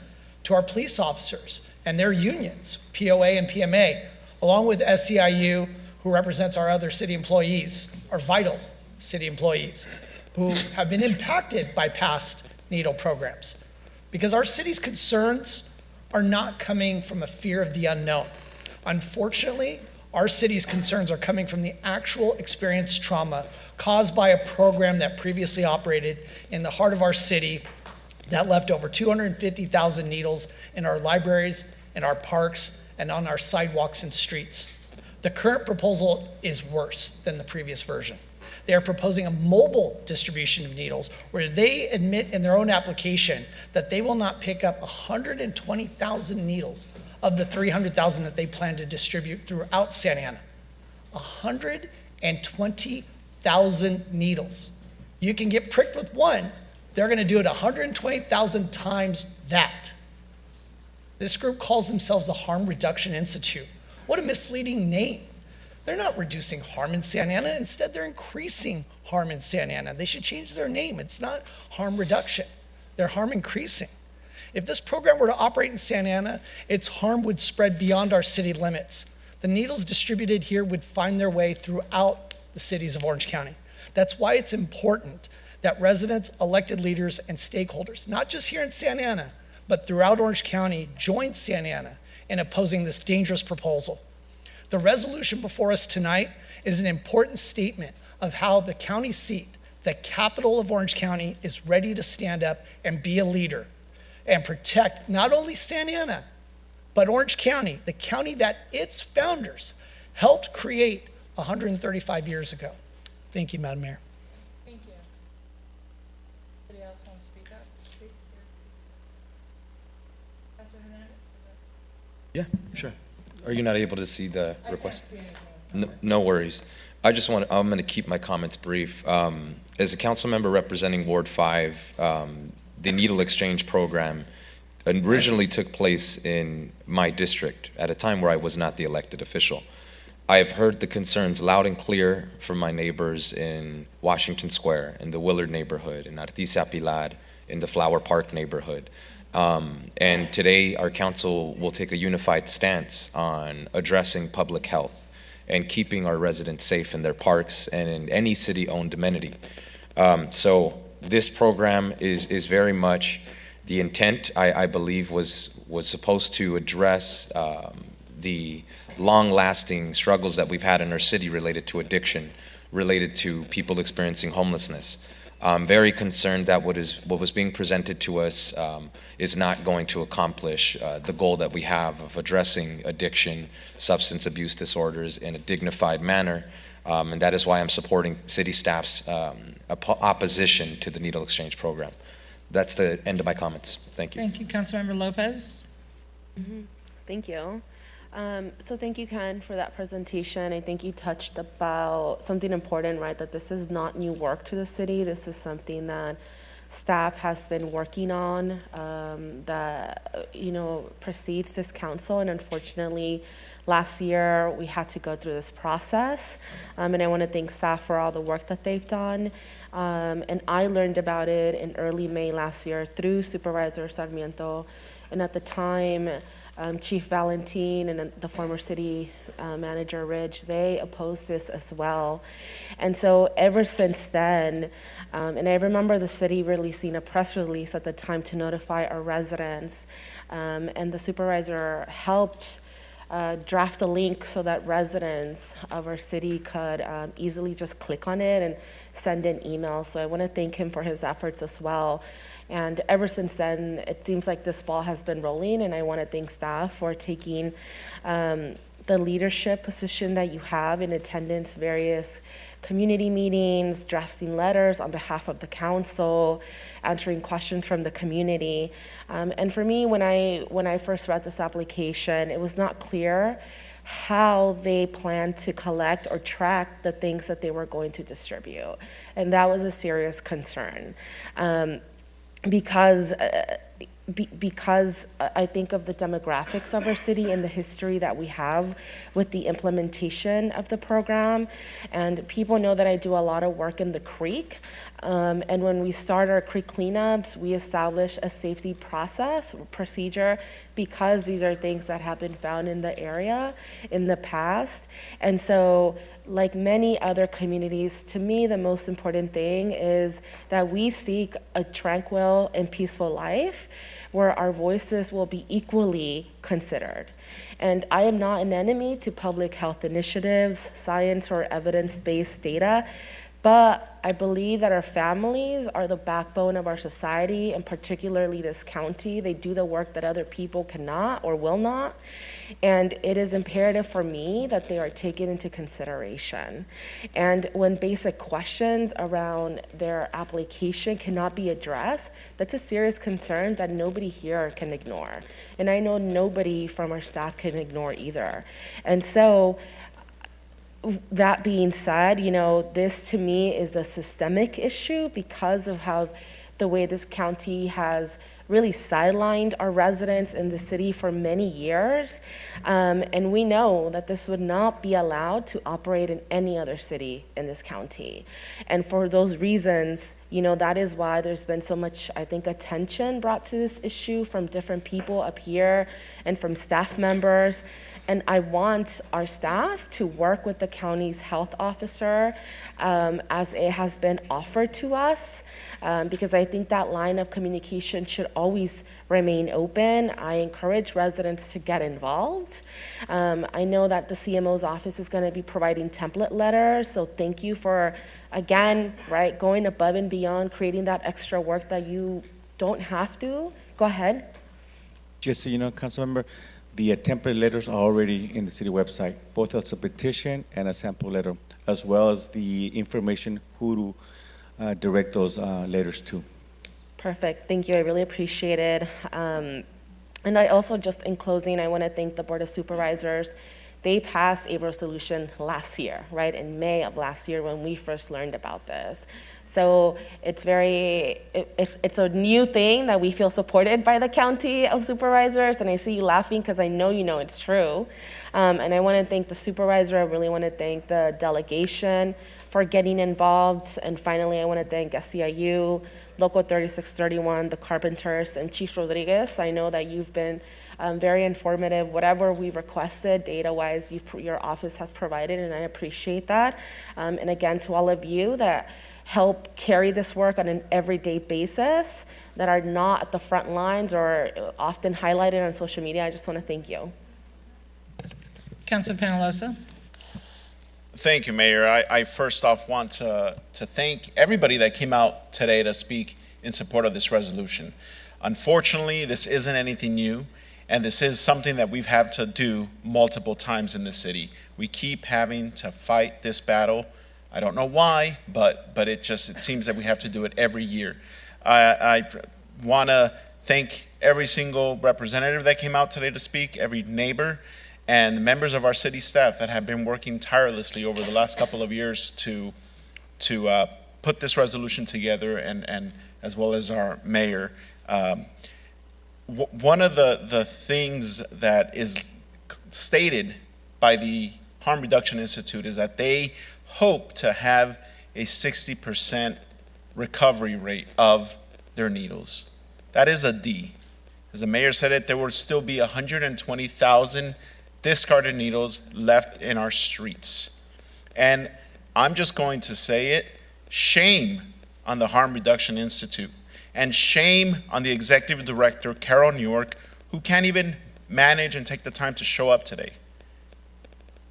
to our police officers and their unions, POA and PMA, along with SEIU, who represents our other city employees, our vital city employees, who have been impacted by past needle programs. Because our city's concerns are not coming from a fear of the unknown. Unfortunately, our city's concerns are coming from the actual experienced trauma caused by a program that previously operated in the heart of our city that left over 250,000 needles in our libraries, in our parks, and on our sidewalks and streets. The current proposal is worse than the previous version. They are proposing a mobile distribution of needles where they admit in their own application that they will not pick up 120,000 needles of the 300,000 that they plan to distribute throughout Santa Ana. 120,000 needles. You can get pricked with one, they're gonna do it 120,000 times that. This group calls themselves the Harm Reduction Institute. What a misleading name. They're not reducing harm in Santa Ana. Instead, they're increasing harm in Santa Ana. They should change their name. It's not harm reduction. They're harm increasing. If this program were to operate in Santa Ana, its harm would spread beyond our city limits. The needles distributed here would find their way throughout the cities of Orange County. That's why it's important that residents, elected leaders, and stakeholders, not just here in Santa Ana, but throughout Orange County, join Santa Ana in opposing this dangerous proposal. The resolution before us tonight is an important statement of how the county seat, the capital of Orange County, is ready to stand up and be a leader and protect not only Santa Ana, but Orange County, the county that its founders helped create 135 years ago. Thank you, Madam Mayor. Thank you. Anybody else want to speak up? Councilor Hernandez? Yeah, sure. Are you not able to see the request? No worries. I'm going to keep my comments brief. As a council member representing Ward 5, the needle exchange program originally took place in my district at a time where I was not the elected official. I have heard the concerns loud and clear from my neighbors in Washington Square, in the Willard neighborhood, in Artesia Pilar, in the Flower Park neighborhood. And today, our council will take a unified stance on addressing public health and keeping our residents safe in their parks and in any city-owned amenity. So this program is very much the intent, I believe, was supposed to address the long-lasting struggles that we've had in our city related to addiction, related to people experiencing homelessness. I'm very concerned that what was being presented to us is not going to accomplish the goal that we have of addressing addiction, substance abuse disorders in a dignified manner, and that is why I'm supporting city staff's opposition to the needle exchange program. That's the end of my comments. Thank you. Thank you, Councilmember Lopez. Thank you. So thank you, Ken, for that presentation. I think you touched about something important, right? That this is not new work to the city. This is something that staff has been working on that, precedes this council. And unfortunately, last year we had to go through this process. And I want to thank staff for all the work that they've done. And I learned about it in early May last year through Supervisor Sarmiento. And at the time, Chief Valentin and the former city manager, Ridge, they opposed this as well. And so ever since then, and I remember the city releasing a press release at the time to notify our residents, and the supervisor helped draft a link so that residents of our city could easily just click on it and send an email. So I want to thank him for his efforts as well. And ever since then, it seems like this ball has been rolling, and I want to thank staff for taking the leadership position that you have in attendance various community meetings, drafting letters on behalf of the council, answering questions from the community. And for me, when I first read this application, it was not clear how they plan to collect or track the things that they were going to distribute. And that was a serious concern. Because I think of the demographics of our city and the history that we have with the implementation of the program. And people know that I do a lot of work in the creek. And when we start our creek cleanups, we establish a safety procedure, because these are things that have been found in the area in the past. And so, like many other communities, to me, the most important thing is that we seek a tranquil and peaceful life where our voices will be equally considered. And I am not an enemy to public health initiatives, science, or evidence-based data, but I believe that our families are the backbone of our society, and particularly this county. They do the work that other people cannot or will not. And it is imperative for me that they are taken into consideration. And when basic questions around their application cannot be addressed, that's a serious concern that nobody here can ignore. And I know nobody from our staff can ignore either. And so, that being said, this to me is a systemic issue because of how the way this county has really sidelined our residents in the city for many years. And we know that this would not be allowed to operate in any other city in this county. And for those reasons, that is why there's been so much, I think, attention brought to this issue from different people up here and from staff members. And I want our staff to work with the county's health officer as it has been offered to us, because I think that line of communication should always remain open. I encourage residents to get involved. I know that the CMO's office is going to be providing template letters, so thank you for, again, going above and beyond, creating that extra work that you don't have to. Go ahead. Just so you know, Councilmember, the template letters are already in the city website, both as a petition and a sample letter, as well as the information who to direct those letters to. Perfect, thank you, I really appreciate it. And I also, just in closing, I want to thank the Board of Supervisors. They passed a resolution last year, in May of last year when we first learned about this. So it's it's a new thing that we feel supported by the County of Supervisors, and I see you laughing because I know you know it's true. And I want to thank the supervisor, I really want to thank the delegation for getting involved, and finally I want to thank SEIU, Local 3631, the Carpenters, and Chief Rodriguez. I know that you've been very informative. Whatever we requested data-wise, your office has provided, and I appreciate that. And again, to all of you that help carry this work on an everyday basis, that are not at the front lines or often highlighted on social media, I just want to thank you. Councilor Penalosa. Thank you, Mayor. I first off want to thank everybody that came out today to speak in support of this resolution. Unfortunately, this isn't anything new, and this is something that we've had to do multiple times in the city. We keep having to fight this battle. I don't know why, but it seems that we have to do it every year. I want to thank every single representative that came out today to speak, every neighbor, and the members of our city staff that have been working tirelessly over the last couple of years to put this resolution together, and as well as our mayor. One of the things that is stated by the Harm Reduction Institute is that they hope to have a 60% recovery rate of their needles. That is a D. As the mayor said it, there will still be 120,000 discarded needles left in our streets. And I'm just going to say it, shame on the Harm Reduction Institute, and shame on the executive director, Carol Newark, who can't even manage and take the time to show up today.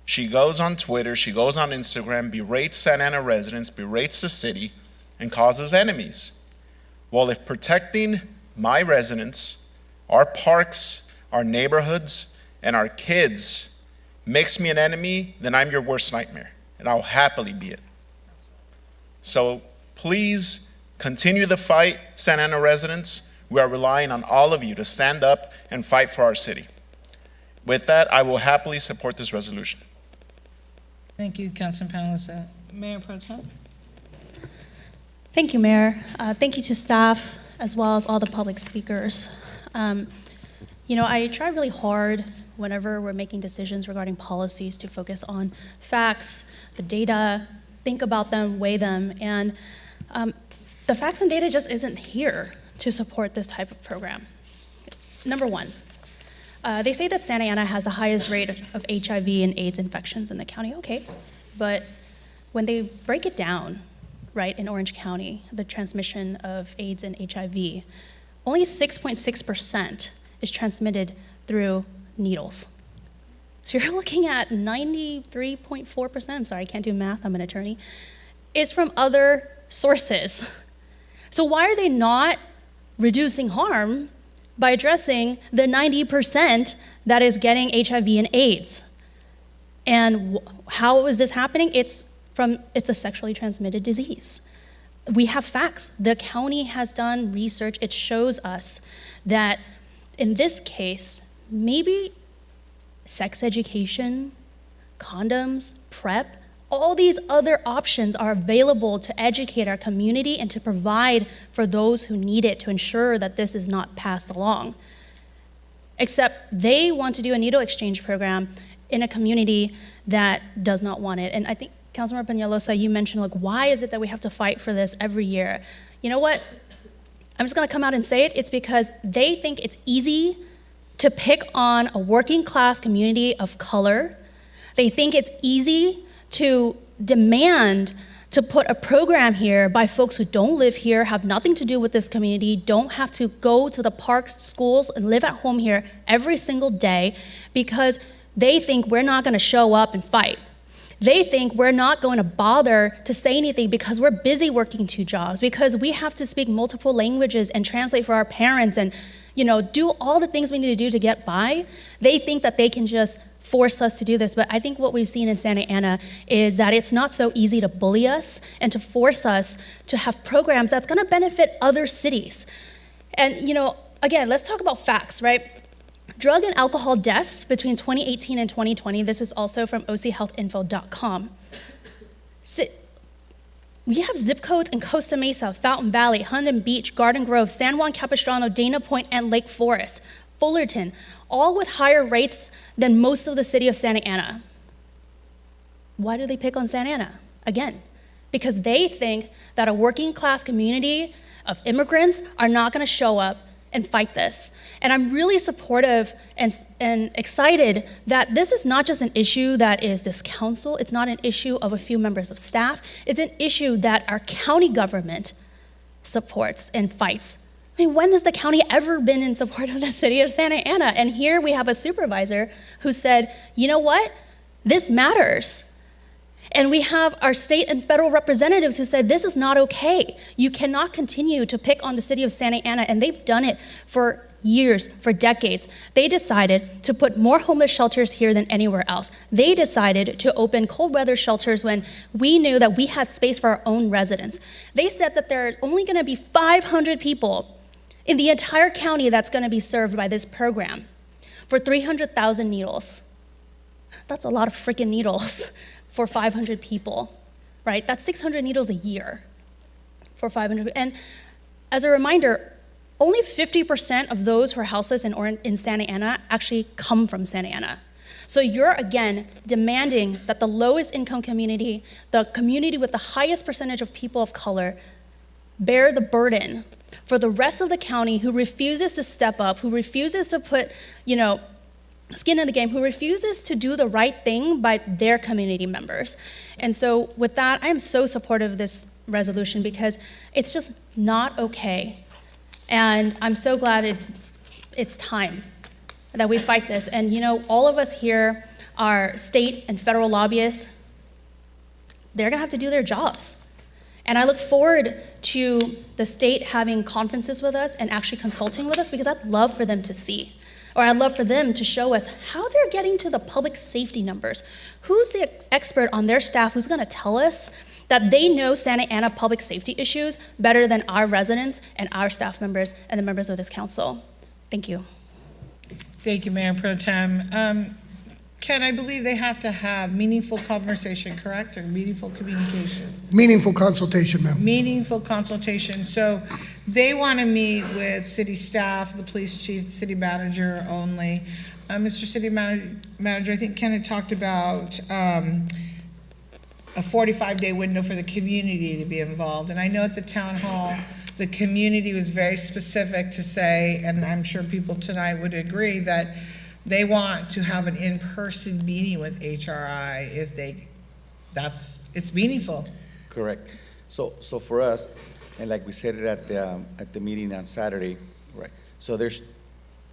She goes on Twitter, she goes on Instagram, berates Santa Ana residents, berates the city, and causes enemies. Well, if protecting my residents, our parks, our neighborhoods, and our kids makes me an enemy, then I'm your worst nightmare, and I'll happily be it. So please continue the fight, Santa Ana residents. We are relying on all of you to stand up and fight for our city. With that, I will happily support this resolution. Thank you, Councilman Panelista. Mayor Pro Tem? Thank you, Mayor. Thank you to staff as well as all the public speakers. I try really hard whenever we're making decisions regarding policies to focus on facts, the data, think about them, weigh them, and the facts and data just isn't here to support this type of program. Number one, they say that Santa Ana has the highest rate of HIV and AIDS infections in the county. Okay, but when they break it down, right, in Orange County, the transmission of AIDS and HIV, only 6.6% is transmitted through needles. So you're looking at 93.4%, I'm sorry, I can't do math, I'm an attorney, is from other sources. So why are they not reducing harm by addressing the 90% that is getting HIV and AIDS? And how is this happening? It's a sexually transmitted disease. We have facts. The county has done research. It shows us that in this case, maybe sex education, condoms, PrEP, all these other options are available to educate our community and to provide for those who need it to ensure that this is not passed along. Except they want to do a needle exchange program in a community that does not want it. And I think, Councilmember Peñalosa, you mentioned, why is it that we have to fight for this every year? You know what? I'm just gonna come out and say it. It's because they think it's easy to pick on a working class community of color. They think it's easy to demand to put a program here by folks who don't live here, have nothing to do with this community, don't have to go to the parks, schools, and live at home here every single day because they think we're not gonna show up and fight. They think we're not going to bother to say anything because we're busy working 2 jobs, because we have to speak multiple languages and translate for our parents and, do all the things we need to do to get by. They think that they can just force us to do this. But I think what we've seen in Santa Ana is that it's not so easy to bully us and to force us to have programs that's going to benefit other cities. And, again, let's talk about facts, right? Drug and alcohol deaths between 2018 and 2020, this is also from ochealthinfo.com. We have zip codes in Costa Mesa, Fountain Valley, Huntington Beach, Garden Grove, San Juan Capistrano, Dana Point, and Lake Forest, Fullerton, all with higher rates than most of the city of Santa Ana. Why do they pick on Santa Ana? Again, because they think that a working class community of immigrants are not gonna show up and fight this. And I'm really supportive and excited that this is not just an issue that is this council, it's not an issue of a few members of staff, it's an issue that our county government supports and fights. I mean, when has the county ever been in support of the city of Santa Ana? And here we have a supervisor who said, you know what, this matters. And we have our state and federal representatives who said, this is not okay. You cannot continue to pick on the city of Santa Ana, and they've done it for years, for decades. They decided to put more homeless shelters here than anywhere else. They decided to open cold weather shelters when we knew that we had space for our own residents. They said that there are only gonna be 500 people in the entire county that's gonna be served by this program for 300,000 needles. That's a lot of freaking needles for 500 people, right? That's 600 needles a year for 500. And as a reminder, only 50% of those who are houseless in Santa Ana actually come from Santa Ana. So you're, again, demanding that the lowest income community, the community with the highest percentage of people of color, bear the burden for the rest of the county who refuses to step up, who refuses to put, skin in the game, who refuses to do the right thing by their community members. And so with that, I am so supportive of this resolution because it's just not okay. And I'm so glad it's time that we fight this. And all of us here are state and federal lobbyists. They're gonna have to do their jobs. And I look forward to the state having conferences with us and actually consulting with us because I'd love for them to see. Or I'd love for them to show us how they're getting to the public safety numbers. Who's the expert on their staff who's gonna tell us that they know Santa Ana public safety issues better than our residents and our staff members and the members of this council? Thank you. Thank you, Mayor Pro Tem. Ken, I believe they have to have meaningful conversation, correct, or meaningful communication? Meaningful consultation, ma'am. Meaningful consultation. So they want to meet with city staff, the police chief, the city manager only. Mr. City Manager, I think Ken had talked about a 45-day window for the community to be involved. And I know at the town hall, the community was very specific to say, and I'm sure people tonight would agree, that they want to have an in-person meeting with HRI if it's meaningful. Correct. So for us, and like we said it at the meeting on Saturday, right? So there's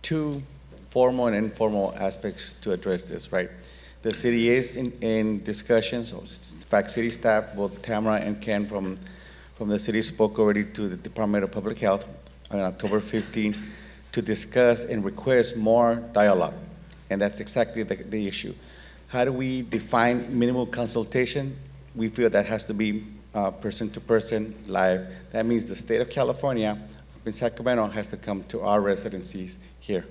two formal and informal aspects to address this, right? The city is in discussions. In fact, city staff, both Tamara and Ken from the city spoke already to the Department of Public Health on October 15 to discuss and request more dialogue. And that's exactly the issue. How do we define minimal consultation? We feel that has to be person to person, live. That means the state of California in Sacramento has to come to our residencies here.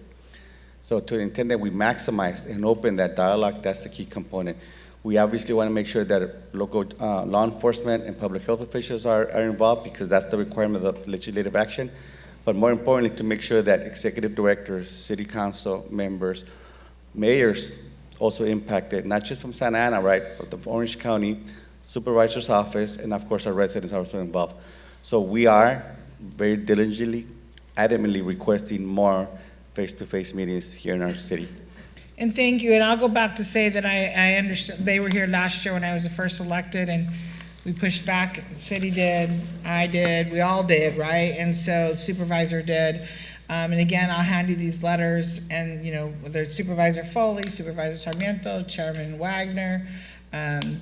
So to the intent that we maximize and open that dialogue, that's the key component. We obviously want to make sure that local law enforcement and public health officials are involved because that's the requirement of legislative action. But more importantly, to make sure that executive directors, city council members, mayors also impacted, not just from Santa Ana, right, but from Orange County, supervisor's office, and of course our residents are also involved. So we are very diligently, adamantly requesting more face-to-face meetings here in our city. And thank you, and I'll go back to say that I understand, they were here last year when I was the first elected, and we pushed back, the city did, I did, we all did, right? And so supervisor did. And again, I'll hand you these letters, and whether it's Supervisor Foley, Supervisor Sarmiento, Chairman Wagner, and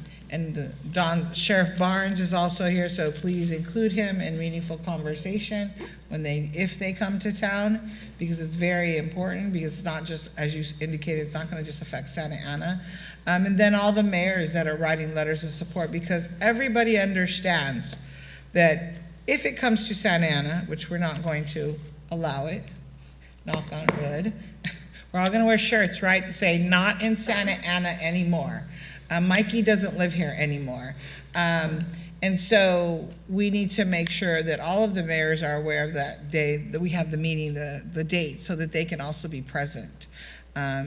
Sheriff Barnes is also here, so please include him in meaningful conversation if they come to town, because it's very important, because it's not just, as you indicated, it's not gonna just affect Santa Ana. And then all the mayors that are writing letters of support, because everybody understands that if it comes to Santa Ana, which we're not going to allow it, knock on wood, we're all gonna wear shirts, right, that say not in Santa Ana anymore. Mikey doesn't live here anymore. And so we need to make sure that all of the mayors are aware of that day, that we have the meeting, the date, so that they can also be present.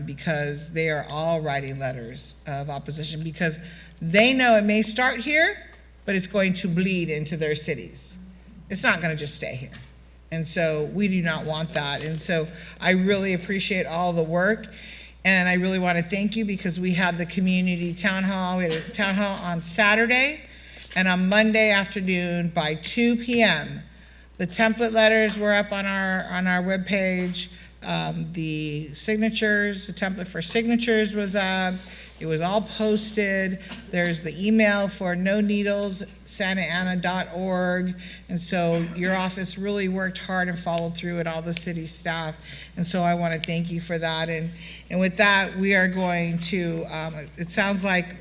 Because they are all writing letters of opposition, because they know it may start here, but it's going to bleed into their cities. It's not gonna just stay here. And so we do not want that. And so I really appreciate all the work. And I really want to thank you, because we had the community town hall. We had a town hall on Saturday, and on Monday afternoon by 2 p.m. The template letters were up on our webpage. The signatures, the template for signatures was up. It was all posted. There's the email for no needles, santaana.org. And so your office really worked hard and followed through with all the city staff. And so I want to thank you for that. And with that, we are going to, it sounds like,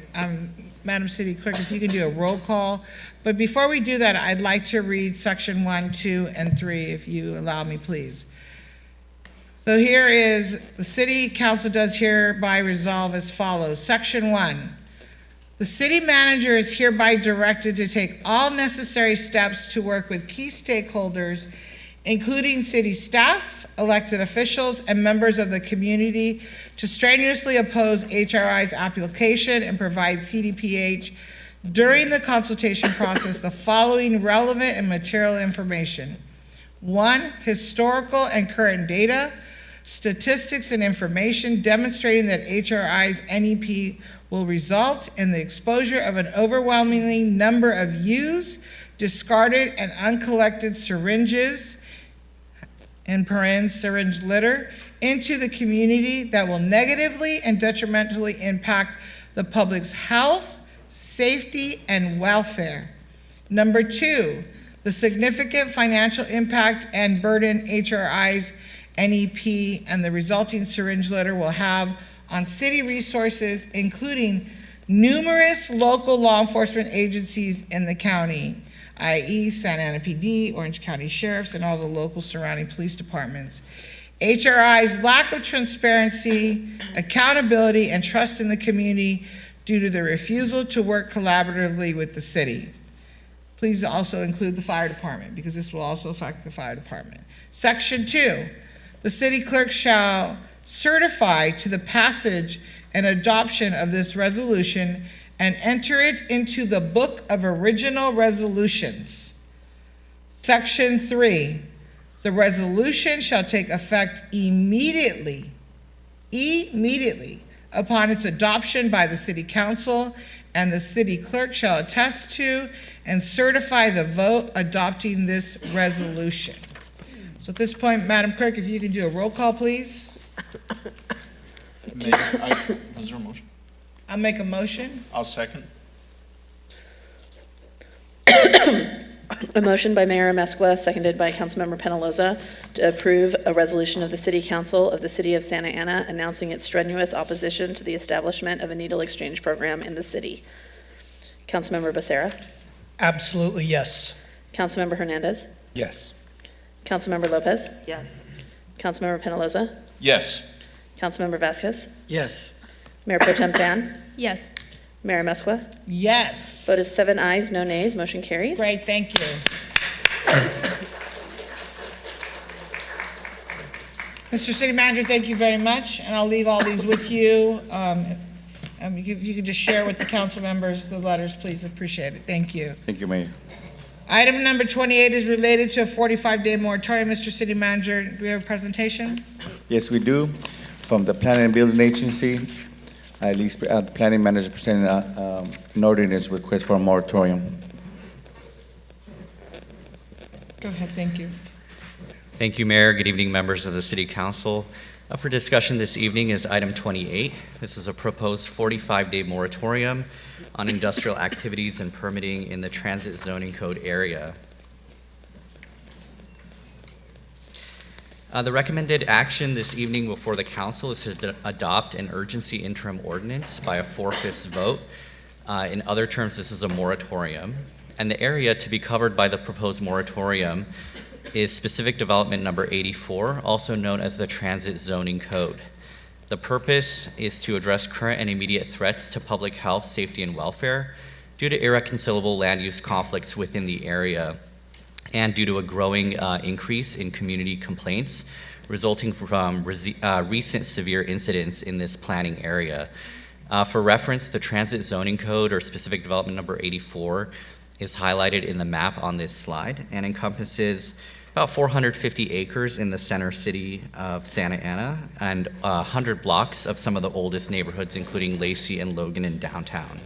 Madam City Clerk, if you can do a roll call. But before we do that, I'd like to read section 1, 2, and 3, if you allow me, please. So here is, the City Council does hereby resolve as follows. Section 1, the city manager is hereby directed to take all necessary steps to work with key stakeholders, including city staff, elected officials, and members of the community, to strenuously oppose HRI's application and provide CDPH during the consultation process the following relevant and material information. 1, historical and current data, statistics and information demonstrating that HRI's NEP will result in the exposure of an overwhelming number of used, discarded, and uncollected syringes, in parens, syringe litter, into the community that will negatively and detrimentally impact the public's health, safety, and welfare. Number 2, the significant financial impact and burden HRI's NEP, and the resulting syringe litter will have on city resources, including numerous local law enforcement agencies in the county, i.e. Santa Ana PD, Orange County Sheriffs, and all the local surrounding police departments. HRI's lack of transparency, accountability, and trust in the community due to the refusal to work collaboratively with the city. Please also include the fire department, because this will also affect the fire department. Section 2, the city clerk shall certify to the passage and adoption of this resolution and enter it into the book of original resolutions. Section 3, the resolution shall take effect immediately upon its adoption by the city council, and the city clerk shall attest to and certify the vote adopting this resolution. So at this point, Madam Clerk, if you can do a roll call, please. Was there a motion? I'll make a motion. I'll second. A motion by Mayor Amezcua, seconded by Councilmember Penaloza, to approve a resolution of the City Council of the City of Santa Ana announcing its strenuous opposition to the establishment of a needle exchange program in the city. Councilmember Becerra? Absolutely, yes. Councilmember Hernandez? Yes. Councilmember Lopez? Yes. Councilmember Penaloza? Yes. Councilmember Vasquez? Yes. Mayor Pro Tem Fan? Yes. Mayor Amezcua? Yes. Vote is 7 ayes, no nays, motion carries. Great, thank you. Mr. City Manager, thank you very much, and I'll leave all these with you. If you could just share with the council members the letters, please, appreciate it. Thank you. Thank you, Mayor. Item number 28 is related to a 45-day moratorium. Mr. City Manager, do we have a presentation? Yes, we do. From the Planning and Building Agency, at least the planning manager presented an ordinance request for a moratorium. Go ahead, thank you. Thank you, Mayor. Good evening, members of the City Council. Up for discussion this evening is item 28. This is a proposed 45-day moratorium on industrial activities and permitting in the Transit Zoning Code area. The recommended action this evening before the council is to adopt an urgency interim ordinance by a 4/5 vote. In other terms, this is a moratorium. And the area to be covered by the proposed moratorium is specific development number 84, also known as the Transit Zoning Code. The purpose is to address current and immediate threats to public health, safety, and welfare due to irreconcilable land use conflicts within the area, and due to a growing increase in community complaints resulting from recent severe incidents in this planning area. For reference, the Transit Zoning Code, or specific development number 84, is highlighted in the map on this slide and encompasses about 450 acres in the center city of Santa Ana and 100 blocks of some of the oldest neighborhoods, including Lacey and Logan in downtown.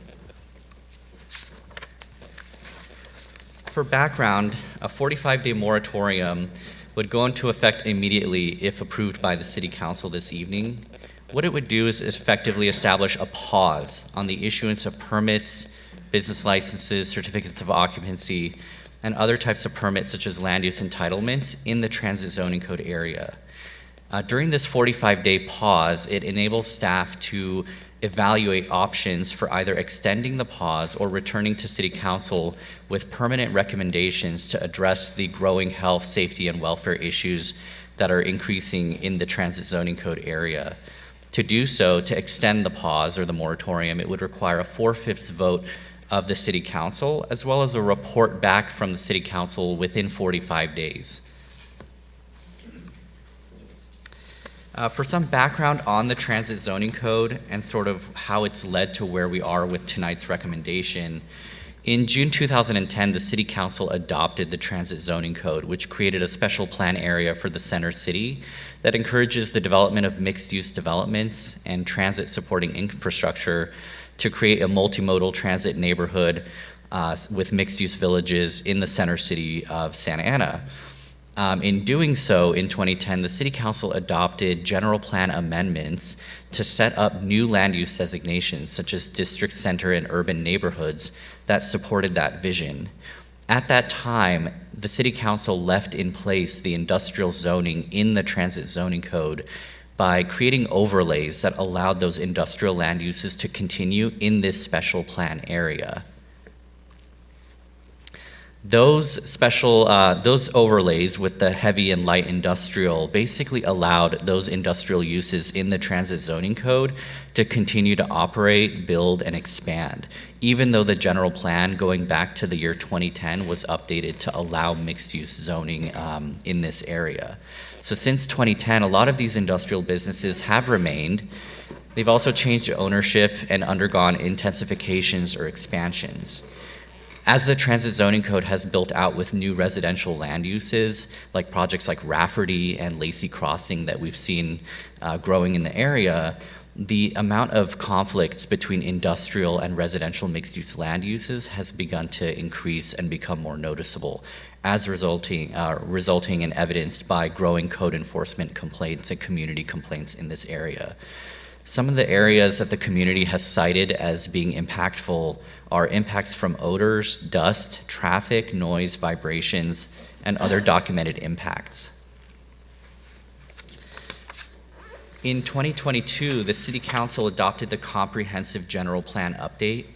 For background, a 45-day moratorium would go into effect immediately if approved by the City Council this evening. What it would do is effectively establish a pause on the issuance of permits, business licenses, certificates of occupancy, and other types of permits such as land use entitlements in the Transit Zoning Code area. During this 45-day pause, it enables staff to evaluate options for either extending the pause or returning to City Council with permanent recommendations to address the growing health, safety, and welfare issues that are increasing in the Transit Zoning Code area. To do so, to extend the pause or the moratorium, it would require a 4/5 vote of the City Council, as well as a report back from the City Council within 45 days. For some background on the Transit Zoning Code and sort of how it's led to where we are with tonight's recommendation, in June 2010, the City Council adopted the Transit Zoning Code, which created a special plan area for the center city that encourages the development of mixed-use developments and transit supporting infrastructure to create a multimodal transit neighborhood with mixed-use villages in the center city of Santa Ana. In doing so, in 2010, the City Council adopted general plan amendments to set up new land use designations, such as district center and urban neighborhoods, that supported that vision. At that time, the City Council left in place the industrial zoning in the transit zoning code by creating overlays that allowed those industrial land uses to continue in this special plan area. Those overlays with the heavy and light industrial basically allowed those industrial uses in the transit zoning code to continue to operate, build, and expand, even though the general plan going back to the year 2010 was updated to allow mixed-use zoning in this area. So since 2010, a lot of these industrial businesses have remained. They've also changed ownership and undergone intensifications or expansions. As the transit zoning code has built out with new residential land uses, like projects like Rafferty and Lacey Crossing that we've seen growing in the area, the amount of conflicts between industrial and residential mixed-use land uses has begun to increase and become more noticeable, as resulting and evidenced by growing code enforcement complaints and community complaints in this area. Some of the areas that the community has cited as being impactful are impacts from odors, dust, traffic, noise, vibrations, and other documented impacts. In 2022, the City Council adopted the Comprehensive General Plan Update,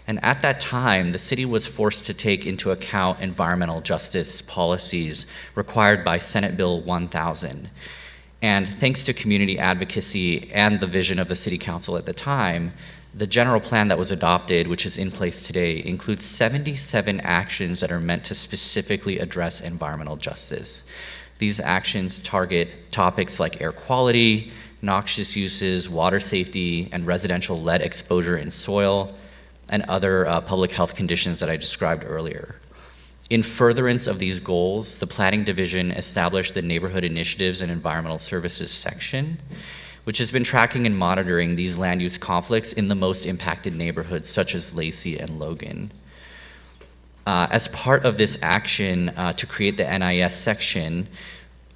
and at that time, the city was forced to take into account environmental justice policies required by Senate Bill 1000. And thanks to community advocacy and the vision of the City Council at the time, the general plan that was adopted, which is in place today, includes 77 actions that are meant to specifically address environmental justice. These actions target topics like air quality, noxious uses, water safety, and residential lead exposure in soil, and other public health conditions that I described earlier. In furtherance of these goals, the Planning Division established the Neighborhood Initiatives and Environmental Services section, which has been tracking and monitoring these land use conflicts in the most impacted neighborhoods, such as Lacey and Logan. As part of this action to create the NIS section,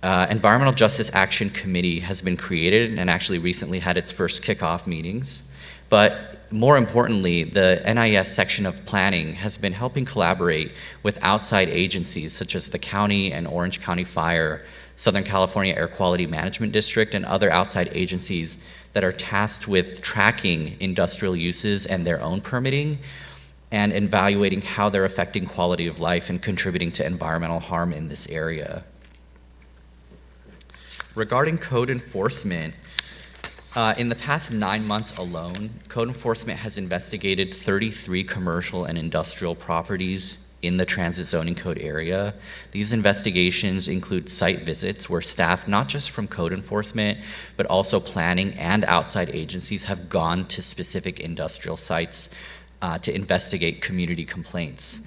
Environmental Justice Action Committee has been created and actually recently had its first kickoff meetings. But more importantly, the NIS section of planning has been helping collaborate with outside agencies such as the county and Orange County Fire, Southern California Air Quality Management District, and other outside agencies that are tasked with tracking industrial uses and their own permitting and evaluating how they're affecting quality of life and contributing to environmental harm in this area. Regarding code enforcement, in the past 9 months alone, code enforcement has investigated 33 commercial and industrial properties in the transit zoning code area. These investigations include site visits where staff, not just from code enforcement, but also planning and outside agencies have gone to specific industrial sites to investigate community complaints.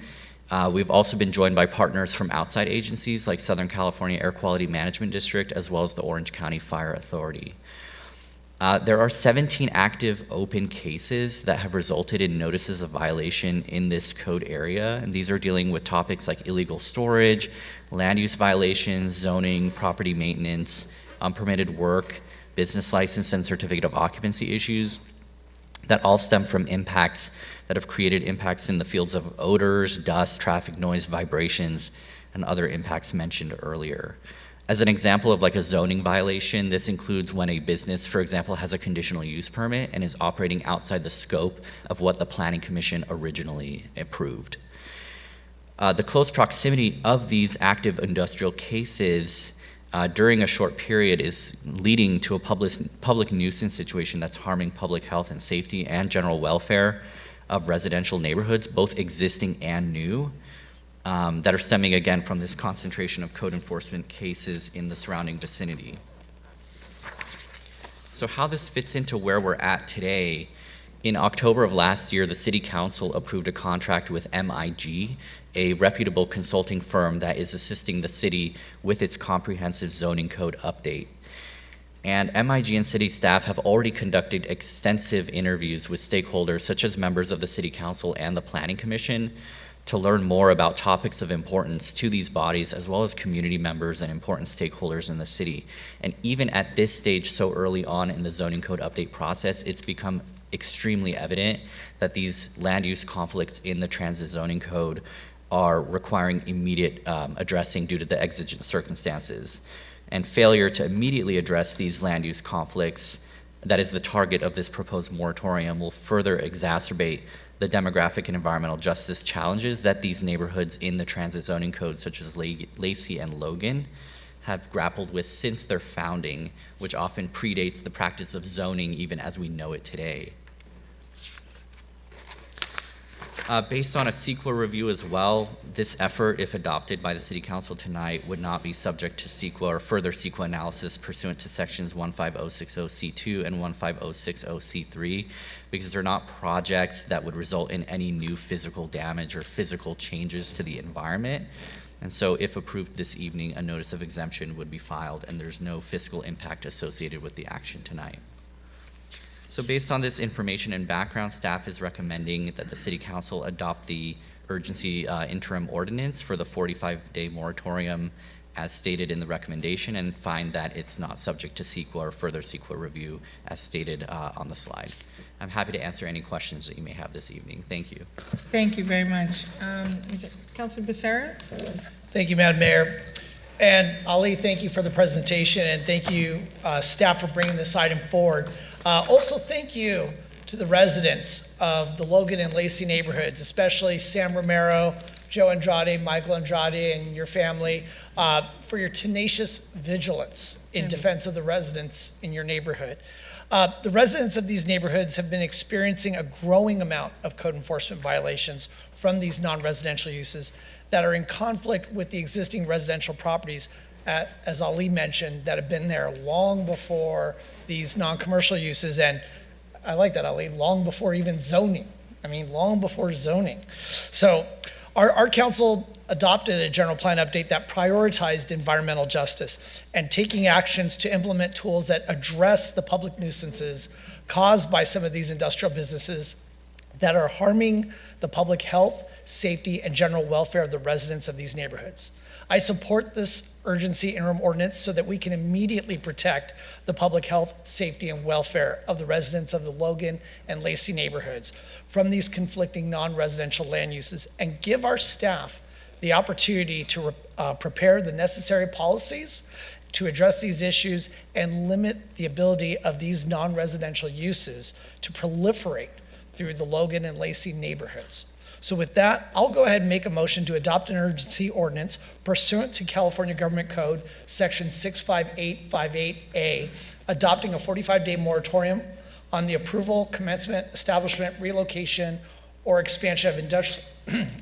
We've also been joined by partners from outside agencies like Southern California Air Quality Management District, as well as the Orange County Fire Authority. There are 17 active open cases that have resulted in notices of violation in this code area, and these are dealing with topics like illegal storage, land use violations, zoning, property maintenance, unpermitted work, business license and certificate of occupancy issues that all stem from impacts that have created impacts in the fields of odors, dust, traffic noise, vibrations, and other impacts mentioned earlier. As an example of like a zoning violation, this includes when a business, for example, has a conditional use permit and is operating outside the scope of what the Planning Commission originally approved. The close proximity of these active industrial cases during a short period is leading to a public nuisance situation that's harming public health and safety and general welfare of residential neighborhoods, both existing and new. That are stemming again from this concentration of code enforcement cases in the surrounding vicinity. So how this fits into where we're at today, in October of last year, the City Council approved a contract with MIG, a reputable consulting firm that is assisting the city with its comprehensive zoning code update. And MIG and city staff have already conducted extensive interviews with stakeholders such as members of the City Council and the Planning Commission to learn more about topics of importance to these bodies, as well as community members and important stakeholders in the city. And even at this stage, so early on in the zoning code update process, it's become extremely evident that these land use conflicts in the transit zoning code are requiring immediate addressing due to the exigent circumstances. And failure to immediately address these land use conflicts that is the target of this proposed moratorium will further exacerbate the demographic and environmental justice challenges that these neighborhoods in the transit zoning code, such as Lacey and Logan, have grappled with since their founding, which often predates the practice of zoning even as we know it today. Based on a CEQA review as well, this effort, if adopted by the City Council tonight, would not be subject to CEQA or further CEQA analysis pursuant to sections 15060C2 and 15060C3, because they're not projects that would result in any new physical damage or physical changes to the environment. And so if approved this evening, a notice of exemption would be filed, and there's no fiscal impact associated with the action tonight. So based on this information and background, staff is recommending that the City Council adopt the urgency interim ordinance for the 45-day moratorium as stated in the recommendation, and find that it's not subject to CEQA or further CEQA review as stated on the slide. I'm happy to answer any questions that you may have this evening. Thank you. Thank you very much. Councilor Becerra? Thank you, Madam Mayor. And Ali, thank you for the presentation, and thank you, staff, for bringing this item forward. Also, thank you to the residents of the Logan and Lacey neighborhoods, especially Sam Romero, Joe Andrade, Michael Andrade, and your family, for your tenacious vigilance in defense of the residents in your neighborhood. The residents of these neighborhoods have been experiencing a growing amount of code enforcement violations from these non-residential uses that are in conflict with the existing residential properties, as Ali mentioned, that have been there long before these non-commercial uses, and I like that, Ali, long before even zoning. I mean, long before zoning. So our council adopted a general plan update that prioritized environmental justice and taking actions to implement tools that address the public nuisances caused by some of these industrial businesses that are harming the public health, safety, and general welfare of the residents of these neighborhoods. I support this urgency interim ordinance so that we can immediately protect the public health, safety, and welfare of the residents of the Logan and Lacey neighborhoods from these conflicting non-residential land uses, and give our staff the opportunity to prepare the necessary policies to address these issues and limit the ability of these non-residential uses to proliferate through the Logan and Lacey neighborhoods. So with that, I'll go ahead and make a motion to adopt an urgency ordinance pursuant to California Government Code Section 65858A, adopting a 45-day moratorium on the approval, commencement, establishment, relocation, or expansion of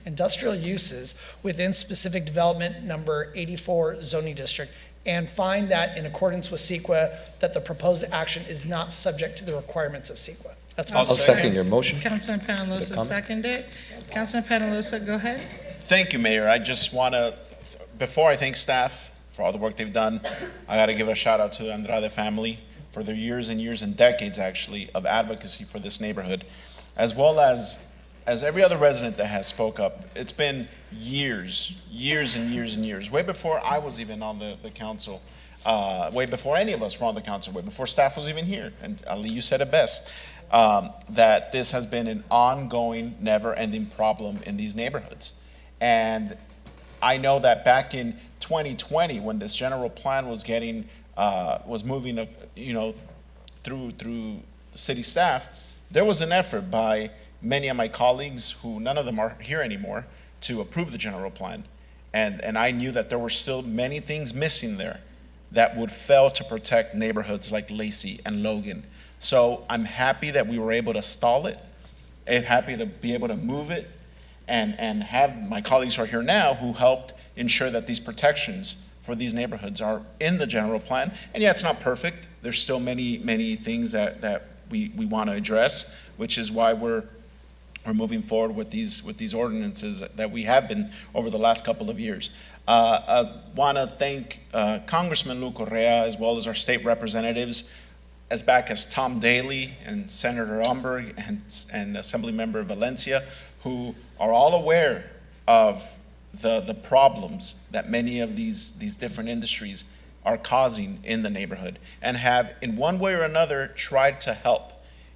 industrial uses within specific development number 84 zoning district, and find that in accordance with CEQA, that the proposed action is not subject to the requirements of CEQA. That's my I'll second your motion. Councilor Penalosa seconded. Councilor Penalosa, go ahead. Thank you, Mayor. I just want to, before I thank staff for all the work they've done, I got to give a shout out to the Andrade family for their years and years and decades, actually, of advocacy for this neighborhood, as well as every other resident that has spoke up. It's been years and years, way before I was even on the council, way before any of us were on the council, way before staff was even here. And Ali, you said it best. That this has been an ongoing, never-ending problem in these neighborhoods. And I know that back in 2020, when this general plan was getting, was moving, through the city staff, there was an effort by many of my colleagues, who none of them are here anymore, to approve the general plan. And I knew that there were still many things missing there that would fail to protect neighborhoods like Lacey and Logan. So I'm happy that we were able to stall it, and happy to be able to move it, and have my colleagues who are here now who helped ensure that these protections for these neighborhoods are in the general plan. And yeah, it's not perfect. There's still many things that we want to address, which is why we're moving forward with these ordinances that we have been over the last couple of years. I want to thank Congressman Lou Correa, as well as our state representatives, as back as Tom Daly and Senator Umberg and Assemblymember Valencia, who are all aware of the problems that many of these different industries are causing in the neighborhood, and have in one way or another tried to help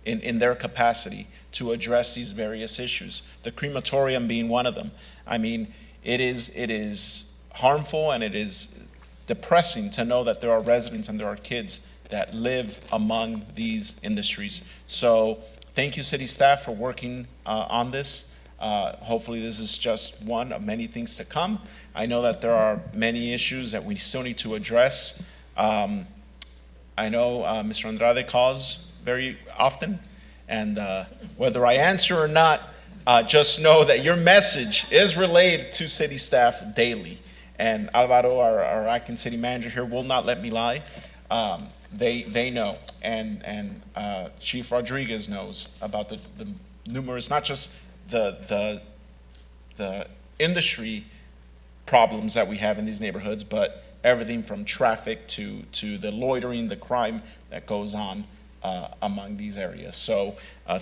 in their capacity to address these various issues, the crematorium being one of them. I mean, it is harmful and it is depressing to know that there are residents and there are kids that live among these industries. So thank you, city staff, for working on this. Hopefully this is just one of many things to come. I know that there are many issues that we still need to address. I know Mr. Andrade calls very often, and whether I answer or not, just know that your message is relayed to city staff daily. And Alvaro, our acting city manager here, will not let me lie. They know, and Chief Rodriguez knows about the numerous, not just the industry problems that we have in these neighborhoods, but everything from traffic to the loitering, the crime that goes on among these areas. So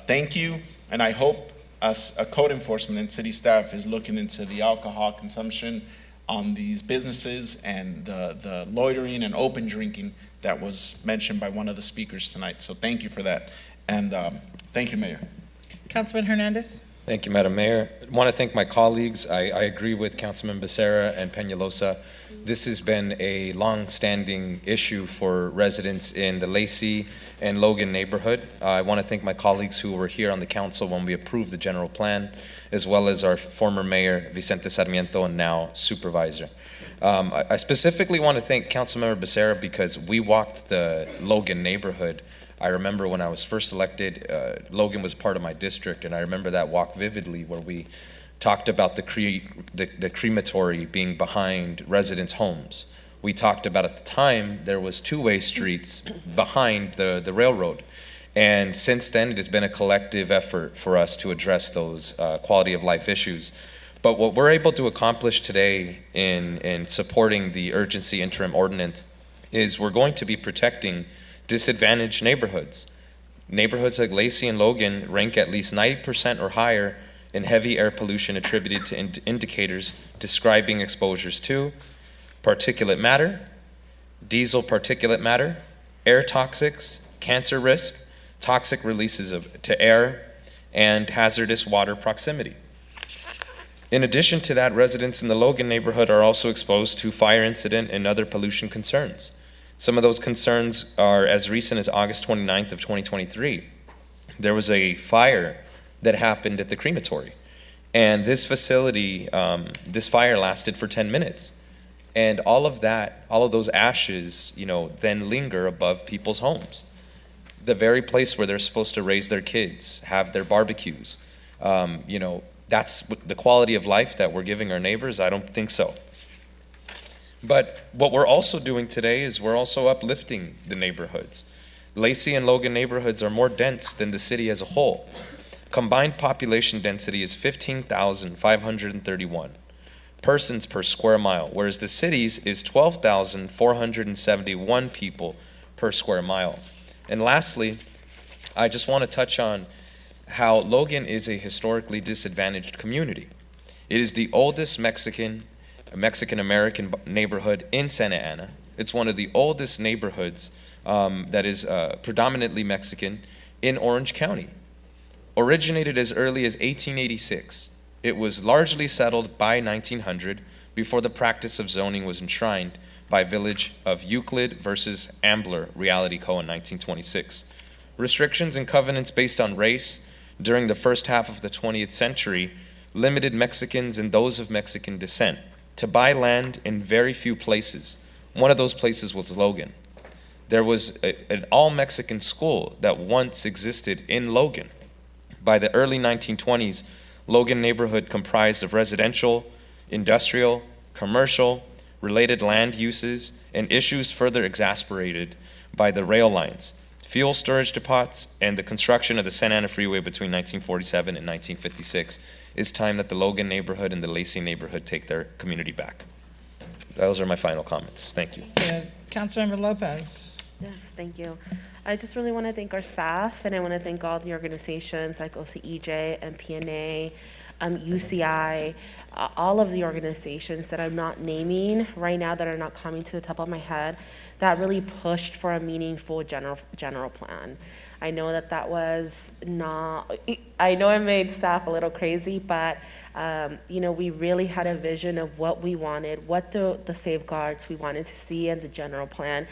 thank you, and I hope us, code enforcement and city staff is looking into the alcohol consumption on these businesses and the loitering and open drinking that was mentioned by one of the speakers tonight. So thank you for that, and thank you, Mayor. Councilman Hernandez. Thank you, Madam Mayor. I want to thank my colleagues. I agree with Councilman Becerra and Peñalosa. This has been a long-standing issue for residents in the Lacey and Logan neighborhood. I want to thank my colleagues who were here on the council when we approved the general plan, as well as our former mayor, Vicente Sarmiento, and now supervisor. I specifically want to thank Councilmember Becerra because we walked the Logan neighborhood. I remember when I was first elected, Logan was part of my district, and I remember that walk vividly where we talked about the crematory being behind residents' homes. We talked about at the time there was two-way streets behind the railroad. And since then, it has been a collective effort for us to address those quality of life issues. But what we're able to accomplish today in supporting the urgency interim ordinance is we're going to be protecting disadvantaged neighborhoods. Neighborhoods like Lacey and Logan rank at least 90% or higher in heavy air pollution attributed to indicators describing exposures to particulate matter, diesel particulate matter, air toxics, cancer risk, toxic releases to air, and hazardous water proximity. In addition to that, residents in the Logan neighborhood are also exposed to fire incident and other pollution concerns. Some of those concerns are as recent as August 29th of 2023. There was a fire that happened at the crematory. And this facility, this fire lasted for 10 minutes. And all of those ashes, then linger above people's homes. The very place where they're supposed to raise their kids, have their barbecues. That's the quality of life that we're giving our neighbors? I don't think so. But what we're also doing today is we're also uplifting the neighborhoods. Lacey and Logan neighborhoods are more dense than the city as a whole. Combined population density is 15,531 persons per square mile, whereas the city's is 12,471 people per square mile. And lastly, I just want to touch on how Logan is a historically disadvantaged community. It is the oldest Mexican-American neighborhood in Santa Ana. It's one of the oldest neighborhoods that is predominantly Mexican in Orange County. Originated as early as 1886, it was largely settled by 1900 before the practice of zoning was enshrined by Village of Euclid versus Ambler Reality Co. in 1926. Restrictions and covenants based on race during the first half of the 20th century limited Mexicans and those of Mexican descent to buy land in very few places. One of those places was Logan. There was an all-Mexican school that once existed in Logan. By the early 1920s, Logan neighborhood comprised of residential, industrial, commercial, related land uses, and issues further exacerbated by the rail lines, fuel storage depots, and the construction of the Santa Ana Freeway between 1947 and 1956. It's time that the Logan neighborhood and the Lacey neighborhood take their community back. Those are my final comments. Thank you. Councilmember Lopez. Yes, thank you. I just really want to thank our staff, and I want to thank all the organizations like OCEJ and PNA UCI, all of the organizations that I'm not naming right now that are not coming to the top of my head that really pushed for a meaningful general plan. I know that was not, I know it made staff a little crazy, but we really had a vision of what we wanted, what the safeguards we wanted to see in the general plan.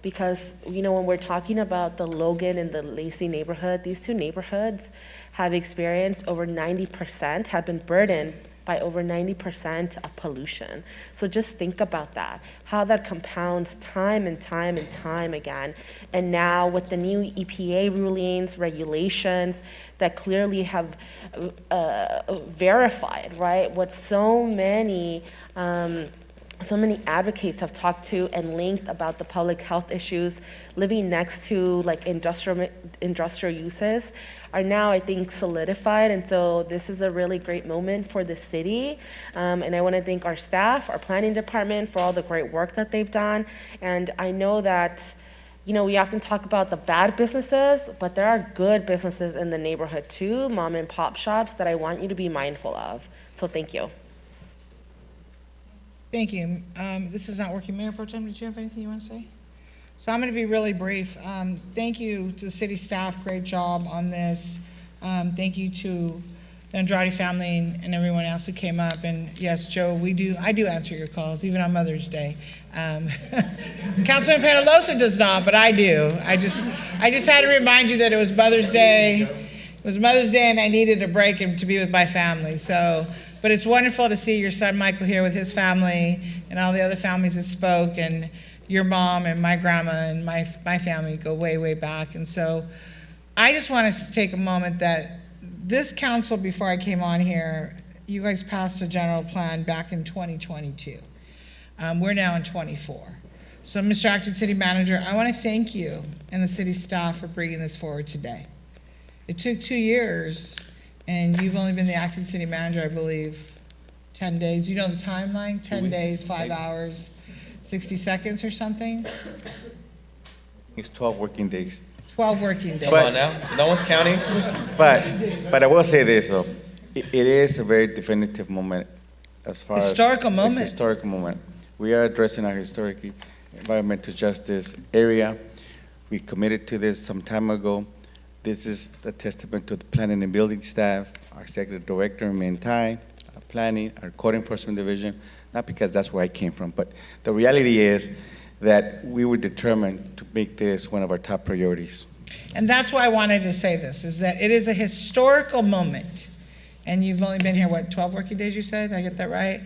Because, when we're talking about the Logan and the Lacey neighborhood, these two neighborhoods have experienced over 90%, have been burdened by over 90% of pollution. So just think about that, how that compounds time and time and time again. And now with the new EPA rulings, regulations that clearly have verified, right, what so many advocates have talked to and linked about the public health issues living next to like industrial uses are now, I think, solidified. And so this is a really great moment for the city. And I want to thank our staff, our planning department for all the great work that they've done. And I know that, we often talk about the bad businesses, but there are good businesses in the neighborhood too, mom and pop shops that I want you to be mindful of. So thank you. Thank you. This is not working. Mayor Pro Tem, did you have anything you want to say? So I'm going to be really brief. Thank you to the city staff. Great job on this. Thank you to the Andrade family and everyone else who came up. And yes, Joe, I do answer your calls, even on Mother's Day. Councilman Penalosa does not, but I do. I just had to remind you that it was Mother's Day. It was Mother's Day, and I needed a break and to be with my family. But it's wonderful to see your son Michael here with his family and all the other families that spoke, and your mom and my grandma and my family go way, way back. And so I just want to take a moment that this council, before I came on here, you guys passed a general plan back in 2022. We're now in 24. So Mr. Acting City Manager, I want to thank you and the city staff for bringing this forward today. It took 2 years, and you've only been the acting city manager, I believe, 10 days. You know the timeline? 10 days, 5 hours, 60 seconds or something? It's 12 working days. 12 working days. Come on now, no one's counting. But I will say this though, it is a very definitive moment as far historical as moment. It's a historical moment. We are addressing our historic environmental justice area. We committed to this some time ago. This is a testament to the planning and building staff, our executive director, Mentai, our planning, our code enforcement division, not because that's where I came from, but the reality is that we were determined to make this one of our top priorities. And that's why I wanted to say this, is that it is a historical moment. And you've only been here, 12 working days, you said? Did I get that right?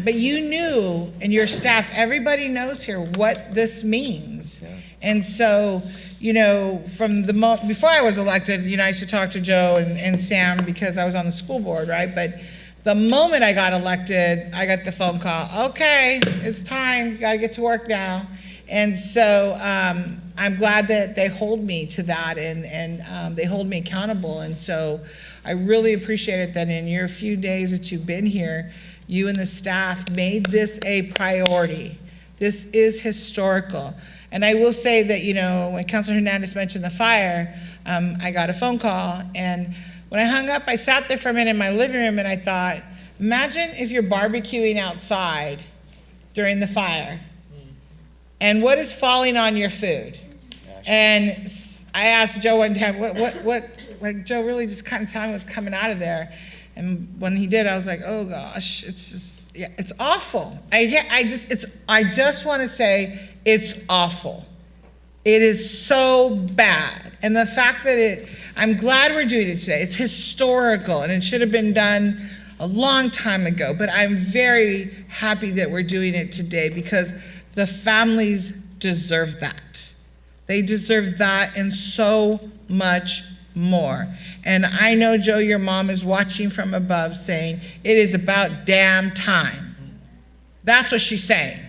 But you knew, and your staff, everybody knows here what this means. Yeah. And so, from the before I was elected, I used to talk to Joe and Sam because I was on the school board, right? But the moment I got elected, I got the phone call, okay, it's time, you gotta get to work now. And so I'm glad that they hold me to that and they hold me accountable. And so I really appreciate it that in your few days that you've been here, you and the staff made this a priority. This is historical. And I will say that, when Councilor Hernandez mentioned the fire, I got a phone call, and when I hung up, I sat there for a minute in my living room and I thought, imagine if you're barbecuing outside during the fire, and what is falling on your food? And I asked Joe one time, like Joe really just kind of tell me what's coming out of there. And when he did, I was like, oh gosh, it's just, yeah, it's awful. I just want to say it's awful. It is so bad. And the fact that I'm glad we're doing it today. It's historical, and it should have been done a long time ago. But I'm very happy that we're doing it today because the families deserve that. They deserve that and so much more. And I know, Joe, your mom is watching from above saying, it is about damn time. That's what she's saying.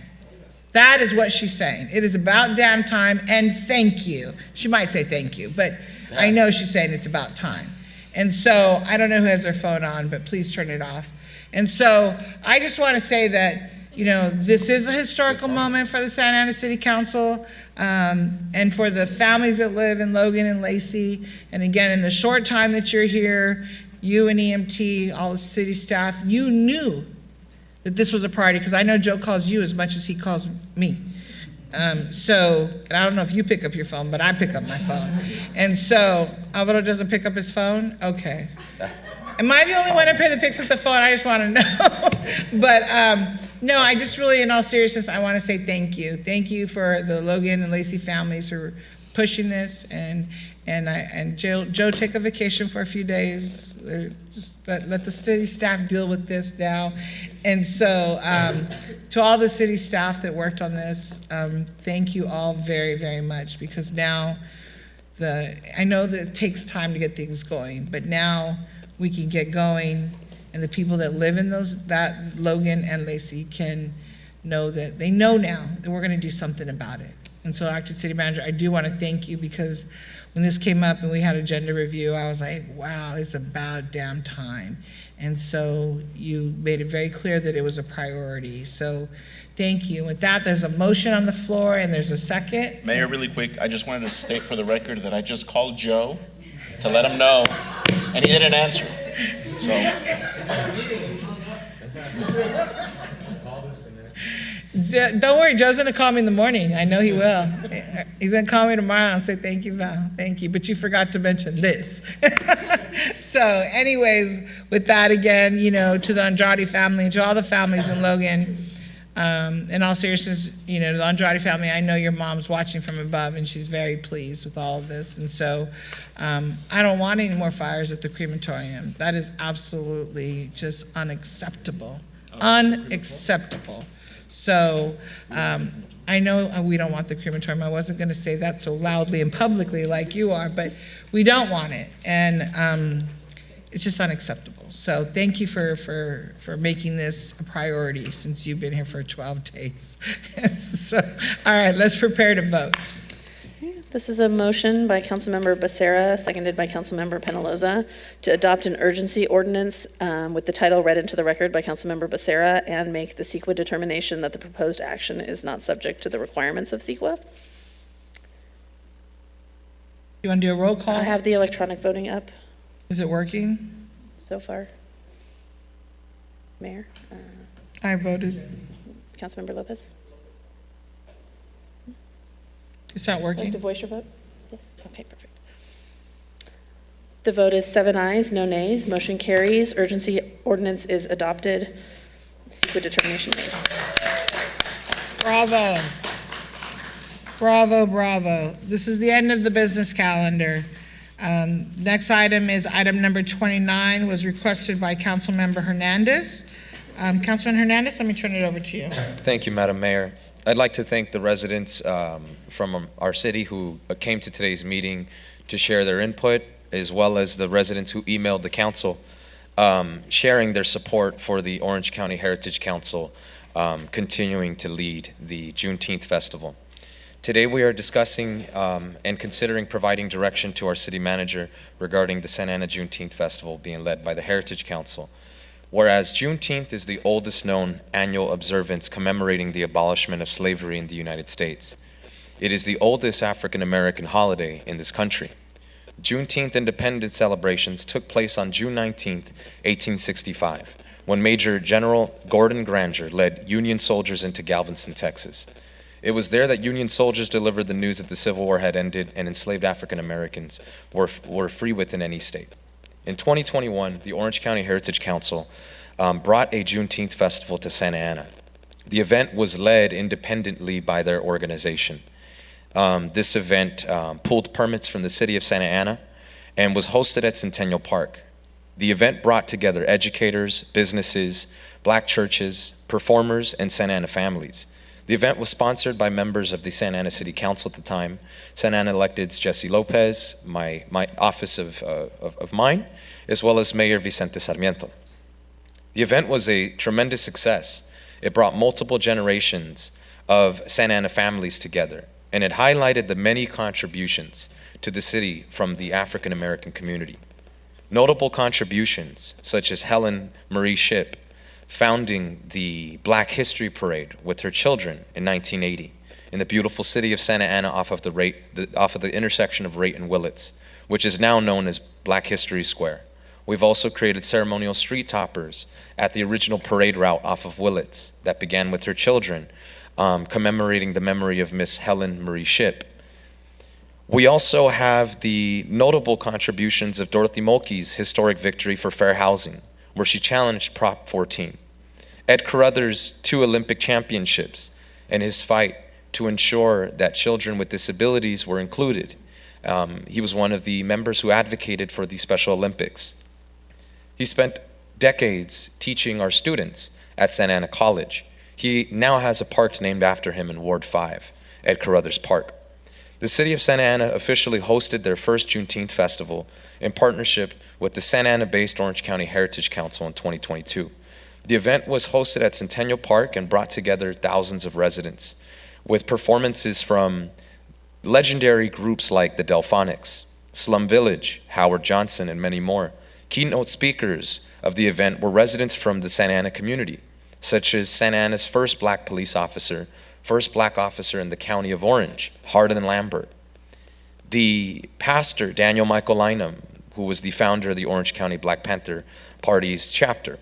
That is what she's saying. It is about damn time, and thank you. She might say thank you, but I know she's saying it's about time. And so I don't know who has their phone on, but please turn it off. And so I just want to say that, this is a historical moment for the Santa Ana City Council and for the families that live in Logan and Lacey. And again, in the short time that you're here, you and EMT, all the city staff, you knew that this was a priority, because I know Joe calls you as much as he calls me. So, and I don't know if you pick up your phone, but I pick up my phone. And so, Alvaro doesn't pick up his phone? Okay. Am I the only one up here that picks up the phone? I just want to know. But no, I just really, in all seriousness, I want to say thank you. Thank you for the Logan and Lacey families for pushing this, and Joe take a vacation for a few days. Just let the city staff deal with this now. And so to all the city staff that worked on this, thank you all very, very much, because now I know that it takes time to get things going, but now we can get going, and the people that live in that Logan and Lacey can know that they know now that we're going to do something about it. And so, Acting City Manager, I do want to thank you, because when this came up and we had agenda review, I was like, wow, it's about damn time. And so you made it very clear that it was a priority. So thank you. With that, there's a motion on the floor and there's a second. Mayor, really quick, I just wanted to state for the record that I just called Joe to let him know, and he didn't answer. So. Don't worry, Joe's gonna call me in the morning. I know he will. He's gonna call me tomorrow and say, thank you, Val, thank you. But you forgot to mention this. So anyways, with that again, to the Andrade family, to all the families in Logan, in all seriousness, the Andrade family, I know your mom's watching from above and she's very pleased with all of this. And so I don't want any more fires at the crematorium. That is absolutely just unacceptable. Unacceptable. So I know we don't want the crematorium. I wasn't going to say that so loudly and publicly like you are, but we don't want it. And it's just unacceptable. So thank you for making this a priority since you've been here for 12 days. So, all right, let's prepare to vote. This is a motion by Councilmember Becerra, seconded by Councilmember Penaloza, to adopt an urgency ordinance with the title read into the record by Councilmember Becerra and make the CEQA determination that the proposed action is not subject to the requirements of CEQA. You want to do a roll call? I have the electronic voting up. Is it working? So far. Mayor? I voted. Councilmember Lopez? It's not working. Would you like to voice your vote? Yes. Okay, perfect. The vote is 7 ayes, no nays. Motion carries. Urgency ordinance is adopted. CEQA determination made. Bravo. Bravo, bravo. This is the end of the business calendar. Next item is item number 29, was requested by Councilmember Hernandez. Councilman Hernandez, let me turn it over to you. Thank you, Madam Mayor. I'd like to thank the residents from our city who came to today's meeting to share their input, as well as the residents who emailed the council sharing their support for the Orange County Heritage Council continuing to lead the Juneteenth Festival. Today we are discussing and considering providing direction to our city manager regarding the Santa Ana Juneteenth Festival being led by the Heritage Council. Whereas Juneteenth is the oldest known annual observance commemorating the abolishment of slavery in the United States. It is the oldest African American holiday in this country. Juneteenth independence celebrations took place on June 19, 1865, when Major General Gordon Granger led Union soldiers into Galveston, Texas. It was there that Union soldiers delivered the news that the Civil War had ended and enslaved African Americans were free within any state. In 2021, the Orange County Heritage Council brought a Juneteenth festival to Santa Ana. The event was led independently by their organization. This event pulled permits from the city of Santa Ana and was hosted at Centennial Park. The event brought together educators, businesses, black churches, performers, and Santa Ana families. The event was sponsored by members of the Santa Ana City Council at the time, Santa Ana electeds Jesse Lopez, my office of mine, as well as Mayor Vicente Sarmiento. The event was a tremendous success. It brought multiple generations of Santa Ana families together, and it highlighted the many contributions to the city from the African American community. Notable contributions such as Helen Marie Shipp, founding the Black History Parade with her children in 1980 in the beautiful city of Santa Ana off of the intersection of Raitt and Willits, which is now known as Black History Square, We've also created ceremonial street toppers at the original parade route off of Willits that began with her children, commemorating the memory of Miss Helen Marie Shipp. We also have the notable contributions of Dorothy Mulkey's historic victory for fair housing, where she challenged Prop 14. Ed Carruthers' 2 Olympic championships and his fight to ensure that children with disabilities were included. He was one of the members who advocated for the Special Olympics. He spent decades teaching our students at Santa Ana College. He now has a park named after him in Ward 5, Ed Carruthers Park. The city of Santa Ana officially hosted their first Juneteenth festival in partnership with the Santa Ana-based Orange County Heritage Council in 2022. The event was hosted at Centennial Park and brought together thousands of residents with performances from legendary groups like the Delphonics, Slum Village, Howard Johnson, and many more. Keynote speakers of the event were residents from the Santa Ana community, such as Santa Ana's first black police officer, first black officer in the county of Orange, Hardin Lambert. The pastor, Daniel Michael Lynam, who was the founder of the Orange County Black Panther Party's chapter.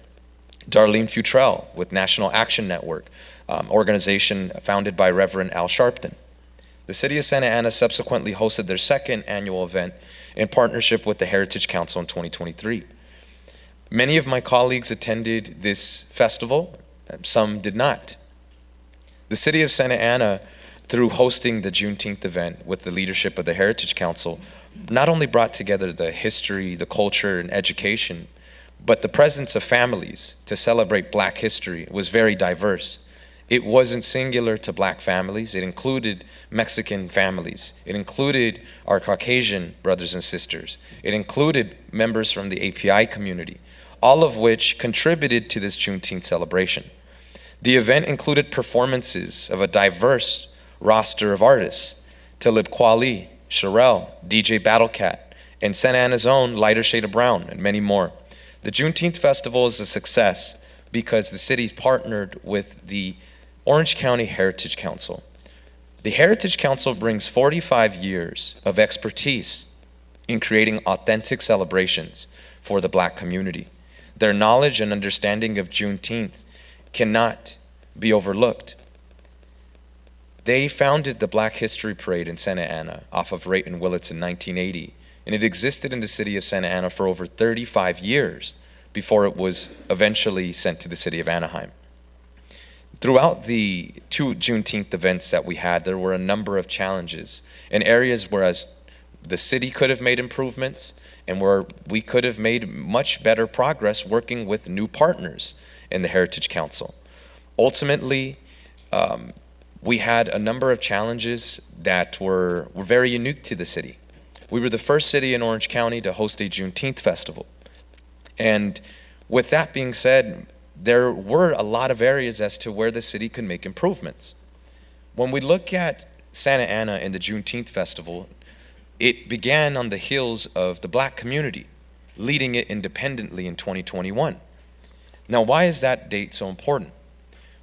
Darlene Futrell with National Action Network, organization founded by Reverend Al Sharpton. The city of Santa Ana subsequently hosted their second annual event in partnership with the Heritage Council in 2023. Many of my colleagues attended this festival, some did not. The city of Santa Ana, through hosting the Juneteenth event with the leadership of the Heritage Council, not only brought together the history, the culture, and education, but the presence of families to celebrate Black history was very diverse. It wasn't singular to Black families. It included Mexican families. It included our Caucasian brothers and sisters. It included members from the API community, all of which contributed to this Juneteenth celebration. The event included performances of a diverse roster of artists, Talib Kweli, Sherelle, DJ Battlecat, and Santa Ana's own Lighter Shade of Brown, and many more. The Juneteenth Festival is a success because the city partnered with the Orange County Heritage Council. The Heritage Council brings 45 years of expertise in creating authentic celebrations for the Black community. Their knowledge and understanding of Juneteenth cannot be overlooked. They founded the Black History Parade in Santa Ana off of Raitt and Willits in 1980, and it existed in the city of Santa Ana for over 35 years before it was eventually sent to the city of Anaheim. Throughout the 2 Juneteenth events that we had, there were a number of challenges in areas where the city could have made improvements and where we could have made much better progress working with new partners in the Heritage Council. Ultimately, we had a number of challenges that were very unique to the city. We were the first city in Orange County to host a Juneteenth festival. And with that being said, there were a lot of areas as to where the city could make improvements. When we look at Santa Ana and the Juneteenth festival, it began on the heels of the Black community, leading it independently in 2021. Now, why is that date so important?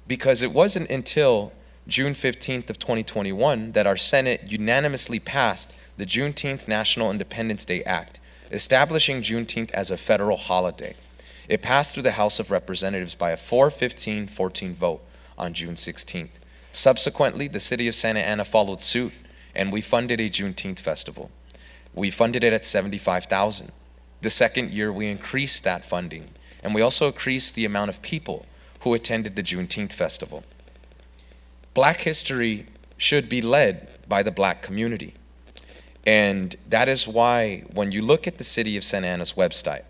Because it wasn't until June 15th of 2021 that our Senate unanimously passed the Juneteenth National Independence Day Act, establishing Juneteenth as a federal holiday. It passed through the House of Representatives by a 4-15-14 vote on June 16th. Subsequently, the city of Santa Ana followed suit, and we funded a Juneteenth festival. We funded it at $75,000. The second year, we increased that funding, and we also increased the amount of people who attended the Juneteenth festival. Black history should be led by the Black community. And that is why when you look at the city of Santa Ana's website,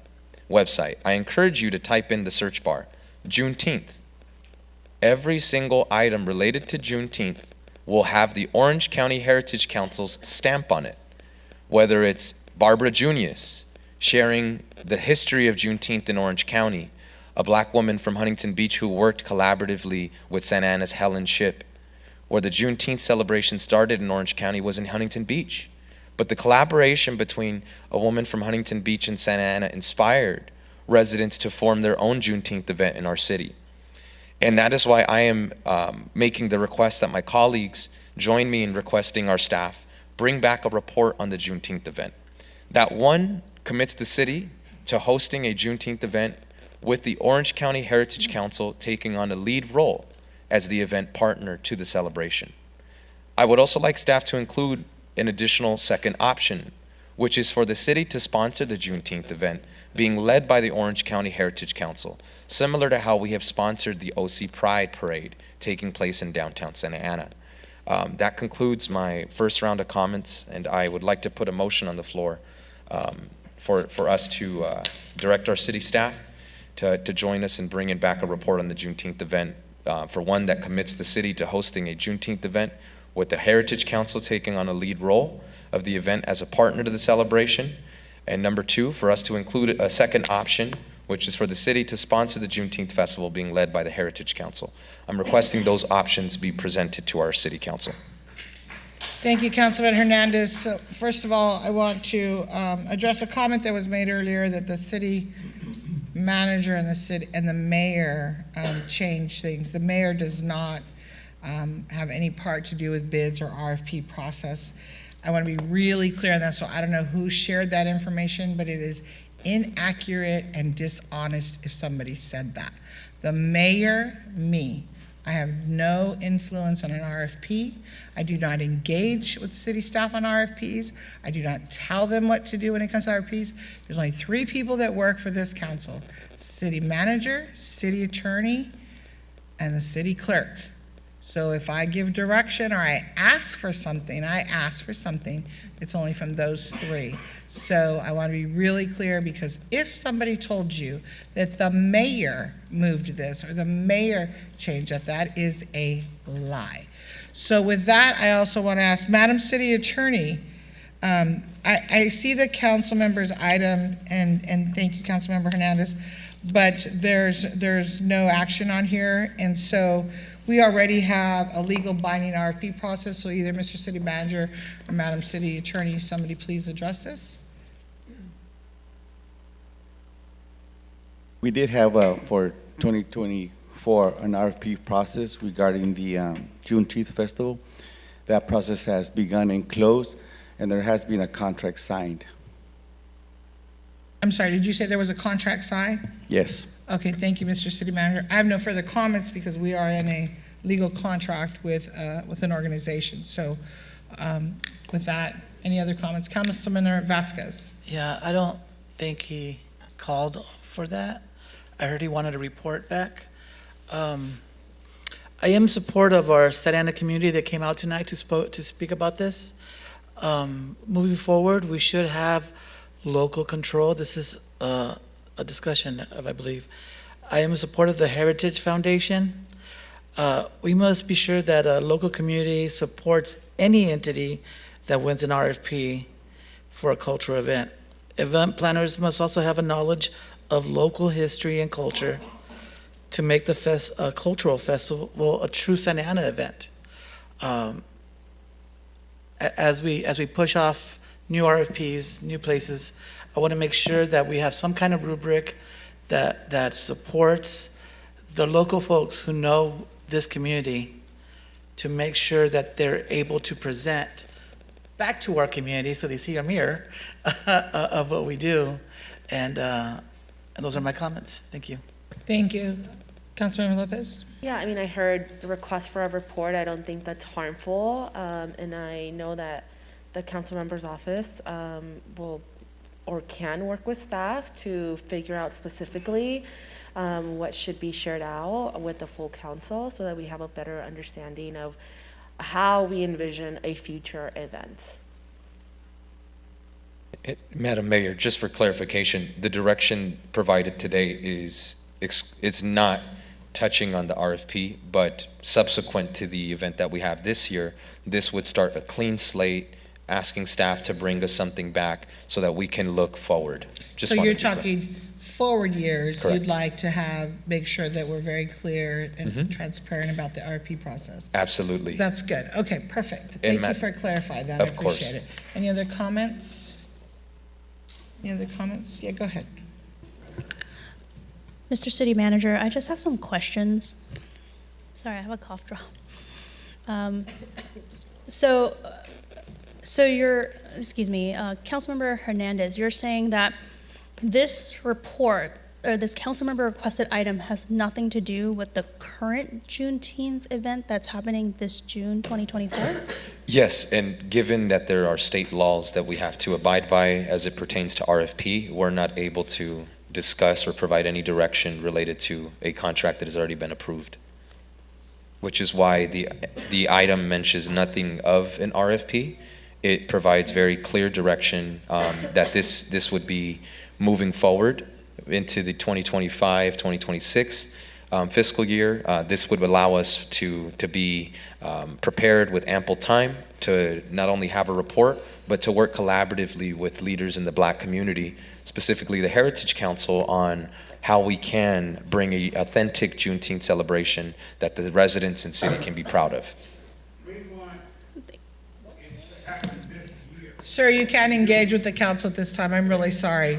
I encourage you to type in the search bar, Juneteenth. Every single item related to Juneteenth will have the Orange County Heritage Council's stamp on it. Whether it's Barbara Junius sharing the history of Juneteenth in Orange County, a Black woman from Huntington Beach who worked collaboratively with Santa Ana's Helen Shipp, where the Juneteenth celebration started in Orange County was in Huntington Beach. But the collaboration between a woman from Huntington Beach and Santa Ana inspired residents to form their own Juneteenth event in our city. And that is why I am making the request that my colleagues join me in requesting our staff bring back a report on the Juneteenth event. That one commits the city to hosting a Juneteenth event with the Orange County Heritage Council taking on a lead role as the event partner to the celebration. I would also like staff to include an additional second option, which is for the city to sponsor the Juneteenth event being led by the Orange County Heritage Council, similar to how we have sponsored the OC Pride Parade taking place in downtown Santa Ana. That concludes my first round of comments, and I would like to put a motion on the floor for us to direct our city staff to join us in bringing back a report on the Juneteenth event. For one, that commits the city to hosting a Juneteenth event with the Heritage Council taking on a lead role of the event as a partner to the celebration. And number two, for us to include a second option, which is for the city to sponsor the Juneteenth festival being led by the Heritage Council. I'm requesting those options be presented to our city council. Thank you, Councilman Hernandez. So first of all, I want to address a comment that was made earlier that the city manager and the mayor changed things. The mayor does not have any part to do with bids or RFP process. I want to be really clear on that, so I don't know who shared that information, but it is inaccurate and dishonest if somebody said that. The mayor, me, I have no influence on an RFP. I do not engage with city staff on RFPs. I do not tell them what to do when it comes to RFPs. There's only 3 people that work for this council: city manager, city attorney, and the city clerk. So if I give direction or I ask for something, it's only from those 3. So I want to be really clear, because if somebody told you that the mayor moved this or the mayor changed it, that is a lie. So with that, I also want to ask Madam City Attorney, I see the council member's item, and thank you, Councilmember Hernandez, but there's no action on here, and so we already have a legal binding RFP process, so either Mr. City Manager or Madam City Attorney, somebody please address this. We did have for 2024 an RFP process regarding the Juneteenth festival. That process has begun and closed, and there has been a contract signed. I'm sorry, did you say there was a contract signed? Yes. Okay, thank you, Mr. City Manager. I have no further comments because we are in a legal contract with an organization. So with that, any other comments? Councilman Vasquez. Yeah, I don't think he called for that. I heard he wanted a report back. I am in support of our Santa Ana community that came out tonight to speak about this. Moving forward, we should have local control. This is a discussion of, I believe. I am in support of the Heritage Foundation. We must be sure that a local community supports any entity that wins an RFP for a cultural event. Event planners must also have a knowledge of local history and culture to make the cultural festival a true Santa Ana event. As we push off new RFPs, new places, I want to make sure that we have some kind of rubric that supports the local folks who know this community, to make sure that they're able to present back to our community so they see a mirror of what we do. And those are my comments. Thank you. Thank you. Councilmember Lopez? Yeah, I mean, I heard the request for a report. I don't think that's harmful. And I know that the council member's office will or can work with staff to figure out specifically what should be shared out with the full council so that we have a better understanding of how we envision a future event. Madam Mayor, just for clarification, the direction provided today is it's not touching on the RFP, but subsequent to the event that we have this year, this would start a clean slate, asking staff to bring us something back so that we can look forward. So you're talking forward years. Correct. You'd like to make sure that we're very clear and transparent about the RFP process. Absolutely. That's good. Okay, perfect. Thank you for clarifying that. I appreciate it. Any other comments? Any other comments? Yeah, go ahead. Mr. City Manager, I just have some questions. Sorry, I have a cough drop. So you're, excuse me, Councilmember Hernandez, you're saying that this report, or this council member requested item has nothing to do with the current Juneteenth event that's happening this June 2024? Yes, and given that there are state laws that we have to abide by as it pertains to RFP, we're not able to discuss or provide any direction related to a contract that has already been approved, which is why the item mentions nothing of an RFP. It provides very clear direction that this would be moving forward into the 2025-2026 fiscal year. This would allow us to be prepared with ample time to not only have a report, but to work collaboratively with leaders in the Black community, specifically the Heritage Council, on how we can bring an authentic Juneteenth celebration that the residents and city can be proud of. Sir, you can't engage with the council at this time. I'm really sorry.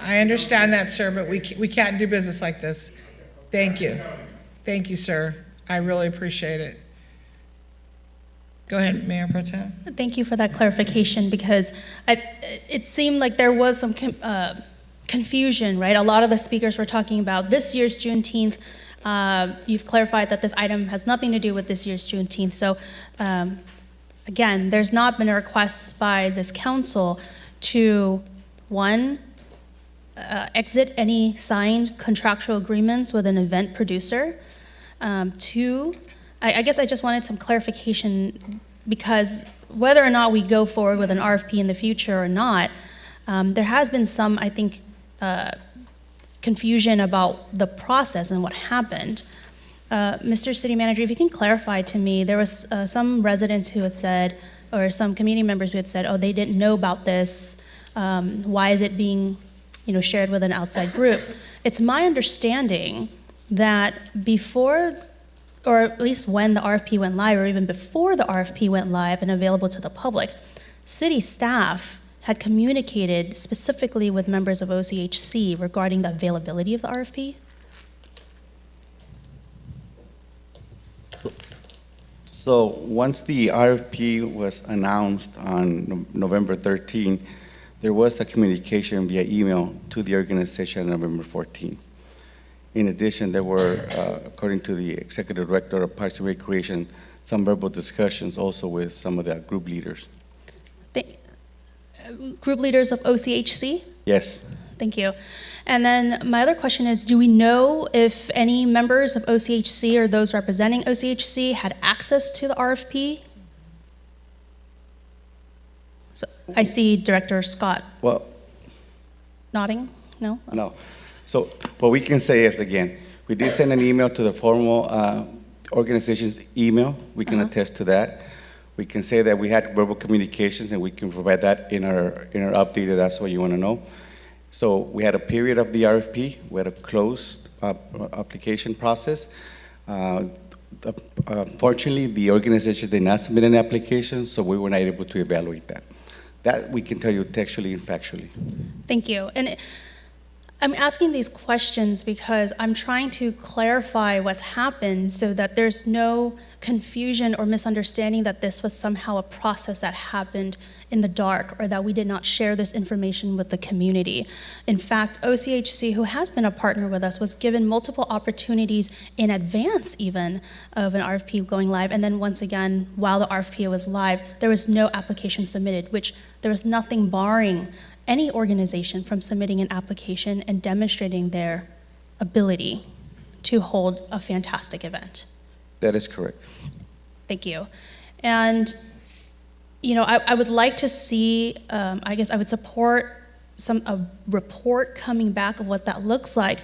I understand that, sir, but we can't do business like this. Thank you. Thank you, sir. I really appreciate it. Go ahead, Mayor Pro Tem. Thank you for that clarification, because it seemed like there was some confusion, right? A lot of the speakers were talking about this year's Juneteenth. You've clarified that this item has nothing to do with this year's Juneteenth. So again, there's not been a request by this council to, one, exit any signed contractual agreements with an event producer. Two, I guess I just wanted some clarification, because whether or not we go forward with an RFP in the future or not, there has been some, I think, confusion about the process and what happened. Mr. City Manager, if you can clarify to me, there was some residents who had said, or some community members who had said, oh, they didn't know about this. Why is it being shared with an outside group? It's my understanding that before, or at least when the RFP went live, or even before the RFP went live and available to the public, city staff had communicated specifically with members of OCHC regarding the availability of the RFP. So once the RFP was announced on November 13, there was a communication via email to the organization on November 14. In addition, there were, according to the Executive Director of Parks and Recreation, some verbal discussions also with some of the group leaders. Group leaders of OCHC? Yes. Thank you. And then my other question is, do we know if any members of OCHC or those representing OCHC had access to the RFP? So I see Director Scott nodding. No? No. So what we can say is, again, we did send an email to the formal organization's email. We can attest to that. We can say that we had verbal communications, and we can provide that in our update if that's what you want to know. So we had a period of the RFP. We had a closed application process. Unfortunately, the organization did not submit an application, so we were not able to evaluate that. That we can tell you textually and factually. Thank you. And I'm asking these questions because I'm trying to clarify what's happened so that there's no confusion or misunderstanding that this was somehow a process that happened in the dark, or that we did not share this information with the community. In fact, OCHC, who has been a partner with us, was given multiple opportunities in advance even of an RFP going live. And then once again, while the RFP was live, there was no application submitted, which there was nothing barring any organization from submitting an application and demonstrating their ability to hold a fantastic event. That is correct. Thank you. And, I would like to see, I guess I would support a report coming back of what that looks like.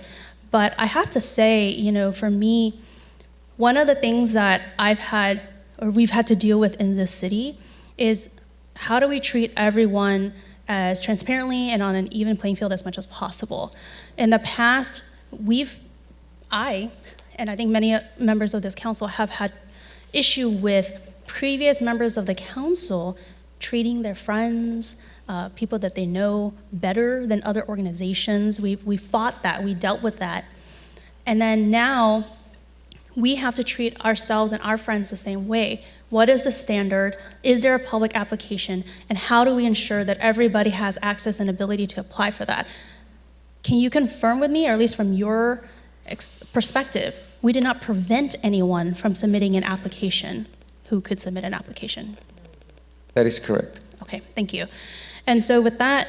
But I have to say, for me, one of the things that we've had to deal with in this city is how do we treat everyone as transparently and on an even playing field as much as possible. In the past, I think many members of this council have had issue with previous members of the council treating their friends, people that they know better than other organizations. We fought that, we dealt with that. And then now we have to treat ourselves and our friends the same way. What is the standard? Is there a public application? And how do we ensure that everybody has access and ability to apply for that? Can you confirm with me, or at least from your perspective, we did not prevent anyone from submitting an application who could submit an application? That is correct. Okay, thank you. And so with that,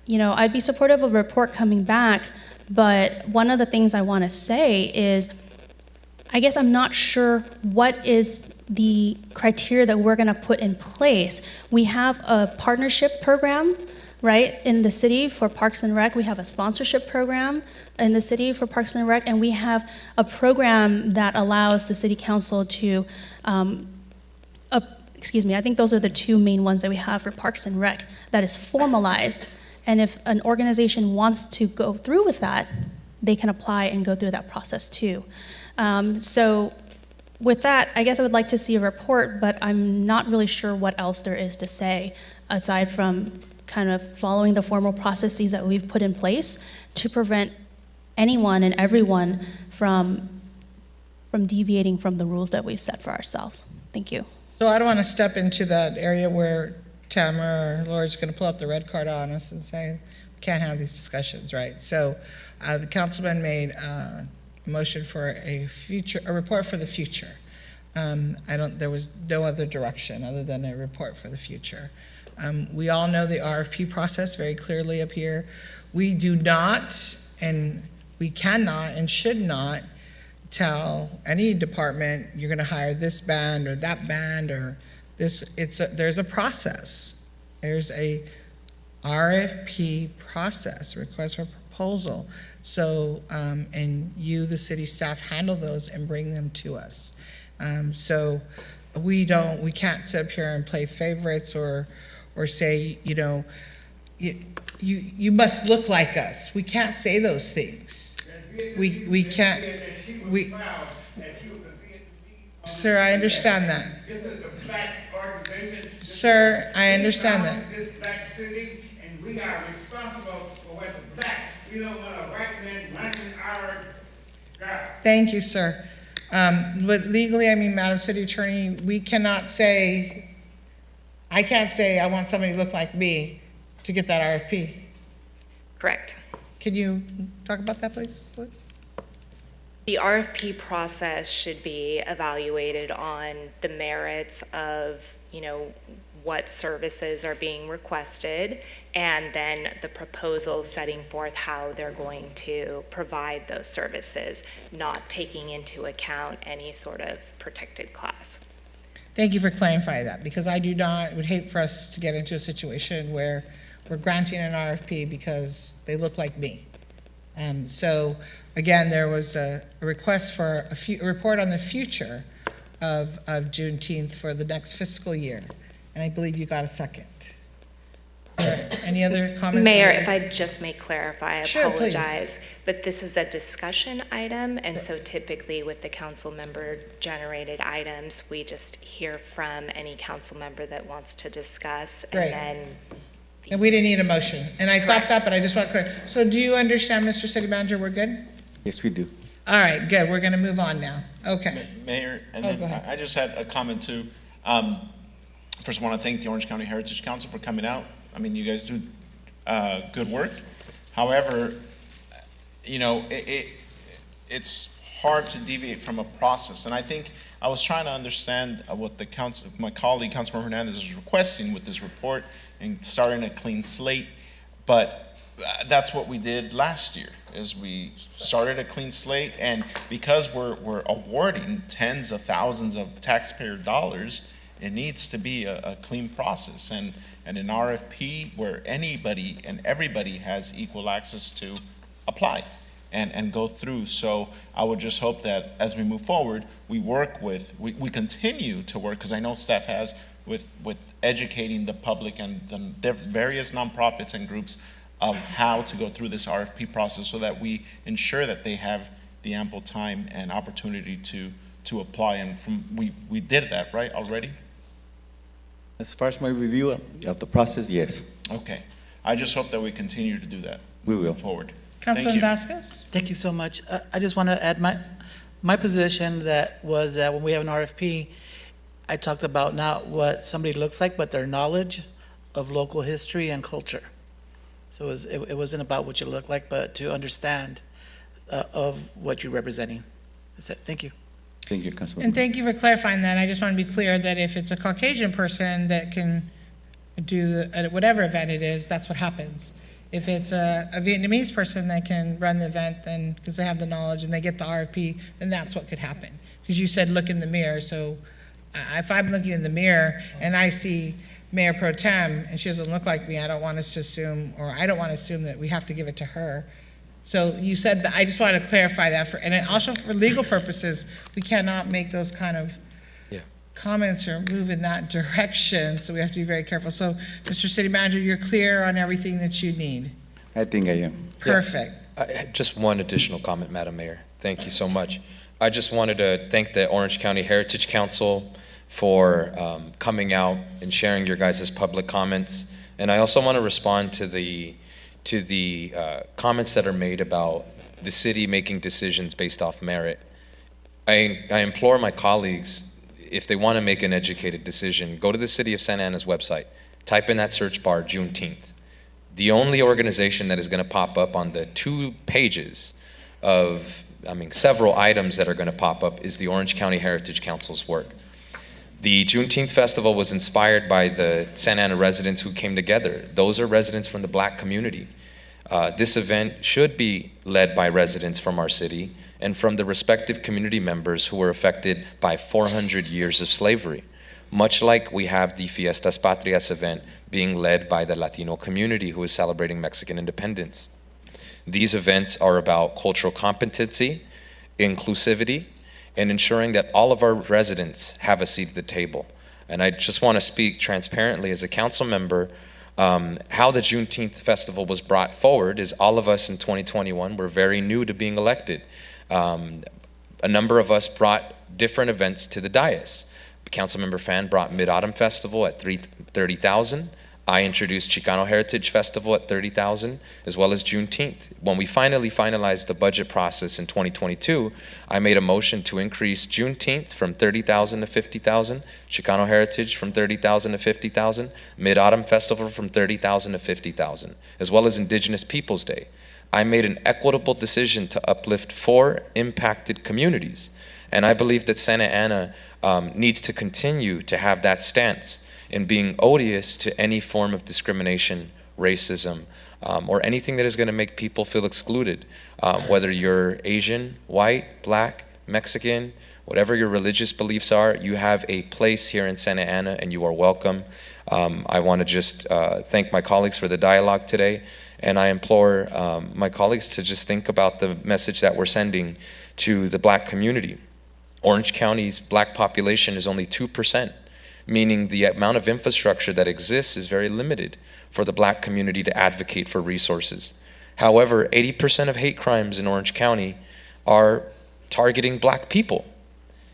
I'd be supportive of a report coming back, but one of the things I want to say is, I guess I'm not sure what is the criteria that we're going to put in place. We have a partnership program, right, in the city for Parks and Rec. We have a sponsorship program in the city for Parks and Rec, and we have a program that allows the city council to, I think those are the two main ones that we have for Parks and Rec that is formalized. And if an organization wants to go through with that, they can apply and go through that process too. So with that, I guess I would like to see a report, but I'm not really sure what else there is to say aside from kind of following the formal processes that we've put in place to prevent anyone and everyone from deviating from the rules that we've set for ourselves. Thank you. So I don't want to step into that area where Tamara or Laura's going to pull out the red card on us and say, we can't have these discussions, right? So the councilman made a motion for a report for the future. There was no other direction other than a report for the future. We all know the RFP process very clearly up here. We do not, and we cannot and should not tell any department, you're going to hire this band or that band or this. There's a process. There's a RFP process, request for proposal. So, and you, the city staff, handle those and bring them to us. So we can't sit up here and play favorites or say, you must look like us. We can't say those things. We can't. Sir, I understand that. This is the black organization. Sir, I understand that. This black city, and we are responsible for what the black. We don't want a white man running our job. Thank you, sir. But legally, Madam City Attorney, we cannot say, I can't say I want somebody to look like me to get that RFP. Correct. Can you talk about that, please? The RFP process should be evaluated on the merits of, what services are being requested, and then the proposal setting forth how they're going to provide those services, not taking into account any sort of protected class. Thank you for clarifying that, because I would hate for us to get into a situation where we're granting an RFP because they look like me. So again, there was a request for a report on the future of Juneteenth for the next fiscal year. And I believe you got a second. Is there any other comments? Mayor, if I just may clarify, I Sure, apologize, please. but this is a discussion item, and so typically with the council member generated items, we just hear from any council member that wants to discuss, and Right. then And we didn't need a motion. And I thought that, but I just want to clear. So do you understand, Mr. City Manager, we're good? Yes, we do. All right, good. We're going to move on now. Okay. Mayor, and Oh, then go ahead. I just had a comment too. First, I want to thank the Orange County Heritage Council for coming out. You guys do good work. However, it's hard to deviate from a process. And I think I was trying to understand what my colleague, Councilmember Hernandez, is requesting with this report and starting a clean slate. But that's what we did last year, is we started a clean slate. And because we're awarding tens of thousands of taxpayer dollars, it needs to be a clean process and an RFP where anybody and everybody has equal access to apply and go through. So I would just hope that as we move forward, we continue to work, because I know staff has, with educating the public and the various nonprofits and groups of how to go through this RFP process so that we ensure that they have the ample time and opportunity to apply. And we did that, right, already? As far as my review of the process, yes. Okay. I just hope that we continue to do that. We will. Forward. Councilman Vasquez? Thank you so much. I just want to add My position that was that when we have an RFP, I talked about not what somebody looks like, but their knowledge of local history and culture. So it wasn't about what you look like, but to understand of what you're representing. That's it. Thank you. Thank you, Councilman. And thank you for clarifying that. I just want to be clear that if it's a Caucasian person that can do whatever event it is, that's what happens. If it's a Vietnamese person that can run the event, then because they have the knowledge and they get the RFP, then that's what could happen. Because you said look in the mirror, so if I'm looking in the mirror and I see Mayor Pro Tem and she doesn't look like me, I don't want us to assume, or I don't want to assume that we have to give it to her. So you said that, I just wanted to clarify that and also for legal purposes, we cannot make those kind of comments or move in that direction, so we have to be very careful. So, Mr. City Manager, you're clear on everything that you need? I think I am. Perfect. Just one additional comment, Madam Mayor. Thank you so much. I just wanted to thank the Orange County Heritage Council for coming out and sharing your guys' public comments. And I also want to respond to the comments that are made about the city making decisions based off merit. I implore my colleagues, if they want to make an educated decision, go to the City of Santa Ana's website, type in that search bar, Juneteenth. The only organization that is going to pop up on the 2 pages of, several items that are going to pop up is the Orange County Heritage Council's work. The Juneteenth Festival was inspired by the Santa Ana residents who came together. Those are residents from the Black community. This event should be led by residents from our city and from the respective community members who were affected by 400 years of slavery, much like we have the Fiestas Patrias event being led by the Latino community who is celebrating Mexican independence. These events are about cultural competency, inclusivity, and ensuring that all of our residents have a seat at the table. And I just want to speak transparently as a council member. How the Juneteenth Festival was brought forward is all of us in 2021 were very new to being elected. A number of us brought different events to the dais. Councilmember Fan brought Mid-Autumn Festival at 30,000. I introduced Chicano Heritage Festival at 30,000, as well as Juneteenth. When we finally finalized the budget process in 2022, I made a motion to increase Juneteenth from 30,000 to 50,000, Chicano Heritage from 30,000 to 50,000, Mid-Autumn Festival from 30,000 to 50,000, as well as Indigenous Peoples Day. I made an equitable decision to uplift 4 impacted communities. And I believe that Santa Ana needs to continue to have that stance in being odious to any form of discrimination, racism, or anything that is going to make people feel excluded. Whether you're Asian, white, Black, Mexican, whatever your religious beliefs are, you have a place here in Santa Ana and you are welcome. I want to just thank my colleagues for the dialogue today. And I implore my colleagues to just think about the message that we're sending to the Black community. Orange County's Black population is only 2%, meaning the amount of infrastructure that exists is very limited for the Black community to advocate for resources. However, 80% of hate crimes in Orange County are targeting Black people.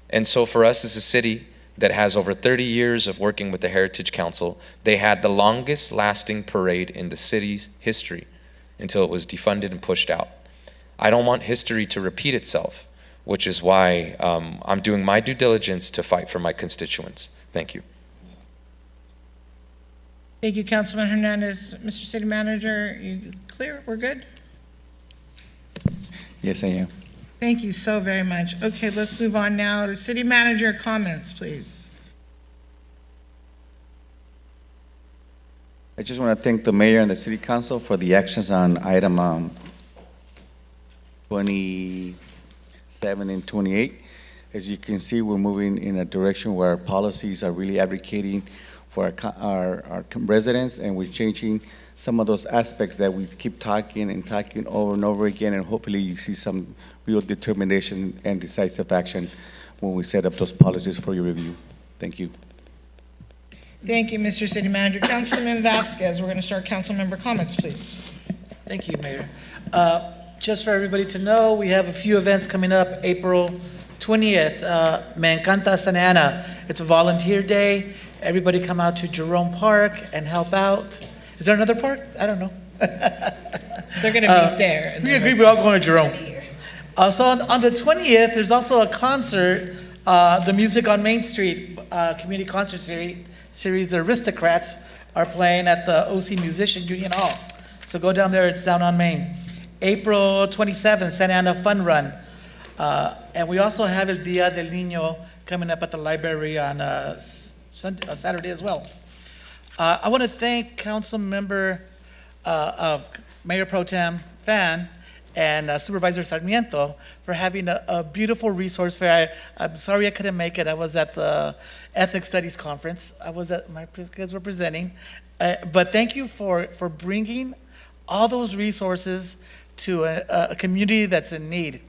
And so for us as a city that has over 30 years of working with the Heritage Council, they had the longest lasting parade in the city's history until it was defunded and pushed out. I don't want history to repeat itself, which is why I'm doing my due diligence to fight for my constituents. Thank you. Thank you, Councilman Hernandez. Mr. City Manager, you clear? We're good? Yes, I am. Thank you so very much. Okay, let's move on now to City Manager comments, please. I just want to thank the mayor and the city council for the actions on item 27 and 28. As you can see, we're moving in a direction where our policies are really advocating for our residents, and we're changing some of those aspects that we keep talking over and over again, and hopefully you see some real determination and decisive action when we set up those policies for your review. Thank you. Thank you, Mr. City Manager. Councilman Vasquez, we're going to start council member comments, please. Thank you, Mayor. Just for everybody to know, we have a few events coming up. April 20th, Me Encanta Santa Ana. It's a volunteer day. Everybody come out to Jerome Park and help out. Is there another park? I don't know. They're going to meet there. We agree we're all going to Jerome. So on the 20th, there's also a concert, the Music on Main Street Community Concert Series, the Aristocrats are playing at the OC Musician Union Hall. So go down there, it's down on Main. April 27th, Santa Ana Fun Run. And we also have El Dia del Niño coming up at the library on Saturday as well. I want to thank Council Member Mayor Pro Tem Fan and Supervisor Sarmiento for having a beautiful resource fair. I'm sorry I couldn't make it. I was at the Ethnic Studies Conference. My kids were presenting. But thank you for bringing all those resources to a community that's in need.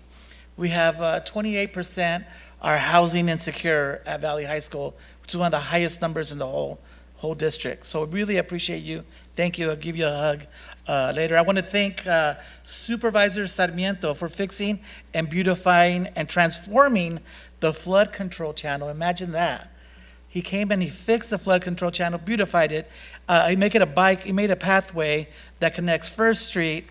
We have 28% are housing insecure at Valley High School, which is one of the highest numbers in the whole district. So really appreciate you. Thank you. I'll give you a hug later. I want to thank Supervisor Sarmiento for fixing and beautifying and transforming the flood control channel. Imagine that. He came and he fixed the flood control channel, beautified it. He made a pathway that connects First Street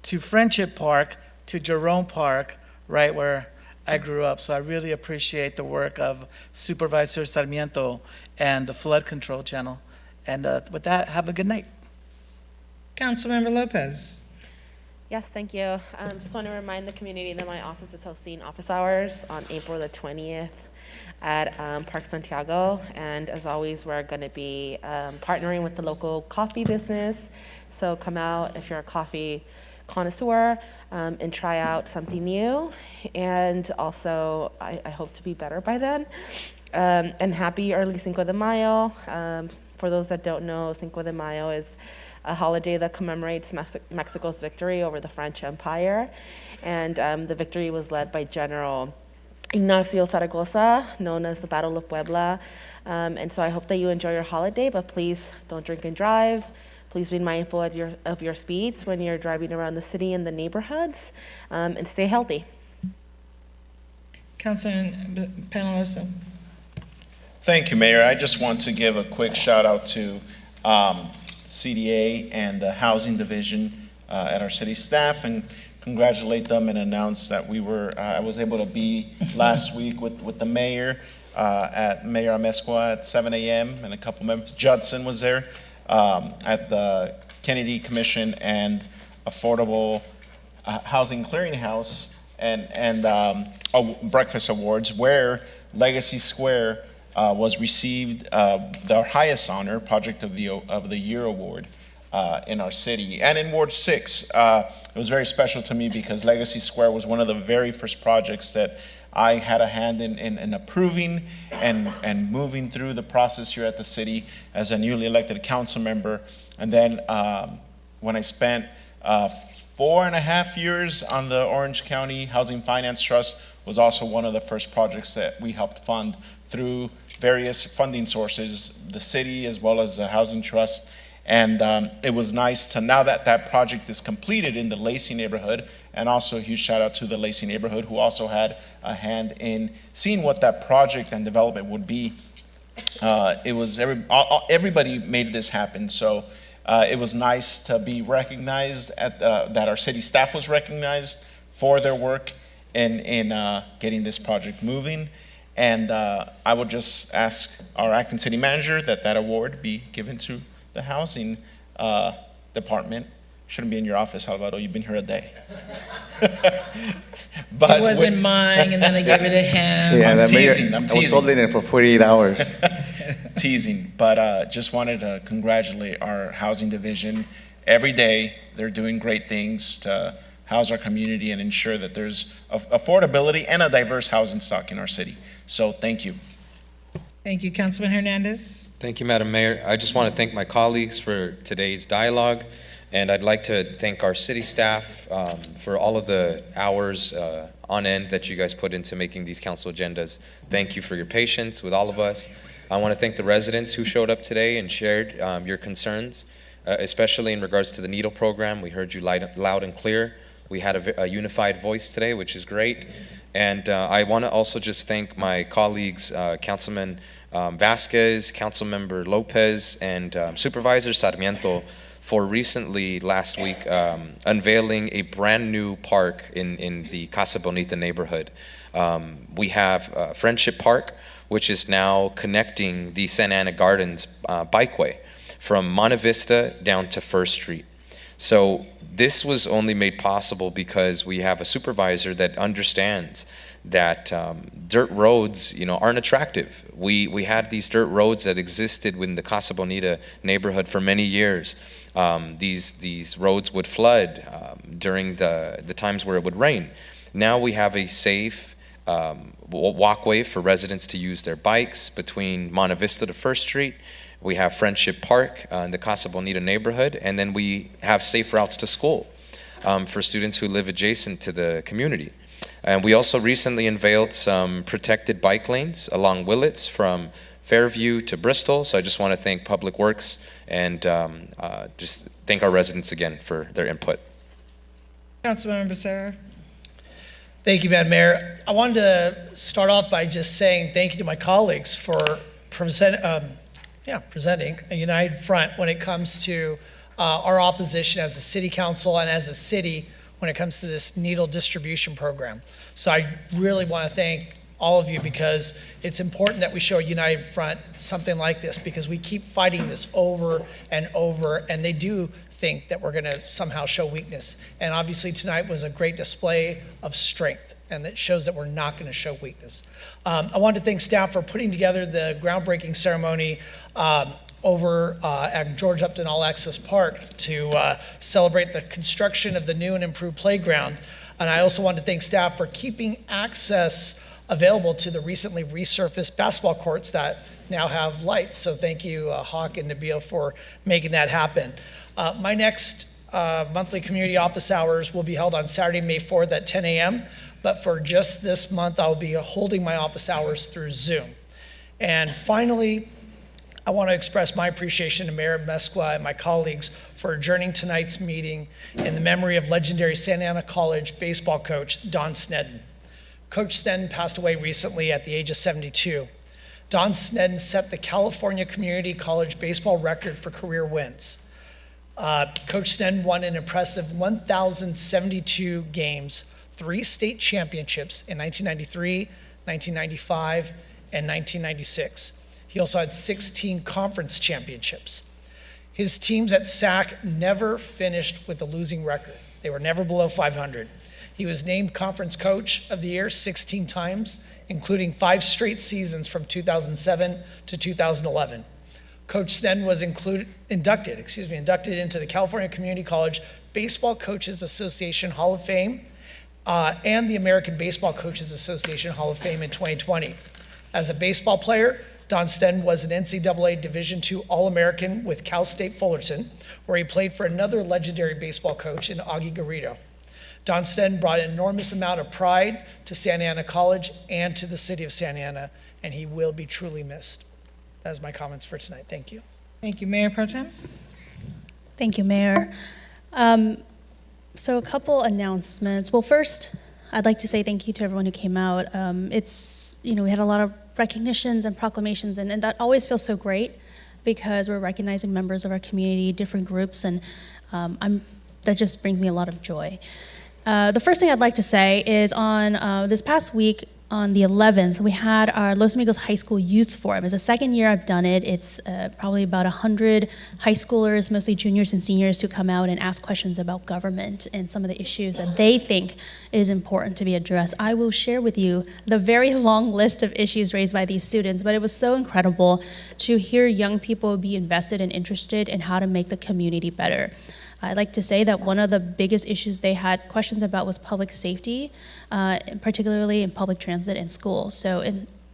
to Friendship Park to Jerome Park, right where I grew up. So I really appreciate the work of Supervisor Sarmiento and the flood control channel. And with that, have a good night. Councilmember Lopez. Yes, thank you. Just want to remind the community that my office is hosting office hours on April the 20th at Park Santiago. And as always, we're going to be partnering with the local coffee business. So come out if you're a coffee connoisseur and try out something new. And also, I hope to be better by then. And happy early Cinco de Mayo. For those that don't know, Cinco de Mayo is a holiday that commemorates Mexico's victory over the French Empire. And the victory was led by General Ignacio Zaragoza, known as the Battle of Puebla. And so I hope that you enjoy your holiday, but please don't drink and drive. Please be mindful of your speeds when you're driving around the city and the neighborhoods, and stay healthy. Councilman Panalisa. Thank you, Mayor. I just want to give a quick shout out to CDA and the Housing Division at our city staff and congratulate them and announce that I was able to be last week with the mayor at Mayor Amezcua at 7 a.m. and a couple members. Judson was there at the Kennedy Commission and Affordable Housing Clearinghouse and Breakfast Awards, where Legacy Square was received their highest honor, Project of the Year award in our city. And in Ward 6, it was very special to me because Legacy Square was one of the very first projects that I had a hand in approving and moving through the process here at the city as a newly elected council member. And then when I spent 4.5 years on the Orange County Housing Finance Trust, was also one of the first projects that we helped fund through various funding sources, the city as well as the Housing Trust. And it was nice to, now that that project is completed in the Lacey neighborhood, and also a huge shout out to the Lacey neighborhood who also had a hand in seeing what that project and development would be. It was everybody made this happen. So it was nice to be recognized that our city staff was recognized for their work in getting this project moving. And I would just ask our acting city manager that award be given to the housing department. Shouldn't be in your office, Salvador. You've been here a day. But it wasn't mine, and then I gave it to him. Yeah, I'm teasing. I was holding it for 48 hours. Teasing, but just wanted to congratulate our housing division. Every day, they're doing great things to house our community and ensure that there's affordability and a diverse housing stock in our city. So thank you. Thank you, Councilman Hernandez. Thank you, Madam Mayor. I just want to thank my colleagues for today's dialogue, and I'd like to thank our city staff for all of the hours on end that you guys put into making these council agendas. Thank you for your patience with all of us. I want to thank the residents who showed up today and shared your concerns, especially in regards to the needle program. We heard you loud and clear. We had a unified voice today, which is great. And I want to also just thank my colleagues, Councilman Vasquez, Councilmember Lopez, and Supervisor Sarmiento for recently, last week, unveiling a brand-new park in the Casa Bonita neighborhood. We have Friendship Park, which is now connecting the Santa Ana Gardens bikeway from Monte Vista down to First Street. So this was only made possible because we have a supervisor that understands that dirt roads, aren't attractive. We had these dirt roads that existed within the Casa Bonita neighborhood for many years. These roads would flood during the times where it would rain. Now we have a safe walkway for residents to use their bikes between Monte Vista to First Street. We have Friendship Park in the Casa Bonita neighborhood, and then we have safe routes to school for students who live adjacent to the community. And we also recently unveiled some protected bike lanes along Willits from Fairview to Bristol. So I just want to thank Public Works and just thank our residents again for their input. Councilmember Becerra. Thank you, Madam Mayor. I wanted to start off by just saying thank you to my colleagues for presenting a united front when it comes to our opposition as a city council and as a city when it comes to this needle distribution program. So I really want to thank all of you because it's important that we show a united front, something like this, because we keep fighting this over and over, and they do think that we're going to somehow show weakness. And obviously tonight was a great display of strength, and that shows that we're not going to show weakness. I wanted to thank staff for putting together the groundbreaking ceremony over at George Upton All Access Park to celebrate the construction of the new and improved playground. And I also wanted to thank staff for keeping access available to the recently resurfaced basketball courts that now have lights. So thank you, Hawk and Nabil, for making that happen. My next monthly community office hours will be held on Saturday, May 4th at 10 a.m. But for just this month, I'll be holding my office hours through Zoom. And finally, I want to express my appreciation to Mayor Mesqua and my colleagues for adjourning tonight's meeting in the memory of legendary Santa Ana College baseball coach Don Sneddon. Coach Sneddon passed away recently at the age of 72. Don Sneddon set the California Community College baseball record for career wins. Coach Sneddon won an impressive 1,072 games, 3 state championships in 1993, 1995, and 1996. He also had 16 conference championships. His teams at SAC never finished with a losing record. They were never below 500. He was named Conference Coach of the Year 16 times, including 5 straight seasons from 2007 to 2011. Coach Sneddon was inducted into the California Community College Baseball Coaches Association Hall of Fame and the American Baseball Coaches Association Hall of Fame in 2020. As a baseball player, Don Sneddon was an NCAA Division II All-American with Cal State Fullerton, where he played for another legendary baseball coach in Augie Garrido. Don Sneddon brought an enormous amount of pride to Santa Ana College and to the city of Santa Ana, and he will be truly missed. That's my comments for tonight. Thank you. Thank you, Mayor Pro Tem. Thank you, Mayor. So a couple announcements. Well, first, I'd like to say thank you to everyone who came out. We had a lot of recognitions and proclamations, and that always feels so great because we're recognizing members of our community, different groups, and that just brings me a lot of joy. The first thing I'd like to say is on this past week, on the 11th, we had our Los Amigos High School Youth Forum. It's the second year I've done it. It's probably about 100 high schoolers, mostly juniors and seniors, who come out and ask questions about government and some of the issues that they think is important to be addressed. I will share with you the very long list of issues raised by these students, but it was so incredible to hear young people be invested and interested in how to make the community better. I'd like to say that one of the biggest issues they had questions about was public safety, particularly in public transit and schools. So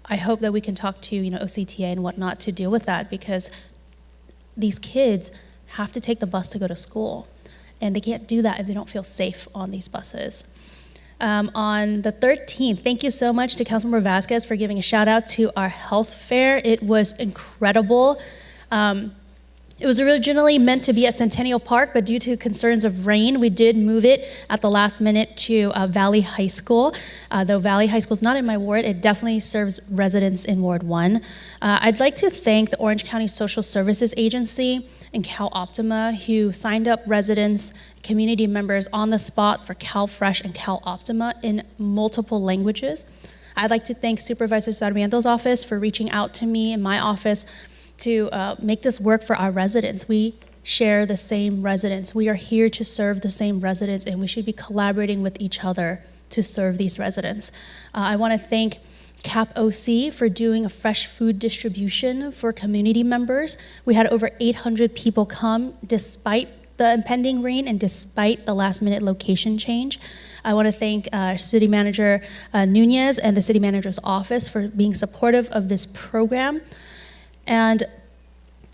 I hope that we can talk to OCTA and whatnot to deal with that, because these kids have to take the bus to go to school, and they can't do that if they don't feel safe on these buses. On the 13th, thank you so much to Councilmember Vasquez for giving a shout out to our health fair. It was incredible. It was originally meant to be at Centennial Park, but due to concerns of rain, we did move it at the last minute to Valley High School. Though Valley High School is not in my ward, it definitely serves residents in Ward 1. I'd like to thank the Orange County Social Services Agency and Cal Optima who signed up residents, community members on the spot for CalFresh and Cal Optima in multiple languages. I'd like to thank Supervisor Sarmiento's office for reaching out to me in my office to make this work for our residents. We share the same residents. We are here to serve the same residents, and we should be collaborating with each other to serve these residents. I want to thank CAP OC for doing a fresh food distribution for community members. We had over 800 people come despite the impending rain and despite the last-minute location change. I want to thank City Manager Nunez and the City Manager's office for being supportive of this program. And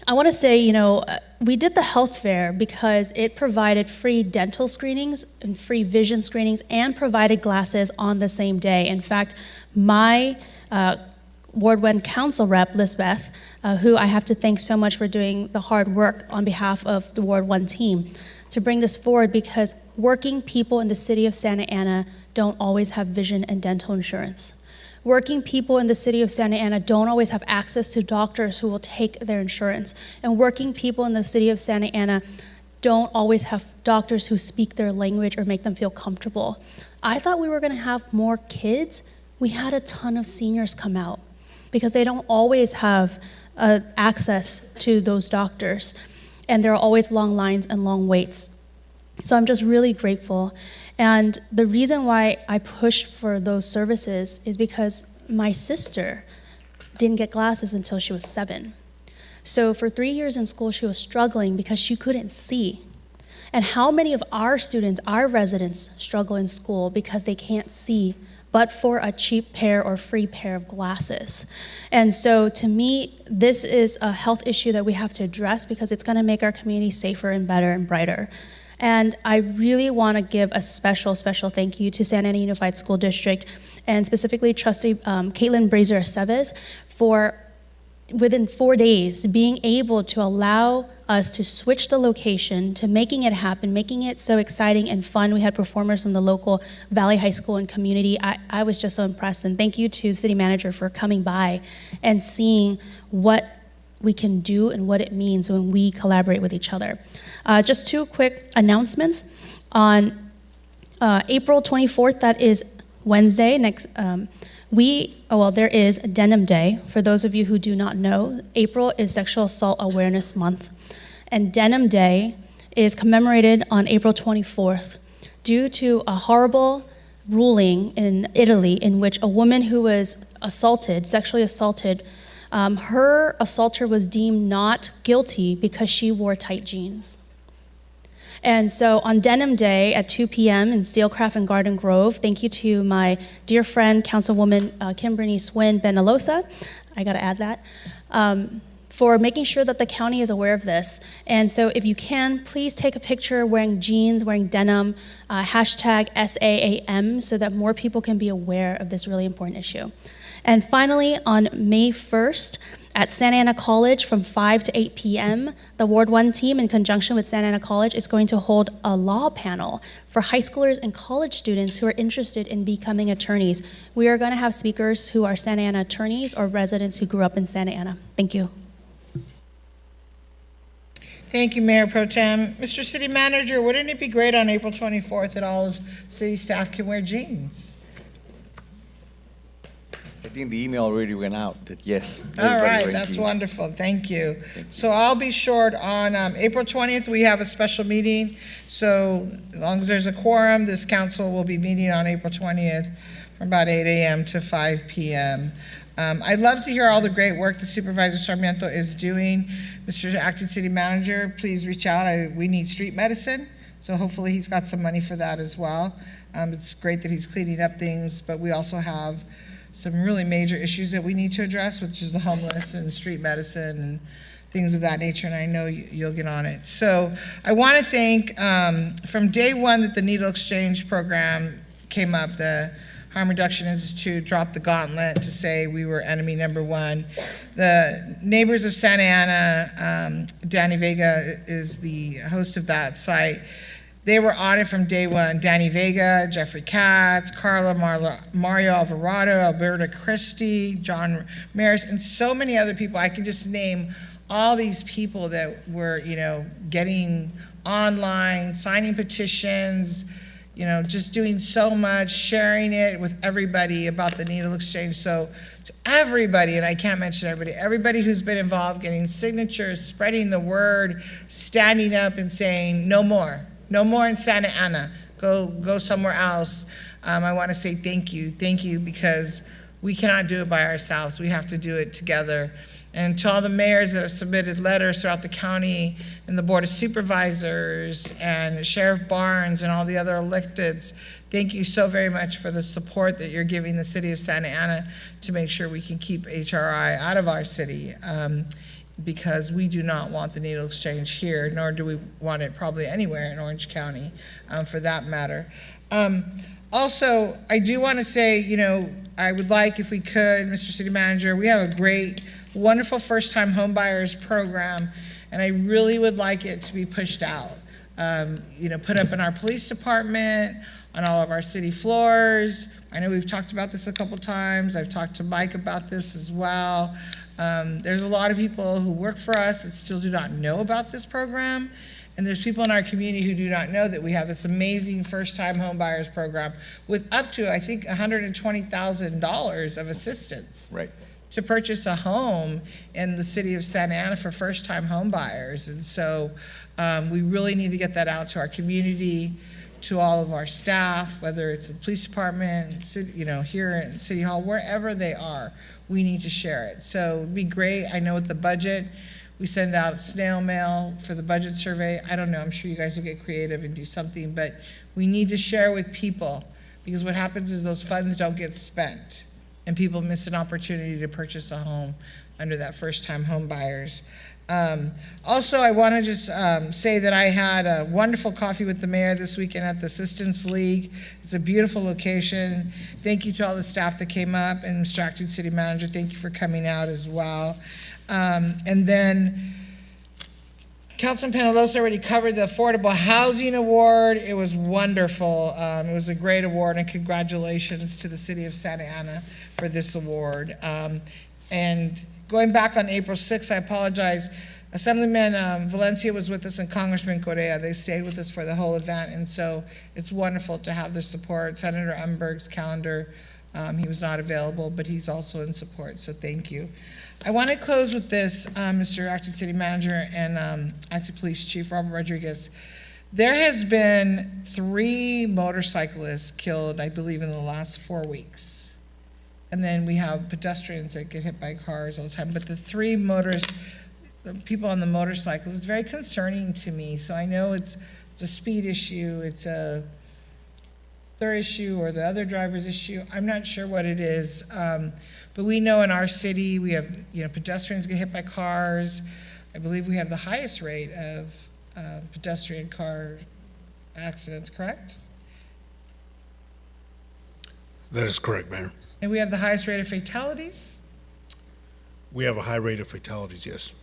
I want to say, we did the health fair because it provided free dental screenings and free vision screenings and provided glasses on the same day. In fact, my Ward 1 Council rep, Lisbeth, who I have to thank so much for doing the hard work on behalf of the Ward 1 team to bring this forward, because working people in the city of Santa Ana don't always have vision and dental insurance. Working people in the city of Santa Ana don't always have access to doctors who will take their insurance. And working people in the city of Santa Ana don't always have doctors who speak their language or make them feel comfortable. I thought we were gonna have more kids. We had a ton of seniors come out because they don't always have access to those doctors. And there are always long lines and long waits. So I'm just really grateful. And the reason why I pushed for those services is because my sister didn't get glasses until she was 7. So for 3 years in school, she was struggling because she couldn't see. And how many of our students, our residents, struggle in school because they can't see, but for a cheap pair or free pair of glasses? And so to me, this is a health issue that we have to address because it's gonna make our community safer and better and brighter. And I really want to give a special thank you to Santa Ana Unified School District, and specifically Trustee Caitlin Brazier-Aceves for, within 4 days, being able to allow us to switch the location, to making it happen, making it so exciting and fun. We had performers from the local Valley High School and community. I was just so impressed, and thank you to City Manager for coming by and seeing what we can do and what it means when we collaborate with each other. Just 2 quick announcements. On April 24th, that is Wednesday, there is Denim Day. For those of you who do not know, April is Sexual Assault Awareness Month. And Denim Day is commemorated on April 24th due to a horrible ruling in Italy in which a woman who was sexually assaulted, her assaulter was deemed not guilty because she wore tight jeans. And so on Denim Day at 2 p.m. in Steelcraft and Garden Grove, thank you to my dear friend, Councilwoman Kim Bernice Wynn Benalosa, I gotta add that, for making sure that the county is aware of this. And so if you can, please take a picture wearing jeans, wearing denim, hashtag SAAM, so that more people can be aware of this really important issue. And finally, on May 1st, at Santa Ana College from 5 to 8 p.m., the Ward 1 team, in conjunction with Santa Ana College, is going to hold a law panel for high schoolers and college students who are interested in becoming attorneys. We are going to have speakers who are Santa Ana attorneys or residents who grew up in Santa Ana. Thank you. Thank you, Mayor Pro Tem. Mr. City Manager, wouldn't it be great on April 24th that all city staff can wear jeans? I think the email already went out that yes. All right, that's wonderful. Thank you. So I'll be short. On April 20th, we have a special meeting. So as long as there's a quorum, this council will be meeting on April 20th from about 8 a.m. to 5 p.m. I'd love to hear all the great work that Supervisor Sarmiento is doing. Mr. Acting City Manager, please reach out. We need street medicine, so hopefully he's got some money for that as well. It's great that he's cleaning up things, but we also have some really major issues that we need to address, which is the homeless and street medicine and things of that nature, and I know you'll get on it. So I want to thank, from day one that the Needle Exchange program came up, the Harm Reduction Institute dropped the gauntlet to say we were enemy number one. The neighbors of Santa Ana, Danny Vega is the host of that site. They were on it from day one. Danny Vega, Jeffrey Katz, Mario Alvarado, Alberta Christie, John Maris, and so many other people. I can just name all these people that were, getting online, signing petitions, just doing so much, sharing it with everybody about the needle exchange. So to everybody, and I can't mention everybody who's been involved, getting signatures, spreading the word, standing up and saying, no more in Santa Ana, go somewhere else. I want to say thank you, because we cannot do it by ourselves. We have to do it together. And to all the mayors that have submitted letters throughout the county, and the Board of Supervisors, and Sheriff Barnes, and all the other electeds, thank you so very much for the support that you're giving the city of Santa Ana to make sure we can keep HRI out of our city, because we do not want the needle exchange here, nor do we want it probably anywhere in Orange County, for that matter. Also, I do want to say, I would like, if we could, Mr. City Manager, we have a great, wonderful first-time homebuyers program, and I really would like it to be pushed out. Put up in our police department, on all of our city floors. I know we've talked about this a couple times. I've talked to Mike about this as well. There's a lot of people who work for us that still do not know about this program. And there's people in our community who do not know that we have this amazing first-time homebuyers program with up to, I think, $120,000 of assistance. Right. To purchase a home in the city of Santa Ana for first-time homebuyers. And so we really need to get that out to our community, to all of our staff, whether it's the police department, here in City Hall, wherever they are, we need to share it. So it'd be great. I know with the budget, we send out snail mail for the budget survey. I don't know, I'm sure you guys will get creative and do something, but we need to share with people, because what happens is those funds don't get spent, and people miss an opportunity to purchase a home under that first-time home buyers. Also, I want to just say that I had a wonderful coffee with the mayor this weekend at the Assistance League. It's a beautiful location. Thank you to all the staff that came up, and Mr. Acting City Manager, thank you for coming out as well. And then Councilman Penalosa already covered the Affordable Housing Award. It was wonderful. It was a great award, and congratulations to the city of Santa Ana for this award. And going back on April 6th, I apologize, Assemblyman Valencia was with us and Congressman Correa. They stayed with us for the whole event, and so it's wonderful to have their support. Senator Umberg's calendar, he was not available, but he's also in support, so thank you. I want to close with this, Mr. Acting City Manager and Acting Police Chief Robert Rodriguez. There has been 3 motorcyclists killed, I believe, in the last 4 weeks. And then we have pedestrians that get hit by cars all the time. But the 3 the people on the motorcycles, it's very concerning to me. So I know it's a speed issue, it's their issue or the other driver's issue. I'm not sure what it is. But we know in our city, we have, pedestrians get hit by cars. I believe we have the highest rate of pedestrian car accidents, correct? That is correct, Mayor. And we have the highest rate of fatalities? We have a high rate of fatalities, yes.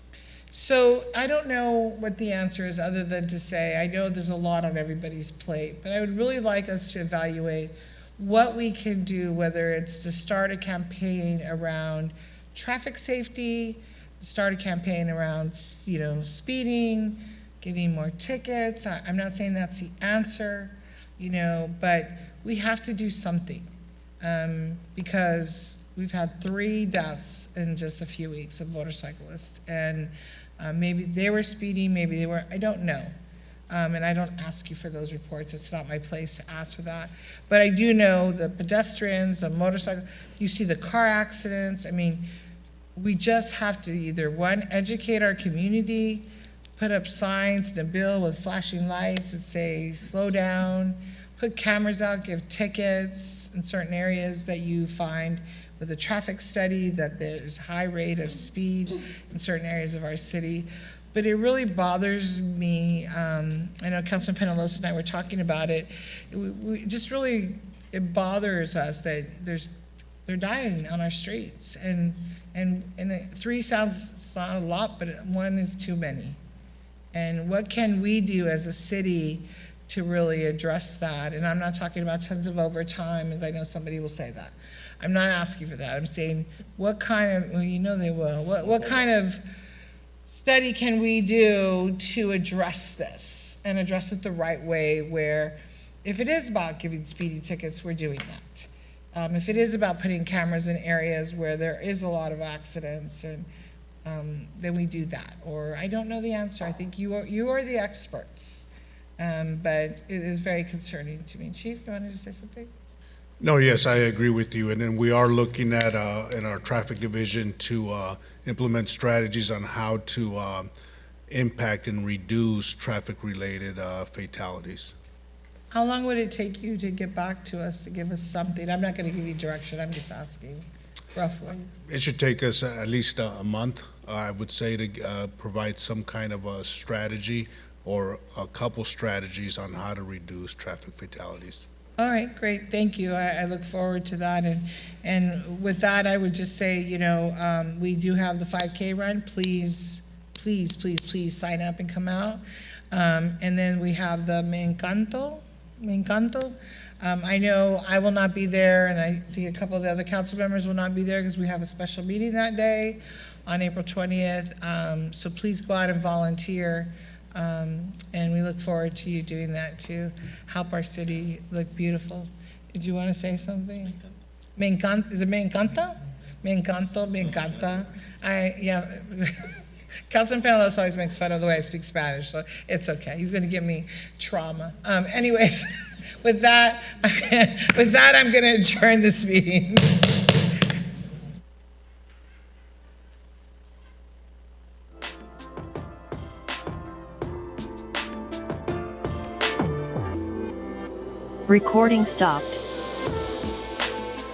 So I don't know what the answer is other than to say, I know there's a lot on everybody's plate, but I would really like us to evaluate what we can do, whether it's to start a campaign around traffic safety, start a campaign around, speeding, giving more tickets. I'm not saying that's the answer, but we have to do something because we've had 3 deaths in just a few weeks of motorcyclists, and maybe they were speeding, maybe they were, I don't know. And I don't ask you for those reports. It's not my place to ask for that. But I do know the pedestrians, the motorcycle, you see the car accidents. I mean, we just have to either, 1, educate our community, put up signs in a bill with flashing lights that say, slow down, put cameras out, give tickets in certain areas that you find with a traffic study that there's high rate of speed in certain areas of our city. But it really bothers me. I know Councilman Penalosa and I were talking about it. It bothers us that they're dying on our streets. And 3 sounds not a lot, but 1 is too many. And what can we do as a city to really address that? And I'm not talking about tons of overtime, as I know somebody will say that. I'm not asking for that. I'm saying what kind of, well, they will. What kind of study can we do to address this and address it the right way, where if it is about giving speeding tickets, we're doing that. If it is about putting cameras in areas where there is a lot of accidents, and then we do that. Or I don't know the answer. I think you are the experts. But it is very concerning to me. Chief, you wanted to say something? No, yes, I agree with you. And then we are looking at, in our traffic division, to implement strategies on how to impact and reduce traffic-related fatalities. How long would it take you to get back to us to give us something? I'm not going to give you direction. I'm just asking roughly. It should take us at least a month, I would say, to provide some kind of a strategy or a couple strategies on how to reduce traffic fatalities. All right, great. Thank you. I look forward to that. And with that, I would just say, we do have the 5K run. Please, please, please, please sign up and come out. And then we have the Me Encanto. I know I will not be there, and I think a couple of the other council members will not be there because we have a special meeting that day on April 20th. So please go out and volunteer. And we look forward to you doing that to help our city look beautiful. Did you want to say something? Me encanta, is it me encanta? Me encanto, me encanta. Yeah. Councilman Penelos always makes fun of the way I speak Spanish, so it's okay. He's going to give me trauma. Anyways, with that, I'm going to adjourn this meeting. Recording stopped.